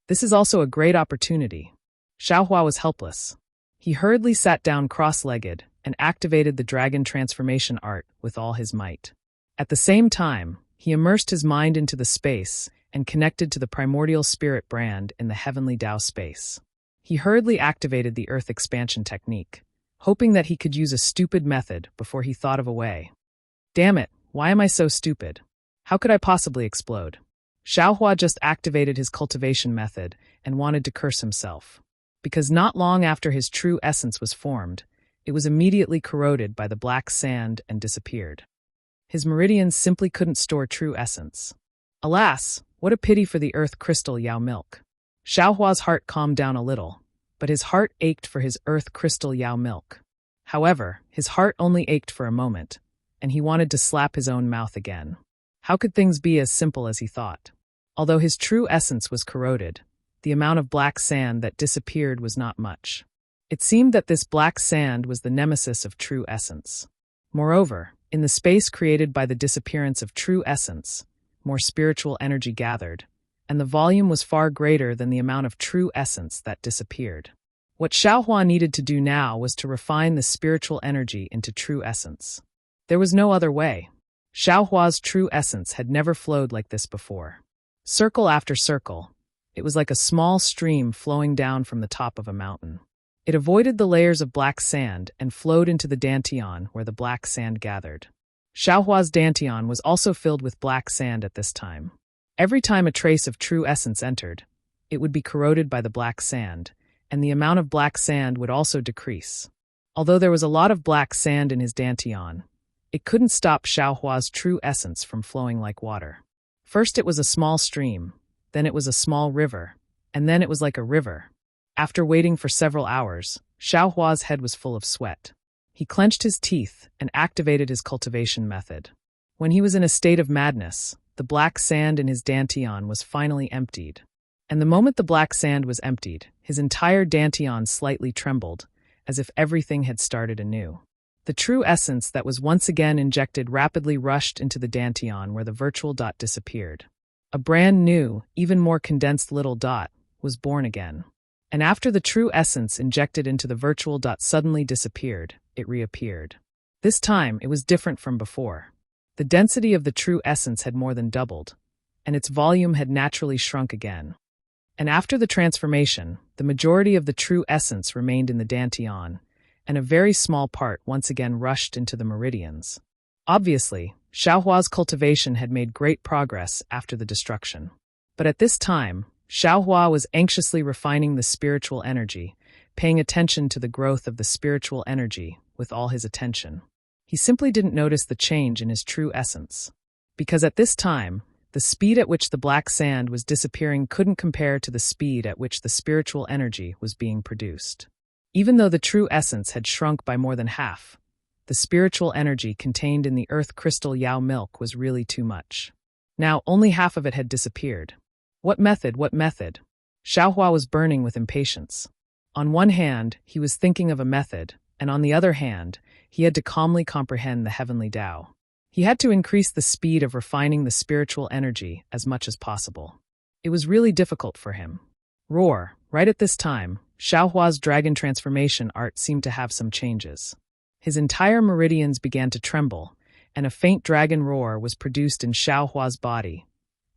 This is also a great opportunity. Xiaohua was helpless. He hurriedly sat down cross-legged and activated the dragon transformation art with all his might. At the same time, he immersed his mind into the space and connected to the primordial spirit brand in the heavenly Tao space. He hurriedly activated the earth expansion technique, hoping that he could use a stupid method before he thought of a way. Damn it, why am I so stupid? How could I possibly explode? Xiaohua just activated his cultivation method and wanted to curse himself. Because not long after his true essence was formed, it was immediately corroded by the black sand and disappeared. His meridians simply couldn't store true essence. Alas, what a pity for the earth crystal Yao milk. Xiaohua's heart calmed down a little, but his heart ached for his earth crystal Yao milk. However, his heart only ached for a moment, and he wanted to slap his own mouth again. How could things be as simple as he thought? Although his true essence was corroded, the amount of black sand that disappeared was not much. It seemed that this black sand was the nemesis of true essence. Moreover, in the space created by the disappearance of true essence, more spiritual energy gathered, and the volume was far greater than the amount of true essence that disappeared. What Xiaohua needed to do now was to refine the spiritual energy into true essence. There was no other way. Xiaohua's true essence had never flowed like this before. Circle after circle, it was like a small stream flowing down from the top of a mountain. It avoided the layers of black sand and flowed into the dantian where the black sand gathered. Xiaohua's dantian was also filled with black sand at this time. Every time a trace of true essence entered, it would be corroded by the black sand, and the amount of black sand would also decrease. Although there was a lot of black sand in his dantian, it couldn't stop Xiaohua's true essence from flowing like water. First it was a small stream, then it was a small river, and then it was like a river. After waiting for several hours, Xiaohua's head was full of sweat. He clenched his teeth and activated his cultivation method. When he was in a state of madness, the black sand in his dantian was finally emptied. And the moment the black sand was emptied, his entire dantian slightly trembled, as if everything had started anew. The true essence that was once again injected rapidly rushed into the dantian where the virtual dot disappeared. A brand new, even more condensed little dot was born again. And after the true essence injected into the virtual dot suddenly disappeared, it reappeared. This time, it was different from before. The density of the true essence had more than doubled, and its volume had naturally shrunk again. And after the transformation, the majority of the true essence remained in the dantian, and a very small part once again rushed into the meridians. Obviously, Xiaohua's cultivation had made great progress after the destruction. But at this time, Xiaohua was anxiously refining the spiritual energy, paying attention to the growth of the spiritual energy with all his attention. He simply didn't notice the change in his true essence. Because at this time, the speed at which the black sand was disappearing couldn't compare to the speed at which the spiritual energy was being produced. Even though the true essence had shrunk by more than half, the spiritual energy contained in the earth crystal Yao milk was really too much. Now only half of it had disappeared. What method, what method? Xiaohua was burning with impatience. On one hand, he was thinking of a method, and on the other hand, he had to calmly comprehend the heavenly Tao. He had to increase the speed of refining the spiritual energy as much as possible. It was really difficult for him. Roar! Right at this time, Xiaohua's dragon transformation art seemed to have some changes. His entire meridians began to tremble, and a faint dragon roar was produced in Xiaohua's body,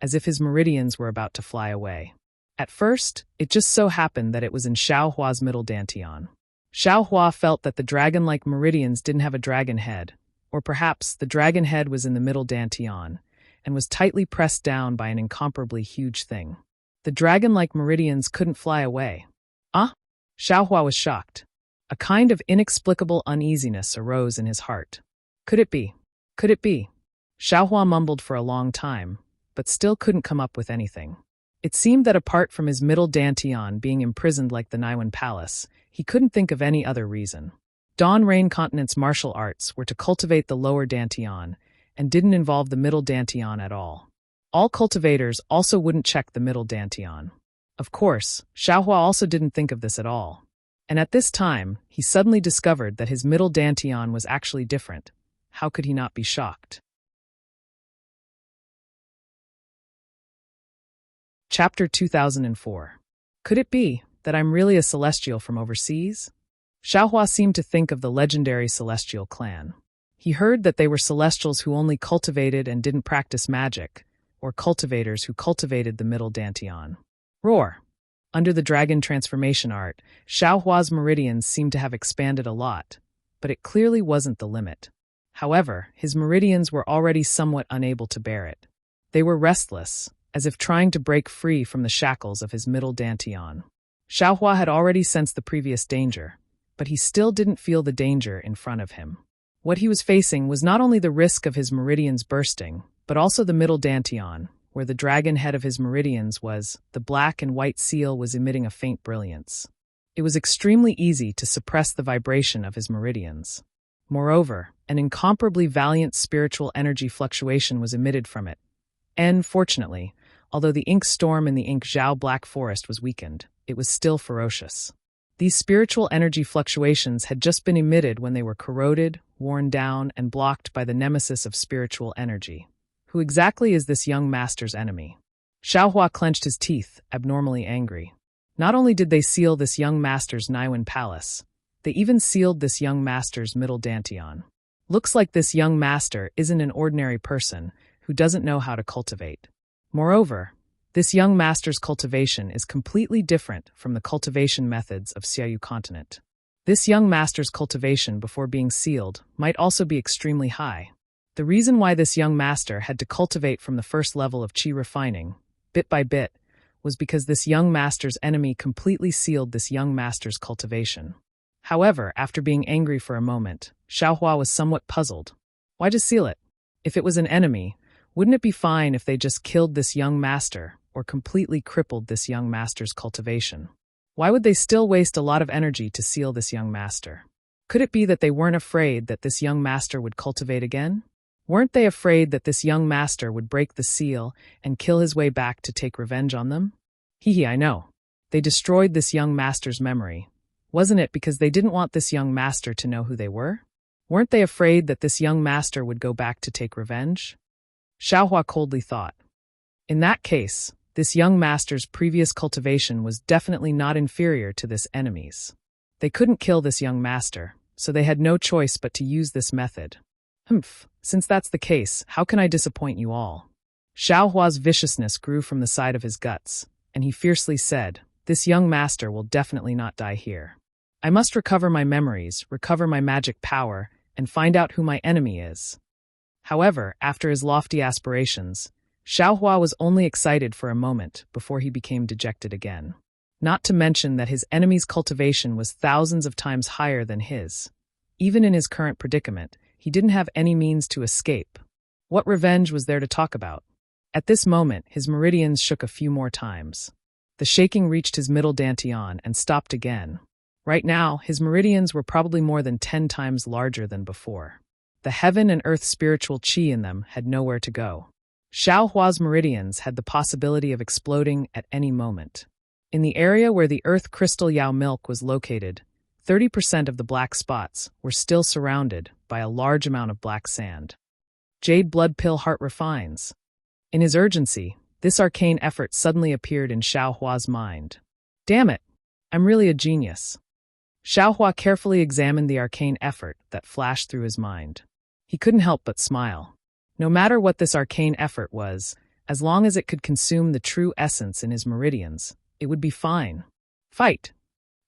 as if his meridians were about to fly away. At first, it just so happened that it was in Xiaohua's middle dantian. Xiaohua felt that the dragon-like meridians didn't have a dragon head, or perhaps the dragon head was in the middle dantian, and was tightly pressed down by an incomparably huge thing. The dragon-like meridians couldn't fly away. Xiaohua was shocked. A kind of inexplicable uneasiness arose in his heart. Could it be? Could it be? Xiaohua mumbled for a long time, but still couldn't come up with anything. It seemed that apart from his middle dantian being imprisoned like the Naiwan Palace, he couldn't think of any other reason. Dawn Rain Continent's martial arts were to cultivate the lower dantian, and didn't involve the middle dantian at all. All cultivators also wouldn't check the middle dantian. Of course, Xiaohua also didn't think of this at all. And at this time, he suddenly discovered that his middle dantian was actually different. How could he not be shocked? Chapter 2004. Could it be that I'm really a celestial from overseas? Xiaohua seemed to think of the legendary celestial clan. He heard that they were celestials who only cultivated and didn't practice magic, or cultivators who cultivated the middle dantian. Roar! Under the dragon transformation art, Xiaohua's meridians seemed to have expanded a lot, but it clearly wasn't the limit. However, his meridians were already somewhat unable to bear it. They were restless, as if trying to break free from the shackles of his middle dantian. Xiaohua had already sensed the previous danger, but he still didn't feel the danger in front of him. What he was facing was not only the risk of his meridians bursting, but also the middle dantian, where the dragon head of his meridians was, the black and white seal was emitting a faint brilliance. It was extremely easy to suppress the vibration of his meridians. Moreover, an incomparably valiant spiritual energy fluctuation was emitted from it. And, fortunately, although the ink storm in the ink Zhao Black Forest was weakened, it was still ferocious. These spiritual energy fluctuations had just been emitted when they were corroded, worn down, and blocked by the nemesis of spiritual energy. Who exactly is this young master's enemy? Xiaohua clenched his teeth, abnormally angry. Not only did they seal this young master's Naiwan Palace, they even sealed this young master's middle dantian. Looks like this young master isn't an ordinary person who doesn't know how to cultivate. Moreover, this young master's cultivation is completely different from the cultivation methods of Xiaoyu continent. This young master's cultivation before being sealed might also be extremely high. The reason why this young master had to cultivate from the first level of qi refining, bit by bit, was because this young master's enemy completely sealed this young master's cultivation. However, after being angry for a moment, Xiaohua was somewhat puzzled. Why just seal it? If it was an enemy, wouldn't it be fine if they just killed this young master or completely crippled this young master's cultivation? Why would they still waste a lot of energy to seal this young master? Could it be that they weren't afraid that this young master would cultivate again? Weren't they afraid that this young master would break the seal and kill his way back to take revenge on them? I know. They destroyed this young master's memory. Wasn't it because they didn't want this young master to know who they were? Weren't they afraid that this young master would go back to take revenge? Xiaohua coldly thought. In that case, this young master's previous cultivation was definitely not inferior to this enemy's. They couldn't kill this young master, so they had no choice but to use this method. Since that's the case, how can I disappoint you all? Xiaohua's viciousness grew from the side of his guts, and he fiercely said, "This young master will definitely not die here. I must recover my memories, recover my magic power, and find out who my enemy is." However, after his lofty aspirations, Xiaohua was only excited for a moment before he became dejected again. Not to mention that his enemy's cultivation was thousands of times higher than his. Even in his current predicament, he didn't have any means to escape. What revenge was there to talk about? At this moment, his meridians shook a few more times. The shaking reached his middle dantian and stopped again. Right now, his meridians were probably more than 10 times larger than before. The heaven and earth spiritual qi in them had nowhere to go. Xiaohua's meridians had the possibility of exploding at any moment. In the area where the earth crystal Yao milk was located, 30% of the black spots were still surrounded by a large amount of black sand. Jade blood pill heart refines. In his urgency, this arcane effort suddenly appeared in Xiaohua's mind. Damn it! I'm really a genius. Xiaohua carefully examined the arcane effort that flashed through his mind. He couldn't help but smile. No matter what this arcane effort was, as long as it could consume the true essence in his meridians, it would be fine. Fight!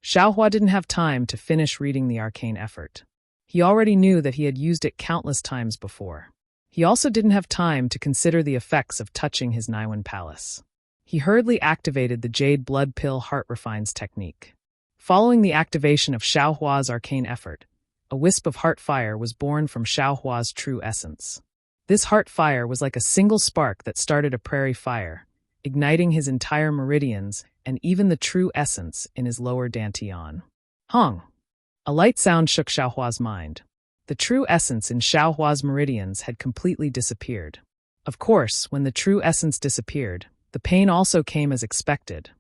Xiaohua didn't have time to finish reading the arcane effort. He already knew that he had used it countless times before. He also didn't have time to consider the effects of touching his Naiwan palace. He hurriedly activated the Jade Blood Pill Heart Refines technique. Following the activation of Xiaohua's arcane effort, a wisp of heart fire was born from Xiaohua's true essence. This heart fire was like a single spark that started a prairie fire, igniting his entire meridians and even the true essence in his lower dantian. Hong! A light sound shook Xiaohua's mind. The true essence in Xiaohua's meridians had completely disappeared. Of course, when the true essence disappeared, the pain also came as expected.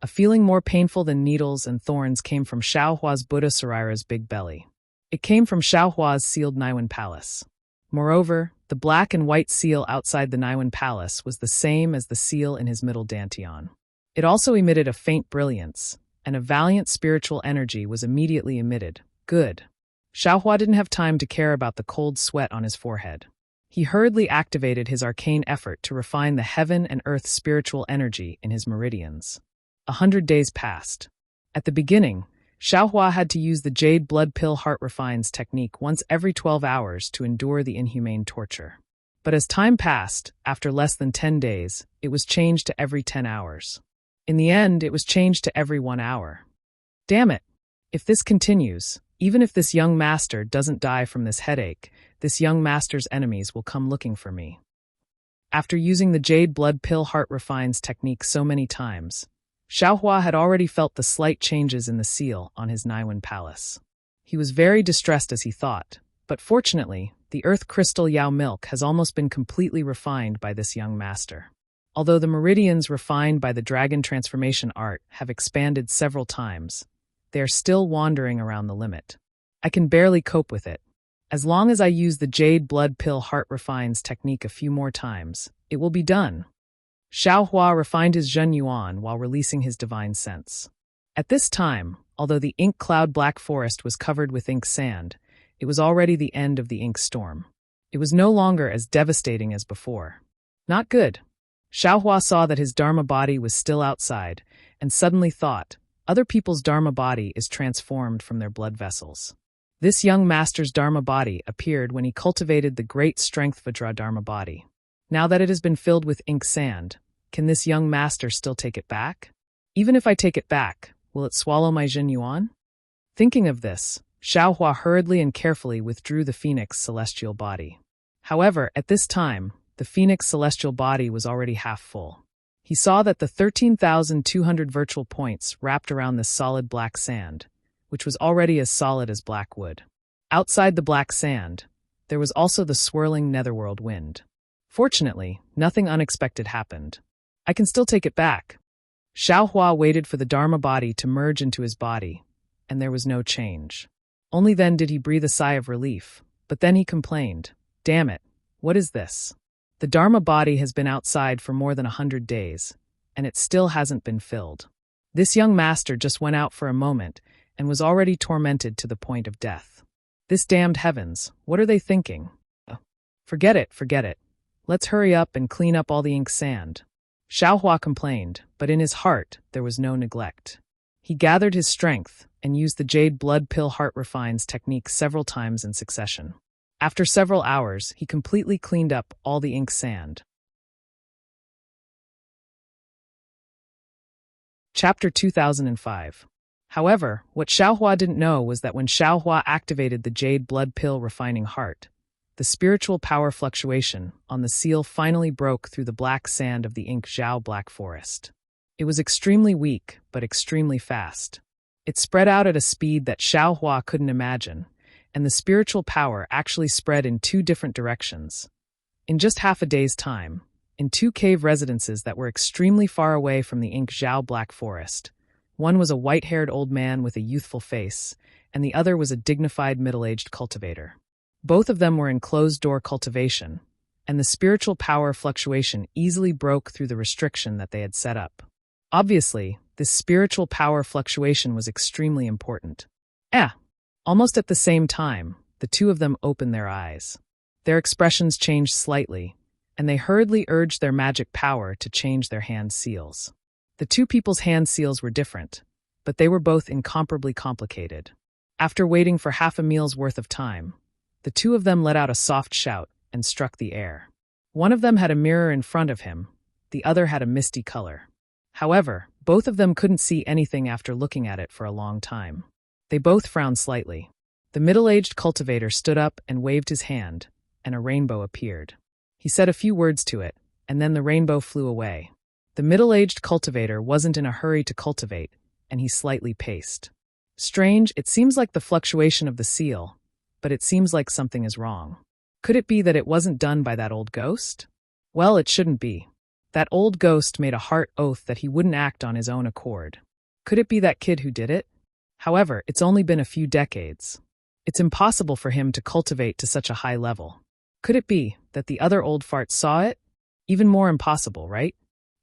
A feeling more painful than needles and thorns came from Xiaohua's Buddha Sarira's big belly. It came from Xiaohua's sealed Naiwan palace. Moreover, the black and white seal outside the Naiwan palace was the same as the seal in his middle dantian. It also emitted a faint brilliance, and a valiant spiritual energy was immediately emitted. Good. Xiaohua didn't have time to care about the cold sweat on his forehead. He hurriedly activated his arcane effort to refine the heaven and earth spiritual energy in his meridians. 100 days passed. At the beginning, Xiaohua had to use the Jade Blood Pill Heart Refines technique once every 12 hours to endure the inhumane torture. But as time passed, after less than 10 days, it was changed to every 10 hours. In the end, it was changed to every 1 hour. Damn it! If this continues, even if this young master doesn't die from this headache, this young master's enemies will come looking for me. After using the Jade Blood Pill Heart Refines technique so many times, Xiaohua had already felt the slight changes in the seal on his Naiwan palace. He was very distressed as he thought, but fortunately, the earth crystal Yao milk has almost been completely refined by this young master. Although the meridians refined by the dragon transformation art have expanded several times, they are still wandering around the limit. I can barely cope with it. As long as I use the Jade Blood Pill Heart Refines technique a few more times, it will be done. Xiaohua refined his Zhen Yuan while releasing his divine sense. At this time, although the ink cloud black forest was covered with ink sand, it was already the end of the ink storm. It was no longer as devastating as before. Not good. Xiaohua saw that his Dharma body was still outside, and suddenly thought, other people's Dharma body is transformed from their blood vessels. This young master's Dharma body appeared when he cultivated the great strength Vajra Dharma body. Now that it has been filled with ink sand, can this young master still take it back? Even if I take it back, will it swallow my Jin Yuan? Thinking of this, Xiaohua hurriedly and carefully withdrew the phoenix celestial body. However, at this time, the phoenix celestial body was already half full. He saw that the 13,200 virtual points wrapped around this solid black sand, which was already as solid as black wood. Outside the black sand, there was also the swirling netherworld wind. Fortunately, nothing unexpected happened. I can still take it back. Xiaohua waited for the Dharma body to merge into his body, and there was no change. Only then did he breathe a sigh of relief, but then he complained, "Damn it, what is this? The Dharma body has been outside for more than 100 days, and it still hasn't been filled. This young master just went out for a moment and was already tormented to the point of death. This damned heavens, what are they thinking? Forget it. Let's hurry up and clean up all the ink sand." Xiaohua complained, but in his heart there was no neglect. He gathered his strength and used the jade blood pill heart refines technique several times in succession. After several hours, he completely cleaned up all the ink sand. Chapter 2005. However, what Xiaohua didn't know was that when Xiaohua activated the jade blood pill refining heart, the spiritual power fluctuation on the seal finally broke through the black sand of the ink Zhao Black Forest. It was extremely weak, but extremely fast. It spread out at a speed that Xiaohua couldn't imagine, and the spiritual power actually spread in 2 different directions. In just half a day's time, in 2 cave residences that were extremely far away from the ink Zhao Black Forest, one was a white-haired old man with a youthful face, and the other was a dignified middle-aged cultivator. Both of them were in closed-door cultivation, and the spiritual power fluctuation easily broke through the restriction that they had set up. Obviously, this spiritual power fluctuation was extremely important. Almost at the same time, the 2 of them opened their eyes. Their expressions changed slightly, and they hurriedly urged their magic power to change their hand seals. The 2 people's hand seals were different, but they were both incomparably complicated. After waiting for half a meal's worth of time, the 2 of them let out a soft shout and struck the air. One of them had a mirror in front of him, the other had a misty color. However, both of them couldn't see anything after looking at it for a long time. They both frowned slightly. The middle-aged cultivator stood up and waved his hand, and a rainbow appeared. He said a few words to it, and then the rainbow flew away. The middle-aged cultivator wasn't in a hurry to cultivate, and he slightly paced. Strange, it seems like the fluctuation of the seal, but it seems like something is wrong. Could it be that it wasn't done by that old ghost? Well, it shouldn't be. That old ghost made a heart oath that he wouldn't act on his own accord. Could it be that kid who did it? However, it's only been a few decades. It's impossible for him to cultivate to such a high level. Could it be that the other old farts saw it? Even more impossible, right?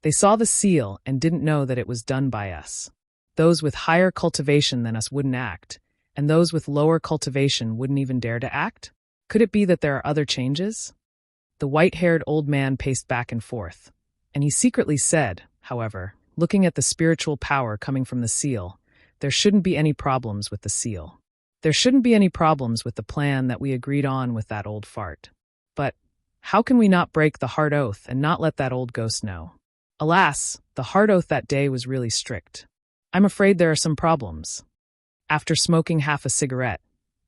They saw the seal and didn't know that it was done by us. Those with higher cultivation than us wouldn't act, and those with lower cultivation wouldn't even dare to act? Could it be that there are other changes? The white-haired old man paced back and forth, and he secretly said, however, looking at the spiritual power coming from the seal, there shouldn't be any problems with the seal. There shouldn't be any problems with the plan that we agreed on with that old fart. But how can we not break the heart oath and not let that old ghost know? Alas, the heart oath that day was really strict. I'm afraid there are some problems. After smoking half a cigarette,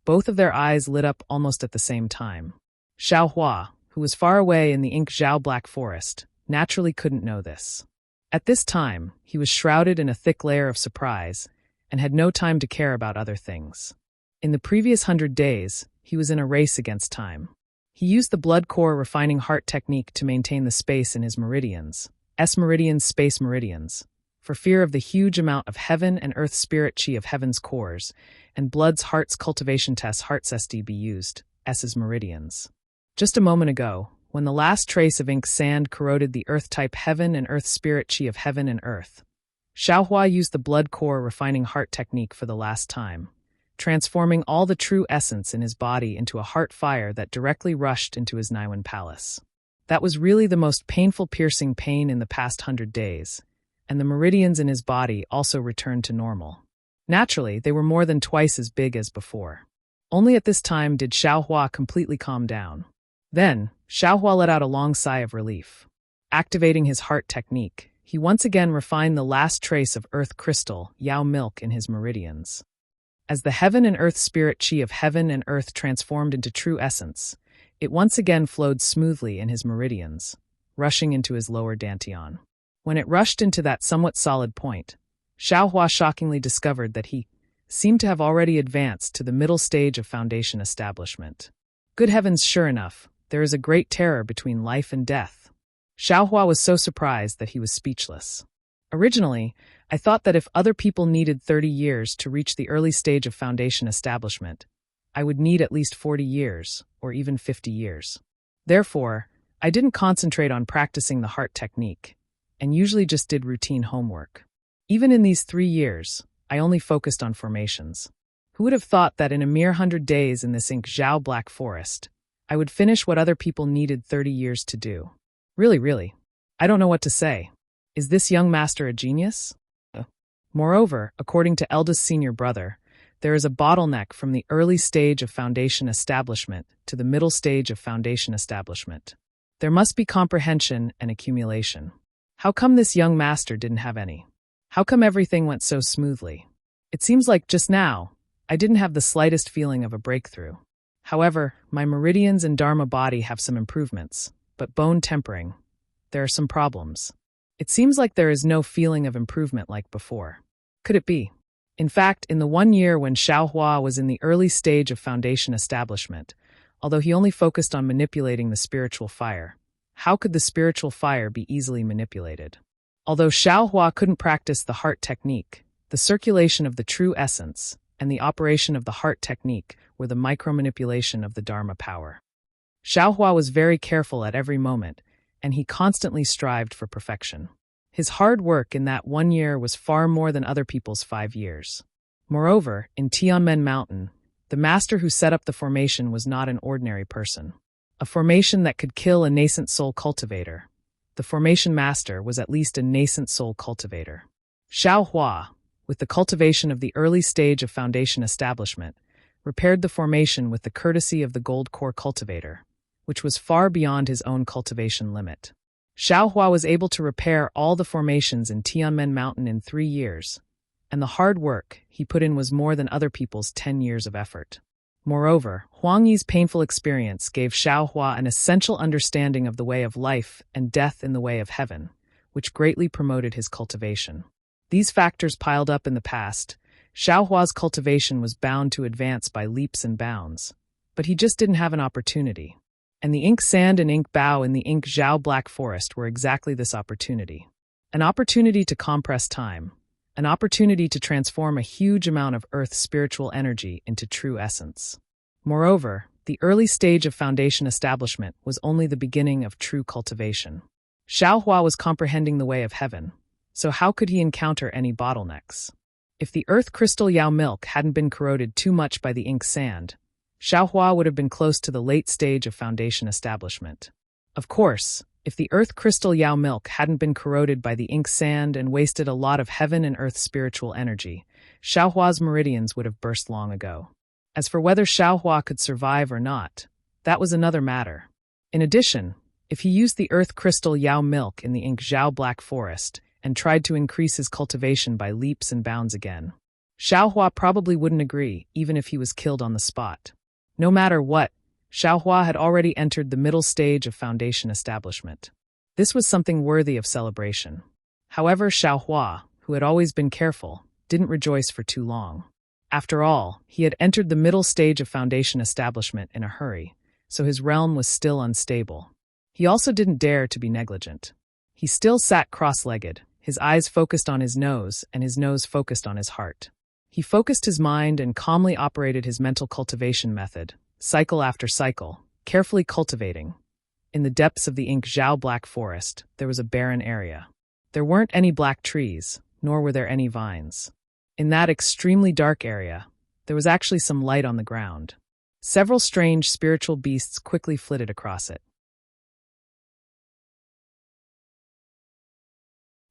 both of their eyes lit up almost at the same time. Xiaohua, who was far away in the ink Zhao Black Forest, naturally couldn't know this. At this time, he was shrouded in a thick layer of surprise and had no time to care about other things. In the previous 100 days, he was in a race against time. He used the blood core refining heart technique to maintain the space in his meridians, S-meridians, space meridians, for fear of the huge amount of heaven and earth spirit chi of heaven's cores, and blood's heart's cultivation tests heart's SD be used, S's meridians. Just a moment ago, when the last trace of ink sand corroded the earth-type heaven and earth spirit chi of heaven and earth, Xiaohua used the blood core refining heart technique for the last time, transforming all the true essence in his body into a heart fire that directly rushed into his Niwen palace. That was really the most painful piercing pain in the past 100 days, and the meridians in his body also returned to normal. Naturally, they were more than twice as big as before. Only at this time did Xiaohua completely calm down. Then, Xiaohua let out a long sigh of relief. Activating his heart technique, he once again refined the last trace of earth crystal, Yao milk, in his meridians. As the heaven and earth spirit chi of heaven and earth transformed into true essence, it once again flowed smoothly in his meridians, rushing into his lower dantian. When it rushed into that somewhat solid point, Xiaohua shockingly discovered that he seemed to have already advanced to the middle stage of foundation establishment. Good heavens, sure enough, there is a great terror between life and death. Xiaohua was so surprised that he was speechless. Originally, I thought that if other people needed 30 years to reach the early stage of foundation establishment, I would need at least 40 years, or even 50 years. Therefore, I didn't concentrate on practicing the heart technique, and usually just did routine homework. Even in these 3 years, I only focused on formations. Who would have thought that in a mere 100 days in this ink Zhao Black Forest, I would finish what other people needed 30 years to do? Really, I don't know what to say. Is this young master a genius? Moreover, according to eldest senior brother, there is a bottleneck from the early stage of foundation establishment to the middle stage of foundation establishment. There must be comprehension and accumulation. How come this young master didn't have any? How come everything went so smoothly? It seems like just now, I didn't have the slightest feeling of a breakthrough. However, my meridians and dharma body have some improvements, but bone tempering, there are some problems. It seems like there is no feeling of improvement like before. Could it be? In fact, in the 1 year when Xiaohua was in the early stage of foundation establishment, although he only focused on manipulating the spiritual fire, how could the spiritual fire be easily manipulated? Although Xiaohua couldn't practice the heart technique, the circulation of the true essence and the operation of the heart technique were the micromanipulation of the Dharma power. Xiaohua was very careful at every moment, and he constantly strived for perfection. His hard work in that 1 year was far more than other people's 5 years. Moreover, in Tianmen Mountain, the master who set up the formation was not an ordinary person. A formation that could kill a nascent soul cultivator. The formation master was at least a nascent soul cultivator. Xiaohua, with the cultivation of the early stage of foundation establishment, repaired the formation with the courtesy of the gold core cultivator, which was far beyond his own cultivation limit. Xiaohua was able to repair all the formations in Tianmen Mountain in 3 years, and the hard work he put in was more than other people's 10 years of effort. Moreover, Huang Yi's painful experience gave Xiaohua an essential understanding of the way of life and death in the way of heaven, which greatly promoted his cultivation. These factors piled up in the past, Xiaohua's cultivation was bound to advance by leaps and bounds, but he just didn't have an opportunity. And the ink sand and ink bow in the ink Zhao Black Forest were exactly this opportunity. An opportunity to compress time, an opportunity to transform a huge amount of Earth's spiritual energy into true essence. Moreover, the early stage of foundation establishment was only the beginning of true cultivation. Xiaohua was comprehending the way of heaven, so how could he encounter any bottlenecks? If the earth crystal Yao milk hadn't been corroded too much by the ink sand, Xiaohua would have been close to the late stage of foundation establishment. Of course, if the earth crystal Yao milk hadn't been corroded by the ink sand and wasted a lot of heaven and earth spiritual energy, Xiaohua's meridians would have burst long ago. As for whether Xiaohua could survive or not, that was another matter. In addition, if he used the earth crystal Yao milk in the ink Zhao Black Forest and tried to increase his cultivation by leaps and bounds again, Xiaohua probably wouldn't agree even if he was killed on the spot. No matter what, Xiaohua had already entered the middle stage of foundation establishment. This was something worthy of celebration. However, Xiaohua, who had always been careful, didn't rejoice for too long. After all, he had entered the middle stage of foundation establishment in a hurry, so his realm was still unstable. He also didn't dare to be negligent. He still sat cross-legged, his eyes focused on his nose and his nose focused on his heart. He focused his mind and calmly operated his mental cultivation method, cycle after cycle, carefully cultivating. In the depths of the ink Zhao Black Forest, there was a barren area. There weren't any black trees, nor were there any vines. In that extremely dark area, There was actually some light on the ground. Several strange spiritual beasts quickly flitted across it.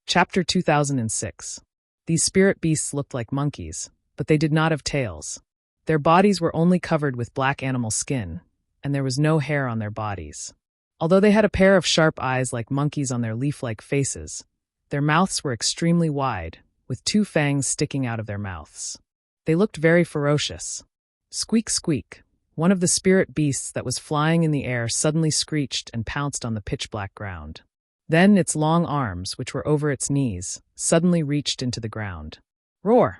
Chapter 2006. These spirit beasts looked like monkeys, but they did not have tails. Their bodies were only covered with black animal skin, and there was no hair on their bodies. Although they had a pair of sharp eyes like monkeys on their leaf-like faces, their mouths were extremely wide, with 2 fangs sticking out of their mouths. They looked very ferocious. Squeak, squeak. One of the spirit beasts that was flying in the air suddenly screeched and pounced on the pitch-black ground. Then its long arms, which were over its knees, suddenly reached into the ground. Roar!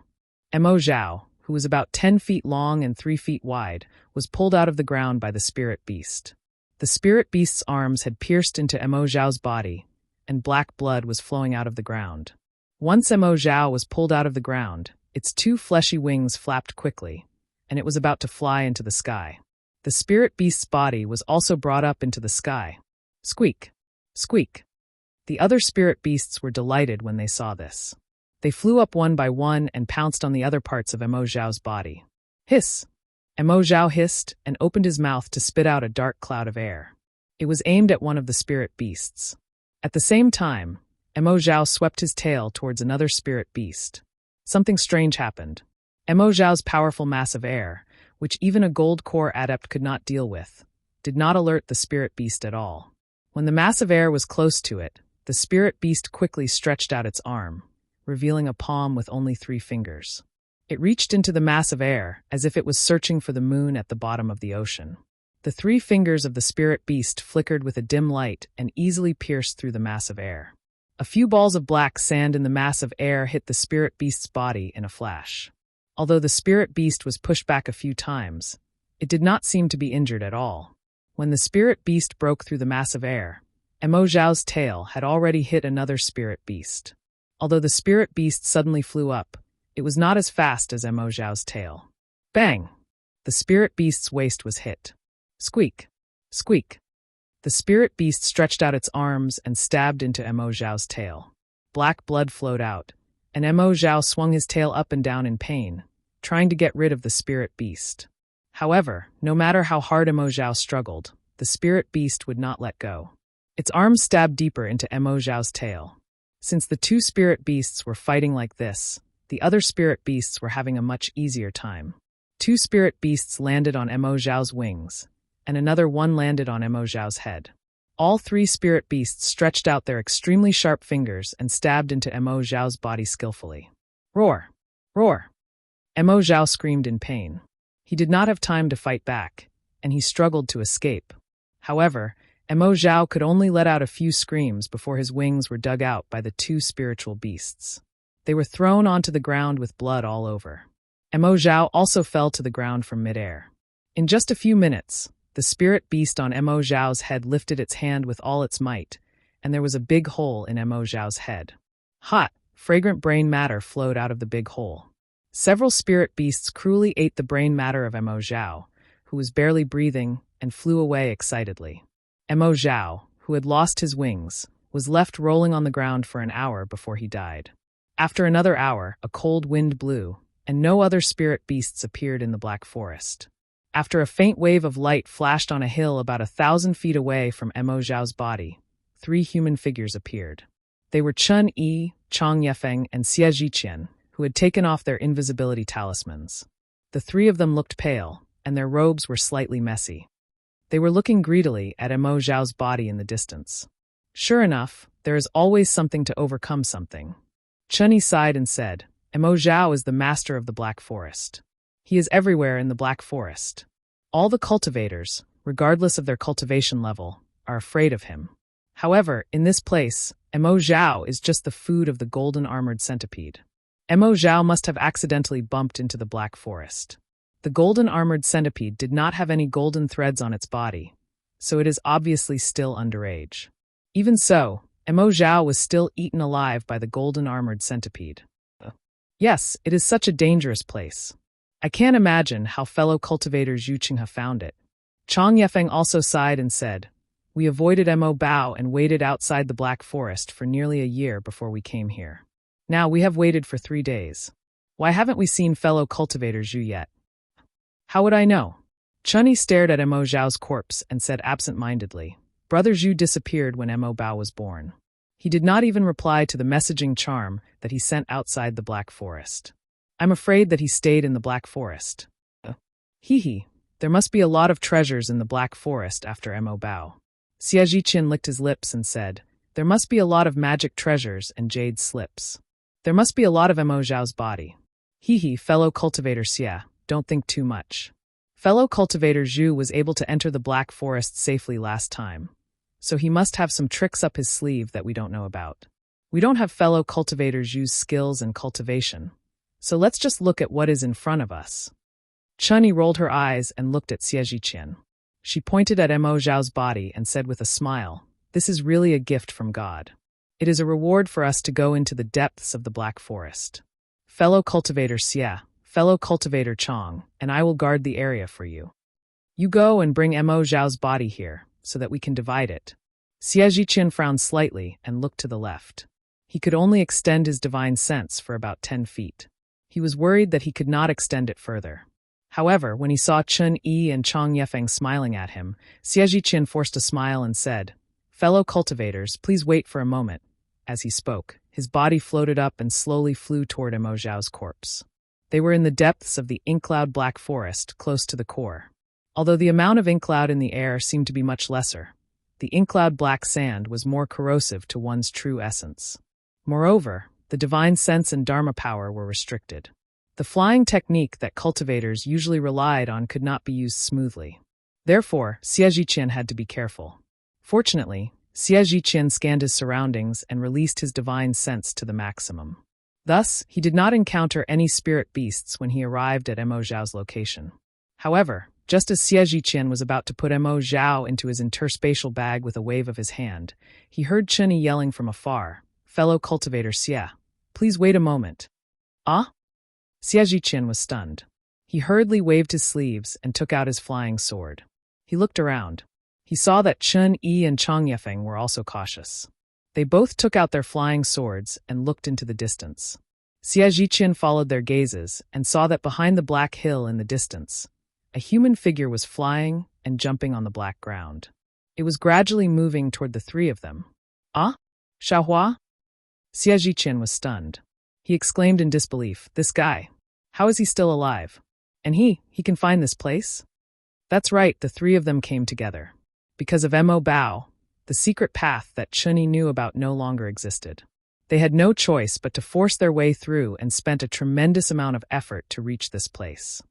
Mo Zhao, who was about 10 feet long and 3 feet wide, was pulled out of the ground by the spirit beast. The spirit beast's arms had pierced into Mo Zhao's body, and black blood was flowing out of the ground. Once Mo Zhao was pulled out of the ground, its 2 fleshy wings flapped quickly, and it was about to fly into the sky. The spirit beast's body was also brought up into the sky. Squeak! Squeak! The other spirit beasts were delighted when they saw this. They flew up one by one and pounced on the other parts of Mo Zhao's body. Hiss! Mo Zhao hissed and opened his mouth to spit out a dark cloud of air. It was aimed at one of the spirit beasts. At the same time, Mo Zhao swept his tail towards another spirit beast. Something strange happened. Mo Zhao's powerful mass of air, which even a gold core adept could not deal with, did not alert the spirit beast at all. When the mass of air was close to it, the spirit beast quickly stretched out its arm, revealing a palm with only 3 fingers. It reached into the mass of air as if it was searching for the moon at the bottom of the ocean. The 3 fingers of the spirit beast flickered with a dim light and easily pierced through the mass of air. A few balls of black sand in the mass of air hit the spirit beast's body in a flash. Although the spirit beast was pushed back a few times, it did not seem to be injured at all. When the spirit beast broke through the mass of air, Mo Zhao's tail had already hit another spirit beast. Although the spirit beast suddenly flew up, it was not as fast as Mo Zhao's tail. Bang! The spirit beast's waist was hit. Squeak! Squeak! The spirit beast stretched out its arms and stabbed into Mo Zhao's tail. Black blood flowed out, and Mo Zhao swung his tail up and down in pain, trying to get rid of the spirit beast. However, no matter how hard Mo Zhao struggled, the spirit beast would not let go. Its arms stabbed deeper into Mo Zhao's tail. Since the 2 spirit beasts were fighting like this, the other spirit beasts were having a much easier time. 2 spirit beasts landed on Mo Zhao's wings, and another one landed on Mo Zhao's head. All 3 spirit beasts stretched out their extremely sharp fingers and stabbed into Mo Zhao's body skillfully. Roar! Roar! Mo Zhao screamed in pain. He did not have time to fight back, and he struggled to escape. However, Mo Zhao could only let out a few screams before his wings were dug out by the 2 spiritual beasts. They were thrown onto the ground with blood all over. Mo Zhao also fell to the ground from midair. In just a few minutes, the spirit beast on Mo Zhao's head lifted its hand with all its might, and there was a big hole in Mo Zhao's head. Hot, fragrant brain matter flowed out of the big hole. Several spirit beasts cruelly ate the brain matter of Mo Zhao, who was barely breathing, and flew away excitedly. Mo Zhao, who had lost his wings, was left rolling on the ground for an hour before he died. After another hour, a cold wind blew, and no other spirit beasts appeared in the Black Forest. After a faint wave of light flashed on a hill about 1,000 feet away from Mo Zhao's body, 3 human figures appeared. They were Chun Yi, Chang Yefeng, and Xie Zhiqian, who had taken off their invisibility talismans. The 3 of them looked pale, and their robes were slightly messy. They were looking greedily at Mo Zhao's body in the distance. Sure enough, there is always something to overcome something. Chun Yi sighed and said, Mo Zhao is the master of the Black Forest. He is everywhere in the Black Forest. All the cultivators, regardless of their cultivation level, are afraid of him. However, in this place, Mo Zhao is just the food of the golden armored centipede. Mo Zhao must have accidentally bumped into the Black Forest. The golden armored centipede did not have any golden threads on its body, so it is obviously still underage. Even so, Mo Zhao was still eaten alive by the golden armored centipede. Yes, it is such a dangerous place. I can't imagine how fellow cultivator Zhu Qinghe found it. Chang Yefeng also sighed and said, We avoided Mo Bao and waited outside the Black Forest for nearly a year before we came here. Now we have waited for 3 days. Why haven't we seen fellow cultivator Zhu yet? How would I know? Chunyi stared at Mo Zhao's corpse and said absent-mindedly, Brother Zhu disappeared when Mo Bao was born. He did not even reply to the messaging charm that he sent outside the Black Forest. I'm afraid that he stayed in the Black Forest. Hee, there must be a lot of treasures in the Black Forest after Mo Bao. Xie Zhiqian licked his lips and said, there must be a lot of magic treasures and jade slips. There must be a lot of Mo Zhao's body. Hee, fellow cultivator Xie, don't think too much. Fellow cultivator Zhu was able to enter the Black Forest safely last time, so he must have some tricks up his sleeve that we don't know about. We don't have fellow cultivator Zhu's skills in cultivation, so let's just look at what is in front of us. Chunyi rolled her eyes and looked at Xie Zhiqian. She pointed at Mo Zhao's body and said with a smile, this is really a gift from God. It is a reward for us to go into the depths of the Black Forest. Fellow cultivator Xie, fellow cultivator Chong, and I will guard the area for you. You go and bring Mo Zhao's body here, so that we can divide it. Xie Zhiqian frowned slightly and looked to the left. He could only extend his divine sense for about 10 feet. He was worried that he could not extend it further. However, when he saw Chun Yi and Chong Yefeng smiling at him, Xie Zhiqian forced a smile and said, Fellow cultivators, please wait for a moment. As he spoke, his body floated up and slowly flew toward Mo Zhao's corpse. They were in the depths of the ink-cloud Black Forest, close to the core. Although the amount of ink cloud in the air seemed to be much lesser, the ink cloud black sand was more corrosive to one's true essence. Moreover, the divine sense and dharma power were restricted. The flying technique that cultivators usually relied on could not be used smoothly. Therefore, Xie Zhiqian had to be careful. Fortunately, Xie Zhiqian scanned his surroundings and released his divine sense to the maximum. Thus, he did not encounter any spirit beasts when he arrived at Mo Zhao's location. However, just as Xie Zhiqian was about to put Mo Zhao into his interspatial bag with a wave of his hand, he heard Chunyi yelling from afar, Fellow cultivator Xie, please wait a moment. Ah? Xie Zhiqian was stunned. He hurriedly waved his sleeves and took out his flying sword. He looked around. He saw that Chun Yi and Chong Yefeng were also cautious. They both took out their flying swords and looked into the distance. Xie Zhiqian followed their gazes and saw that behind the black hill in the distance, a human figure was flying and jumping on the black ground. It was gradually moving toward the three of them. Ah? Xiaohua? Xie Zhiqian was stunned. He exclaimed in disbelief, this guy. How is he still alive? And he can find this place? That's right, the three of them came together. Because of Mo Bao, the secret path that Chunyi knew about no longer existed. They had no choice but to force their way through and spent a tremendous amount of effort to reach this place.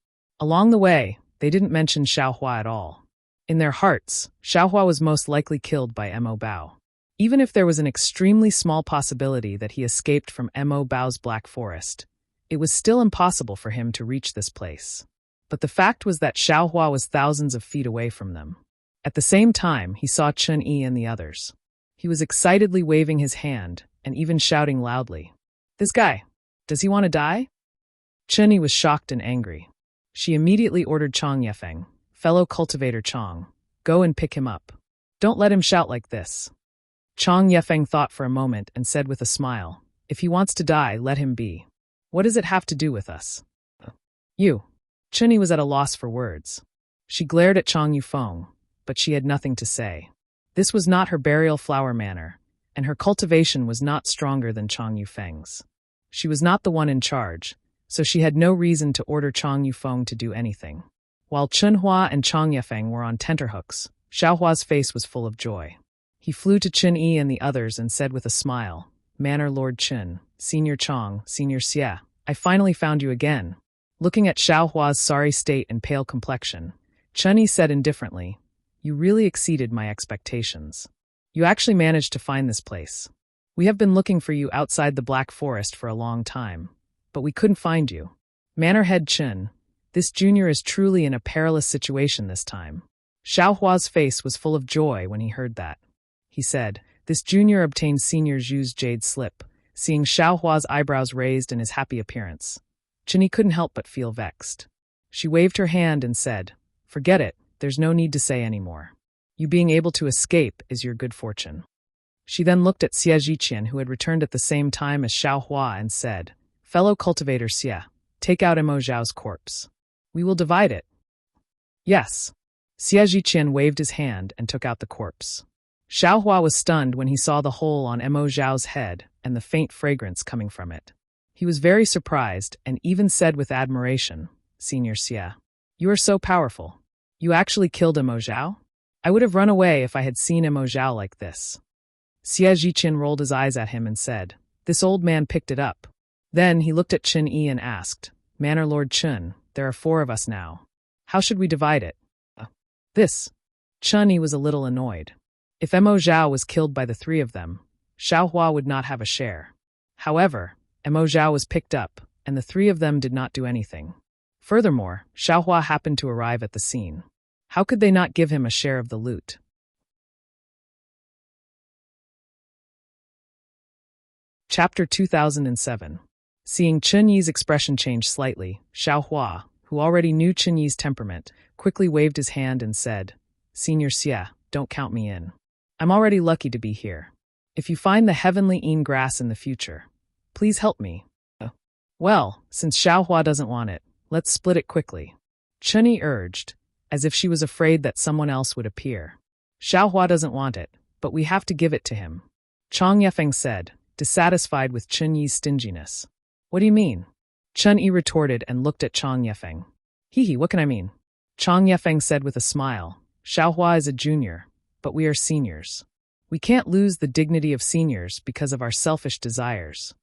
Along the way, they didn't mention Xiaohua at all. In their hearts, Xiaohua was most likely killed by Mo Bao. Even if there was an extremely small possibility that he escaped from Mo Bao's Black Forest, it was still impossible for him to reach this place. But the fact was that Xiaohua was thousands of feet away from them. At the same time, he saw Chun Yi and the others. He was excitedly waving his hand and even shouting loudly, this guy, does he want to die? Chun Yi was shocked and angry. She immediately ordered Chong Yefeng, fellow cultivator Chong, go and pick him up. Don't let him shout like this. Chong Yefeng thought for a moment and said with a smile, if he wants to die, let him be. What does it have to do with us? You. Chunyi was at a loss for words. She glared at Chong Yufeng, but she had nothing to say. This was not her burial flower manner, and her cultivation was not stronger than Chong Yufeng's. She was not the one in charge, so she had no reason to order Chong Yufeng to do anything. While Chunhua and Chong Yefeng were on tenterhooks, Xiaohua's face was full of joy. He flew to Chun Yi and the others and said with a smile, Manor Lord Chun, Senior Chong, Senior Xie, I finally found you again. Looking at Xiaohua's sorry state and pale complexion, Chun Yi said indifferently, you really exceeded my expectations. You actually managed to find this place. We have been looking for you outside the Black Forest for a long time, but we couldn't find you. Manor Head Chun, this junior is truly in a perilous situation this time. Xiaohua's face was full of joy when he heard that. He said, this junior obtained Senior Zhu's jade slip, seeing Xiaohua's eyebrows raised in his happy appearance. Chunyi couldn't help but feel vexed. She waved her hand and said, forget it, there's no need to say any more. You being able to escape is your good fortune. She then looked at Xie Zhiqian, who had returned at the same time as Xiaohua, and said, fellow cultivator Xie, take out Mo Zhao's corpse. We will divide it. Yes. Xie Zhiqian waved his hand and took out the corpse. Xiaohua was stunned when he saw the hole on Mo Zhao's head and the faint fragrance coming from it. He was very surprised and even said with admiration, "Senior Xie, you are so powerful. You actually killed Mo Zhao? I would have run away if I had seen Mo Zhao like this." Xie Zhiqian rolled his eyes at him and said, "This old man picked it up." Then he looked at Chen Yi and asked, "Manor Lord Chen, there are 4 of us now. How should we divide it?" This. Chen Yi was a little annoyed. If Mo Zhao was killed by the 3 of them, Xiaohua would not have a share. However, Mo Zhao was picked up, and the 3 of them did not do anything. Furthermore, Xiaohua happened to arrive at the scene. How could they not give him a share of the loot? Chapter 2007. Seeing Chen Yi's expression change slightly, Xiaohua, who already knew Chen Yi's temperament, quickly waved his hand and said, "Senior Xie, don't count me in. I'm already lucky to be here. If you find the heavenly een grass in the future, please help me." Well, since Xiaohua doesn't want it, let's split it quickly. Chen Yi urged, as if she was afraid that someone else would appear. Xiaohua doesn't want it, but we have to give it to him. Chang Yefeng said, dissatisfied with Chen Yi's stinginess. What do you mean? Chen Yi retorted and looked at Chang Yefeng. Hee, what can I mean? Chang Yefeng said with a smile, Xiaohua is a junior, but we are seniors. We can't lose the dignity of seniors because of our selfish desires.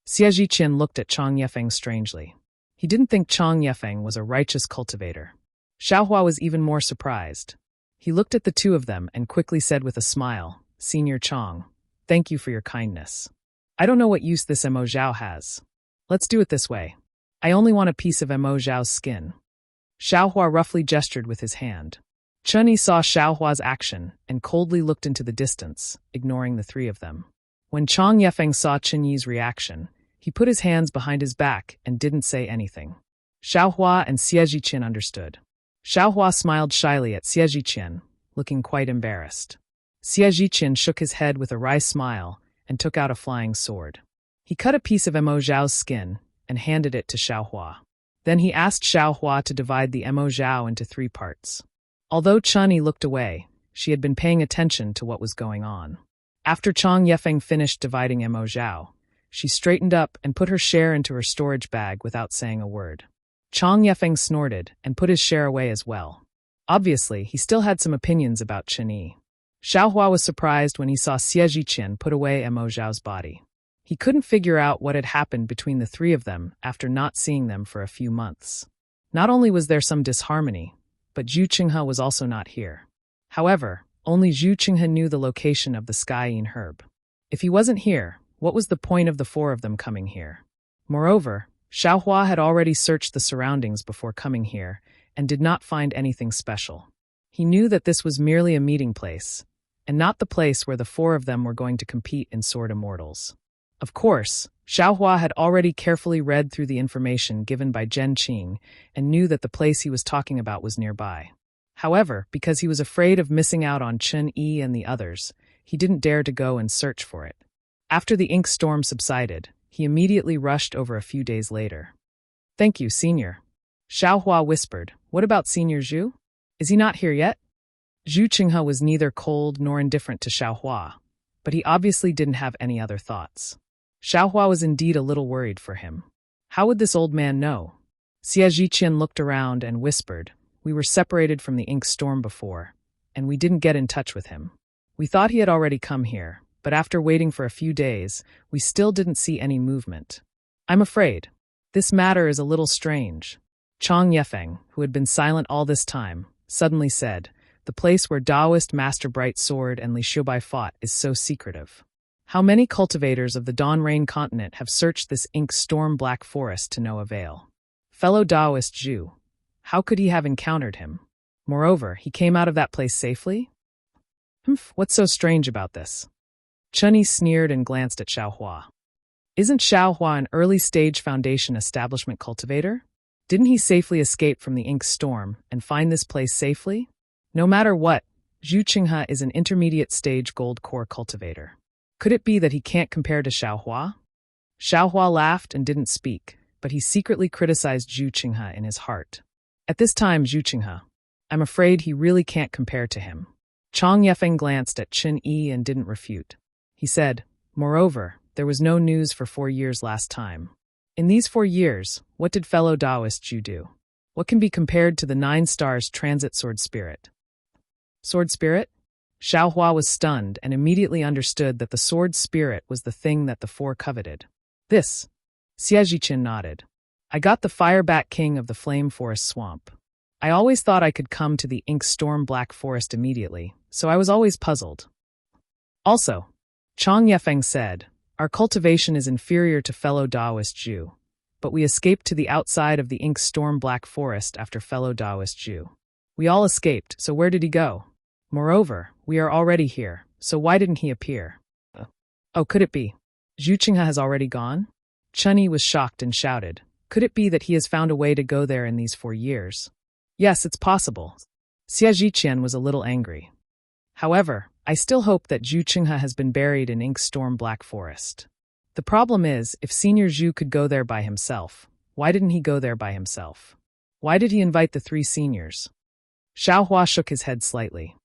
Xie Zhiqian looked at Chang Yefeng strangely. He didn't think Chang Yefeng was a righteous cultivator. Xiaohua was even more surprised. He looked at the 2 of them and quickly said with a smile, Senior Chang, thank you for your kindness. I don't know what use this Mo Zhao has. Let's do it this way. I only want a piece of Mo Zhao's skin. Xiaohua roughly gestured with his hand. Chen Yi saw Xiaohua's action and coldly looked into the distance, ignoring the 3 of them. When Chang Yefeng saw Chen Yi's reaction, he put his hands behind his back and didn't say anything. Xiaohua and Xie Zhiqian understood. Xiaohua smiled shyly at Xie Zhiqian, looking quite embarrassed. Xie Zhiqian shook his head with a wry smile and took out a flying sword. He cut a piece of Mo Zhao's skin and handed it to Xiaohua. Then he asked Xiaohua to divide the Mo Zhao into 3 parts. Although Chen Yi looked away, she had been paying attention to what was going on. After Chang Yefeng finished dividing Mo Zhao, she straightened up and put her share into her storage bag without saying a word. Chang Yefeng snorted and put his share away as well. Obviously, he still had some opinions about Chen Yi. Xiaohua was surprised when he saw Xie Zhiqian put away Mo Zhao's body. He couldn't figure out what had happened between the 3 of them after not seeing them for a few months. Not only was there some disharmony, but Zhu Qinghe was also not here. However, only Zhu Qinghe knew the location of the sky-een herb. If he wasn't here, what was the point of the 4 of them coming here? Moreover, Xiaohua had already searched the surroundings before coming here and did not find anything special. He knew that this was merely a meeting place, and not the place where the 4 of them were going to compete in Sword Immortals. Of course, Xiaohua had already carefully read through the information given by Zhen Qing and knew that the place he was talking about was nearby. However, because he was afraid of missing out on Chen Yi and the others, he didn't dare to go and search for it. After the ink storm subsided, he immediately rushed over a few days later. Thank you, Senior. Xiaohua whispered, What about Senior Zhu? Is he not here yet? Zhu Qinghe was neither cold nor indifferent to Xiaohua, but he obviously didn't have any other thoughts. Xiaohua was indeed a little worried for him. How would this old man know? Xie Zhiqian looked around and whispered, We were separated from the ink storm before, and we didn't get in touch with him. We thought he had already come here, but after waiting for a few days, we still didn't see any movement. I'm afraid. This matter is a little strange. Chang Yefeng, who had been silent all this time, suddenly said, The place where Taoist Master Bright Sword and Li Xiubai fought is so secretive. How many cultivators of the Dawn Rain continent have searched this ink storm black forest to no avail? Fellow Taoist Zhu, how could he have encountered him? Moreover, he came out of that place safely? What's so strange about this? Chen Yi sneered and glanced at Xiaohua. Isn't Xiaohua an early-stage Foundation establishment cultivator? Didn't he safely escape from the ink storm and find this place safely? No matter what, Zhu Qinghe is an intermediate-stage gold core cultivator. Could it be that he can't compare to Xiaohua? Xiaohua laughed and didn't speak, but he secretly criticized Zhu Qinghe in his heart. At this time, Zhu Qinghe, I'm afraid he really can't compare to him. Chang Yefeng glanced at Chen Yi and didn't refute. He said, moreover, there was no news for 4 years last time. In these 4 years, what did fellow Taoist Zhu do? What can be compared to the 9 stars transit sword spirit? Sword spirit? Xiaohua was stunned and immediately understood that the sword spirit was the thing that the 4 coveted. This. Xie Zhiqian nodded. I got the Firebat King of the Flame Forest Swamp. I always thought I could come to the Ink Storm Black Forest immediately, so I was always puzzled. Also, Chang Yefeng said, our cultivation is inferior to fellow Taoist Zhu, but we escaped to the outside of the Ink Storm Black Forest after fellow Taoist Zhu. We all escaped, so where did he go? Moreover, we are already here, so why didn't he appear? Oh, could it be? Zhu Qinghe has already gone? Chen Yi was shocked and shouted, could it be that he has found a way to go there in these 4 years? Yes, it's possible. Xie Zhiqian was a little angry. However, I still hope that Zhu Qinghe has been buried in Ink Storm Black Forest. The problem is, if Senior Zhu could go there by himself, why didn't he go there by himself? Why did he invite the 3 seniors? Xiaohua shook his head slightly.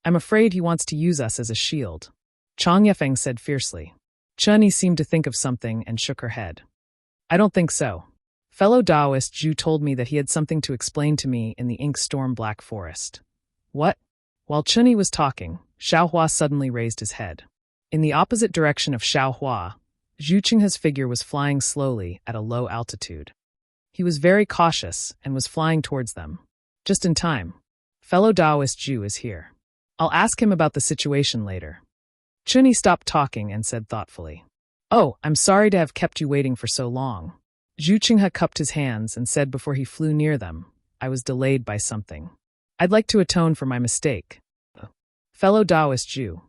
I'm afraid he wants to use us as a shield. Chang Yefeng said fiercely. Chen Yi seemed to think of something and shook her head. I don't think so. Fellow Taoist Zhu told me that he had something to explain to me in the Ink Storm Black Forest. What? While Chen Yi was talking, Xiaohua suddenly raised his head. In the opposite direction of Xiaohua, Zhu Qinghe's figure was flying slowly at a low altitude. He was very cautious and was flying towards them. Just in time. Fellow Taoist Zhu is here. I'll ask him about the situation later. Chen Yi stopped talking and said thoughtfully, oh, I'm sorry to have kept you waiting for so long. Zhu Qinghe cupped his hands and said before he flew near them, I was delayed by something. I'd like to atone for my mistake. Fellow Taoist Zhu.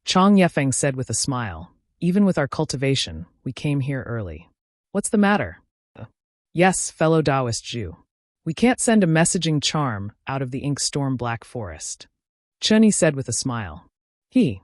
Chang Yefeng said with a smile, even with our cultivation, we came here early. What's the matter? Yes, fellow Taoist Zhu. We can't send a messaging charm out of the Ink Storm Black Forest. Chen Yi said with a smile. Zhu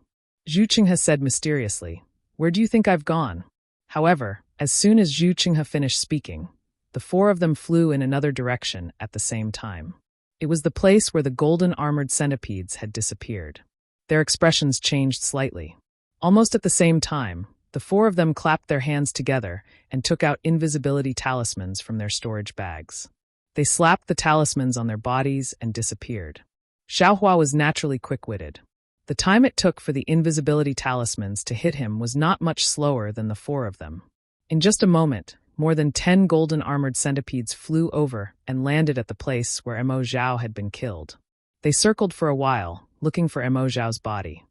Qinghe said mysteriously, where do you think I've gone? However, as soon as Zhu Qinghe finished speaking, the 4 of them flew in another direction at the same time. It was the place where the golden armored centipedes had disappeared. Their expressions changed slightly. Almost at the same time, the 4 of them clapped their hands together and took out invisibility talismans from their storage bags. They slapped the talismans on their bodies and disappeared. Xiaohua was naturally quick-witted. The time it took for the invisibility talismans to hit him was not much slower than the 4 of them. In just a moment, more than 10 golden armored centipedes flew over and landed at the place where Mo Zhao had been killed. They circled for a while, looking for Mo Zhao's body.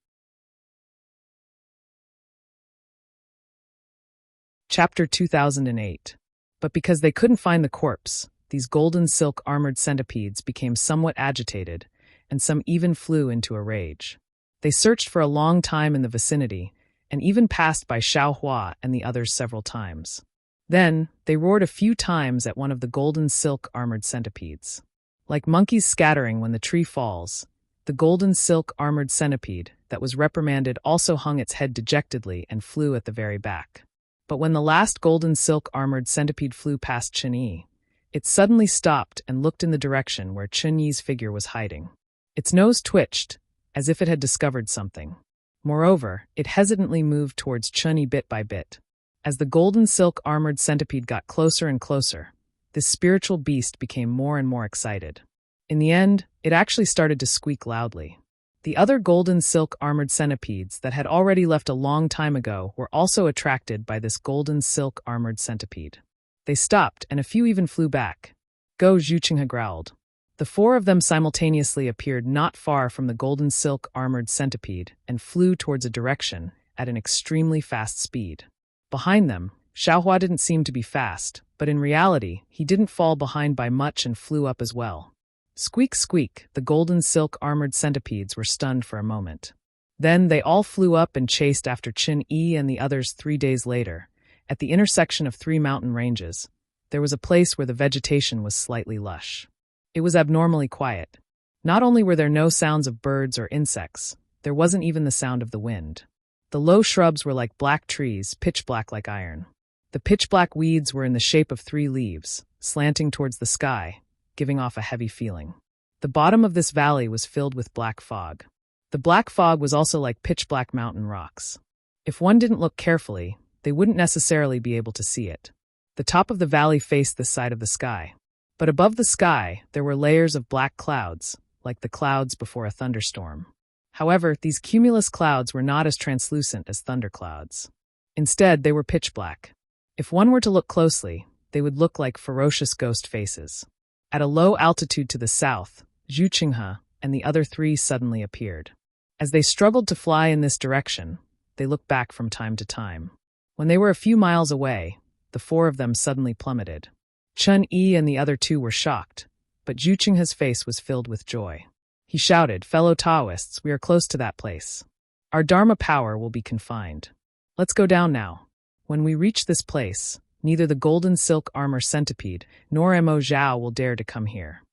Chapter 2008. But because they couldn't find the corpse, these golden silk armored centipedes became somewhat agitated, and some even flew into a rage. They searched for a long time in the vicinity, and even passed by Xiaohua and the others several times. Then, they roared a few times at one of the golden silk armored centipedes. Like monkeys scattering when the tree falls, the golden silk armored centipede that was reprimanded also hung its head dejectedly and flew at the very back. But when the last golden silk armored centipede flew past Chen Yi, it suddenly stopped and looked in the direction where Chen Yi's figure was hiding. Its nose twitched, as if it had discovered something. Moreover, it hesitantly moved towards Chen Yi bit by bit. As the golden silk armored centipede got closer and closer, this spiritual beast became more and more excited. In the end, it actually started to squeak loudly. The other golden silk armored centipedes that had already left a long time ago were also attracted by this golden silk armored centipede. They stopped, and a few even flew back. Go, Zhu Qinghe growled. The 4 of them simultaneously appeared not far from the golden silk armored centipede and flew towards a direction at an extremely fast speed. Behind them, Xiaohua didn't seem to be fast, but in reality, he didn't fall behind by much and flew up as well. Squeak, squeak, the golden silk armored centipedes were stunned for a moment. Then they all flew up and chased after Chen Yi and the others 3 days later. At the intersection of 3 mountain ranges, there was a place where the vegetation was slightly lush. It was abnormally quiet. Not only were there no sounds of birds or insects, there wasn't even the sound of the wind. The low shrubs were like black trees, pitch black like iron. The pitch black weeds were in the shape of 3 leaves, slanting towards the sky, giving off a heavy feeling. The bottom of this valley was filled with black fog. The black fog was also like pitch-black mountain rocks. If one didn't look carefully, they wouldn't necessarily be able to see it. The top of the valley faced this side of the sky. But above the sky, there were layers of black clouds, like the clouds before a thunderstorm. However, these cumulus clouds were not as translucent as thunderclouds. Instead, they were pitch black. If one were to look closely, they would look like ferocious ghost faces. At a low altitude to the south, Zhu Qinghe and the other three suddenly appeared. As they struggled to fly in this direction, they looked back from time to time. When they were a few miles away, the four of them suddenly plummeted. Chun Yi and the other two were shocked, but Zhu Qinghe's face was filled with joy. He shouted, "Fellow Taoists, we are close to that place. Our Dharma power will be confined. Let's go down now. When we reach this place, neither the golden silk armor centipede nor Mo Zhao will dare to come here."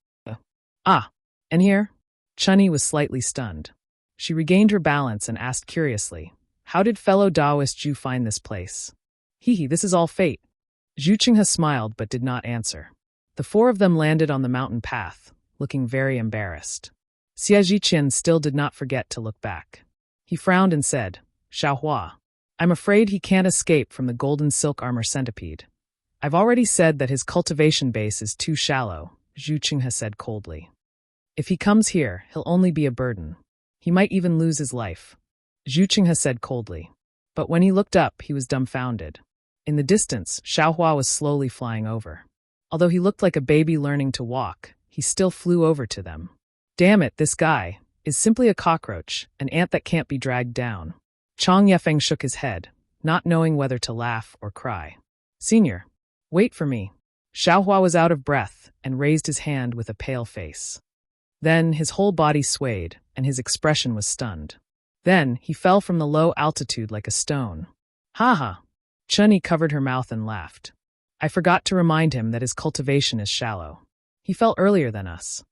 And here? Chun-Yi was slightly stunned. She regained her balance and asked curiously, "How did fellow Taoist Zhu find this place?" This is all fate." Zhu Qinghe smiled but did not answer. The four of them landed on the mountain path, looking very embarrassed. Xie Zhiqian still did not forget to look back. He frowned and said, "Xiaohua, I'm afraid he can't escape from the golden silk armor centipede. I've already said that his cultivation base is too shallow," Zhu Qinghe said coldly. "If he comes here, he'll only be a burden. He might even lose his life," Zhu Qinghe said coldly. But when he looked up, he was dumbfounded. In the distance, Xiaohua was slowly flying over. Although he looked like a baby learning to walk, he still flew over to them. "Damn it, this guy is simply a cockroach, an ant that can't be dragged down." Chang Yefeng shook his head, not knowing whether to laugh or cry. "Senior, wait for me." Xiaohua was out of breath and raised his hand with a pale face. Then his whole body swayed, and his expression was stunned. Then he fell from the low altitude like a stone. "Ha ha!" Chun-Yi covered her mouth and laughed. "I forgot to remind him that his cultivation is shallow. He fell earlier than us."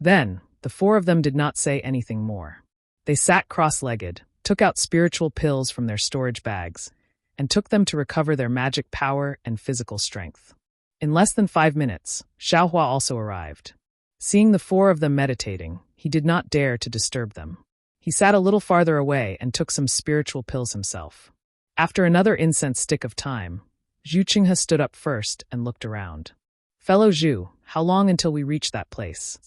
Then, the four of them did not say anything more. They sat cross-legged, took out spiritual pills from their storage bags, and took them to recover their magic power and physical strength. In less than 5 minutes, Xiaohua also arrived. Seeing the four of them meditating, he did not dare to disturb them. He sat a little farther away and took some spiritual pills himself. After another incense stick of time, Zhu Qinghe stood up first and looked around. "Fellow Zhu, how long until we reach that place?"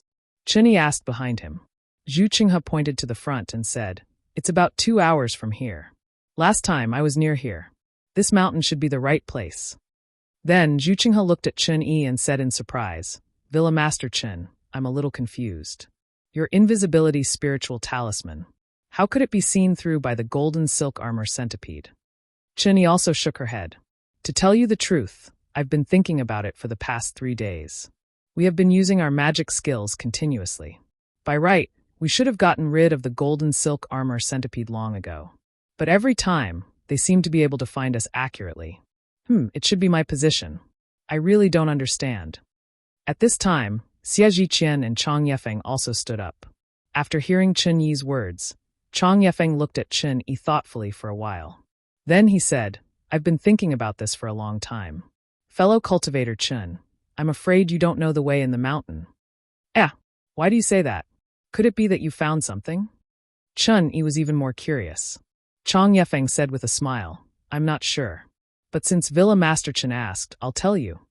Chun-Yi asked behind him. Zhu Qinghe pointed to the front and said, "It's about 2 hours from here. Last time I was near here. This mountain should be the right place." Then Zhu Qinghe looked at Chun-Yi and said in surprise, "Villa Master Chen, I'm a little confused. Your invisibility spiritual talisman. How could it be seen through by the golden silk armor centipede?" Chun-Yi also shook her head. "To tell you the truth, I've been thinking about it for the past 3 days. We have been using our magic skills continuously. By right, we should have gotten rid of the golden silk armor centipede long ago. But every time, they seem to be able to find us accurately. It should be my position. I really don't understand." At this time, Xie Zhiqian and Chang Yefeng also stood up. After hearing Chun-Yi's words, Chang Yefeng looked at Chun-Yi thoughtfully for a while. Then he said, "I've been thinking about this for a long time. Fellow cultivator Chun, I'm afraid you don't know the way in the mountain." Why do you say that? Could it be that you found something?" Chun-Yi was even more curious. Chang Yefeng said with a smile, "I'm not sure. But since Villa Master Chen asked, I'll tell you."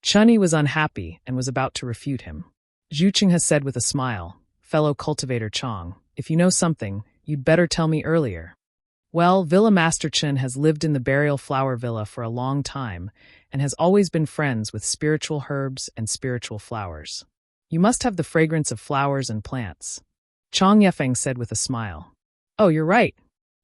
Chun-Yi was unhappy and was about to refute him. Zhu Qinghe said with a smile, "Fellow cultivator Chang, if you know something, you'd better tell me earlier." "Well, Villa Master Chen has lived in the burial flower villa for a long time and has always been friends with spiritual herbs and spiritual flowers. You must have the fragrance of flowers and plants." Chang Yefeng said with a smile. "Oh, you're right."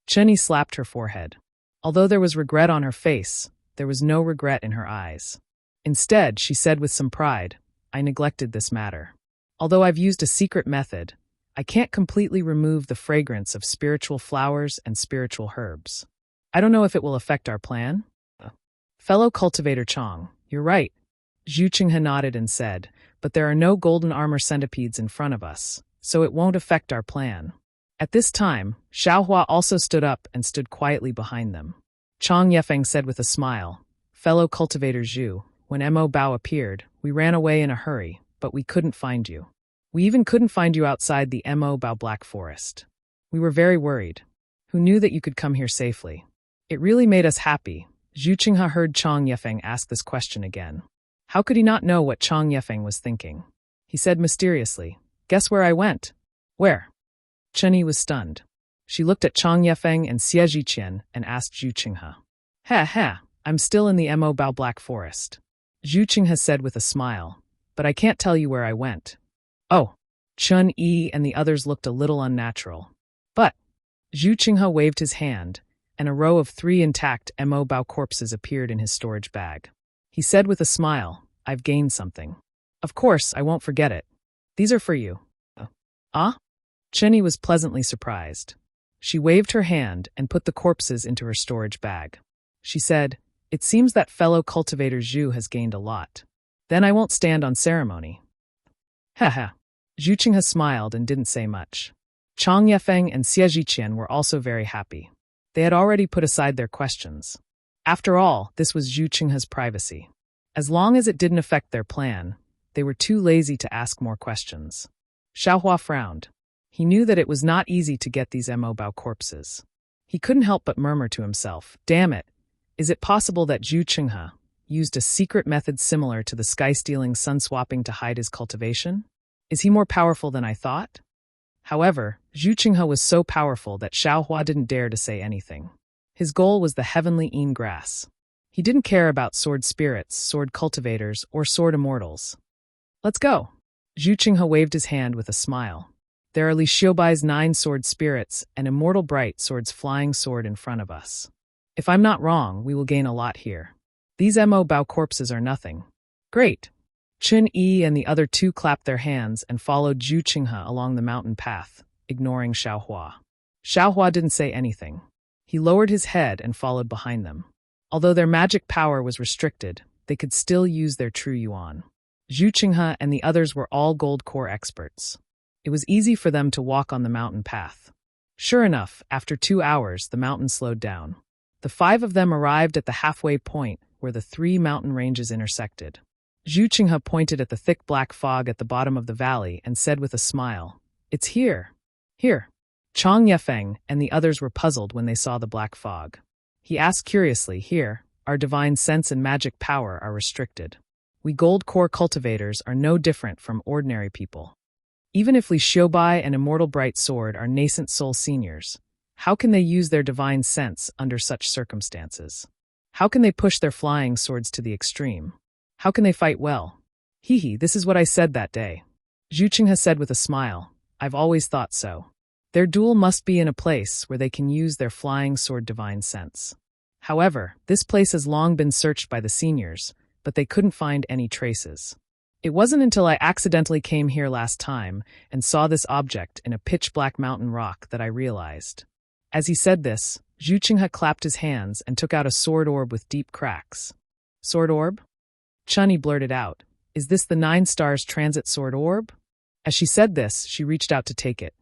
Chun-Yi slapped her forehead. Although there was regret on her face, there was no regret in her eyes. Instead, she said with some pride, "I neglected this matter. Although I've used a secret method, I can't completely remove the fragrance of spiritual flowers and spiritual herbs. I don't know if it will affect our plan." "Fellow cultivator Chang, you're right." Zhu Qinghe nodded and said, "But there are no golden armor centipedes in front of us, so it won't affect our plan." At this time, Xiaohua also stood up and stood quietly behind them. Chang Yefeng said with a smile, "Fellow cultivator Zhu, when Mo Bao appeared, we ran away in a hurry, but we couldn't find you. We even couldn't find you outside the Mo Bao Black Forest. We were very worried. Who knew that you could come here safely? It really made us happy. Zhu Qinghe heard Chang Yefeng ask this question again. How could he not know what Chang Yefeng was thinking? He said mysteriously, "Guess where I went?" "Where?" Chen Yi was stunned. She looked at Chang Yefeng and Xie Zhiqian and asked Zhu Qinghe. Ha, I'm still in the Mo Bao Black Forest. Zhu Qinghe said with a smile, "But I can't tell you where I went." Oh, Chen Yi and the others looked a little unnatural. But Zhu Qinghe waved his hand, and a row of 3 intact Mo Bao corpses appeared in his storage bag. He said with a smile, "I've gained something. Of course, I won't forget it. These are for you." Ah? Chen Yi was pleasantly surprised. She waved her hand and put the corpses into her storage bag. She said, "It seems that fellow cultivator Zhu has gained a lot. Then I won't stand on ceremony." Haha. Zhu Qinghe smiled and didn't say much. Chang Yefeng and Xie Zhiqian were also very happy. They had already put aside their questions. After all, this was Zhu Qinghe's privacy. As long as it didn't affect their plan, they were too lazy to ask more questions. Xiaohua frowned. He knew that it was not easy to get these Mo Bao corpses. He couldn't help but murmur to himself, "Damn it, is it possible that Zhu Qinghe used a secret method similar to the sky-stealing sun-swapping to hide his cultivation? Is he more powerful than I thought?" However, Zhu Qinghe was so powerful that Xiaohua didn't dare to say anything. His goal was the heavenly Een grass. He didn't care about sword spirits, sword cultivators, or sword immortals. "Let's go." Zhu Qinghe waved his hand with a smile. "There are Li Xiaobai's 9 sword spirits and Immortal Bright Sword's flying sword in front of us. If I'm not wrong, we will gain a lot here. These Mo Bao corpses are nothing." "Great." Chen Yi and the other 2 clapped their hands and followed Zhu Qinghe along the mountain path, ignoring Xiaohua. Xiaohua didn't say anything. He lowered his head and followed behind them. Although their magic power was restricted, they could still use their true yuan. Zhu Qinghe and the others were all gold core experts. It was easy for them to walk on the mountain path. Sure enough, after 2 hours, the mountain slowed down. The 5 of them arrived at the halfway point where the 3 mountain ranges intersected. Zhu Qinghe pointed at the thick black fog at the bottom of the valley and said with a smile, "It's here. Here." Chang Yefeng and the others were puzzled when they saw the black fog. He asked curiously, "Here, our divine sense and magic power are restricted. We gold core cultivators are no different from ordinary people. Even if Li Xiaobai and Immortal Bright Sword are nascent soul seniors, how can they use their divine sense under such circumstances? How can they push their flying swords to the extreme? How can they fight well? This is what I said that day." Zhu Qinghe said with a smile, "I've always thought so. Their duel must be in a place where they can use their flying sword divine sense. However, this place has long been searched by the seniors, but they couldn't find any traces. It wasn't until I accidentally came here last time and saw this object in a pitch-black mountain rock that I realized." As he said this, Zhu Qinghe clapped his hands and took out a sword orb with deep cracks. "Sword orb?" Chen Yi blurted out, "Is this the 9 stars transit sword orb?" As she said this, she reached out to take it.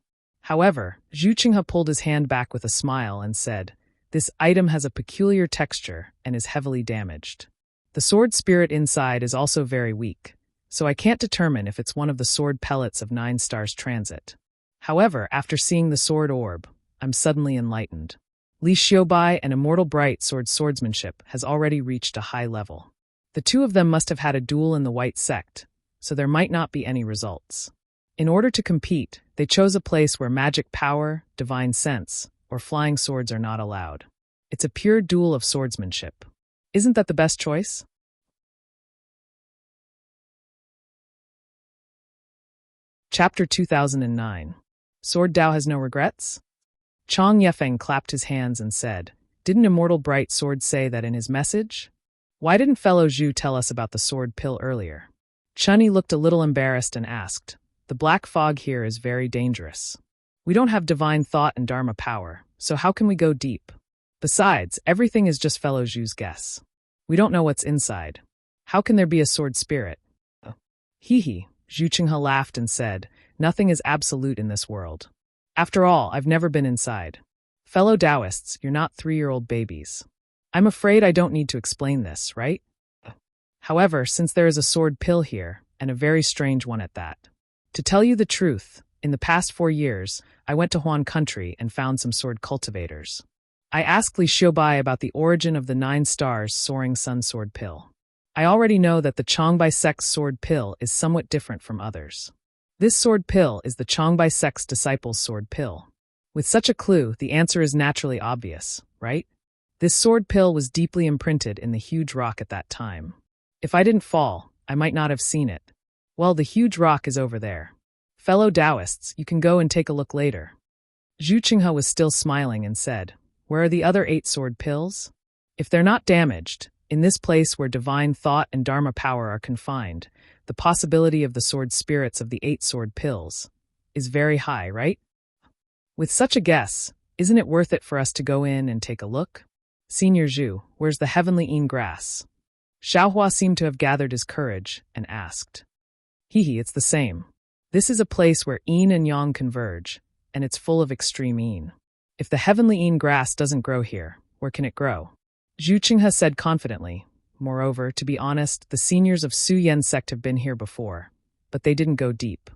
However, Zhu Qinghe pulled his hand back with a smile and said, "This item has a peculiar texture and is heavily damaged. The sword spirit inside is also very weak, so I can't determine if it's one of the sword pellets of 9 stars transit. However, after seeing the sword orb, I'm suddenly enlightened. Li Xiaobai and Immortal Bright Sword swordsmanship has already reached a high level. The 2 of them must have had a duel in the White Sect, so there might not be any results. In order to compete, they chose a place where magic power, divine sense, or flying swords are not allowed. It's a pure duel of swordsmanship. Isn't that the best choice?" Chapter 2009. Sword Dao has no regrets? Chang Yefeng clapped his hands and said, "Didn't Immortal Bright Sword say that in his message? Why didn't fellow Zhu tell us about the sword pill earlier?" Chen Yi looked a little embarrassed and asked, "The black fog here is very dangerous. We don't have divine thought and dharma power, so how can we go deep? Besides, everything is just fellow Zhu's guess. We don't know what's inside. How can there be a sword spirit?" Zhu Qinghe laughed and said, "Nothing is absolute in this world. After all, I've never been inside. Fellow Taoists, you're not 3-year-old babies. I'm afraid I don't need to explain this, right? However, since there is a sword pill here, and a very strange one at that, To tell you the truth, in the past 4 years, I went to Huan country and found some sword cultivators. I asked Li Xiubai about the origin of the 9 stars soaring sun sword pill. I already know that the Changbai sect's sword pill is somewhat different from others. This sword pill is the Changbai sect's disciples' sword pill. With such a clue, the answer is naturally obvious, right? This sword pill was deeply imprinted in the huge rock at that time. If I didn't fall, I might not have seen it. Well, the huge rock is over there. Fellow Taoists, you can go and take a look later. Zhu Qinghe was still smiling and said, "Where are the other 8 sword pills? If they're not damaged, in this place where divine thought and Dharma power are confined, the possibility of the sword spirits of the 8 sword pills is very high, right? With such a guess, isn't it worth it for us to go in and take a look? Senior Zhu, where's the heavenly Yin grass?" Xiaohua seemed to have gathered his courage and asked. It's the same. This is a place where yin and yang converge, and it's full of extreme yin. If the heavenly yin grass doesn't grow here, where can it grow? Zhu Qinghe said confidently. Moreover, to be honest, the seniors of Su Yan sect have been here before, but they didn't go deep.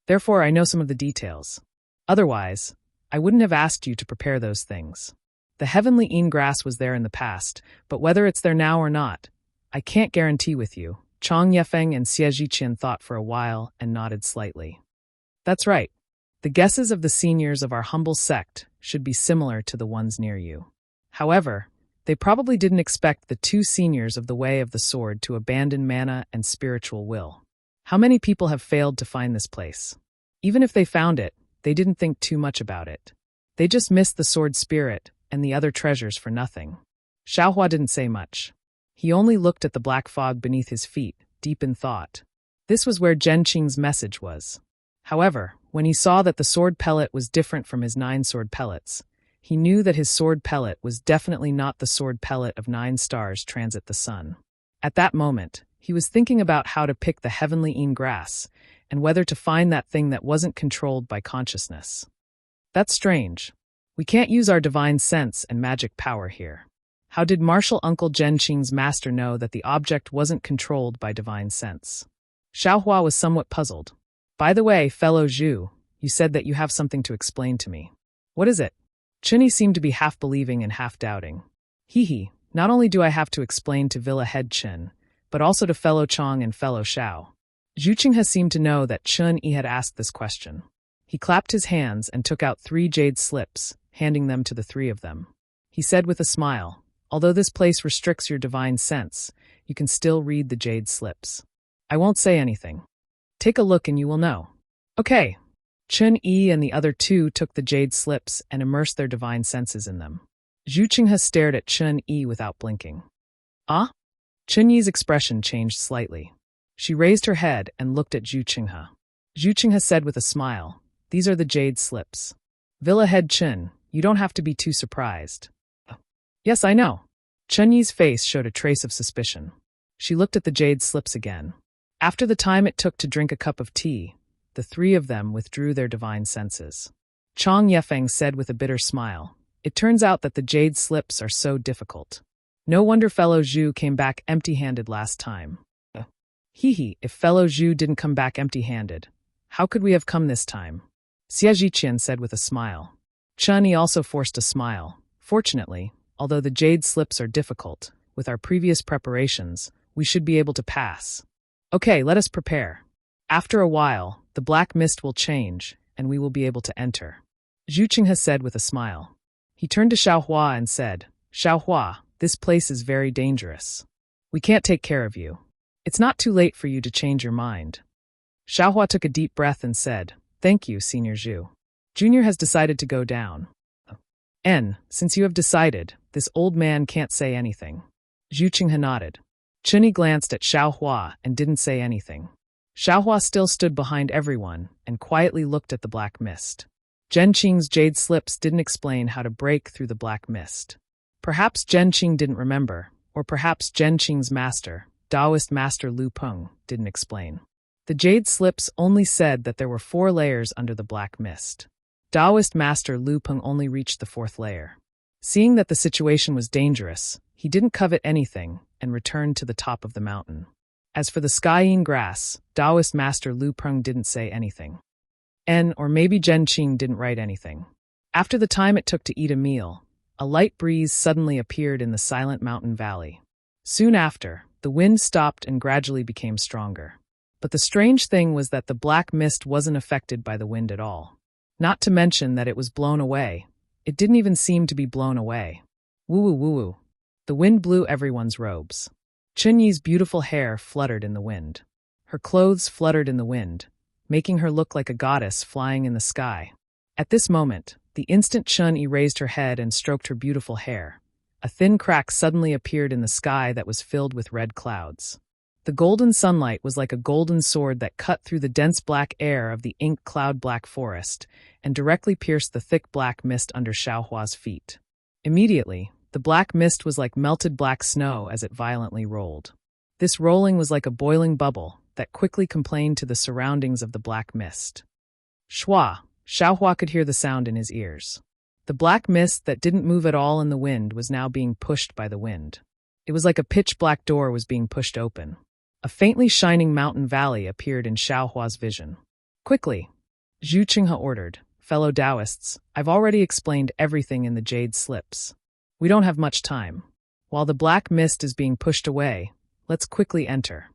Therefore, I know some of the details. Otherwise, I wouldn't have asked you to prepare those things. The heavenly yin grass was there in the past, but whether it's there now or not, I can't guarantee with you. Chang Yefeng and Xie Zhiqian thought for a while and nodded slightly. That's right. The guesses of the seniors of our humble sect should be similar to the ones near you. However, they probably didn't expect the 2 seniors of the Way of the Sword to abandon mana and spiritual will. How many people have failed to find this place? Even if they found it, they didn't think too much about it. They just missed the sword spirit and the other treasures for nothing. Xiaohua didn't say much. He only looked at the black fog beneath his feet, deep in thought. This was where Zhen Qing's message was. However, when he saw that the sword pellet was different from his 9 sword pellets, he knew that his sword pellet was definitely not the sword pellet of 9 stars transit the sun. At that moment, he was thinking about how to pick the heavenly yin grass, and whether to find that thing that wasn't controlled by consciousness. That's strange. We can't use our divine sense and magic power here. How did Martial Uncle Zhen Qing's master know that the object wasn't controlled by divine sense? Xiaohua was somewhat puzzled. By the way, fellow Zhu, you said that you have something to explain to me. What is it? Chunyi seemed to be half believing and half doubting. Not only do I have to explain to Villa Head Chen, but also to fellow Chong and fellow Xiao. Zhu Qinghe seemed to know that Chun Yi had asked this question. He clapped his hands and took out 3 jade slips, handing them to the 3 of them. He said with a smile, "Although this place restricts your divine sense, you can still read the jade slips. I won't say anything. Take a look and you will know." Okay. Chun Yi and the other 2 took the jade slips and immersed their divine senses in them. Zhu Qinghe stared at Chun Yi without blinking. Ah? Chun Yi's expression changed slightly. She raised her head and looked at Zhu Qinghe. Zhu Qinghe said with a smile, "These are the jade slips. Villa Head Chen, you don't have to be too surprised." "Yes, I know." Chun Yi's face showed a trace of suspicion. She looked at the jade slips again. After the time it took to drink a cup of tea, the 3 of them withdrew their divine senses. Chang Yefeng said with a bitter smile, "It turns out that the jade slips are so difficult. No wonder fellow Zhu came back empty-handed last time." If fellow Zhu didn't come back empty-handed, how could we have come this time? Xie Zhiqian said with a smile. Chun Yi also forced a smile. Fortunately, although the jade slips are difficult, with our previous preparations, we should be able to pass. Okay, let us prepare. After a while, the black mist will change, and we will be able to enter. Zhu Qinghe said with a smile. He turned to Xiaohua and said, "Xiaohua, this place is very dangerous. We can't take care of you. It's not too late for you to change your mind." Xiaohua took a deep breath and said, "Thank you, Senior Zhu. Junior has decided to go down." Since you have decided, this old man can't say anything." Zhu Qinghe nodded. Chunyi glanced at Xiaohua and didn't say anything. Xiaohua still stood behind everyone and quietly looked at the black mist. Zhen Qing's jade slips didn't explain how to break through the black mist. Perhaps Zhen Qing didn't remember, or perhaps Zhen Qing's master, Taoist Master Lu Peng, didn't explain. The jade slips only said that there were 4 layers under the black mist. Taoist Master Lu Peng only reached the 4th layer. Seeing that the situation was dangerous, he didn't covet anything and returned to the top of the mountain. As for the skyine grass, Taoist master Lu Peng didn't say anything. Or maybe Zhen Qing didn't write anything. After the time it took to eat a meal, a light breeze suddenly appeared in the silent mountain valley. Soon after, the wind stopped and gradually became stronger. But the strange thing was that the black mist wasn't affected by the wind at all. Not to mention that it was blown away. It didn't even seem to be blown away. Woo-woo woo-woo. The wind blew everyone's robes. Chunyi's beautiful hair fluttered in the wind. Her clothes fluttered in the wind, making her look like a goddess flying in the sky. At this moment, the instant Chun-Yi raised her head and stroked her beautiful hair, a thin crack suddenly appeared in the sky that was filled with red clouds. The golden sunlight was like a golden sword that cut through the dense black air of the ink cloud-black forest and directly pierced the thick black mist under Xiaohua's feet. Immediately, the black mist was like melted black snow as it violently rolled. This rolling was like a boiling bubble that quickly complained to the surroundings of the black mist. Shua! Xiaohua could hear the sound in his ears. The black mist that didn't move at all in the wind was now being pushed by the wind. It was like a pitch-black door was being pushed open. A faintly shining mountain valley appeared in Xiaohua's vision. Quickly, Zhu Qinghe ordered, "Fellow Taoists, I've already explained everything in the jade slips. We don't have much time. While the black mist is being pushed away, let's quickly enter."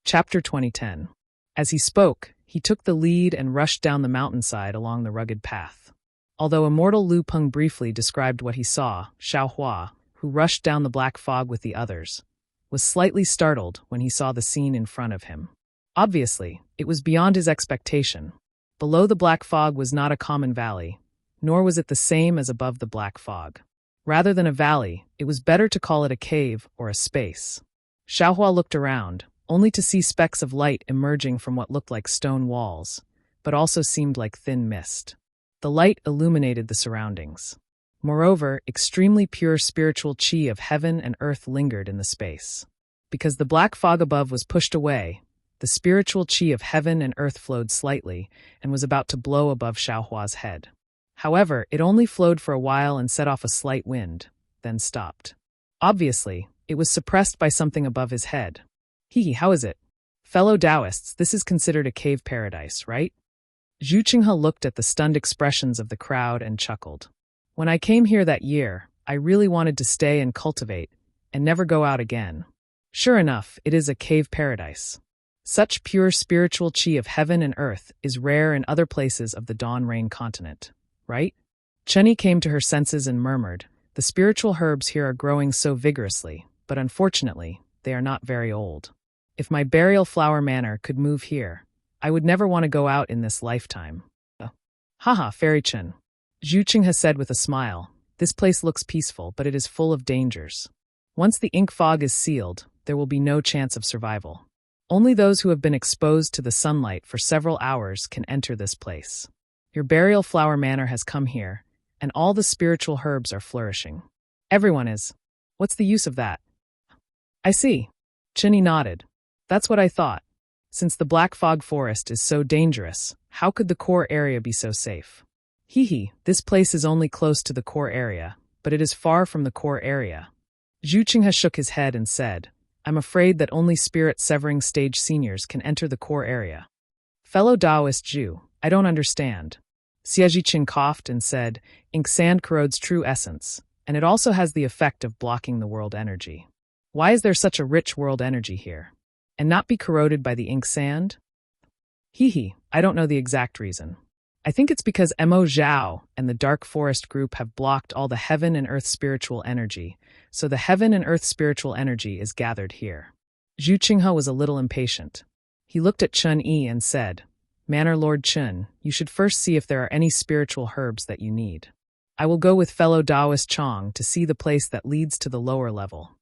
Chapter 2010. As he spoke, he took the lead and rushed down the mountainside along the rugged path. Although immortal Lu Peng briefly described what he saw, Xiaohua, who rushed down the black fog with the others, was slightly startled when he saw the scene in front of him. Obviously, it was beyond his expectation. Below the black fog was not a common valley, nor was it the same as above the black fog. Rather than a valley, it was better to call it a cave or a space. Xiaohua looked around, only to see specks of light emerging from what looked like stone walls, but also seemed like thin mist. The light illuminated the surroundings. Moreover, extremely pure spiritual qi of heaven and earth lingered in the space. Because the black fog above was pushed away, the spiritual qi of heaven and earth flowed slightly and was about to blow above Xiaohua's head. However, it only flowed for a while and set off a slight wind, then stopped. Obviously, it was suppressed by something above his head. How is it? Fellow Taoists, this is considered a cave paradise, right? Zhu Qinghe looked at the stunned expressions of the crowd and chuckled. When I came here that year, I really wanted to stay and cultivate, and never go out again. Sure enough, it is a cave paradise. Such pure spiritual qi of heaven and earth is rare in other places of the Dawn Rain continent, right? Chunyi came to her senses and murmured, "The spiritual herbs here are growing so vigorously, but unfortunately, they are not very old. If my burial flower manor could move here, I would never want to go out in this lifetime." Haha, Fairy Chen. Zhu Qinghe said with a smile, "This place looks peaceful, but it is full of dangers. Once the ink fog is sealed, there will be no chance of survival. Only those who have been exposed to the sunlight for several hours can enter this place. Your burial flower manor has come here, and all the spiritual herbs are flourishing. Everyone is. What's the use of that?" "I see." Chunyi nodded. "That's what I thought. Since the black fog forest is so dangerous, how could the core area be so safe? This place is only close to the core area, but it is far from the core area." Zhu Qinghe shook his head and said, "I'm afraid that only spirit-severing stage seniors can enter the core area." "Fellow Taoist Zhu, I don't understand." Xie Qin coughed and said, "Ink sand corrodes true essence, and it also has the effect of blocking the world energy. Why is there such a rich world energy here? And not be corroded by the ink sand?" I don't know the exact reason. I think it's because Mo Zhao and the Dark Forest Group have blocked all the heaven and earth spiritual energy, so the heaven and earth spiritual energy is gathered here." Zhu Qinghe was a little impatient. He looked at Chun-Yi and said, "Manor Lord Chun, you should first see if there are any spiritual herbs that you need. I will go with fellow Taoist Chong to see the place that leads to the lower level."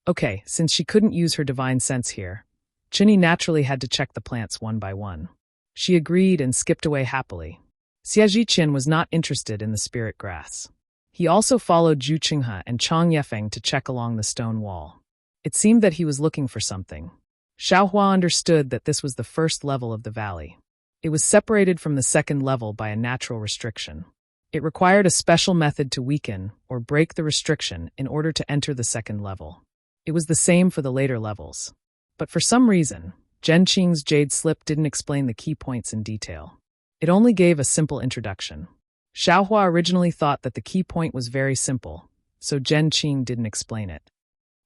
Okay, since she couldn't use her divine sense here, Chunyi naturally had to check the plants one by one. She agreed and skipped away happily. Xie Qin was not interested in the spirit grass. He also followed Zhu Qinghe and Chang Yefeng to check along the stone wall. It seemed that he was looking for something. Xiaohua understood that this was the first level of the valley. It was separated from the second level by a natural restriction. It required a special method to weaken or break the restriction in order to enter the second level. It was the same for the later levels. But for some reason, Zhen Qing's Jade Slip didn't explain the key points in detail. It only gave a simple introduction. Xiaohua originally thought that the key point was very simple, so Zhen Qing didn't explain it.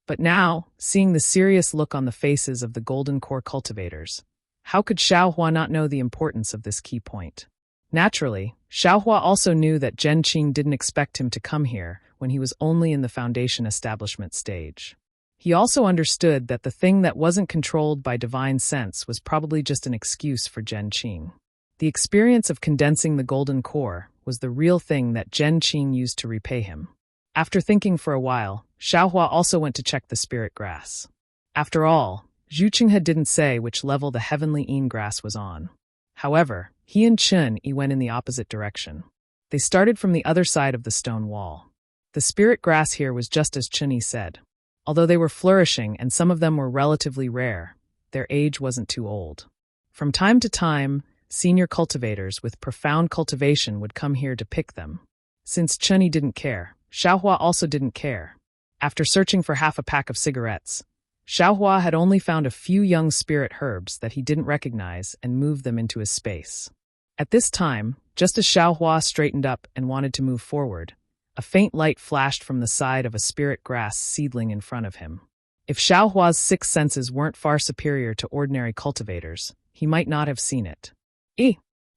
But now, seeing the serious look on the faces of the Golden Core cultivators, how could Xiaohua not know the importance of this key point? Naturally, Xiaohua also knew that Zhen Qing didn't expect him to come here when he was only in the foundation establishment stage. He also understood that the thing that wasn't controlled by divine sense was probably just an excuse for Zhen Qing. The experience of condensing the Golden Core was the real thing that Zhen Qing used to repay him. After thinking for a while, Xiaohua also went to check the spirit grass. After all, Zhu Qinghe didn't say which level the heavenly Yin grass was on. However, he and Chen Yi went in the opposite direction. They started from the other side of the stone wall. The spirit grass here was just as Chen Yi said. Although they were flourishing and some of them were relatively rare, their age wasn't too old. From time to time, senior cultivators with profound cultivation would come here to pick them. Since Chen Yi didn't care, Xiaohua also didn't care. After searching for half a pack of cigarettes, Xiaohua had only found a few young spirit herbs that he didn't recognize and moved them into his space. At this time, just as Xiaohua straightened up and wanted to move forward, a faint light flashed from the side of a spirit grass seedling in front of him. If Xiaohua's sixth senses weren't far superior to ordinary cultivators, he might not have seen it.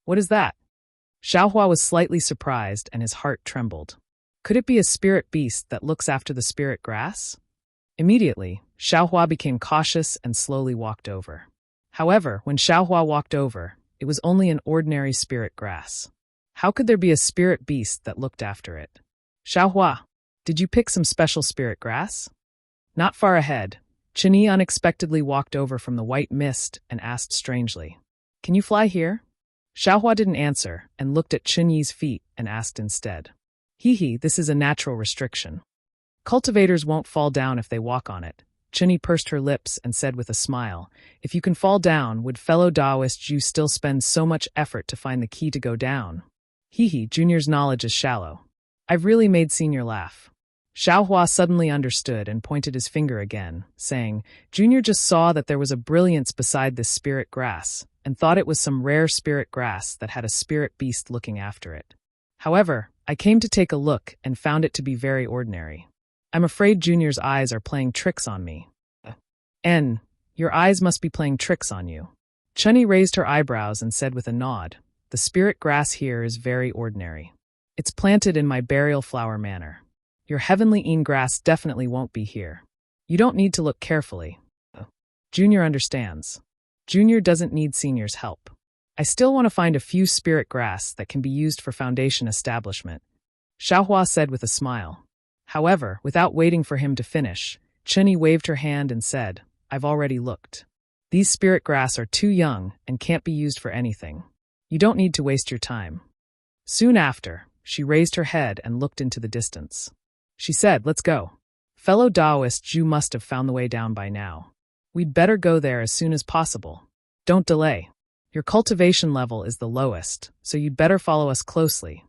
What is that? Xiaohua was slightly surprised and his heart trembled. Could it be a spirit beast that looks after the spirit grass? Immediately, Xiaohua became cautious and slowly walked over. However, when Xiaohua walked over, it was only an ordinary spirit grass. How could there be a spirit beast that looked after it? Xiaohua, did you pick some special spirit grass? Not far ahead, Chen Yi unexpectedly walked over from the white mist and asked strangely, "Can you fly here?" Xiaohua didn't answer and looked at Chen Yi's feet and asked instead, This is a natural restriction. Cultivators won't fall down if they walk on it." Chen Yi pursed her lips and said with a smile, "If you can fall down, would fellow Taoist you still spend so much effort to find the key to go down?" Junior's knowledge is shallow. I've really made Senior laugh. Xiaohua suddenly understood and pointed his finger again, saying, Junior just saw that there was a brilliance beside this spirit grass, and thought it was some rare spirit grass that had a spirit beast looking after it. However, I came to take a look and found it to be very ordinary. I'm afraid Junior's eyes are playing tricks on me. Your eyes must be playing tricks on you. Chen Yi raised her eyebrows and said with a nod, "The spirit grass here is very ordinary. It's planted in my burial flower manor. Your heavenly Yin grass definitely won't be here. You don't need to look carefully. Junior understands. Junior doesn't need Senior's help. I still want to find a few spirit grass that can be used for foundation establishment," Xiaohua said with a smile. However, without waiting for him to finish, Chen Yi waved her hand and said, "I've already looked. These spirit grass are too young and can't be used for anything. You don't need to waste your time." Soon after, she raised her head and looked into the distance. She said, "Let's go. Fellow Taoists, you must have found the way down by now. We'd better go there as soon as possible. Don't delay. Your cultivation level is the lowest, so you'd better follow us closely."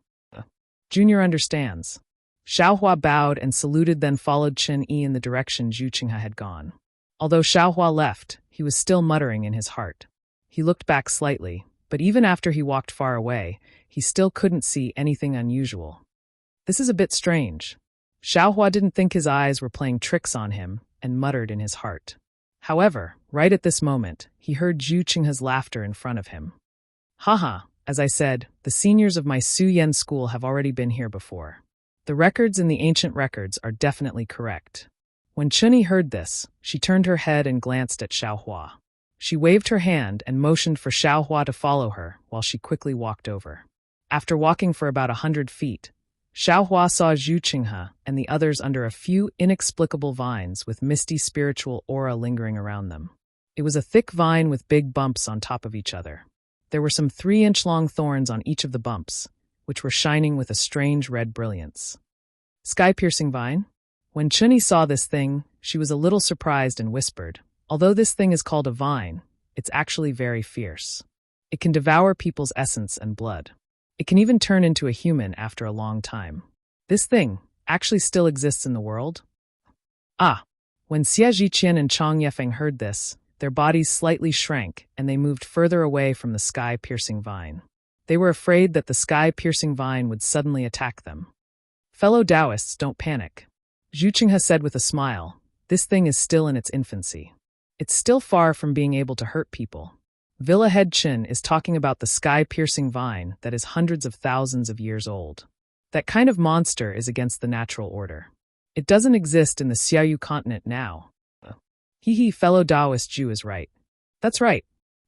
Junior understands. Xiaohua bowed and saluted, then followed Chen Yi in the direction Zhu Qinghe had gone. Although Xiaohua left, he was still muttering in his heart. He looked back slightly, but even after he walked far away, he still couldn't see anything unusual. This is a bit strange. Xiaohua didn't think his eyes were playing tricks on him and muttered in his heart. However, right at this moment, he heard Zhu Qinghe's laughter in front of him. Haha, as I said, the seniors of my Su Yan school have already been here before. The records in the ancient records are definitely correct. When Chen Yi heard this, she turned her head and glanced at Xiaohua. She waved her hand and motioned for Xiaohua to follow her while she quickly walked over. After walking for about 100 feet, Xiaohua saw Zhu Qinghe and the others under a few inexplicable vines with misty spiritual aura lingering around them. It was a thick vine with big bumps on top of each other. There were some 3-inch-long thorns on each of the bumps, which were shining with a strange red brilliance. Sky-piercing vine? When Chen Yi saw this thing, she was a little surprised and whispered, "Although this thing is called a vine, it's actually very fierce. It can devour people's essence and blood." It can even turn into a human after a long time. This thing actually still exists in the world? Ah, when Xie Zhiqian and Chang Yefeng heard this, their bodies slightly shrank and they moved further away from the sky-piercing vine. They were afraid that the sky-piercing vine would suddenly attack them. Fellow Taoists, don't panic. Zhu Qinghe said with a smile, this thing is still in its infancy. It's still far from being able to hurt people. Villa Head Chin is talking about the sky-piercing vine that is hundreds of thousands of years old. That kind of monster is against the natural order. It doesn't exist in the Xiaoyu continent now. Fellow Taoist Jew is right. That's right.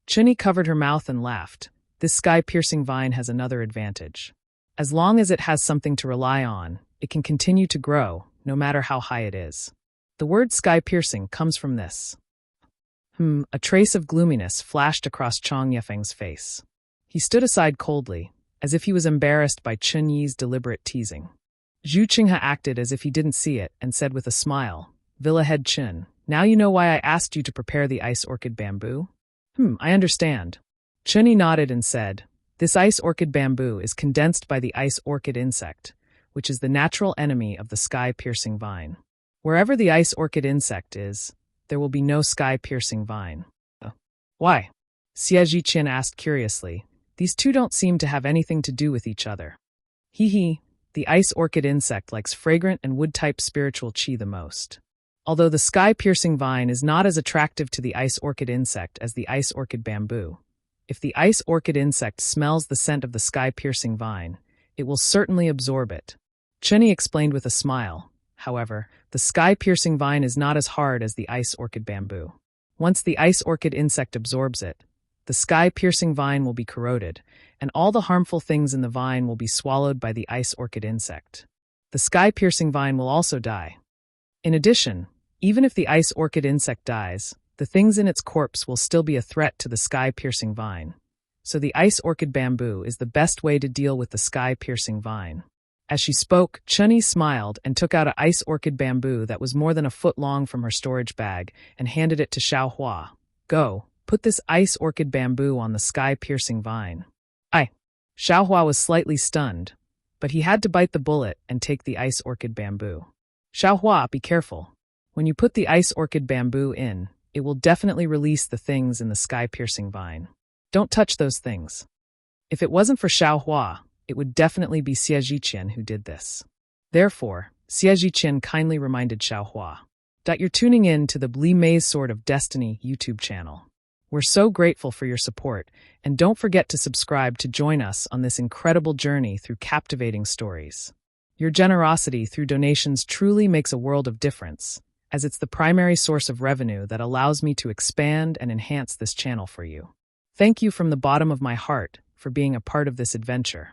Chunyi covered her mouth and laughed. This sky-piercing vine has another advantage. As long as it has something to rely on, it can continue to grow, no matter how high it is. The word sky-piercing comes from this. A trace of gloominess flashed across Chang Yefeng's face. He stood aside coldly, as if he was embarrassed by Chunyi's deliberate teasing. Zhu Qinghe acted as if he didn't see it and said with a smile, Villa Head Chin, now you know why I asked you to prepare the ice orchid bamboo? I understand. Chunyi nodded and said, this ice orchid bamboo is condensed by the ice orchid insect, which is the natural enemy of the sky-piercing vine. Wherever the ice orchid insect is, there will be no sky-piercing vine. Why? Xie Zhiqian asked curiously. These two don't seem to have anything to do with each other. The ice orchid insect likes fragrant and wood-type spiritual qi the most. Although the sky-piercing vine is not as attractive to the ice orchid insect as the ice orchid bamboo, if the ice orchid insect smells the scent of the sky-piercing vine, it will certainly absorb it. Chunyi explained with a smile. However, the sky-piercing vine is not as hard as the ice orchid bamboo. Once the ice orchid insect absorbs it, the sky-piercing vine will be corroded, and all the harmful things in the vine will be swallowed by the ice orchid insect. The sky-piercing vine will also die. In addition, even if the ice orchid insect dies, the things in its corpse will still be a threat to the sky-piercing vine. So the ice orchid bamboo is the best way to deal with the sky-piercing vine. As she spoke, Chunyi smiled and took out an ice orchid bamboo that was more than a foot long from her storage bag and handed it to Xiaohua. Go, put this ice orchid bamboo on the sky-piercing vine. Xiaohua was slightly stunned, but he had to bite the bullet and take the ice orchid bamboo. Xiaohua, be careful. When you put the ice orchid bamboo in, it will definitely release the things in the sky-piercing vine. Don't touch those things. If it wasn't for Xiaohua, it would definitely be Xie Zhiqian who did this. Therefore, Xie Zhiqian kindly reminded Xiaohua that you're tuning in to the Li Mei's Sword of Destiny YouTube channel. We're so grateful for your support, and don't forget to subscribe to join us on this incredible journey through captivating stories. Your generosity through donations truly makes a world of difference, as it's the primary source of revenue that allows me to expand and enhance this channel for you. Thank you from the bottom of my heart for being a part of this adventure.